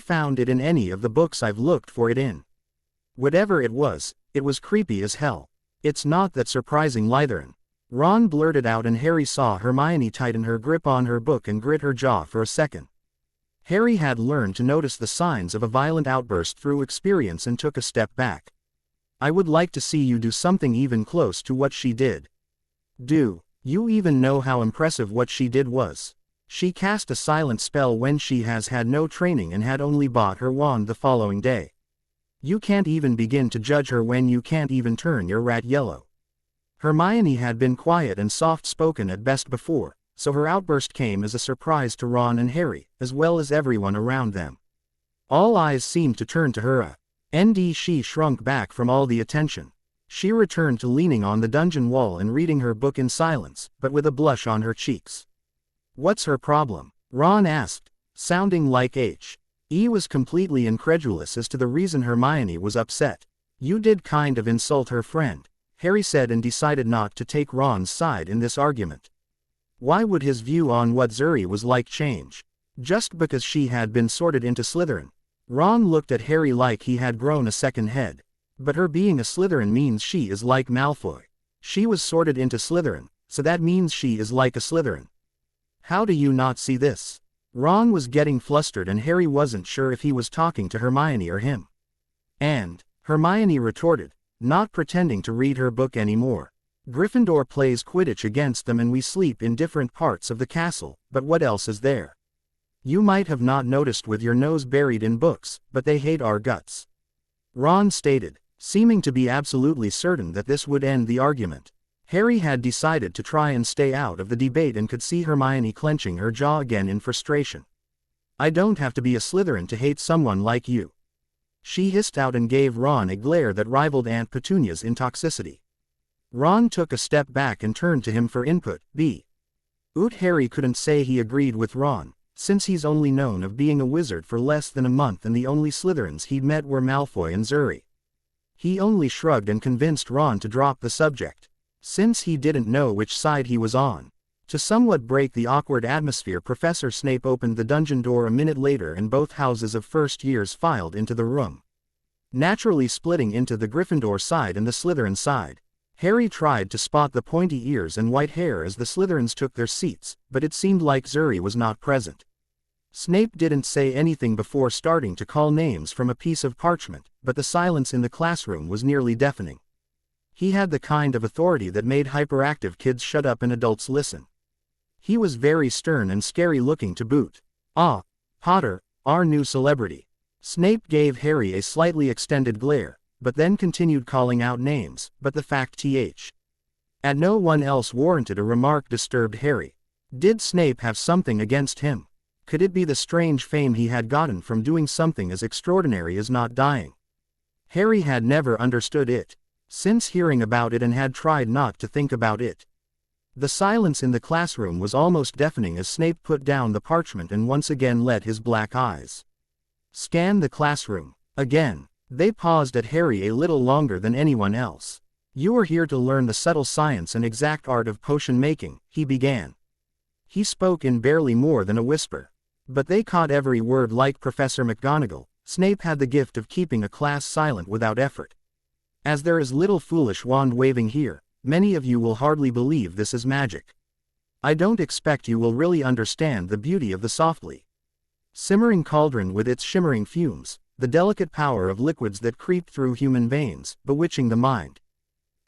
found it in any of the books I've looked for it in. Whatever it was creepy as hell. It's not that surprising, Slytherin. Ron blurted out, and Harry saw Hermione tighten her grip on her book and grit her jaw for a second. Harry had learned to notice the signs of a violent outburst through experience and took a step back. I would like to see you do something even close to what she did. Do you even know how impressive what she did was? She cast a silent spell when she has had no training and had only bought her wand the following day. You can't even begin to judge her when you can't even turn your rat yellow. Hermione had been quiet and soft-spoken at best before, so her outburst came as a surprise to Ron and Harry, as well as everyone around them. All eyes seemed to turn to her. She shrunk back from all the attention. She returned to leaning on the dungeon wall and reading her book in silence, but with a blush on her cheeks. What's her problem? Ron asked, sounding like He was completely incredulous as to the reason Hermione was upset. You did kind of insult her friend, Harry said, and decided not to take Ron's side in this argument. Why would his view on what Zuri was like change? Just because she had been sorted into Slytherin? Ron looked at Harry like he had grown a second head. But her being a Slytherin means she is like Malfoy. She was sorted into Slytherin, so that means she is like a Slytherin. How do you not see this? Ron was getting flustered, and Harry wasn't sure if he was talking to Hermione or him. And Hermione retorted, not pretending to read her book anymore. Gryffindor plays Quidditch against them and we sleep in different parts of the castle, but what else is there? You might have not noticed with your nose buried in books, but they hate our guts. Ron stated, seeming to be absolutely certain that this would end the argument. Harry had decided to try and stay out of the debate and could see Hermione clenching her jaw again in frustration. I don't have to be a Slytherin to hate someone like you. She hissed out and gave Ron a glare that rivaled Aunt Petunia's in toxicity. Ron took a step back and turned to him for input. Harry couldn't say he agreed with Ron, since he's only known of being a wizard for less than a month and the only Slytherins he'd met were Malfoy and Zuri. He only shrugged and convinced Ron to drop the subject, since he didn't know which side he was on. To somewhat break the awkward atmosphere, Professor Snape opened the dungeon door a minute later and both houses of first years filed into the room, naturally splitting into the Gryffindor side and the Slytherin side. Harry tried to spot the pointy ears and white hair as the Slytherins took their seats, but it seemed like Zuri was not present. Snape didn't say anything before starting to call names from a piece of parchment, but the silence in the classroom was nearly deafening. He had the kind of authority that made hyperactive kids shut up and adults listen. He was very stern and scary looking to boot. Ah, Potter, our new celebrity. Snape gave Harry a slightly extended glare, but then continued calling out names, but the fact that no one else warranted a remark disturbed Harry. Did Snape have something against him? Could it be the strange fame he had gotten from doing something as extraordinary as not dying? Harry had never understood it, since hearing about it, and had tried not to think about it. The silence in the classroom was almost deafening as Snape put down the parchment and once again let his black eyes scan the classroom. Again, they paused at Harry a little longer than anyone else. You are here to learn the subtle science and exact art of potion making, he began. He spoke in barely more than a whisper, but they caught every word. Like Professor McGonagall, Snape had the gift of keeping a class silent without effort. As there is little foolish wand waving here, many of you will hardly believe this is magic. I don't expect you will really understand the beauty of the softly simmering cauldron with its shimmering fumes, the delicate power of liquids that creep through human veins, bewitching the mind,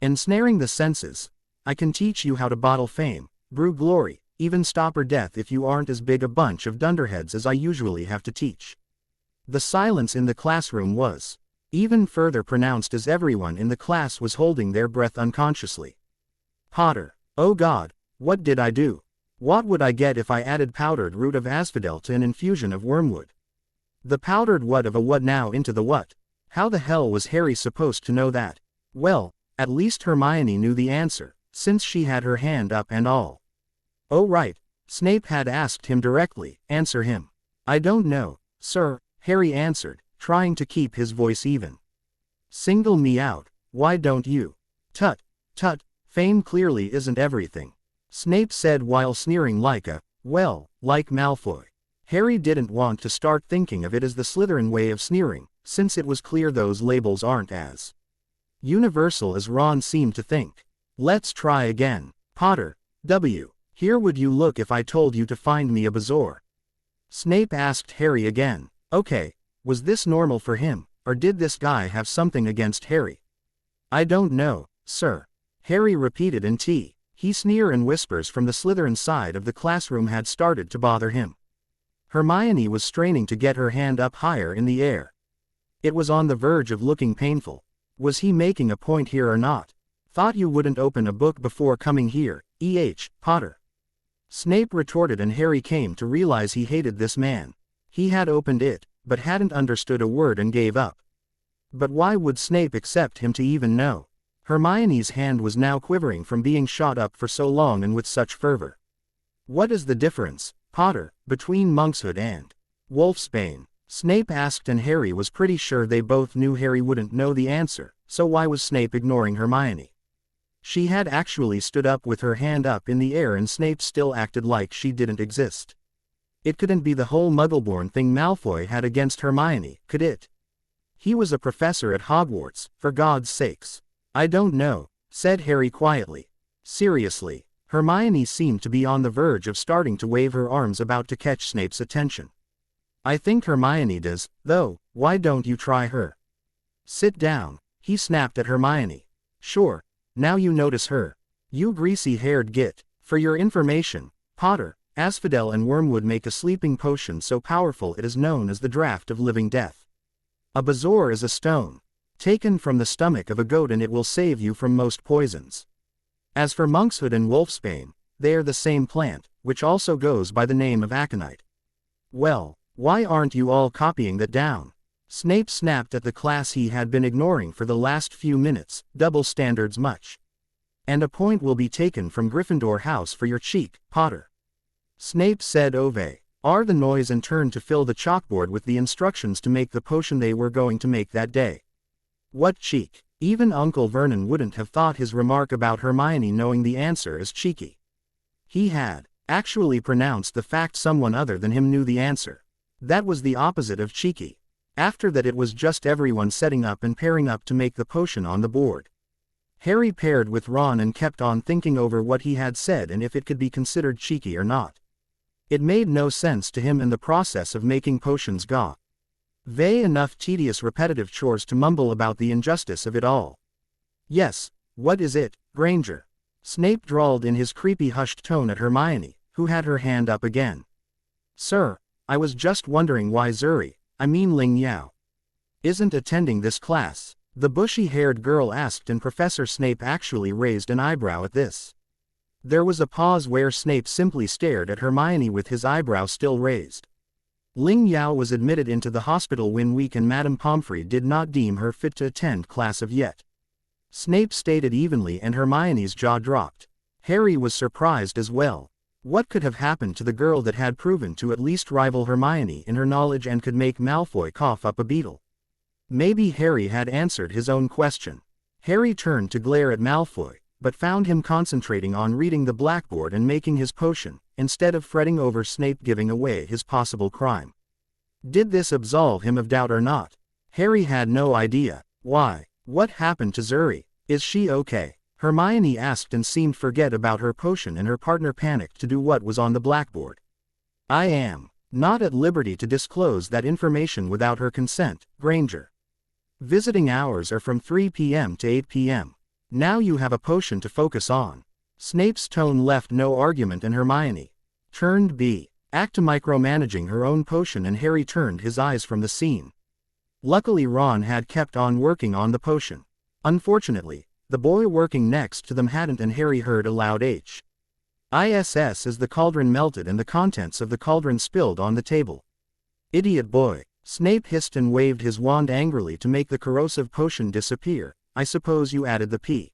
ensnaring the senses. I can teach you how to bottle fame, brew glory, even stop or death if you aren't as big a bunch of dunderheads as I usually have to teach. The silence in the classroom was even further pronounced as everyone in the class was holding their breath unconsciously. Potter, oh God, what did I do? What would I get if I added powdered root of asphodel to an infusion of wormwood? The powdered what of a what now into the what? How the hell was Harry supposed to know that? Well, at least Hermione knew the answer, since she had her hand up and all. Oh right, Snape had asked him directly, answer him. I don't know, sir, Harry answered, trying to keep his voice even. Single me out, why don't you? Tut, tut, fame clearly isn't everything, Snape said while sneering like Malfoy. Harry didn't want to start thinking of it as the Slytherin way of sneering, since it was clear those labels aren't as universal as Ron seemed to think. Let's try again. Potter, here would you look if I told you to find me a bazaar? Snape asked Harry again. Okay, was this normal for him, or did this guy have something against Harry? I don't know, sir. Harry repeated in he sneer and whispers from the Slytherin side of the classroom had started to bother him. Hermione was straining to get her hand up higher in the air. It was on the verge of looking painful. Was he making a point here or not? Thought you wouldn't open a book before coming here, Potter. Snape retorted, and Harry came to realize he hated this man. He had opened it, but hadn't understood a word and gave up. But why would Snape accept him to even know? Hermione's hand was now quivering from being shot up for so long and with such fervor. What is the difference, Potter, between monkshood and wolfsbane? Snape asked, and Harry was pretty sure they both knew Harry wouldn't know the answer, so why was Snape ignoring Hermione? She had actually stood up with her hand up in the air, and Snape still acted like she didn't exist. It couldn't be the whole Muggleborn thing Malfoy had against Hermione, could it? He was a professor at Hogwarts, for God's sakes. I don't know, said Harry quietly. Seriously, Hermione seemed to be on the verge of starting to wave her arms about to catch Snape's attention. I think Hermione does, though, why don't you try her? Sit down, he snapped at Hermione. Sure, now you notice her. You greasy-haired git. For your information, Potter, asphodel and wormwood make a sleeping potion so powerful it is known as the Draught of Living Death. A bazaar is a stone taken from the stomach of a goat, and it will save you from most poisons. As for monkshood and wolfsbane, they are the same plant, which also goes by the name of aconite. Well, why aren't you all copying that down? Snape snapped at the class he had been ignoring for the last few minutes. Double standards much. And a point will be taken from Gryffindor House for your cheek, Potter. Snape said the noise and turned to fill the chalkboard with the instructions to make the potion they were going to make that day. What cheek? Even Uncle Vernon wouldn't have thought his remark about Hermione knowing the answer as cheeky. He had actually pronounced the fact someone other than him knew the answer. That was the opposite of cheeky. After that, it was just everyone setting up and pairing up to make the potion on the board. Harry paired with Ron and kept on thinking over what he had said and if it could be considered cheeky or not. It made no sense to him in the process of making potions enough tedious repetitive chores to mumble about the injustice of it all. Yes, what is it, Granger? Snape drawled in his creepy hushed tone at Hermione, who had her hand up again. Sir, I was just wondering why Ling Yao isn't attending this class, the bushy-haired girl asked, and Professor Snape actually raised an eyebrow at this. There was a pause where Snape simply stared at Hermione with his eyebrow still raised. Ling Yao was admitted into the hospital when weak, and Madame Pomfrey did not deem her fit to attend class of yet. Snape stated evenly, and Hermione's jaw dropped. Harry was surprised as well. What could have happened to the girl that had proven to at least rival Hermione in her knowledge and could make Malfoy cough up a beetle? Maybe Harry had answered his own question. Harry turned to glare at Malfoy, but found him concentrating on reading the blackboard and making his potion, instead of fretting over Snape giving away his possible crime. Did this absolve him of doubt or not? Harry had no idea. Why? What happened to Zuri? Is she okay? Hermione asked and seemed forget about her potion, and her partner panicked to do what was on the blackboard. I am not at liberty to disclose that information without her consent, Granger. Visiting hours are from 3 p.m. to 8 p.m. Now you have a potion to focus on. Snape's tone left no argument, and Hermione turned back to micromanaging her own potion, and Harry turned his eyes from the scene. Luckily Ron had kept on working on the potion. Unfortunately, the boy working next to them hadn't, and Harry heard a loud H. ISS as the cauldron melted and the contents of the cauldron spilled on the table. Idiot boy. Snape hissed and waved his wand angrily to make the corrosive potion disappear. I suppose you added the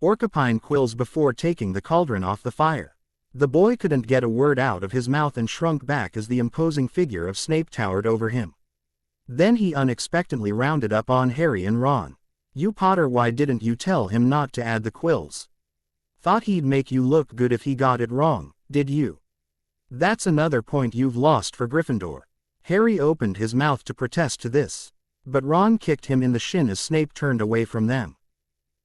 porcupine quills before taking the cauldron off the fire. The boy couldn't get a word out of his mouth and shrunk back as the imposing figure of Snape towered over him. Then he unexpectedly rounded up on Harry and Ron. You Potter, why didn't you tell him not to add the quills? Thought he'd make you look good if he got it wrong, did you? That's another point you've lost for Gryffindor. Harry opened his mouth to protest to this, but Ron kicked him in the shin as Snape turned away from them.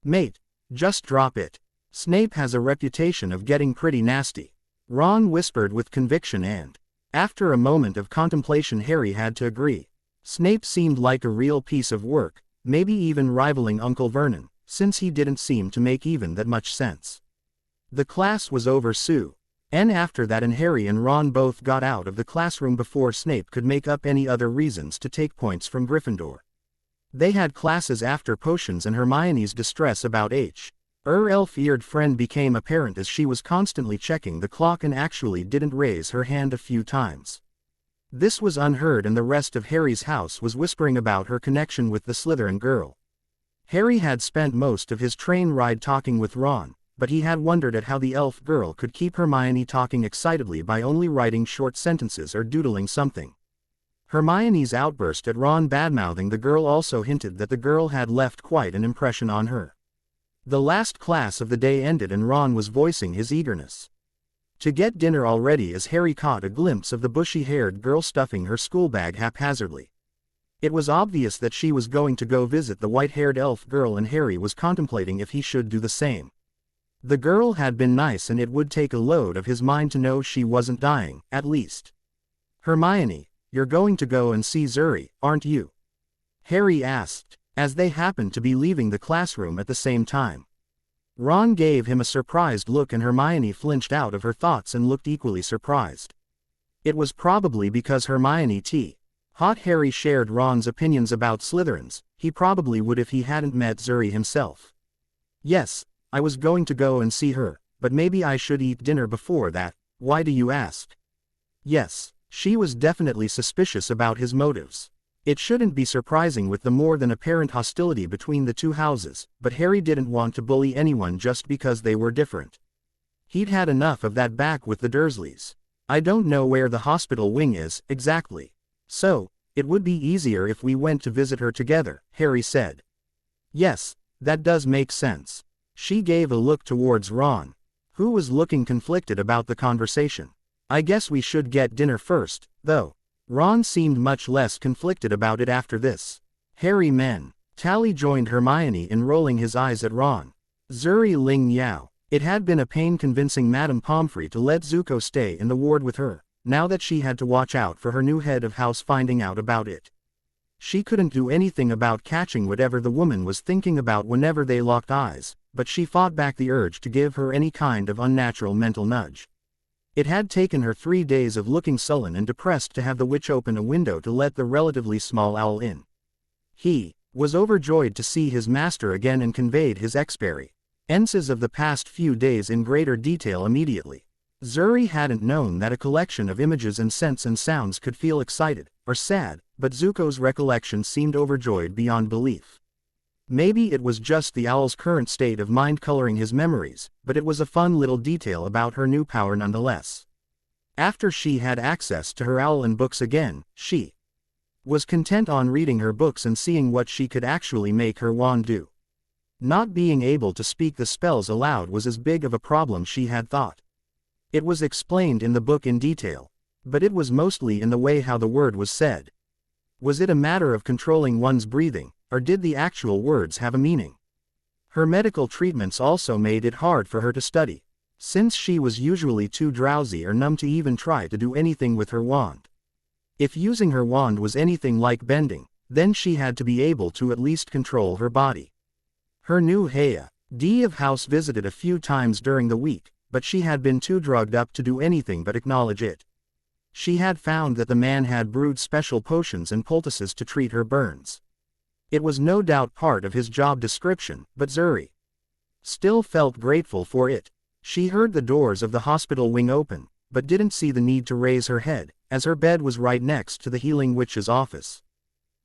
Mate, just drop it. Snape has a reputation of getting pretty nasty. Ron whispered with conviction and, after a moment of contemplation, Harry had to agree. Snape seemed like a real piece of work, maybe even rivaling Uncle Vernon, since he didn't seem to make even that much sense. The class was over soon. And after that, and Harry and Ron both got out of the classroom before Snape could make up any other reasons to take points from Gryffindor. They had classes after potions, and Hermione's distress about her elf-eared friend became apparent as she was constantly checking the clock and actually didn't raise her hand a few times. This was unheard, and the rest of Harry's house was whispering about her connection with the Slytherin girl. Harry had spent most of his train ride talking with Ron, but he had wondered at how the elf girl could keep Hermione talking excitedly by only writing short sentences or doodling something. Hermione's outburst at Ron badmouthing the girl also hinted that the girl had left quite an impression on her. The last class of the day ended and Ron was voicing his eagerness to get dinner already as Harry caught a glimpse of the bushy-haired girl stuffing her schoolbag haphazardly. It was obvious that she was going to go visit the white-haired elf girl, and Harry was contemplating if he should do the same. The girl had been nice, and it would take a load of his mind to know she wasn't dying, at least. Hermione, you're going to go and see Zuri, aren't you? Harry asked, as they happened to be leaving the classroom at the same time. Ron gave him a surprised look, and Hermione flinched out of her thoughts and looked equally surprised. It was probably because Hermione Hot Harry shared Ron's opinions about Slytherins. He probably would if he hadn't met Zuri himself. Yes, I was going to go and see her, but maybe I should eat dinner before that. Why do you ask? Yes, she was definitely suspicious about his motives. It shouldn't be surprising with the more than apparent hostility between the two houses, but Harry didn't want to bully anyone just because they were different. He'd had enough of that back with the Dursleys. I don't know where the hospital wing is, exactly. So, it would be easier if we went to visit her together, Harry said. Yes, that does make sense. She gave a look towards Ron, who was looking conflicted about the conversation. I guess we should get dinner first, though. Ron seemed much less conflicted about it after this. Harry men. Tally joined Hermione in rolling his eyes at Ron. Zuri Ling Yao. It had been a pain convincing Madame Pomfrey to let Zuko stay in the ward with her, now that she had to watch out for her new head of house finding out about it. She couldn't do anything about catching whatever the woman was thinking about whenever they locked eyes, but she fought back the urge to give her any kind of unnatural mental nudge. It had taken her 3 days of looking sullen and depressed to have the witch open a window to let the relatively small owl in. He was overjoyed to see his master again and conveyed his experiences of the past few days in greater detail immediately. Zuri hadn't known that a collection of images and scents and sounds could feel excited, or sad, but Zuko's recollection seemed overjoyed beyond belief. Maybe it was just the owl's current state of mind coloring his memories, but it was a fun little detail about her new power nonetheless. After she had access to her owl and books again, she was content on reading her books and seeing what she could actually make her wand do. Not being able to speak the spells aloud was as big of a problem she had thought. It was explained in the book in detail, but it was mostly in the way how the word was said. Was it a matter of controlling one's breathing, or did the actual words have a meaning? Her medical treatments also made it hard for her to study, since she was usually too drowsy or numb to even try to do anything with her wand. If using her wand was anything like bending, then she had to be able to at least control her body. Her new D of house visited a few times during the week, but she had been too drugged up to do anything but acknowledge it. She had found that the man had brewed special potions and poultices to treat her burns. It was no doubt part of his job description, but Zuri still felt grateful for it. She heard the doors of the hospital wing open, but didn't see the need to raise her head, as her bed was right next to the healing witch's office,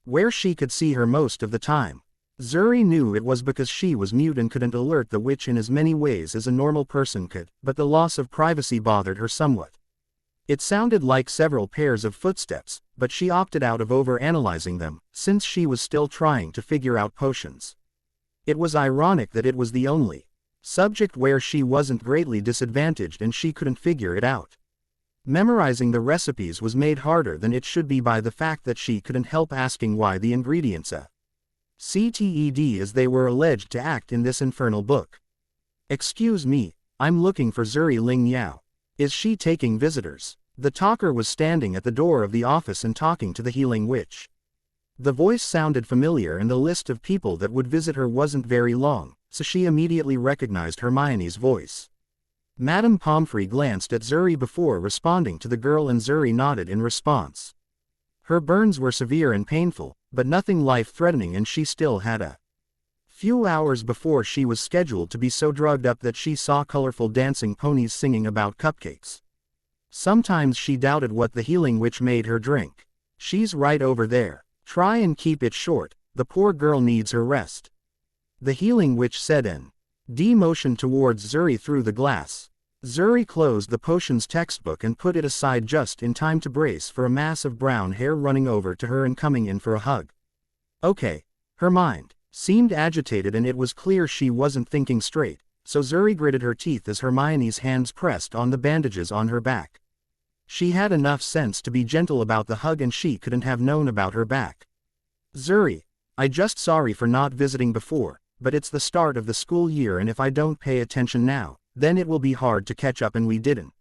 where she could see her most of the time. Zuri knew it was because she was mute and couldn't alert the witch in as many ways as a normal person could, but the loss of privacy bothered her somewhat. It sounded like several pairs of footsteps, but she opted out of overanalyzing them, since she was still trying to figure out potions. It was ironic that it was the only subject where she wasn't greatly disadvantaged and she couldn't figure it out. Memorizing the recipes was made harder than it should be by the fact that she couldn't help asking why the ingredients CTED as they were alleged to act in this infernal book. Excuse me, I'm looking for Zuri Ling Yao. Is she taking visitors? The talker was standing at the door of the office and talking to the healing witch. The voice sounded familiar and the list of people that would visit her wasn't very long, so she immediately recognized Hermione's voice. Madame Pomfrey glanced at Zuri before responding to the girl and Zuri nodded in response. Her burns were severe and painful, but nothing life-threatening, and she still had a few hours before she was scheduled to be so drugged up that she saw colorful dancing ponies singing about cupcakes. Sometimes she doubted what the healing witch made her drink. She's right over there. Try and keep it short, the poor girl needs her rest. The healing witch said and motioned towards Zuri through the glass. Zuri closed the potions textbook and put it aside just in time to brace for a mass of brown hair running over to her and coming in for a hug. Okay. Her mind seemed agitated and it was clear she wasn't thinking straight, so Zuri gritted her teeth as Hermione's hands pressed on the bandages on her back. She had enough sense to be gentle about the hug and she couldn't have known about her back. Zuri, I just sorry for not visiting before, but it's the start of the school year and if I don't pay attention now, then it will be hard to catch up and we didn't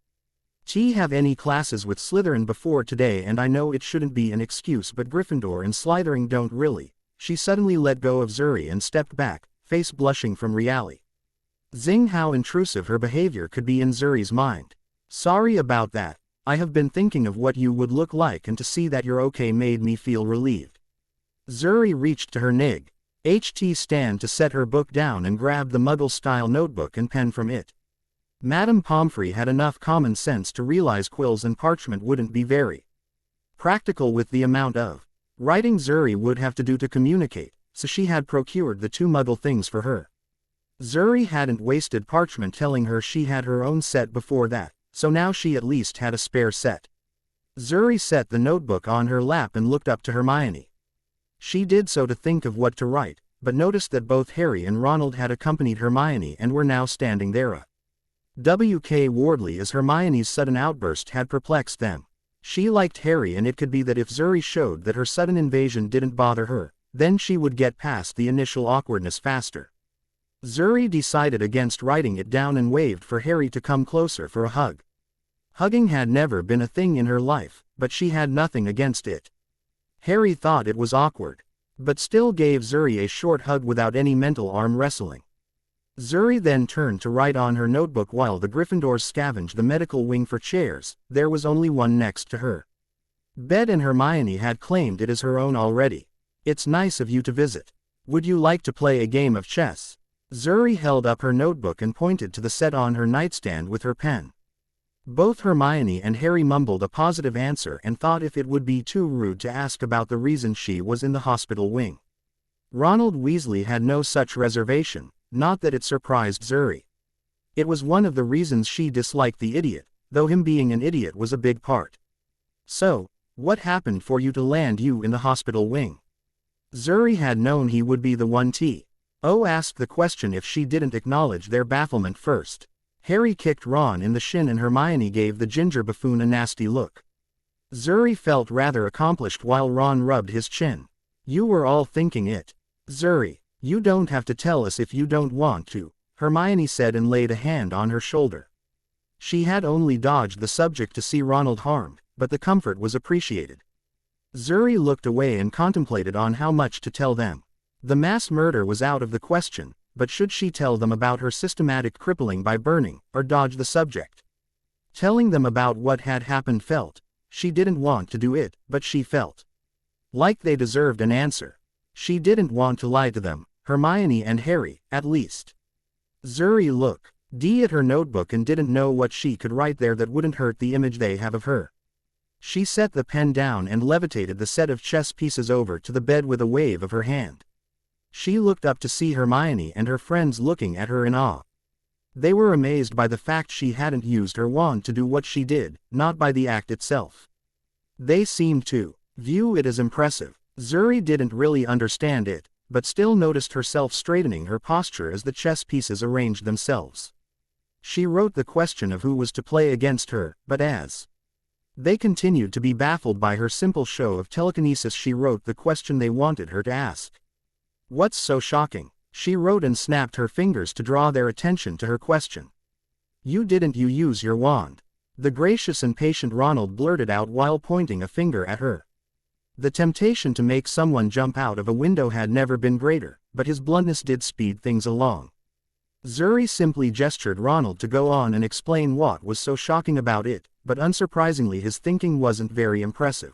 have any classes with Slytherin before today and I know it shouldn't be an excuse but Gryffindor and Slytherin don't really. She suddenly let go of Zuri and stepped back, face blushing from reality. Zing, how intrusive her behavior could be in Zuri's mind. Sorry about that. I have been thinking of what you would look like and to see that you're okay made me feel relieved. Zuri reached to her HT stand to set her book down and grabbed the Muggle-style notebook and pen from it. Madame Pomfrey had enough common sense to realize quills and parchment wouldn't be very practical with the amount of writing Zuri would have to do to communicate, so she had procured the two Muggle things for her. Zuri hadn't wasted parchment telling her she had her own set before that, so now she at least had a spare set. Zuri set the notebook on her lap and looked up to Hermione. She did so to think of what to write, but noticed that both Harry and Ronald had accompanied Hermione and were now standing there. W.K. Wardley as Hermione's sudden outburst had perplexed them. She liked Harry and it could be that if Zuri showed that her sudden invasion didn't bother her, then she would get past the initial awkwardness faster. Zuri decided against writing it down and waved for Harry to come closer for a hug. Hugging had never been a thing in her life, but she had nothing against it. Harry thought it was awkward, but still gave Zuri a short hug without any mental arm wrestling. Zuri then turned to write on her notebook while the Gryffindors scavenged the medical wing for chairs. There was only one next to her bed and Hermione had claimed it as her own already. It's nice of you to visit. Would you like to play a game of chess? Zuri held up her notebook and pointed to the set on her nightstand with her pen. Both Hermione and Harry mumbled a positive answer and thought if it would be too rude to ask about the reason she was in the hospital wing. Ronald Weasley had no such reservation. Not that it surprised Zuri. It was one of the reasons she disliked the idiot, though him being an idiot was a big part. So, what happened for you to land you in the hospital wing? Zuri had known he would be the one to ask the question if she didn't acknowledge their bafflement first. Harry kicked Ron in the shin and Hermione gave the ginger buffoon a nasty look. Zuri felt rather accomplished while Ron rubbed his chin. You were all thinking it. Zuri. You don't have to tell us if you don't want to, Hermione said and laid a hand on her shoulder. She had only dodged the subject to see Ronald harmed, but the comfort was appreciated. Zuri looked away and contemplated on how much to tell them. The mass murder was out of the question, but should she tell them about her systematic crippling by burning, or dodge the subject? Telling them about what had happened she didn't want to do it, but she felt like they deserved an answer. She didn't want to lie to them, Hermione and Harry, at least. Zuri, look, D at her notebook and didn't know what she could write there that wouldn't hurt the image they have of her. She set the pen down and levitated the set of chess pieces over to the bed with a wave of her hand. She looked up to see Hermione and her friends looking at her in awe. They were amazed by the fact she hadn't used her wand to do what she did, not by the act itself. They seemed to view it as impressive. Zuri didn't really understand it, but still noticed herself straightening her posture as the chess pieces arranged themselves. She wrote the question of who was to play against her, but as they continued to be baffled by her simple show of telekinesis, she wrote the question they wanted her to ask. What's so shocking? She wrote and snapped her fingers to draw their attention to her question. You use your wand? The gracious and patient Ronald blurted out while pointing a finger at her. The temptation to make someone jump out of a window had never been greater, but his bluntness did speed things along. Zuri simply gestured Ronald to go on and explain what was so shocking about it, but unsurprisingly his thinking wasn't very impressive.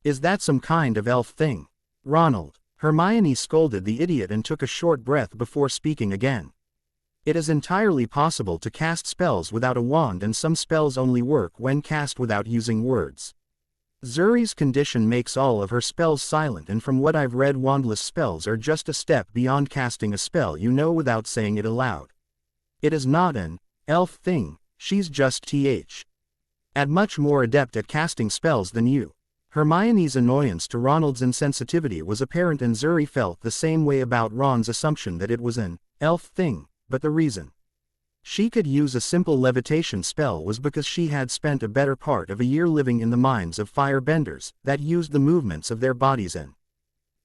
Is that some kind of elf thing? Ronald. Hermione scolded the idiot and took a short breath before speaking again. It is entirely possible to cast spells without a wand, and some spells only work when cast without using words. Zuri's condition makes all of her spells silent, and from what I've read, wandless spells are just a step beyond casting a spell you know without saying it aloud. It is not an elf thing, she's just at much more adept at casting spells than you. Hermione's annoyance to Ronald's insensitivity was apparent, and Zuri felt the same way about Ron's assumption that it was an elf thing, but the reason she could use a simple levitation spell was because she had spent a better part of a year living in the minds of firebenders that used the movements of their bodies and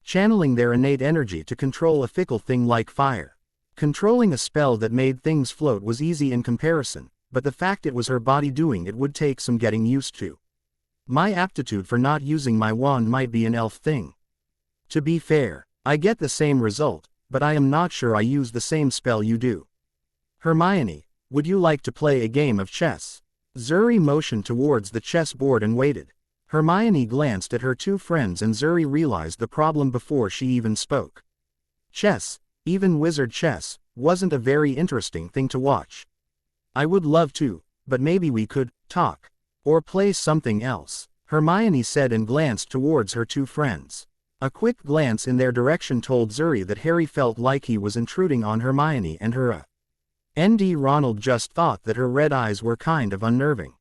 channeling their innate energy to control a fickle thing like fire. Controlling a spell that made things float was easy in comparison, but the fact it was her body doing it would take some getting used to. My aptitude for not using my wand might be an elf thing. To be fair, I get the same result, but I am not sure I use the same spell you do. Hermione, would you like to play a game of chess? Zuri motioned towards the chessboard and waited. Hermione glanced at her two friends, and Zuri realized the problem before she even spoke. Chess, even wizard chess, wasn't a very interesting thing to watch. I would love to, but maybe we could talk. Or play something else, Hermione said and glanced towards her two friends. A quick glance in their direction told Zuri that Harry felt like he was intruding on Hermione and her ND. Ronald just thought that her red eyes were kind of unnerving.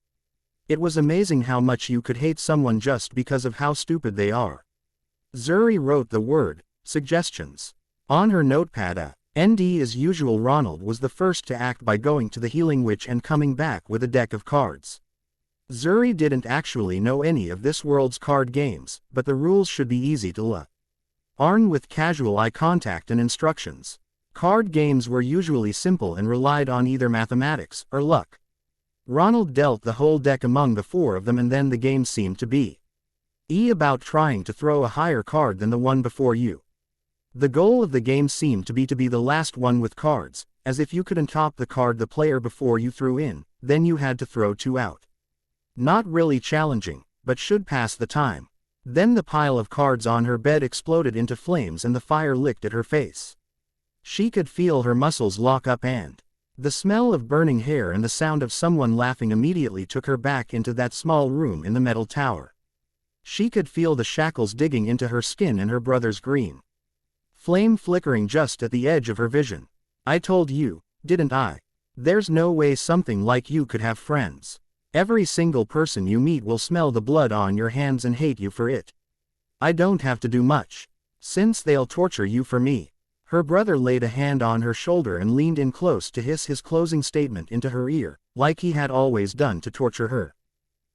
It was amazing how much you could hate someone just because of how stupid they are. Zuri wrote the word suggestions on her notepad. ND. As usual, Ronald was the first to act by going to the Healing Witch and coming back with a deck of cards. Zuri didn't actually know any of this world's card games, but the rules should be easy to learn with casual eye contact and instructions. Card games were usually simple and relied on either mathematics or luck. Ronald dealt the whole deck among the four of them, and then the game seemed to be about trying to throw a higher card than the one before you. The goal of the game seemed to be the last one with cards, as if you couldn't top the card the player before you threw in, then you had to throw two out. Not really challenging, but should pass the time. Then the pile of cards on her bed exploded into flames and the fire licked at her face. She could feel her muscles lock up, and the smell of burning hair and the sound of someone laughing immediately took her back into that small room in the metal tower. She could feel the shackles digging into her skin and her brother's green flame flickering just at the edge of her vision. I told you, didn't I? There's no way something like you could have friends. Every single person you meet will smell the blood on your hands and hate you for it. I don't have to do much, since they'll torture you for me. Her brother laid a hand on her shoulder and leaned in close to hiss his closing statement into her ear, like he had always done to torture her.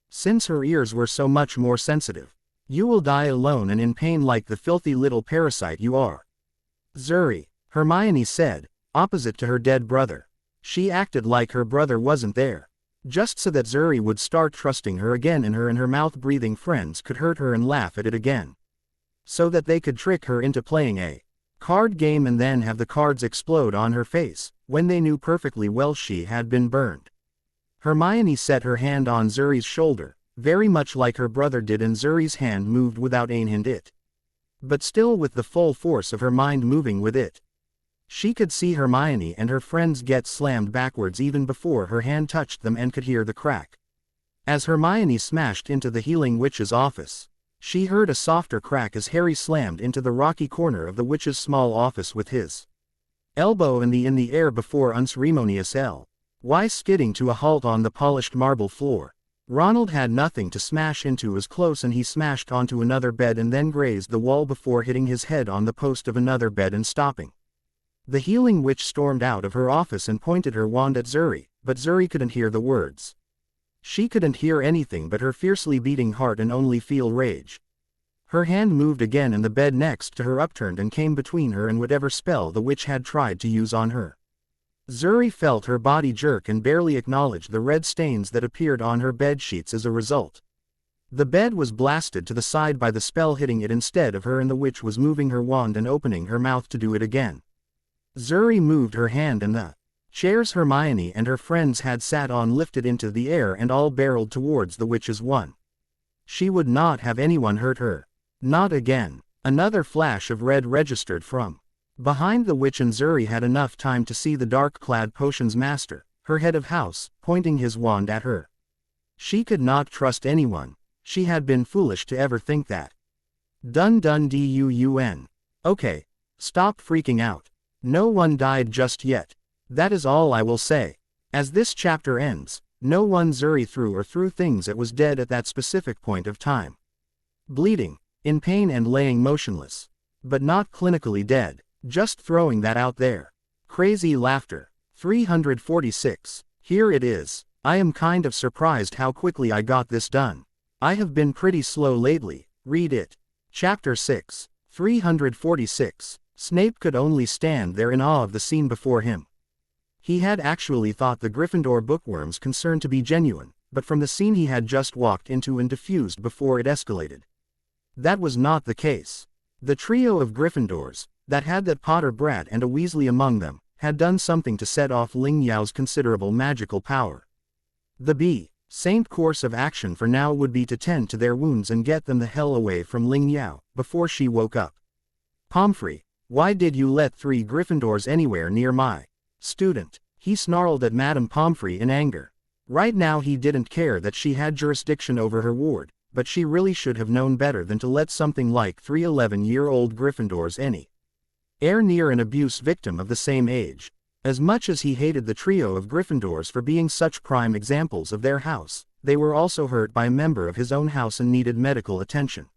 Since her ears were so much more sensitive. You will die alone and in pain like the filthy little parasite you are. Zuri, Hermione said, opposite to her dead brother. She acted like her brother wasn't there, just so that Zuri would start trusting her again, and her mouth-breathing friends could hurt her and laugh at it again. So that they could trick her into playing a card game and then have the cards explode on her face, when they knew perfectly well she had been burned. Hermione set her hand on Zuri's shoulder, very much like her brother did, and Zuri's hand moved without aid, but still with the full force of her mind moving with it. She could see Hermione and her friends get slammed backwards even before her hand touched them and could hear the crack. As Hermione smashed into the healing witch's office, she heard a softer crack as Harry slammed into the rocky corner of the witch's small office with his elbow in the air before unceremonious L.Y. skidding to a halt on the polished marble floor. Ronald had nothing to smash into as close, and he smashed onto another bed and then grazed the wall before hitting his head on the post of another bed and stopping. The healing witch stormed out of her office and pointed her wand at Zuri, but Zuri couldn't hear the words. She couldn't hear anything but her fiercely beating heart and only feel rage. Her hand moved again and the bed next to her upturned and came between her and whatever spell the witch had tried to use on her. Zuri felt her body jerk and barely acknowledged the red stains that appeared on her bed sheets as a result. The bed was blasted to the side by the spell hitting it instead of her, and the witch was moving her wand and opening her mouth to do it again. Zuri moved her hand and the chairs Hermione and her friends had sat on lifted into the air and all barreled towards the witch's one. She would not have anyone hurt her. Not again. Another flash of red registered from behind the witch, and Zuri had enough time to see the dark-clad potions master, her head of house, pointing his wand at her. She could not trust anyone. She had been foolish to ever think that. Dun dun dun. Okay. Stop freaking out. No one died just yet. That is all I will say. As this chapter ends, no one Zuri threw things that was dead at that specific point of time. Bleeding, in pain and laying motionless. But not clinically dead, just throwing that out there. Crazy laughter. 346. Here it is. I am kind of surprised how quickly I got this done. I have been pretty slow lately. Read it. Chapter 6. 346. Snape could only stand there in awe of the scene before him. He had actually thought the Gryffindor bookworm's concern to be genuine, but from the scene he had just walked into and diffused before it escalated, that was not the case. The trio of Gryffindors, that had that Potter brat and a Weasley among them, had done something to set off Ling Yao's considerable magical power. The Saint course of action for now would be to tend to their wounds and get them the hell away from Ling Yao, before she woke up. Pomfrey, why did you let 3 Gryffindors anywhere near my student? He snarled at Madame Pomfrey in anger. Right now he didn't care that she had jurisdiction over her ward, but she really should have known better than to let something like 3 11-year-old Gryffindors anywhere near an abuse victim of the same age. As much as he hated the trio of Gryffindors for being such prime examples of their house, they were also hurt by a member of his own house and needed medical attention.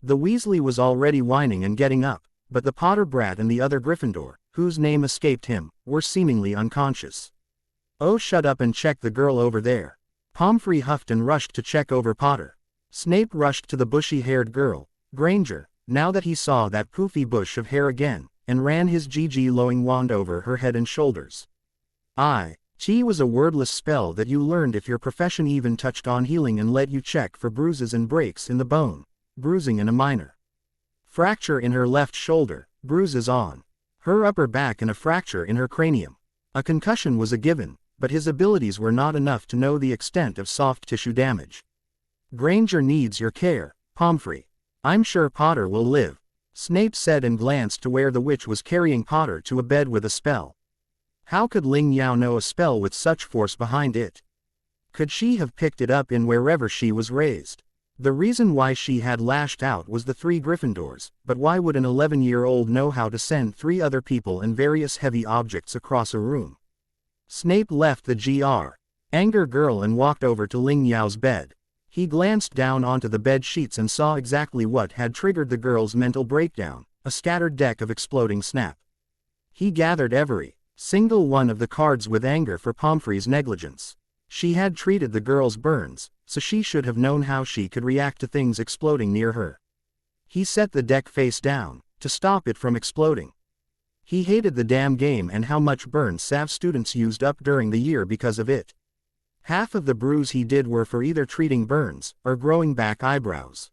The Weasley was already whining and getting up, but the Potter brat and the other Gryffindor, whose name escaped him, were seemingly unconscious. Oh, shut up and check the girl over there. Pomfrey huffed and rushed to check over Potter. Snape rushed to the bushy-haired girl, Granger, now that he saw that poofy bush of hair again, and ran his glowing wand over her head and shoulders. Chi was a wordless spell that you learned if your profession even touched on healing and let you check for bruises and breaks in the bone, bruising in a minor fracture in her left shoulder, bruises on her upper back and a fracture in her cranium. A concussion was a given, but his abilities were not enough to know the extent of soft tissue damage. Granger needs your care, Pomfrey. I'm sure Potter will live, Snape said and glanced to where the witch was carrying Potter to a bed with a spell. How could Ling Yao know a spell with such force behind it? Could she have picked it up in wherever she was raised? The reason why she had lashed out was the 3 Gryffindors, but why would an 11-year-old know how to send 3 other people and various heavy objects across a room? Snape left the Anger girl and walked over to Ling Yao's bed. He glanced down onto the bed sheets and saw exactly what had triggered the girl's mental breakdown, a scattered deck of exploding snap. He gathered every single one of the cards with anger for Pomfrey's negligence. She had treated the girl's burns, so she should have known how she could react to things exploding near her. He set the deck face down, to stop it from exploding. He hated the damn game and how much burn Sav students used up during the year because of it. Half of the brews he did were for either treating burns, or growing back eyebrows.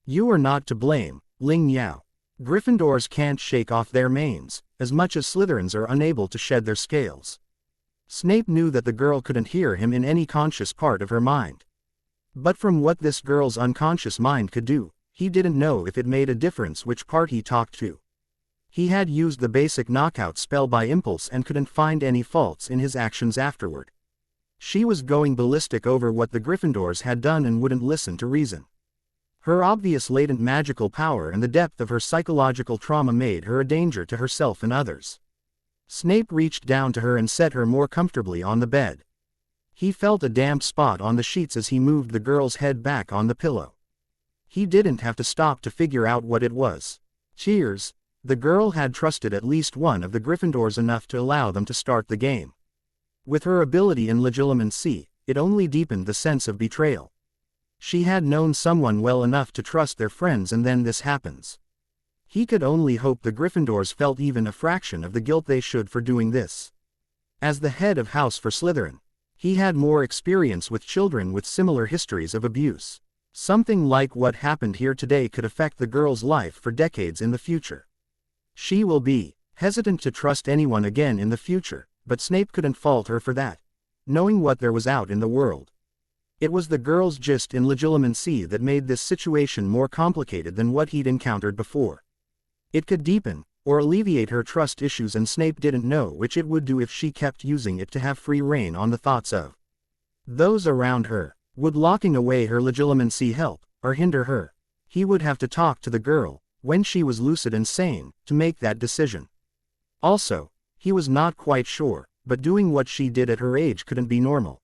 You are not to blame, Ling Yao. Gryffindors can't shake off their manes, as much as Slytherins are unable to shed their scales. Snape knew that the girl couldn't hear him in any conscious part of her mind. But from what this girl's unconscious mind could do, he didn't know if it made a difference which part he talked to. He had used the basic knockout spell by impulse and couldn't find any faults in his actions afterward. She was going ballistic over what the Gryffindors had done and wouldn't listen to reason. Her obvious latent magical power and the depth of her psychological trauma made her a danger to herself and others. Snape reached down to her and set her more comfortably on the bed. He felt a damp spot on the sheets as he moved the girl's head back on the pillow. He didn't have to stop to figure out what it was. Cheers! The girl had trusted at least one of the Gryffindors enough to allow them to start the game. With her ability in legilimency, it only deepened the sense of betrayal. She had known someone well enough to trust their friends, and then this happens. He could only hope the Gryffindors felt even a fraction of the guilt they should for doing this. As the head of house for Slytherin, he had more experience with children with similar histories of abuse. Something like what happened here today could affect the girl's life for decades in the future. She will be hesitant to trust anyone again in the future, but Snape couldn't fault her for that, knowing what there was out in the world. It was the girl's gist in legilimency that made this situation more complicated than what he'd encountered before. It could deepen, or alleviate her trust issues, and Snape didn't know which it would do if she kept using it to have free rein on the thoughts of those around her. Would locking away her legilimency help, or hinder her? He would have to talk to the girl, when she was lucid and sane, to make that decision. Also, he was not quite sure, but doing what she did at her age couldn't be normal.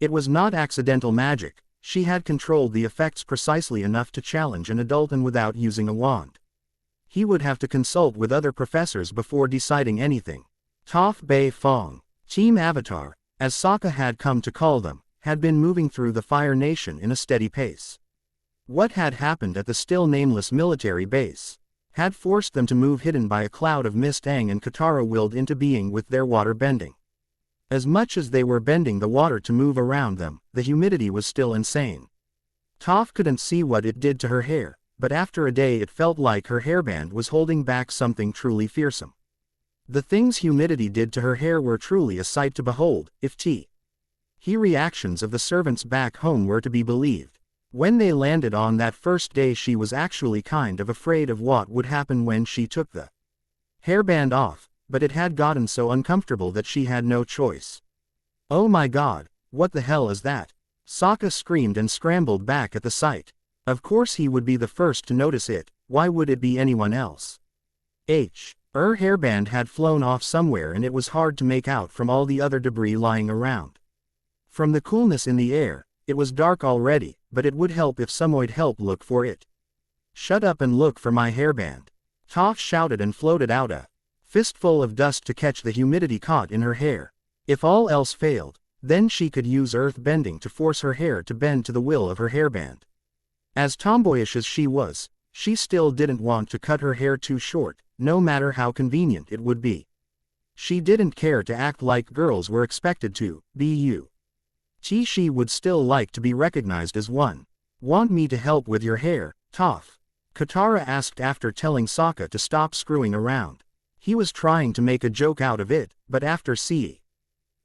It was not accidental magic. She had controlled the effects precisely enough to challenge an adult, and without using a wand. He would have to consult with other professors before deciding anything. Toph Bay Fong, Team Avatar, as Sokka had come to call them, had been moving through the Fire Nation in a steady pace. What had happened at the still nameless military base had forced them to move hidden by a cloud of mist Aang and Katara willed into being with their water bending. As much as they were bending the water to move around them, the humidity was still insane. Toph couldn't see what it did to her hair, but after a day it felt like her hairband was holding back something truly fearsome. The things humidity did to her hair were truly a sight to behold, if the reactions of the servants back home were to be believed. When they landed on that first day, she was actually kind of afraid of what would happen when she took the hairband off, but it had gotten so uncomfortable that she had no choice. "Oh my God, what the hell is that?" Sokka screamed and scrambled back at the sight. Of course he would be the first to notice it. Why would it be anyone else? Her hairband had flown off somewhere, and it was hard to make out from all the other debris lying around. From the coolness in the air, it was dark already, but it would help if someone'd help look for it. "Shut up and look for my hairband," Toph shouted and floated out a fistful of dust to catch the humidity caught in her hair. If all else failed, then she could use earth bending to force her hair to bend to the will of her hairband. As tomboyish as she was, she still didn't want to cut her hair too short, no matter how convenient it would be. She didn't care to act like girls were expected to be. She would still like to be recognized as one. "Want me to help with your hair, Toph?" Katara asked after telling Sokka to stop screwing around. He was trying to make a joke out of it, but after seeing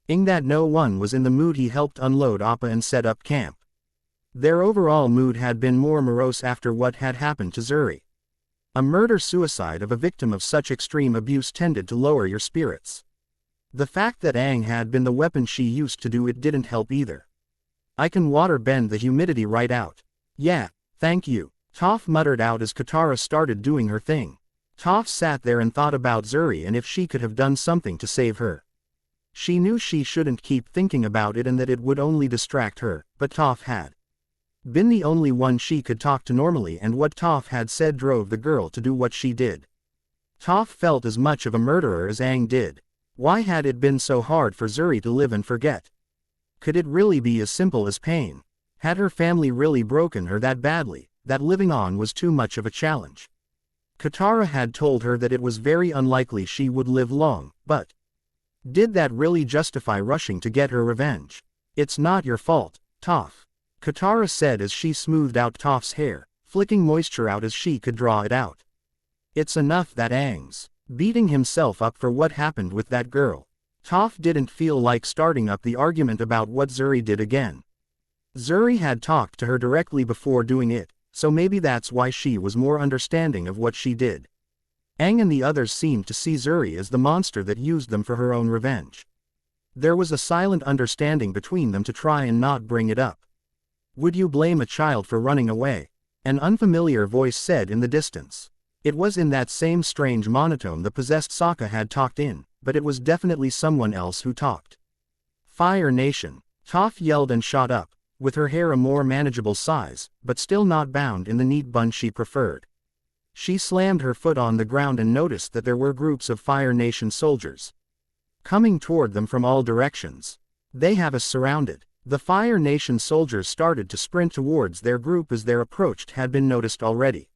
that no one was in the mood, he helped unload Appa and set up camp. Their overall mood had been more morose after what had happened to Zuri. A murder-suicide of a victim of such extreme abuse tended to lower your spirits. The fact that Aang had been the weapon she used to do it didn't help either. "I can water bend the humidity right out." "Yeah, thank you," Toph muttered out as Katara started doing her thing. Toph sat there and thought about Zuri and if she could have done something to save her. She knew she shouldn't keep thinking about it and that it would only distract her, but Toph had been the only one she could talk to normally, and what Toph had said drove the girl to do what she did. Toph felt as much of a murderer as Aang did. Why had it been so hard for Zuri to live and forget? Could it really be as simple as pain? Had her family really broken her that badly, that living on was too much of a challenge? Katara had told her that it was very unlikely she would live long, but did that really justify rushing to get her revenge? "It's not your fault, Toph," Katara said as she smoothed out Toph's hair, flicking moisture out as she could draw it out. "It's enough that Aang's beating himself up for what happened with that girl." Toph didn't feel like starting up the argument about what Zuri did again. Zuri had talked to her directly before doing it, so maybe that's why she was more understanding of what she did. Aang and the others seemed to see Zuri as the monster that used them for her own revenge. There was a silent understanding between them to try and not bring it up. Would you blame a child for running away? An unfamiliar voice said in the distance. It was in that same strange monotone the possessed Sokka had talked in, but it was definitely someone else who talked. Fire Nation. Toph yelled and shot up, with her hair a more manageable size, but still not bound in the neat bun she preferred. She slammed her foot on the ground and noticed that there were groups of Fire Nation soldiers coming toward them from all directions. They have us surrounded. The Fire Nation soldiers started to sprint towards their group as their approach had been noticed already.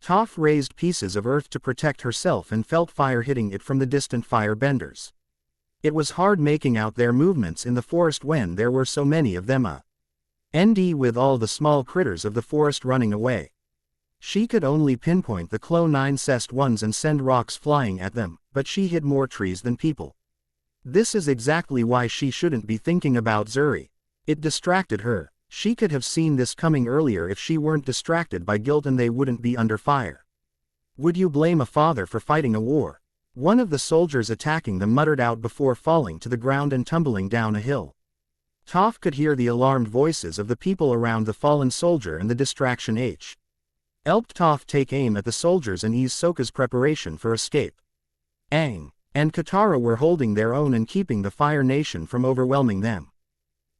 Toph raised pieces of earth to protect herself and felt fire hitting it from the distant firebenders. It was hard making out their movements in the forest when there were so many of them. ND with all the small critters of the forest running away. She could only pinpoint the clo-9-cest ones and send rocks flying at them, but she hit more trees than people. This is exactly why she shouldn't be thinking about Zuri. It distracted her. She could have seen this coming earlier if she weren't distracted by guilt and they wouldn't be under fire. Would you blame a father for fighting a war? One of the soldiers attacking them muttered out before falling to the ground and tumbling down a hill. Toph could hear the alarmed voices of the people around the fallen soldier and the distraction helped Toph take aim at the soldiers and ease Sokka's preparation for escape. Aang and Katara were holding their own and keeping the Fire Nation from overwhelming them.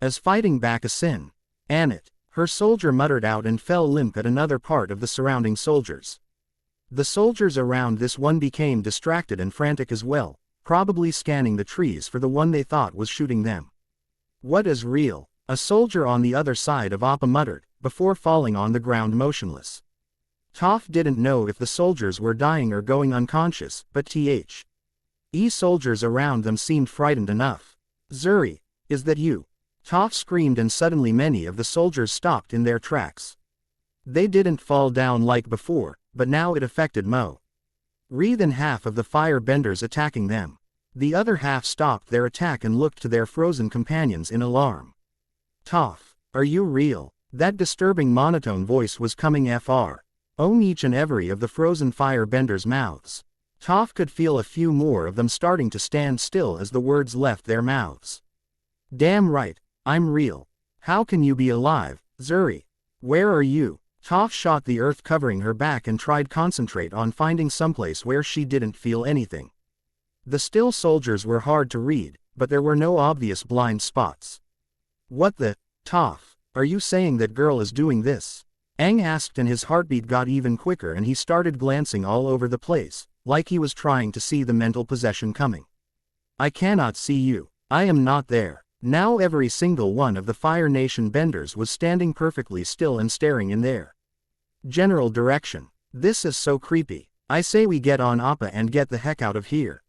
As fighting back a sin, Annette, her soldier muttered out and fell limp at another part of the surrounding soldiers. The soldiers around this one became distracted and frantic as well, probably scanning the trees for the one they thought was shooting them. What is real? A soldier on the other side of Appa muttered, before falling on the ground motionless. Toph didn't know if the soldiers were dying or going unconscious, but soldiers around them seemed frightened enough. Zuri, is that you? Toph screamed and suddenly many of the soldiers stopped in their tracks. They didn't fall down like before, but now it affected more than half of the firebenders attacking them. The other half stopped their attack and looked to their frozen companions in alarm. Toph, are you real? That disturbing monotone voice was coming from each and every of the frozen firebenders' mouths. Toph could feel a few more of them starting to stand still as the words left their mouths. Damn right, I'm real. How can you be alive, Zuri? Where are you? Toph shot the earth covering her back and tried concentrate on finding someplace where she didn't feel anything. The still soldiers were hard to read, but there were no obvious blind spots. What the? Toph, are you saying that girl is doing this? Aang asked and his heartbeat got even quicker and he started glancing all over the place, like he was trying to see the mental possession coming. I cannot see you. I am not there. Now every single one of the Fire Nation benders was standing perfectly still and staring in their general direction. This is so creepy. I say we get on Appa and get the heck out of here.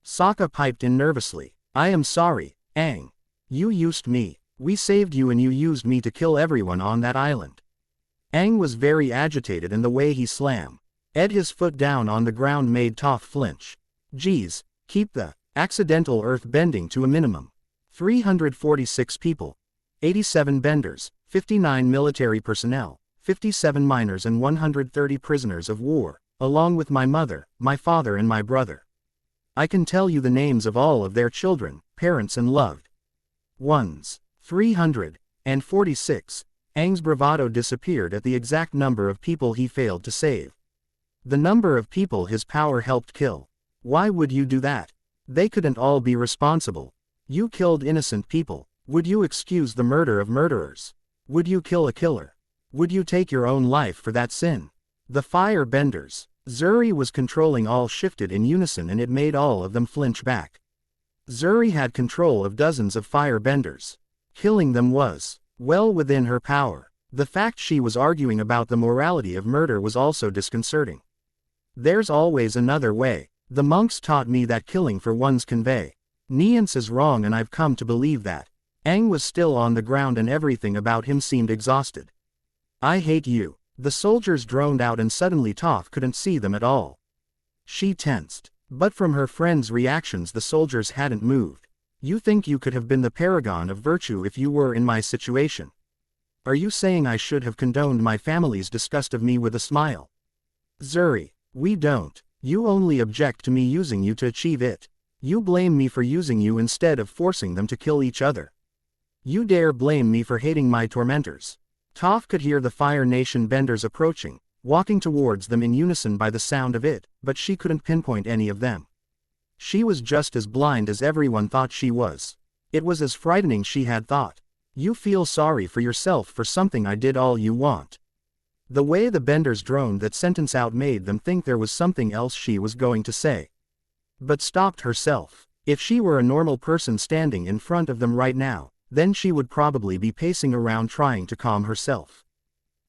Sokka piped in nervously. I am sorry, Aang. You used me. We saved you and you used me to kill everyone on that island. Aang was very agitated and the way he slammed his foot down on the ground made Toph flinch. Geez, keep the accidental earth bending to a minimum. 346 people, 87 benders, 59 military personnel, 57 miners and 130 prisoners of war, along with my mother, my father and my brother. I can tell you the names of all of their children, parents and loved ones. 346. Aang's bravado disappeared at the exact number of people he failed to save. The number of people his power helped kill. Why would you do that? They couldn't all be responsible. You killed innocent people. Would you excuse the murder of murderers? Would you kill a killer? Would you take your own life for that sin? The firebenders Zuri was controlling all shifted in unison and it made all of them flinch back. Zuri had control of dozens of firebenders. Killing them was well within her power. The fact she was arguing about the morality of murder was also disconcerting. There's always another way. The monks taught me that killing for one's convenience is wrong and I've come to believe that. Aang was still on the ground and everything about him seemed exhausted. I hate you. The soldiers droned out and suddenly Toph couldn't see them at all. She tensed. But from her friend's reactions the soldiers hadn't moved. You think you could have been the paragon of virtue if you were in my situation? Are you saying I should have condoned my family's disgust of me with a smile? Zuri, we don't. You only object to me using you to achieve it. You blame me for using you instead of forcing them to kill each other. You dare blame me for hating my tormentors. Toph could hear the Fire Nation benders approaching, walking towards them in unison by the sound of it, but she couldn't pinpoint any of them. She was just as blind as everyone thought she was. It was as frightening she had thought. You feel sorry for yourself for something I did all you want. The way the benders droned that sentence out made them think there was something else she was going to say. But stopped herself. If she were a normal person standing in front of them right now, then she would probably be pacing around trying to calm herself.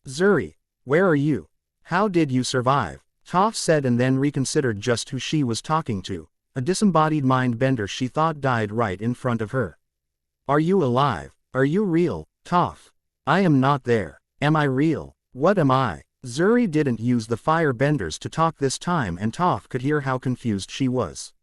Zuri, where are you? How did you survive? Toph said and then reconsidered just who she was talking to, a disembodied mind bender she thought died right in front of her. Are you alive? Are you real, Toph? I am not there. Am I real? What am I? Zuri didn't use the fire benders to talk this time and Toph could hear how confused she was.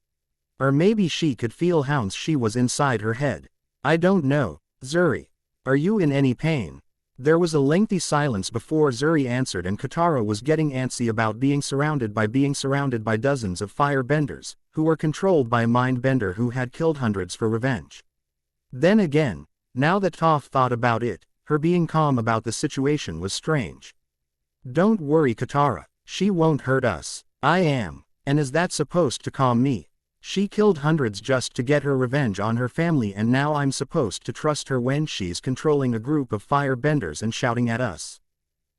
Or maybe she could feel how she was inside her head. I don't know, Zuri. Are you in any pain? There was a lengthy silence before Zuri answered and Katara was getting antsy about being surrounded by dozens of fire benders, who were controlled by a mind bender who had killed hundreds for revenge. Then again, now that Toph thought about it, her being calm about the situation was strange. Don't worry Katara, she won't hurt us. I am. And is that supposed to calm me? She killed hundreds just to get her revenge on her family and now I'm supposed to trust her when she's controlling a group of fire benders and shouting at us.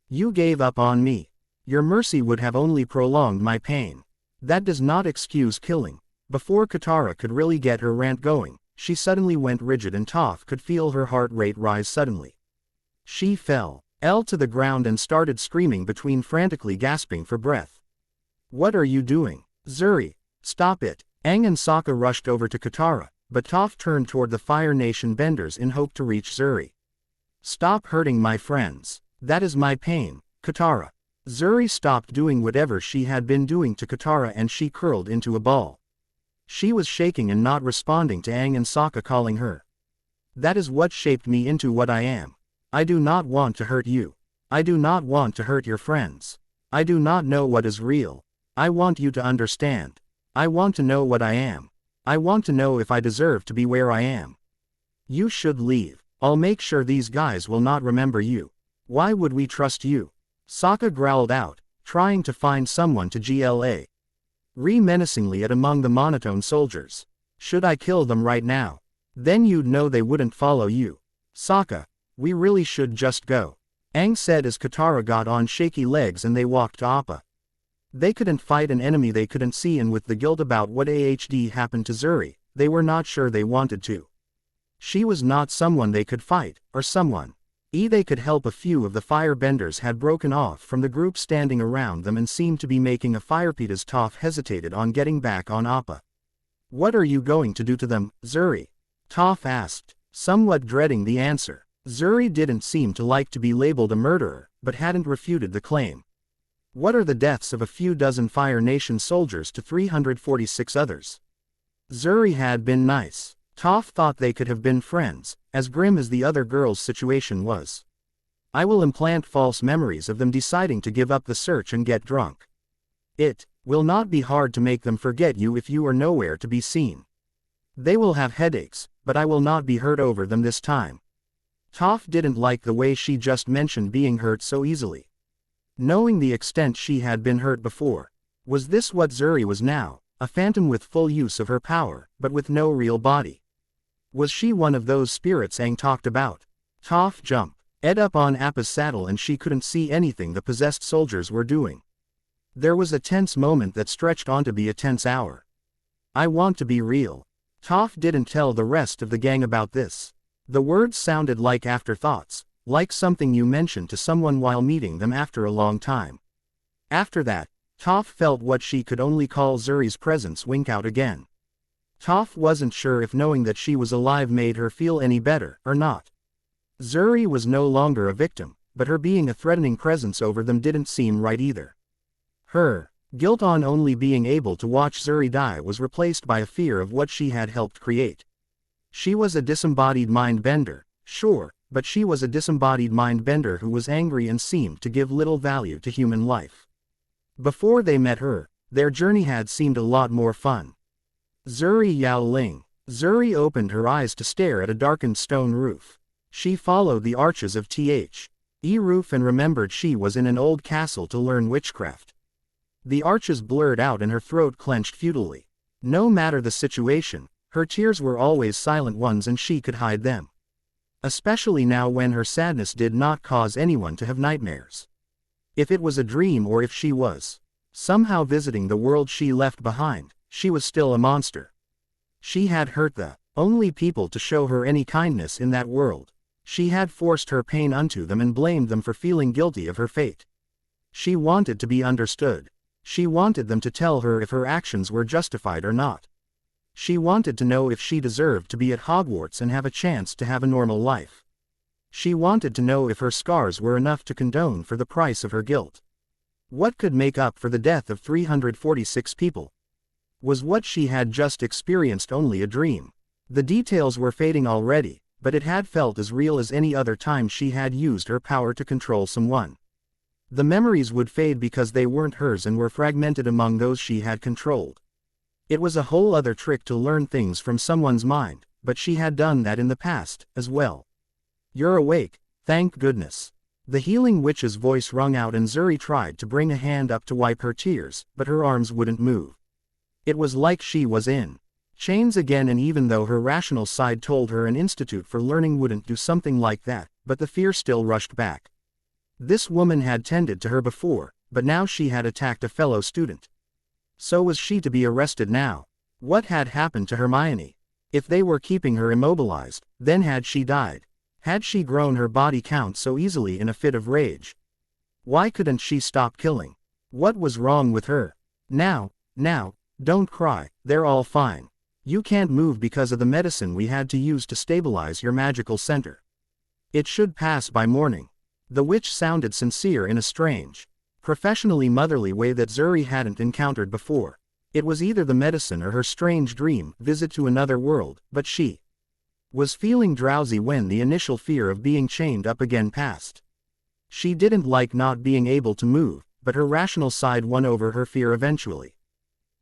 You gave up on me. Your mercy would have only prolonged my pain. That does not excuse killing. Before Katara could really get her rant going, she suddenly went rigid and Toph could feel her heart rate rise suddenly. She fell to the ground and started screaming between frantically gasping for breath. What are you doing? Zuri, stop it. Aang and Sokka rushed over to Katara, but Toph turned toward the Fire Nation benders in hope to reach Zuri. Stop hurting my friends. That is my pain, Katara. Zuri stopped doing whatever she had been doing to Katara and she curled into a ball. She was shaking and not responding to Aang and Sokka calling her. That is what shaped me into what I am. I do not want to hurt you. I do not want to hurt your friends. I do not know what is real. I want you to understand. I want to know what I am. I want to know if I deserve to be where I am. You should leave. I'll make sure these guys will not remember you. Why would we trust you? Sokka growled out, trying to find someone to GLA. Menacingly at among the monotone soldiers. Should I kill them right now? Then you'd know they wouldn't follow you. Sokka, we really should just go. Aang said as Katara got on shaky legs and they walked to Appa. They couldn't fight an enemy they couldn't see and with the guilt about what happened to Zuri, they were not sure they wanted to. She was not someone they could fight, or someone. They could help. A few of the firebenders had broken off from the group standing around them and seemed to be making a firefight as Toph hesitated on getting back on Appa. What are you going to do to them, Zuri? Toph asked, somewhat dreading the answer. Zuri didn't seem to like to be labeled a murderer, but hadn't refuted the claim. What are the deaths of a few dozen Fire Nation soldiers to 346 others? Zuri had been nice. Toph thought they could have been friends, as grim as the other girl's situation was. I will implant false memories of them deciding to give up the search and get drunk. It will not be hard to make them forget you if you are nowhere to be seen. They will have headaches, but I will not be hurt over them this time. Toph didn't like the way she just mentioned being hurt so easily. Knowing the extent she had been hurt before, was this what Zuri was now, a phantom with full use of her power, but with no real body? Was she one of those spirits Aang talked about? Toph jumped up on Appa's saddle and she couldn't see anything the possessed soldiers were doing. There was a tense moment that stretched on to be a tense hour. I want to be real. Toph didn't tell the rest of the gang about this. The words sounded like afterthoughts, like something you mentioned to someone while meeting them after a long time. After that, Toph felt what she could only call Zuri's presence wink out again. Toph wasn't sure if knowing that she was alive made her feel any better or not. Zuri was no longer a victim, but her being a threatening presence over them didn't seem right either. Her guilt on only being able to watch Zuri die was replaced by a fear of what she had helped create. She was a disembodied mind bender, sure, but she was a disembodied mind bender who was angry and seemed to give little value to human life. Before they met her, Their journey had seemed a lot more fun. Zuri Yao Ling. Zuri opened her eyes to stare at a darkened stone roof. She followed the arches of the roof and remembered she was in an old castle to learn witchcraft. The arches blurred out and her throat clenched futilely. No matter the situation, her tears were always silent ones and she could hide them. Especially now when her sadness did not cause anyone to have nightmares. If it was a dream or if she was somehow visiting the world she left behind, she was still a monster. She had hurt the only people to show her any kindness in that world. She had forced her pain unto them and blamed them for feeling guilty of her fate. She wanted to be understood. She wanted them to tell her if her actions were justified or not. She wanted to know if she deserved to be at Hogwarts and have a chance to have a normal life. She wanted to know if her scars were enough to condone for the price of her guilt. What could make up for the death of 346 people? Was what she had just experienced only a dream? The details were fading already, but it had felt as real as any other time she had used her power to control someone. The memories would fade because they weren't hers and were fragmented among those she had controlled. It was a whole other trick to learn things from someone's mind, but she had done that in the past, as well. You're awake, thank goodness. The healing witch's voice rung out and Zuri tried to bring a hand up to wipe her tears, but her arms wouldn't move. It was like she was in chains again, and even though her rational side told her an institute for learning wouldn't do something like that, but the fear still rushed back. This woman had tended to her before, but now she had attacked a fellow student. So was she to be arrested now? What had happened to Hermione? If they were keeping her immobilized, then had she died? Had she grown her body count so easily in a fit of rage? Why couldn't she stop killing? What was wrong with her? Now, don't cry, they're all fine. You can't move because of the medicine we had to use to stabilize your magical center. It should pass by morning. The witch sounded sincere in a strange, professionally motherly way that Zuri hadn't encountered before. It was either the medicine or her strange dream visit to another world, but she was feeling drowsy when the initial fear of being chained up again passed. She didn't like not being able to move, but her rational side won over her fear eventually.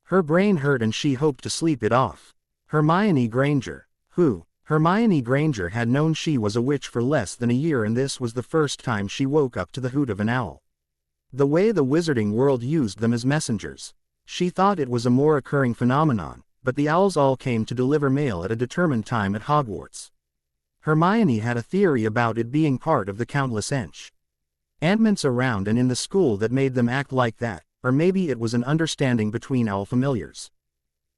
Her brain hurt and she hoped to sleep it off. Hermione Granger. Who? Hermione Granger had known she was a witch for less than a year, and this was the first time she woke up to the hoot of an owl. The way the wizarding world used them as messengers. She thought it was a more occurring phenomenon, but the owls all came to deliver mail at a determined time at Hogwarts. Hermione had a theory about it being part of the countless enchantments around and in the school that made them act like that, or maybe it was an understanding between owl familiars.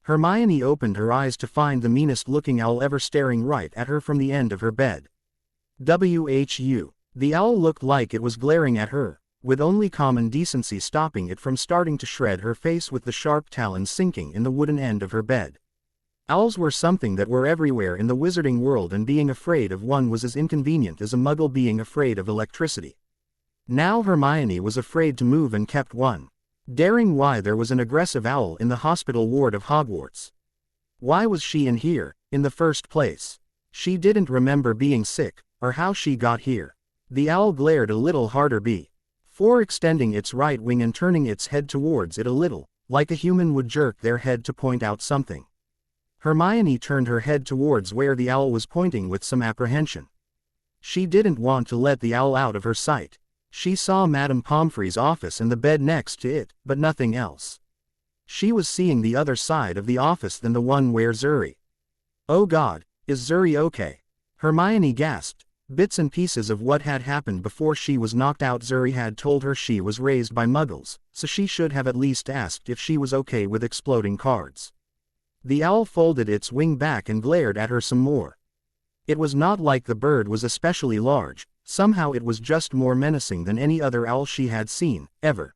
Hermione opened her eyes to find the meanest-looking owl ever staring right at her from the end of her bed. Whu. The owl looked like it was glaring at her, with only common decency stopping it from starting to shred her face with the sharp talons sinking in the wooden end of her bed. Owls were something that were everywhere in the wizarding world, and being afraid of one was as inconvenient as a muggle being afraid of electricity. Now Hermione was afraid to move and kept wondering why there was an aggressive owl in the hospital ward of Hogwarts. Why was she in here, in the first place? She didn't remember being sick, or how she got here. The owl glared a little harder before extending its right wing and turning its head towards it a little, like a human would jerk their head to point out something. Hermione turned her head towards where the owl was pointing with some apprehension. She didn't want to let the owl out of her sight. She saw Madame Pomfrey's office and the bed next to it, but nothing else. She was seeing the other side of the office than the one where Zuri. Oh God, is Zuri okay? Hermione gasped. Bits and pieces of what had happened before she was knocked out. Zuri had told her she was raised by muggles, so she should have at least asked if she was okay with exploding cards. The owl folded its wing back and glared at her some more. It was not like the bird was especially large. Somehow it was just more menacing than any other owl she had seen, ever.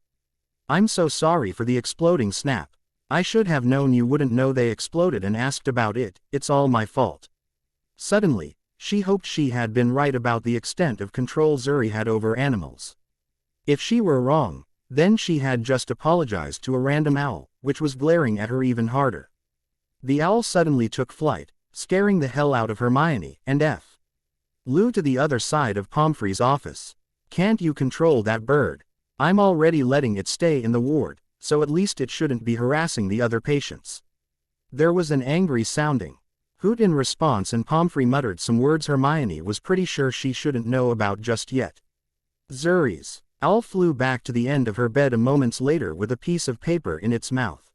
I'm so sorry for the exploding snap. I should have known you wouldn't know they exploded and asked about it. It's all my fault. Suddenly, she hoped she had been right about the extent of control Zuri had over animals. If she were wrong, then she had just apologized to a random owl, which was glaring at her even harder. The owl suddenly took flight, scaring the hell out of Hermione, and flew to the other side of Pomfrey's office. Can't you control that bird? I'm already letting it stay in the ward. so at least it shouldn't be harassing the other patients. There was an angry sounding hoot in response, and Pomfrey muttered some words Hermione was pretty sure she shouldn't know about just yet. Zuri's owl flew back to the end of her bed a moment later with a piece of paper in its mouth.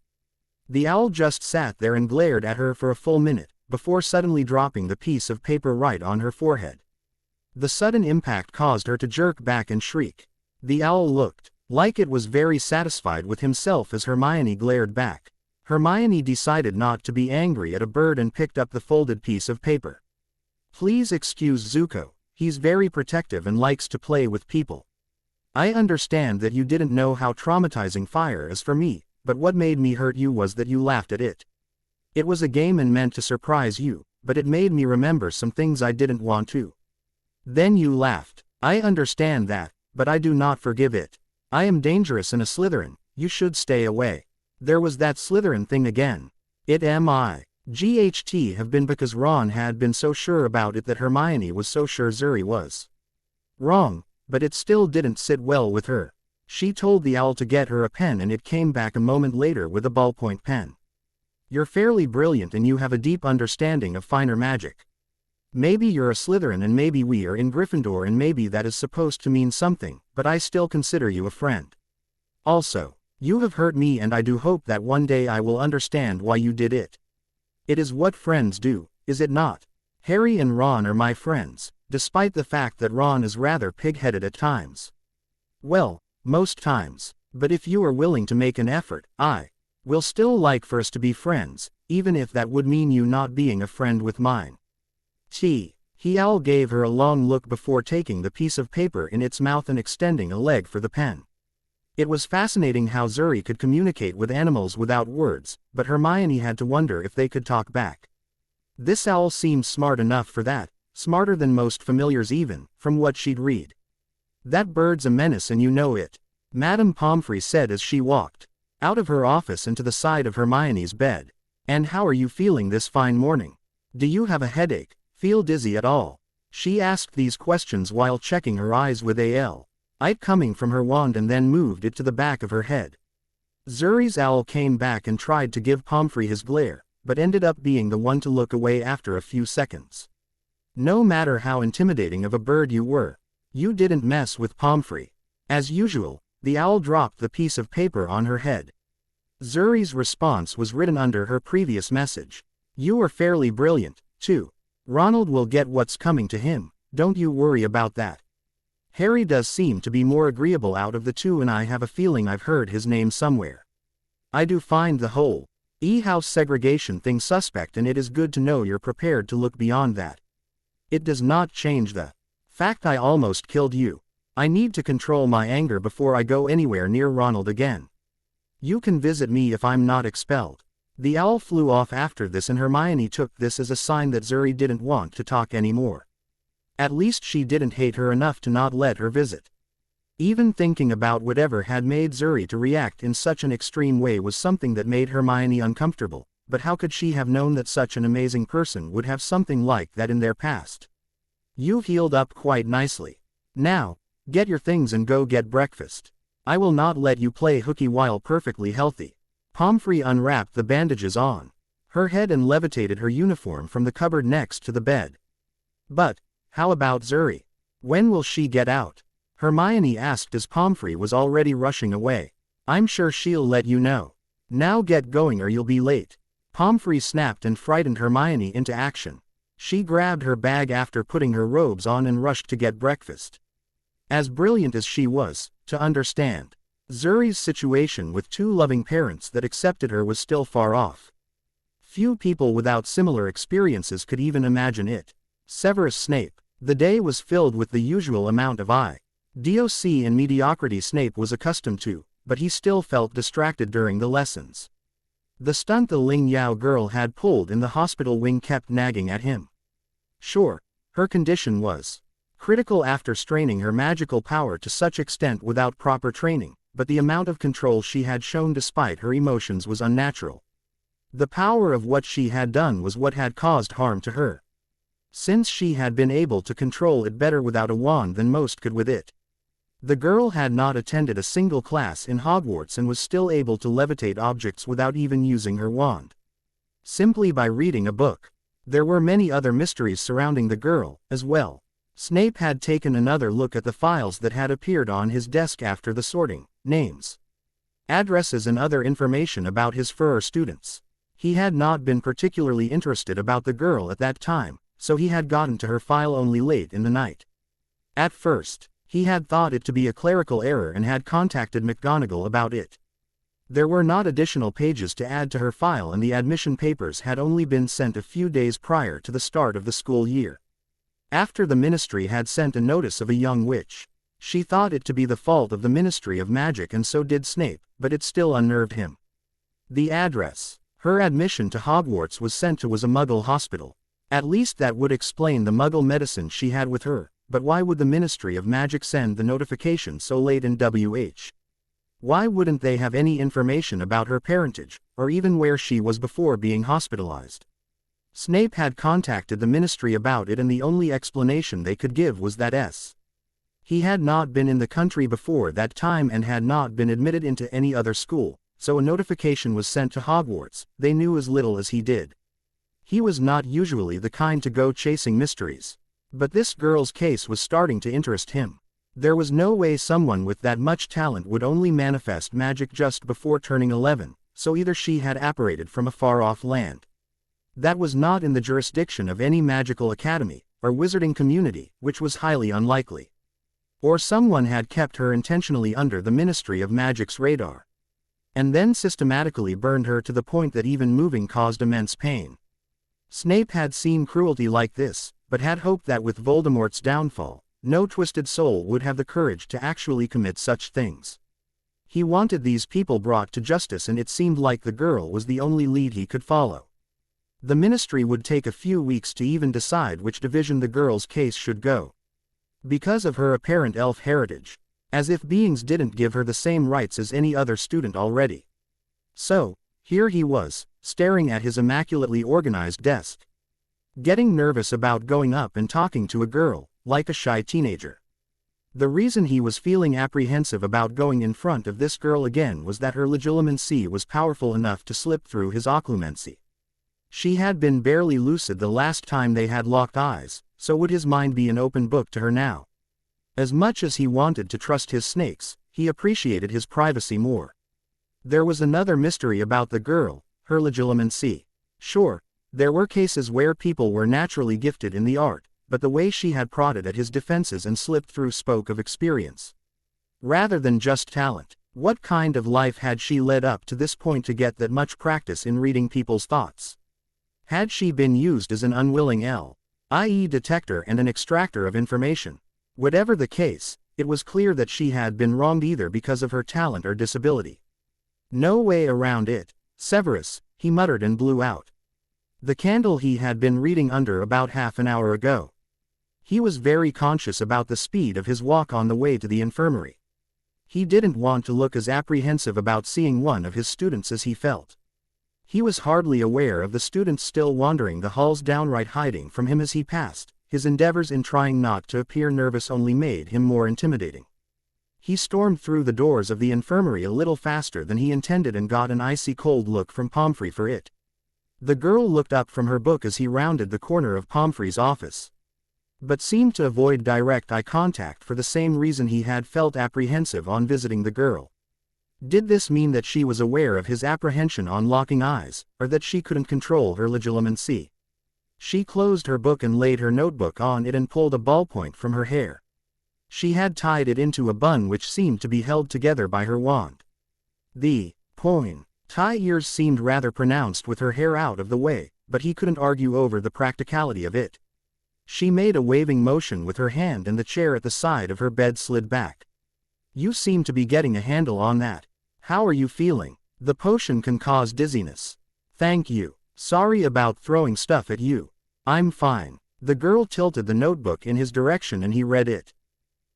The owl just sat there and glared at her for a full minute, before suddenly dropping the piece of paper right on her forehead. The sudden impact caused her to jerk back and shriek. The owl looked like it was very satisfied with himself as Hermione glared back. Hermione decided not to be angry at a bird and picked up the folded piece of paper. Please excuse Zuko, he's very protective and likes to play with people. I understand that you didn't know how traumatizing fire is for me, but what made me hurt you was that you laughed at it. It was a game and meant to surprise you, but it made me remember some things I didn't want to. Then you laughed. I understand that, but I do not forgive it. I am dangerous and a Slytherin, you should stay away. There was that Slytherin thing again. It might have been because Ron had been so sure about it that Hermione was so sure Zuri was wrong, but it still didn't sit well with her. She told the owl to get her a pen and it came back a moment later with a ballpoint pen. You're fairly brilliant and you have a deep understanding of finer magic. Maybe you're a Slytherin and maybe we are in Gryffindor and maybe that is supposed to mean something, but I still consider you a friend. Also, you have hurt me and I do hope that one day I will understand why you did it. It is what friends do, is it not? Harry and Ron are my friends, despite the fact that Ron is rather pig-headed at times. Well, most times, but if you are willing to make an effort, I will still like for us to be friends, even if that would mean you not being a friend with mine. Owl gave her a long look before taking the piece of paper in its mouth and extending a leg for the pen. It was fascinating how Zuri could communicate with animals without words, but Hermione had to wonder if they could talk back. This owl seemed smart enough for that, smarter than most familiars even, from what she'd read. That bird's a menace and you know it, Madame Pomfrey said as she walked out of her office and to the side of Hermione's bed. And how are you feeling this fine morning? Do you have a headache? Feel dizzy at all? She asked these questions while checking her eyes with light coming from her wand and then moved it to the back of her head. Zuri's owl came back and tried to give Pomfrey his glare, but ended up being the one to look away after a few seconds. No matter how intimidating of a bird you were, you didn't mess with Pomfrey. As usual, the owl dropped the piece of paper on her head. Zuri's response was written under her previous message. You are fairly brilliant, too. Ronald will get what's coming to him, don't you worry about that. Harry does seem to be more agreeable out of the two and I have a feeling I've heard his name somewhere. I do find the whole house segregation thing suspect and it is good to know you're prepared to look beyond that. It does not change the fact I almost killed you. I need to control my anger before I go anywhere near Ronald again. You can visit me if I'm not expelled. The owl flew off after this and Hermione took this as a sign that Zuri didn't want to talk anymore. At least she didn't hate her enough to not let her visit. Even thinking about whatever had made Zuri to react in such an extreme way was something that made Hermione uncomfortable, but how could she have known that such an amazing person would have something like that in their past? You've healed up quite nicely. Now, get your things and go get breakfast. I will not let you play hooky while perfectly healthy. Pomfrey unwrapped the bandages on her head and levitated her uniform from the cupboard next to the bed. But, how about Zuri? When will she get out? Hermione asked as Pomfrey was already rushing away. I'm sure she'll let you know. Now get going or you'll be late. Pomfrey snapped and frightened Hermione into action. She grabbed her bag after putting her robes on and rushed to get breakfast. As brilliant as she was, to understand Zuri's situation with two loving parents that accepted her was still far off. Few people without similar experiences could even imagine it. Severus Snape. The day was filled with the usual amount of DOC and mediocrity Snape was accustomed to, but he still felt distracted during the lessons. The stunt the Ling Yao girl had pulled in the hospital wing kept nagging at him. Sure, her condition was critical after straining her magical power to such extent without proper training, but the amount of control she had shown despite her emotions was unnatural. The power of what she had done was what had caused harm to her. Since she had been able to control it better without a wand than most could with it. The girl had not attended a single class in Hogwarts and was still able to levitate objects without even using her wand. Simply by reading a book. There were many other mysteries surrounding the girl, as well. Snape had taken another look at the files that had appeared on his desk after the sorting, names, addresses and other information about his furor students. He had not been particularly interested about the girl at that time, so he had gotten to her file only late in the night. At first, he had thought it to be a clerical error and had contacted McGonagall about it. There were not additional pages to add to her file and the admission papers had only been sent a few days prior to the start of the school year. After the Ministry had sent a notice of a young witch. She thought it to be the fault of the Ministry of Magic and so did Snape, but it still unnerved him. The address. Her admission to Hogwarts was sent to was a Muggle hospital. At least that would explain the Muggle medicine she had with her, but why would the Ministry of Magic send the notification so late in WH? Why wouldn't they have any information about her parentage, or even where she was before being hospitalized? Snape had contacted the Ministry about it and the only explanation they could give was that he had not been in the country before that time and had not been admitted into any other school, so a notification was sent to Hogwarts. They knew as little as he did. He was not usually the kind to go chasing mysteries. But this girl's case was starting to interest him. There was no way someone with that much talent would only manifest magic just before turning 11, so either she had apparated from a far-off land that was not in the jurisdiction of any magical academy, or wizarding community, which was highly unlikely. Or someone had kept her intentionally under the Ministry of Magic's radar. And then systematically burned her to the point that even moving caused immense pain. Snape had seen cruelty like this, but had hoped that with Voldemort's downfall, no twisted soul would have the courage to actually commit such things. He wanted these people brought to justice and it seemed like the girl was the only lead he could follow. The Ministry would take a few weeks to even decide which division the girl's case should go. Because of her apparent elf heritage. As if beings didn't give her the same rights as any other student already. So, here he was, staring at his immaculately organized desk. Getting nervous about going up and talking to a girl, like a shy teenager. The reason he was feeling apprehensive about going in front of this girl again was that her legilimency was powerful enough to slip through his occlumency. She had been barely lucid the last time they had locked eyes, so would his mind be an open book to her now? As much as he wanted to trust his snakes, he appreciated his privacy more. There was another mystery about the girl, her legilimency. Sure, there were cases where people were naturally gifted in the art, but the way she had prodded at his defenses and slipped through spoke of experience. Rather than just talent, what kind of life had she led up to this point to get that much practice in reading people's thoughts? Had she been used as an unwilling i.e. detector and an extractor of information? Whatever the case, it was clear that she had been wronged either because of her talent or disability. No way around it. Severus, he muttered and blew out the candle he had been reading under about half an hour ago. He was very conscious about the speed of his walk on the way to the infirmary. He didn't want to look as apprehensive about seeing one of his students as he felt. He was hardly aware of the students still wandering the halls, downright hiding from him as he passed. His endeavors in trying not to appear nervous only made him more intimidating. He stormed through the doors of the infirmary a little faster than he intended and got an icy cold look from Pomfrey for it. The girl looked up from her book as he rounded the corner of Pomfrey's office, but seemed to avoid direct eye contact for the same reason he had felt apprehensive on visiting the girl. Did this mean that she was aware of his apprehension on locking eyes, or that she couldn't control her legilimency? She closed her book and laid her notebook on it and pulled a ballpoint from her hair. She had tied it into a bun which seemed to be held together by her wand. The point tie ears seemed rather pronounced with her hair out of the way, but he couldn't argue over the practicality of it. She made a waving motion with her hand and the chair at the side of her bed slid back. You seem to be getting a handle on that. How are you feeling? The potion can cause dizziness. Thank you. Sorry about throwing stuff at you. I'm fine. The girl tilted the notebook in his direction and he read it.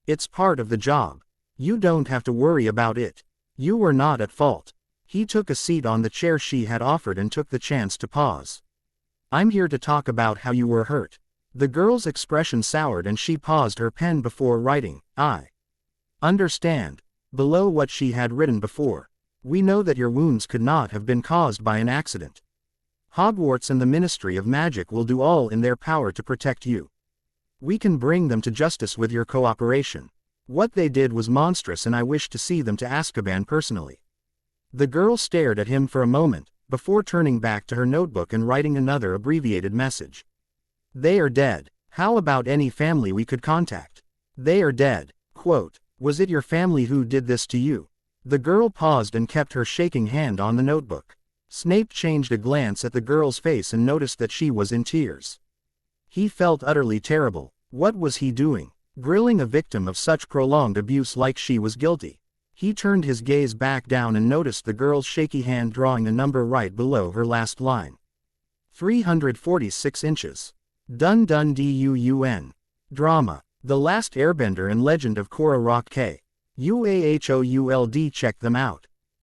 It's part of the job. You don't have to worry about it. You were not at fault. He took a seat on the chair she had offered and took the chance to pause. I'm here to talk about how you were hurt. The girl's expression soured and she paused her pen before writing, Understand. Below what she had written before. We know that your wounds could not have been caused by an accident. Hogwarts and the Ministry of Magic will do all in their power to protect you. We can bring them to justice with your cooperation. What they did was monstrous and I wish to see them to Azkaban personally. The girl stared at him for a moment, before turning back to her notebook and writing another abbreviated message. They are dead. How about any family we could contact? They are dead. Quote, was it your family who did this to you? The girl paused and kept her shaking hand on the notebook. Snape changed a glance at the girl's face and noticed that she was in tears. He felt utterly terrible. What was he doing? Grilling a victim of such prolonged abuse like she was guilty. He turned his gaze back down and noticed the girl's shaky hand drawing a number right below her last line. 346 inches. Dun dun dun. Drama. The Last Airbender and Legend of Korra Rock K. UAHOULD. Check them out.